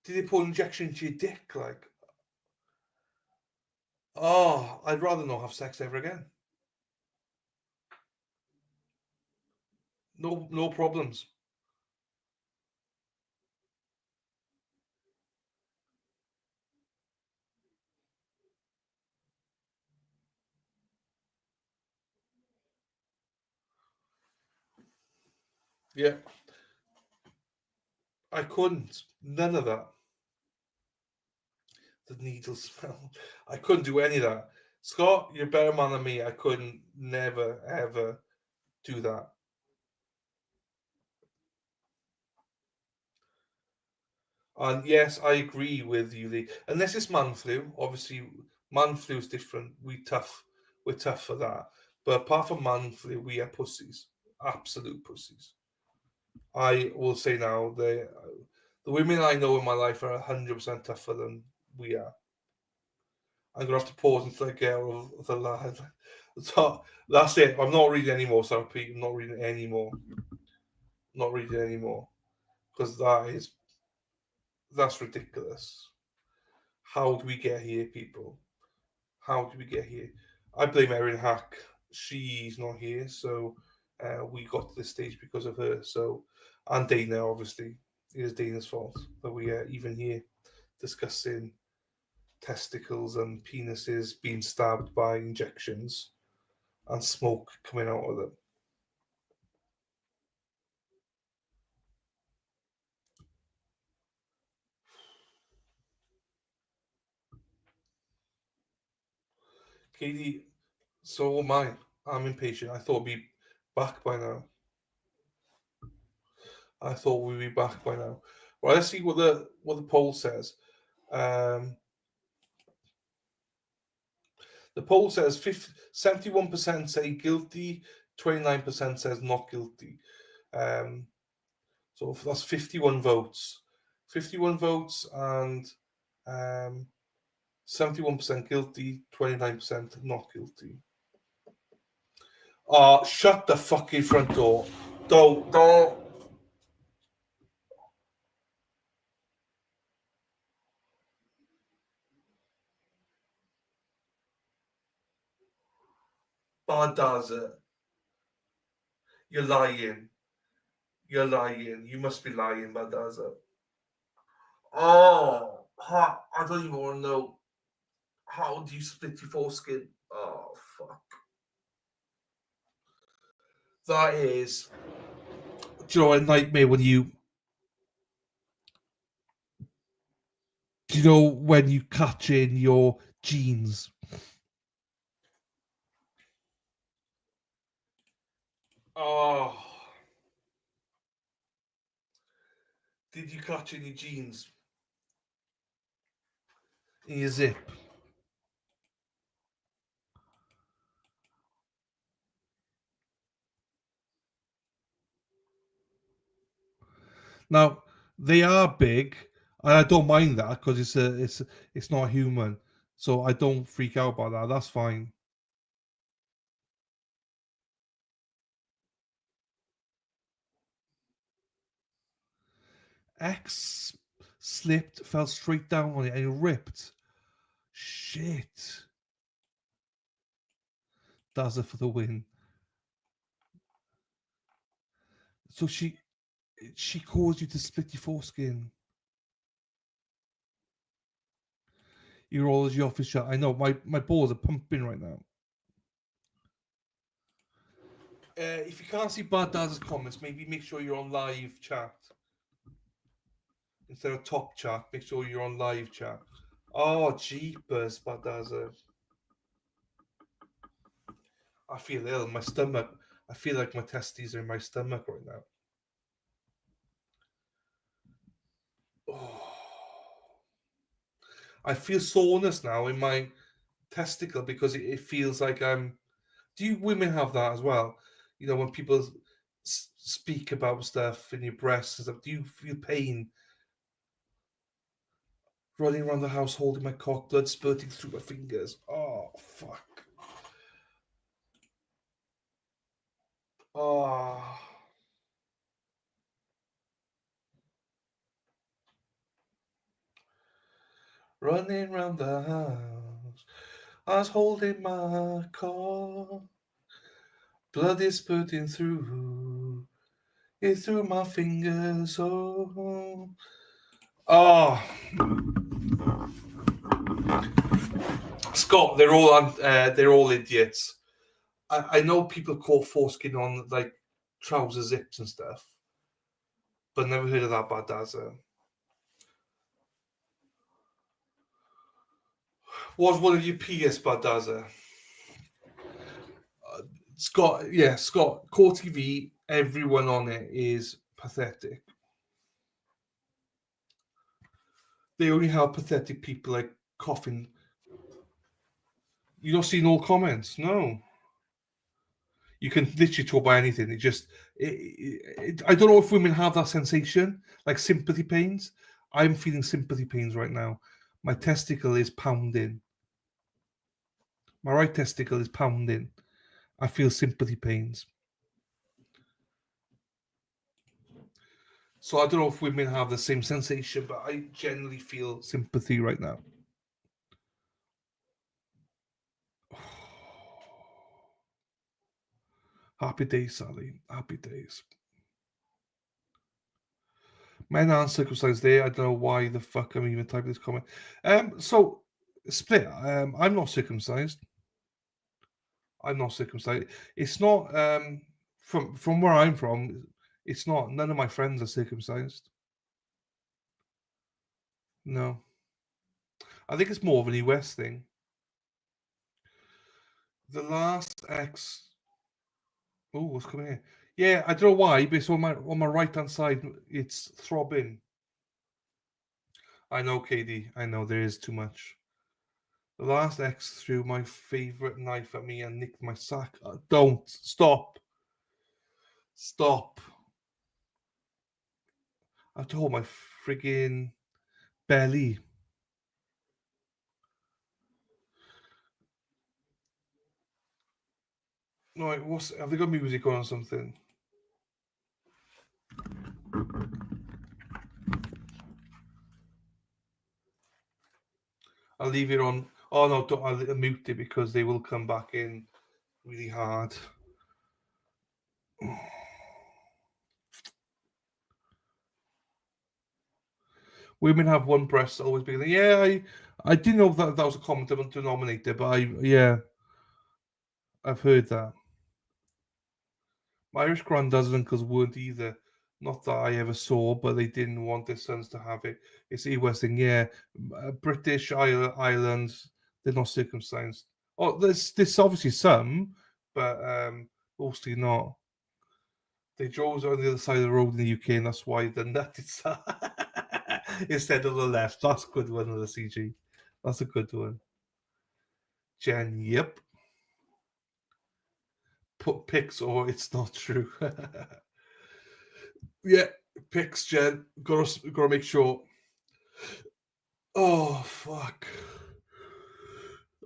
Did they put an injection into your dick? Like, oh, I'd rather not have sex ever again. No problems. Yeah. I couldn't. None of that. The needle smell. I couldn't do any of that. Scott, you're a better man than me. I couldn't never, ever do that. And yes, I agree with you, Lee. Unless it's man flu. Obviously, man flu is different. We're tough for that. But apart from man flu, we are pussies. Absolute pussies. I will say now, the women I know in my life are 100% tougher than we are. I'm going to have to pause until I get out of the lad. So that's it. I'm not reading anymore, so Pete. I'm not reading anymore. Not reading anymore. Because that's ridiculous. How do we get here, people? How do we get here? I blame Erin Hack. She's not here, so we got to this stage because of her. So, and Dana, obviously. It is Dana's fault that we are even here discussing testicles and penises being stabbed by injections and smoke coming out of them. Katie, so am I. I'm impatient. I thought we'd be back by now. I thought we'd be back by now. Well, let's see what the poll says. The poll says 71% say guilty, 29% says not guilty. So that's 51 votes. 51 votes and 71% guilty, 29% not guilty. Shut the fucking front door. Don't. Bardaza. You're lying. You're lying. You must be lying, Bardaza. Oh, I don't even want to know. How do you split your foreskin? Oh, fuck. That is, do you know, a nightmare when you, do you know when you catch in your jeans? Oh. Did you catch in your jeans? In your zip? Now, they are big, and I don't mind that because it's not human. So I don't freak out about that. That's fine. X slipped, fell straight down on it, and it ripped. Shit. Daza for the win. So she caused you to split your foreskin. You're all as your office shut. I know, my balls are pumping right now. If you can't see Bad Daza's comments, maybe make sure you're on live chat. Instead of top chat, make sure you're on live chat. Oh, jeepers, Bad Daza. I feel ill. My stomach. I feel like my testes are in my stomach right now. Oh. I feel soreness now in my testicle because it feels like I'm. Do you women have that as well? You know, when people speak about stuff in your breasts and stuff, do you feel pain? Running around the house holding my cock, blood spurting through my fingers. Oh, fuck. Oh. Running round the house, I was holding my cock. Blood is spurting through it through my fingers. Oh. Scott, they're all idiots. I know people call foreskin on like trouser zips and stuff, but never heard of that Bad Daza. Was one of you PS Bad Daza? Scott, Core TV, everyone on it is pathetic. They only have pathetic people like coughing. You not seen all comments? No. You can literally talk about anything. I don't know if women have that sensation, like sympathy pains. I'm feeling sympathy pains right now. My testicle is pounding. My right testicle is pounding. I feel sympathy pains. So I don't know if women have the same sensation, but I generally feel sympathy right now. Happy days, Sally. Happy days. Men aren't circumcised there. I don't know why the fuck I'm even typing this comment. So, Split, I'm not circumcised. I'm not circumcised. It's not, from where I'm from, it's not, none of my friends are circumcised. No. I think it's more of an US thing. The last ex. Oh, what's coming here? Yeah, I don't know why, but it's on my right hand side. It's throbbing. I know, KD. I know there is too much. The last ex threw my favorite knife at me and nicked my sack. Don't. Stop. Stop. I told my friggin' belly. Right, have they got music on or something? I'll leave it on. Oh no, I'll mute it because they will come back in really hard. Women have one breast always bigger. Yeah, I didn't know that was a common denominator, but I've heard that. My Irish granddads and uncles weren't either. Not that I ever saw, but they didn't want their sons to have it. It's the West thing, yeah. British Islands, they're not circumcised. Oh, there's obviously some, but mostly not. They drove on the other side of the road in the UK, and that's why the nut is instead of the left. That's a good one of the CG. That's a good one. Jen, yep. Put pics or it's not true. Yeah, pics, Jen. Gotta make sure. Oh fuck.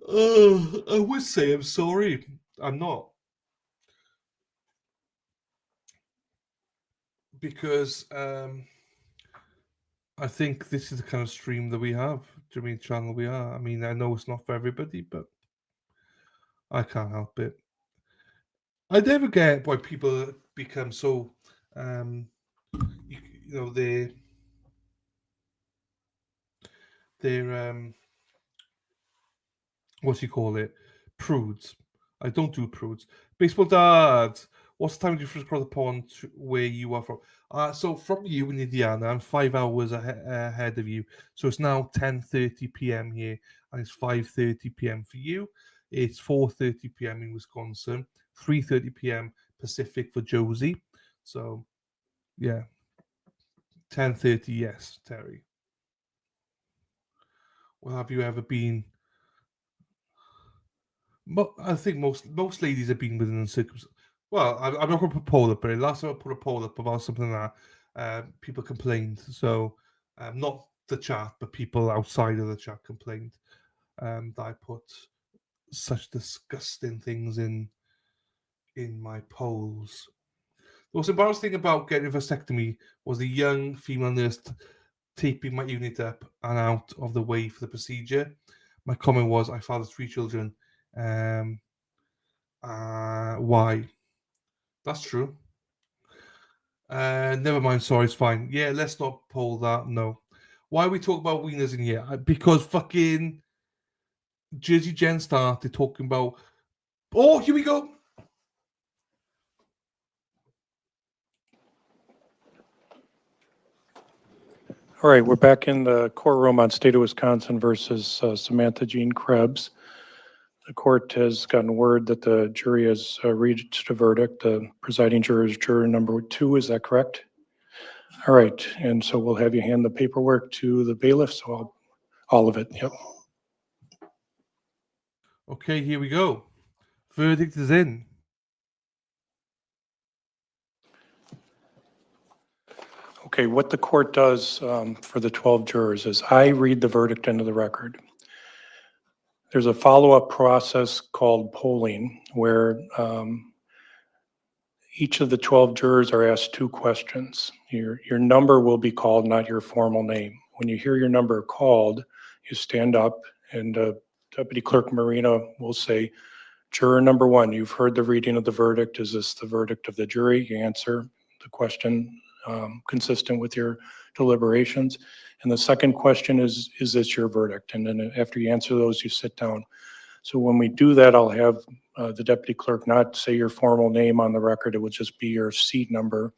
I would say I'm sorry. I'm not. Because I think this is the kind of stream that we have. Do you mean channel we are? I mean, I know it's not for everybody, but I can't help it. I never get why people become so they're what do you call it? Prudes. I don't do prudes. Baseball dad. What's the time difference across the pond to where you are from? So from you in Indiana, I'm 5 hours ahead of you. So it's now 10:30 p.m. here, and it's 5:30 p.m. for you. It's 4:30 p.m. in Wisconsin, 3:30 p.m. Pacific for Josie. So, yeah, 10:30. Yes, Terry. Well, have you ever been? I think most ladies have been within the circumstances. Well, I'm not going to put a poll up, but last time I put a poll up about something that people complained. So, not the chat, but people outside of the chat complained that I put such disgusting things in my polls. The most embarrassing thing about getting a vasectomy was the young female nurse taping my unit up and out of the way for the procedure. My comment was, I fathered 3 children. Why? That's true. Never mind. Sorry, it's fine. Yeah, let's not poll that. No. Why are we talking about wieners in here? Because fucking Jersey Jen started talking about. Oh, here we go. All right, we're back in the courtroom on State of Wisconsin versus Samantha Jean Krebs. The court has gotten word that the jury has reached a verdict. The presiding juror is juror number 2. Is that correct? All right, and so we'll have you hand the paperwork to the bailiff. So all of it. Yep. Okay, here we go. Verdict is in. Okay, what the court does for the 12 jurors is I read the verdict into the record. There's a follow-up process called polling where each of the 12 jurors are asked 2 questions. Your number will be called, not your formal name. When you hear your number called, you stand up and Deputy Clerk Marina will say, juror number 1, you've heard the reading of the verdict. Is this the verdict of the jury? You answer the question consistent with your deliberations. And the second question is this your verdict? And then after you answer those, you sit down. So when we do that, I'll have the deputy clerk not say your formal name on the record. It will just be your seat number.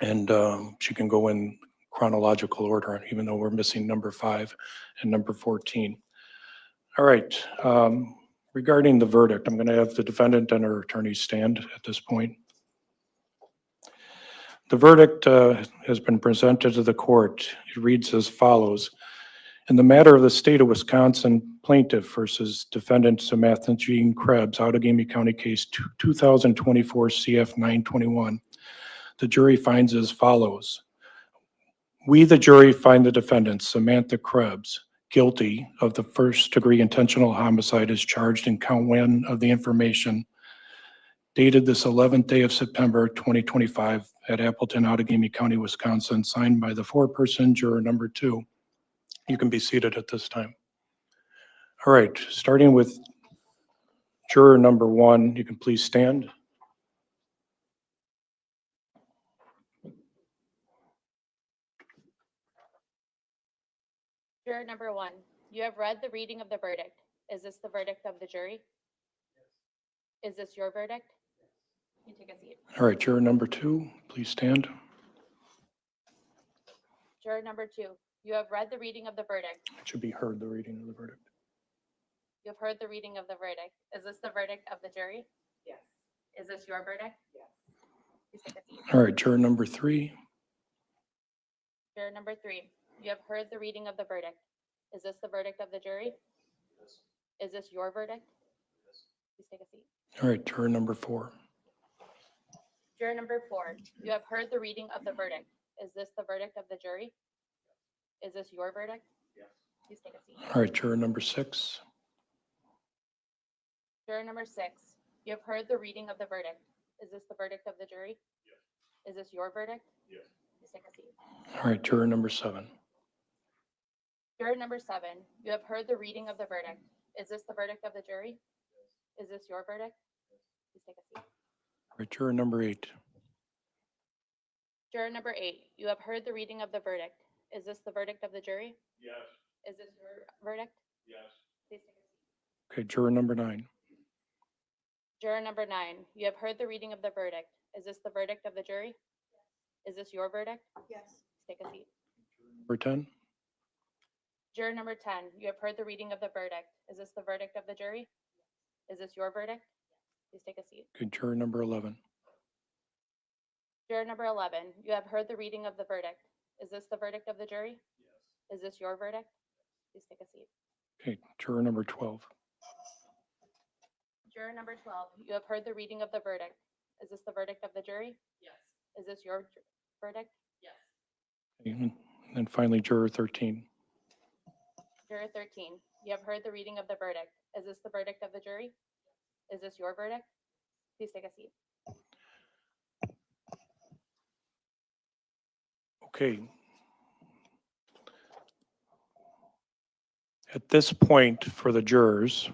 And she can go in chronological order, even though we're missing number 5 and number 14. All right. Regarding the verdict, I'm going to have the defendant and her attorney stand at this point. The verdict has been presented to the court. It reads as follows. In the matter of the state of Wisconsin Plaintiff versus Defendant Samantha Krebs, Outagamie County Case 2024 CF 921. The jury finds as follows. We, the jury, find the defendant, Samantha Krebs, guilty of the first-degree intentional homicide as charged in count 1 of the information dated this 11th day of September 2025 at Appleton, Outagamie County, Wisconsin, signed by the foreperson, juror number 2. You can be seated at this time. All right, starting with juror number 1, you can please stand. Juror number 1, you have read the reading of the verdict. Is this the verdict of the jury? Is this your verdict? You take a seat. All right, juror number 2, please stand. Juror number 2, you have read the reading of the verdict. It should be heard, the reading of the verdict. You have heard the reading of the verdict. Is this the verdict of the jury? Yes. Is this your verdict? Yes. Please take a seat. All right, juror number 3. Juror number 3, you have heard the reading of the verdict. Is this the verdict of the jury? Yes. Is this your verdict? Yes. Please take a seat. All right, juror number 4. Juror number 4, you have heard the reading of the verdict. Is this the verdict of the jury? Is this your verdict? Yes. Please take a seat. All right, juror number 6. Juror number 6, you have heard the reading of the verdict. Is this the verdict of the jury? Yes. Is this your verdict? Yes. Please take a seat. All right, juror number 7. Juror number 7, you have heard the reading of the verdict. Is this the verdict of the jury? Yes. Is this your verdict? Yes. Please take a seat. All right, juror number 8. Juror number 8, you have heard the reading of the verdict. Is this the verdict of the jury? Yes. Is this your verdict? Yes. Please take a seat. Okay, juror number 9. Juror number 9, you have heard the reading of the verdict. Is this the verdict of the jury? Yes. Is this your verdict? Yes. Please take a seat. Number 10. Juror number 10, you have heard the reading of the verdict. Is this the verdict of the jury? Is this your verdict? Please take a seat. Okay, juror number 11. Juror number 11, you have heard the reading of the verdict. Is this the verdict of the jury? Yes. Is this your verdict? Please take a seat. Okay, juror number 12. Juror number 12, you have heard the reading of the verdict. Is this the verdict of the jury? Yes. Is this your verdict? Yes. Okay, and then finally, juror 13. Juror 13, you have heard the reading of the verdict. Is this the verdict of the jury? Is this your verdict? Please take a seat. Okay. At this point, for the jurors,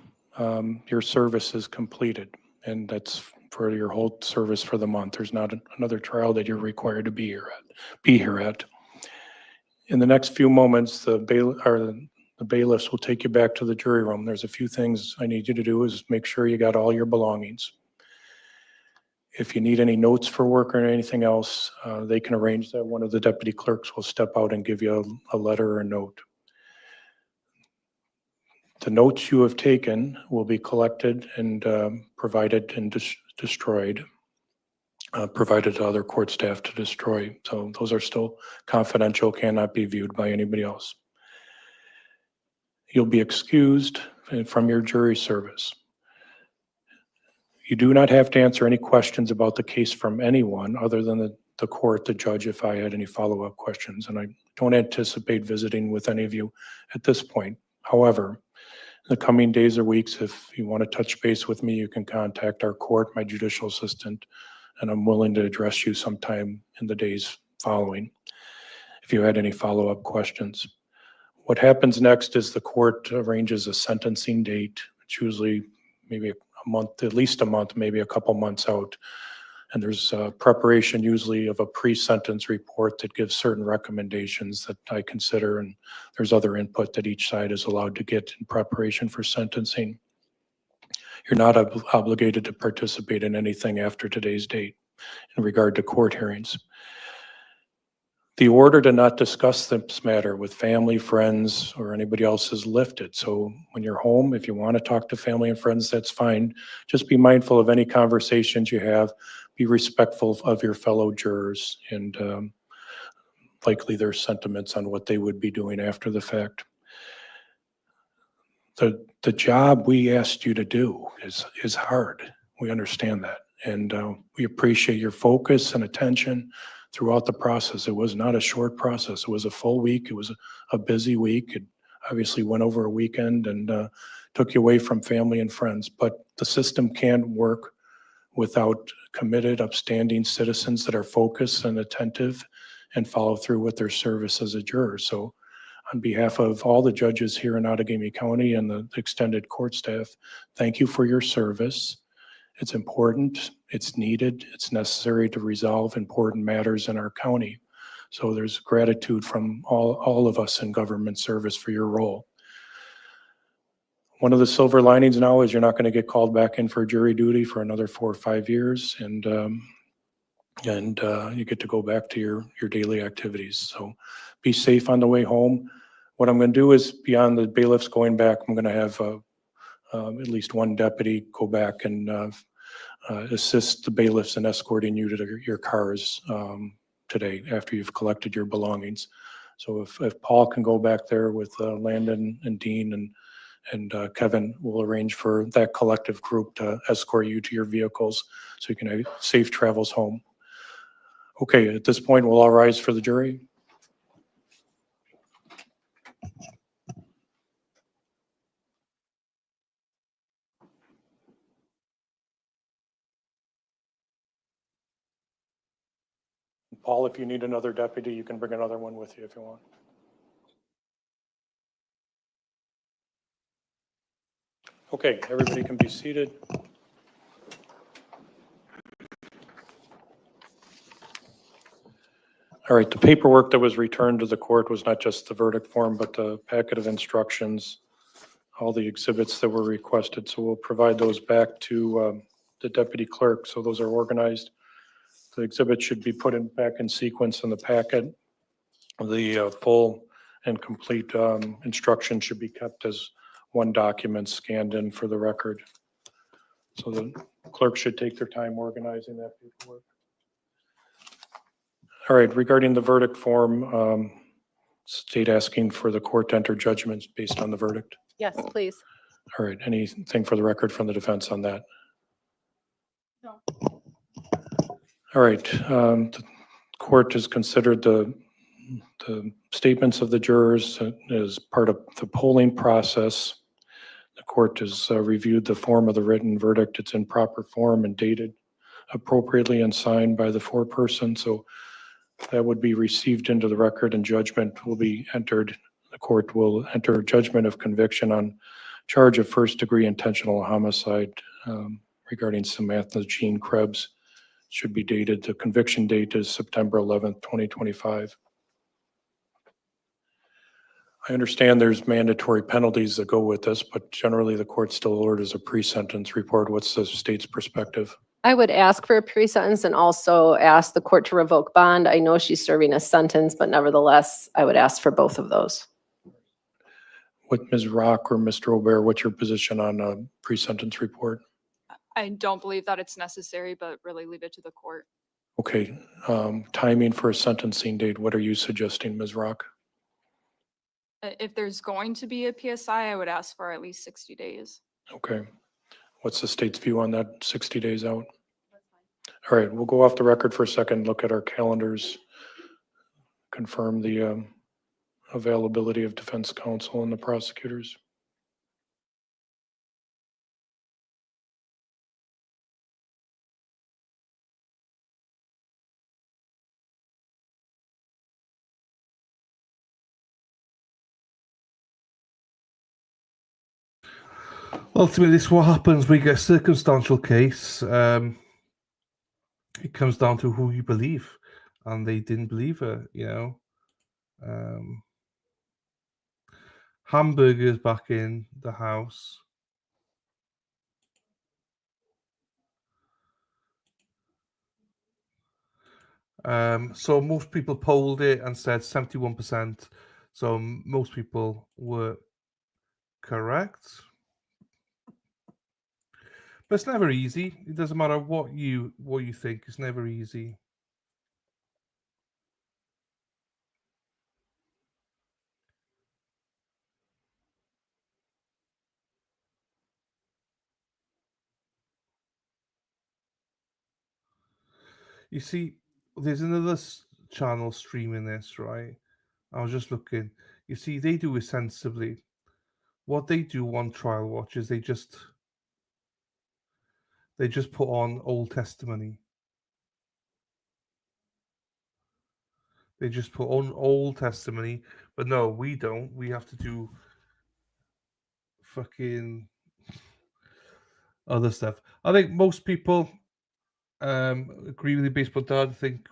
your service is completed, and that's for your whole service for the month. There's not another trial that you're required to be here at. In the next few moments, the bailiffs will take you back to the jury room. There's a few things I need you to do is make sure you got all your belongings. If you need any notes for work or anything else, they can arrange that. One of the deputy clerks will step out and give you a letter or a note. The notes you have taken will be collected and provided and destroyed, provided to other court staff to destroy. So those are still confidential, cannot be viewed by anybody else. You'll be excused from your jury service. You do not have to answer any questions about the case from anyone other than the court, the judge, if I had any follow-up questions. And I don't anticipate visiting with any of you at this point. However, in the coming days or weeks, if you want to touch base with me, you can contact our court, my judicial assistant, and I'm willing to address you sometime in the days following if you had any follow-up questions. What happens next is the court arranges a sentencing date. It's usually maybe a month, at least a month, maybe a couple months out. And there's preparation usually of a pre-sentence report that gives certain recommendations that I consider, and there's other input that each side is allowed to get in preparation for sentencing. You're not obligated to participate in anything after today's date in regard to court hearings. The order to not discuss this matter with family, friends, or anybody else is lifted. So when you're home, if you want to talk to family and friends, that's fine. Just be mindful of any conversations you have. Be respectful of your fellow jurors and likely their sentiments on what they would be doing after the fact. the job we asked you to do is hard. We understand that. And we appreciate your focus and attention throughout the process. It was not a short process. It was a full week. It was a busy week. It obviously went over a weekend and took you away from family and friends. But the system can't work without committed, upstanding citizens that are focused and attentive and follow through with their service as a juror. So on behalf of all the judges here in Outagamie County and the extended court staff, thank you for your service. It's important, it's needed, it's necessary to resolve important matters in our county. So there's gratitude from all of us in government service for your role. One of the silver linings now is you're not going to get called back in for jury duty for another 4 or 5 years, and you get to go back to your daily activities. So be safe on the way home. What I'm going to do is, beyond the bailiffs going back, I'm going to have at least one deputy go back and assist the bailiffs in escorting you to your cars today after you've collected your belongings. So if Paul can go back there with Landon and Dean and Kevin, will arrange for that collective group to escort you to your vehicles so you can have safe travels home. Okay, at this point, we'll all rise for the jury. Paul, if you need another deputy, you can bring another one with you if you want. Okay, everybody can be seated. All right, the paperwork that was returned to the court was not just the verdict form, but the packet of instructions, all the exhibits that were requested. So we'll provide those back to the deputy clerk. So those are organized. The exhibits should be put back in sequence in the packet. The full and complete instruction should be kept as one document scanned in for the record. So the clerk should take their time organizing that paperwork. All right, regarding the verdict form, state asking for the court to enter judgments based on the verdict. Yes, please. All right, anything for the record from the defense on that? No. All right, the court has considered the statements of the jurors as part of the polling process. The court has reviewed the form of the written verdict. It's in proper form and dated appropriately and signed by the foreperson. So that would be received into the record and judgment will be entered. The court will enter judgment of conviction on charge of first-degree intentional homicide regarding Samantha Jean Krebs. Should be dated. The conviction date is September 11th, 2025. I understand there's mandatory penalties that go with this, but generally the court still orders a pre-sentence report. What's the state's perspective? I would ask for a pre-sentence and also ask the court to revoke bond. I know she's serving a sentence, but nevertheless, I would ask for both of those. What, Ms. Rock or Mr. Aubert, what's your position on a pre-sentence report? I don't believe that it's necessary, but really leave it to the court. Okay, timing for a sentencing date, what are you suggesting, Ms. Rock? If there's going to be a PSI, I would ask for at least 60 days. Okay, what's the state's view on that, 60 days out? All right, we'll go off the record for a second, look at our calendars, confirm the availability of defense counsel and the prosecutors. Ultimately, this is what happens. We get a circumstantial case. It comes down to who you believe, and they didn't believe her. Hamburger's back in the house. So most people polled it and said 71%. So most people were correct. But it's never easy. It doesn't matter what you think. It's never easy. You see, there's another channel streaming this, right? I was just looking. You see, they do it sensibly. What they do on Trial Watch is they just put on old testimony. They just put on old testimony, but no, we don't. We have to do fucking other stuff. I think most people agree with the baseball dad. I think,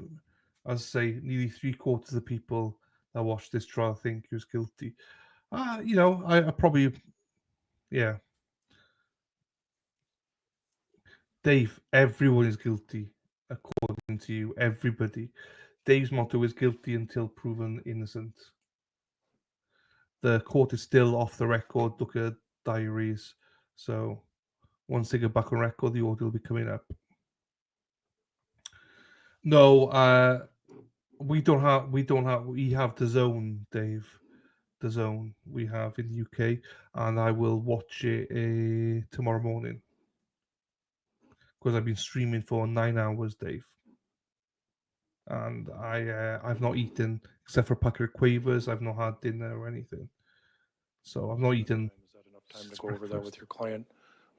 as I say, nearly 3/4 of the people that watched this trial think he was guilty. I probably, yeah. Dave, everyone is guilty, according to you. Everybody. Dave's motto is guilty until proven innocent. The court is still off the record. Look at diaries. So once they get back on record, the order will be coming up. No, we have the Zone, Dave. The Zone we have in the UK, and I will watch it tomorrow morning because I've been streaming for 9 hours, Dave. And I've not eaten except for a packet of quavers. I've not had dinner or anything, so I've not eaten. Is that enough time to go over that with your client,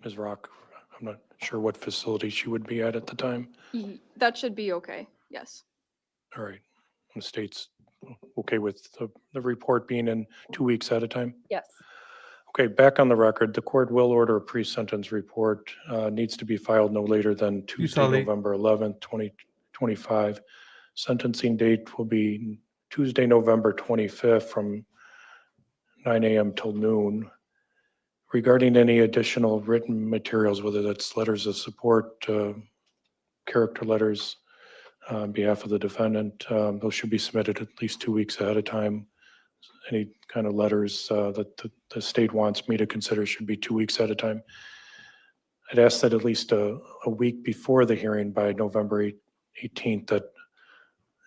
Ms. Rock? I'm not sure what facility she would be at the time. That should be okay. Yes. All right. The state's okay with the report being in 2 weeks at a time? Yes. Okay, back on the record, the court will order a pre-sentence report. Needs to be filed no later than Tuesday, November 11th, 2025. Sentencing date will be Tuesday, November 25th from 9 a.m. till noon. Regarding any additional written materials, whether that's letters of support, character letters on behalf of the defendant, those should be submitted at least 2 weeks ahead of time. Any kind of letters that the state wants me to consider should be 2 weeks at a time. I'd ask that at least a week before the hearing, by November 18th,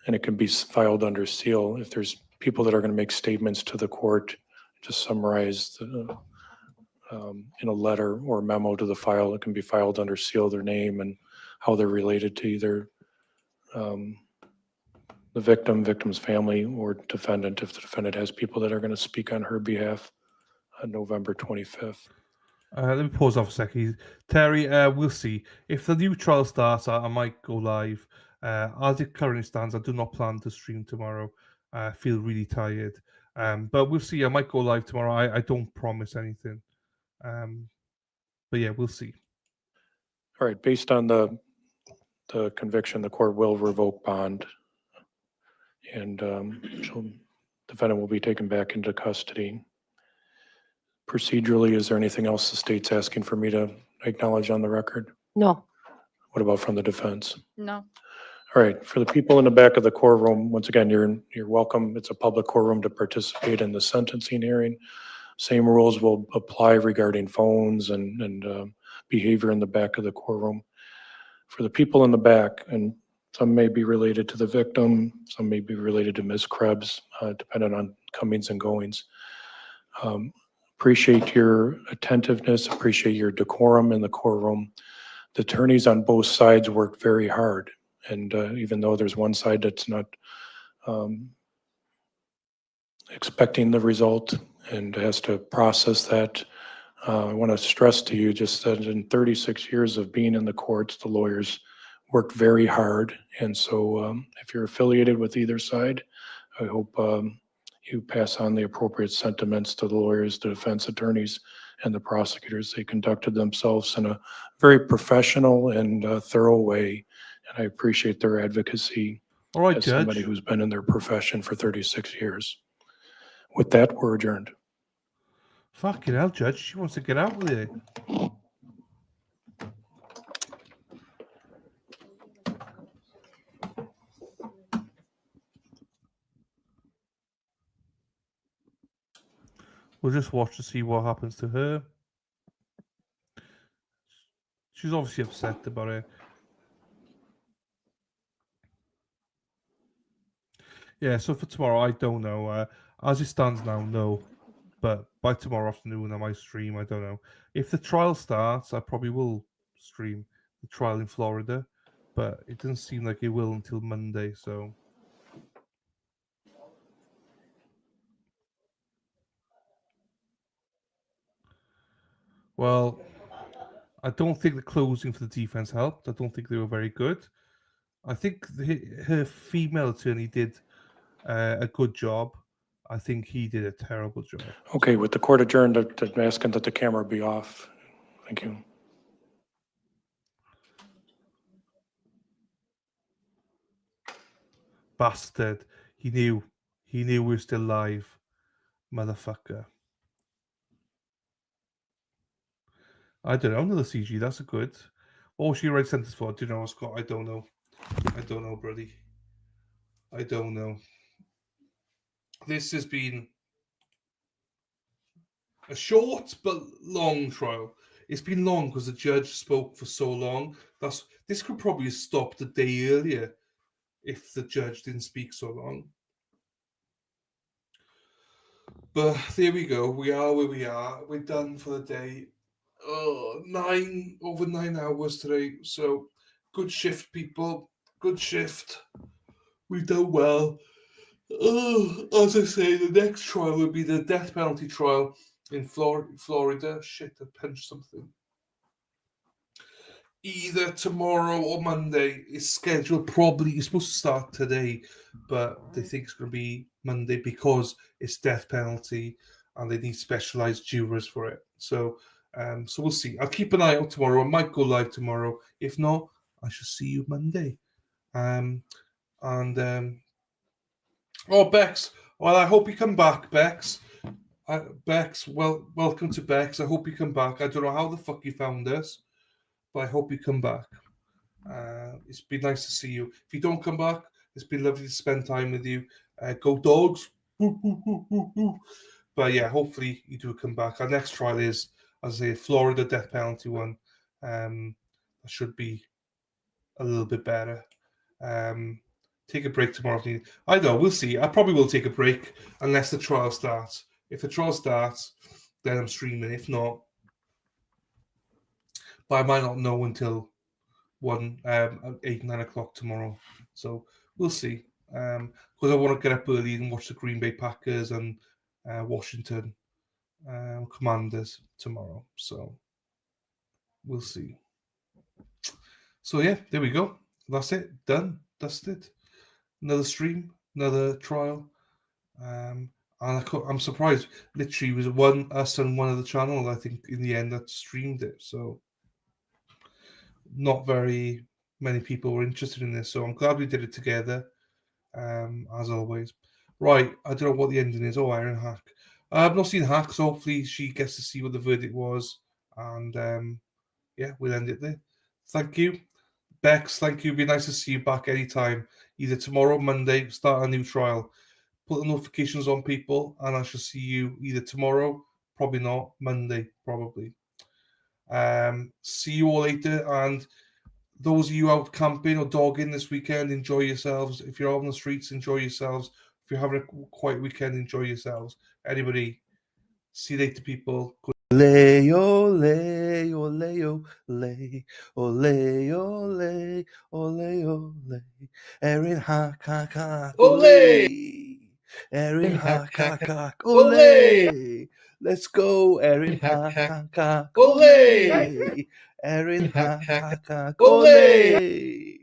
and it can be filed under seal. If there's people that are going to make statements to the court, just summarize in a letter or memo to the file. It can be filed under seal, their name and how they're related to either the victim's family, or defendant, if the defendant has people that are going to speak on her behalf on November 25th. Let me pause off a second. Terry, we'll see. If the new trial starts, I might go live. As it currently stands, I do not plan to stream tomorrow. I feel really tired. But we'll see. I might go live tomorrow. I don't promise anything. But yeah, we'll see. All right. Based on the conviction, the court will revoke bond, and defendant will be taken back into custody. Procedurally, is there anything else the state's asking for me to acknowledge on the record? No. What about from the defense? No. All right. For the people in the back of the courtroom, once again, you're welcome. It's a public courtroom to participate in the sentencing hearing. Same rules will apply regarding phones and behavior in the back of the courtroom. For the people in the back, and some may be related to the victim, some may be related to Ms. Krebs, depending on comings and goings. Appreciate your attentiveness, appreciate your decorum in the courtroom. The attorneys on both sides work very hard, and even though there's one side that's not expecting the result and has to process that, I want to stress to you just that in 36 years of being in the courts, the lawyers work very hard. And so if you're affiliated with either side, I hope you pass on the appropriate sentiments to the lawyers, the defense attorneys, and the prosecutors. They conducted themselves in a very professional and thorough way, and I appreciate their advocacy. All right, as Judge. somebody who's been in their profession for 36 years. With that, we're adjourned. Fucking hell, Judge. She wants to get out with it. We'll just watch to see what happens to her. She's obviously upset about it. Yeah, so for tomorrow, I don't know. As it stands now, no. But by tomorrow afternoon, I might stream. I don't know. If the trial starts, I probably will stream the trial in Florida. but it doesn't seem like it will until Monday. So, well, I don't think the closing for the defense helped. I don't think they were very good. I think her female attorney did a good job. I think he did a terrible job. Okay, with the court adjourned, I'm asking that the camera be off. Thank you. Bastard. He knew we were still live. Motherfucker. I don't know. Another CG. That's a good. What was she right sentence for? Do you know, Scott? I don't know. I don't know, Brody. I don't know. This has been a short but long trial. It's been long because the judge spoke for so long. This could probably have stopped a day earlier if the judge didn't speak so long. But there we go. We are where we are. We're done for the day. Over 9 hours today. So good shift, people. Good shift. We've done well. As I say, the next trial will be the death penalty trial in Florida. Shit, I punched something. Either tomorrow or Monday. It's scheduled probably, it's supposed to start today, but they think it's going to be Monday because it's death penalty and they need specialized jurors for it. So we'll see. I'll keep an eye out tomorrow. I might go live tomorrow. If not, I shall see you Monday. Bex. Well, I hope you come back, Bex. Bex, well, welcome to Bex. I hope you come back. I don't know how the fuck you found us, but I hope you come back. It's been nice to see you. If you don't come back, it's been lovely to spend time with you. Go Dogs. But yeah, hopefully you do come back. Our next trial is, as I say, Florida death penalty one. That should be a little bit better. Take a break tomorrow if needed. I know, we'll see. I probably will take a break unless the trial starts. If the trial starts, then I'm streaming. If not, but I might not know until 8, 9 o'clock tomorrow. So we'll see. Because I want to get up early and watch the Green Bay Packers and Washington Commanders tomorrow. So we'll see. So yeah, there we go. That's it. Done. Dusted. Another stream. Another trial. And I'm surprised. Literally, it was us and one other channel, I think, in the end that streamed it. So not very many people were interested in this. So I'm glad we did it together, as always. Right, I don't know what the ending is. Oh, Erin Hack. I've not seen Hack, so hopefully she gets to see what the verdict was. And yeah, we'll end it there. Thank you. Bex, thank you. It'd be nice to see you back anytime. Either tomorrow, Monday, start a new trial. Put the notifications on, people, and I shall see you either tomorrow, probably not, Monday, probably. See you all later, and those of you out camping or dogging this weekend, enjoy yourselves. If you're out on the streets, enjoy yourselves. If you're having a quiet weekend, enjoy yourselves. Anybody, see you later, people. Ole, ole, ole, ole, ole, ole, ole, ole. Erin Hack, hack, hack, ole. Erin Hack, hack, hack, ole. Let's go, Erin Hack, hack, hack, ole. Erin Hack, hack, hack, ole.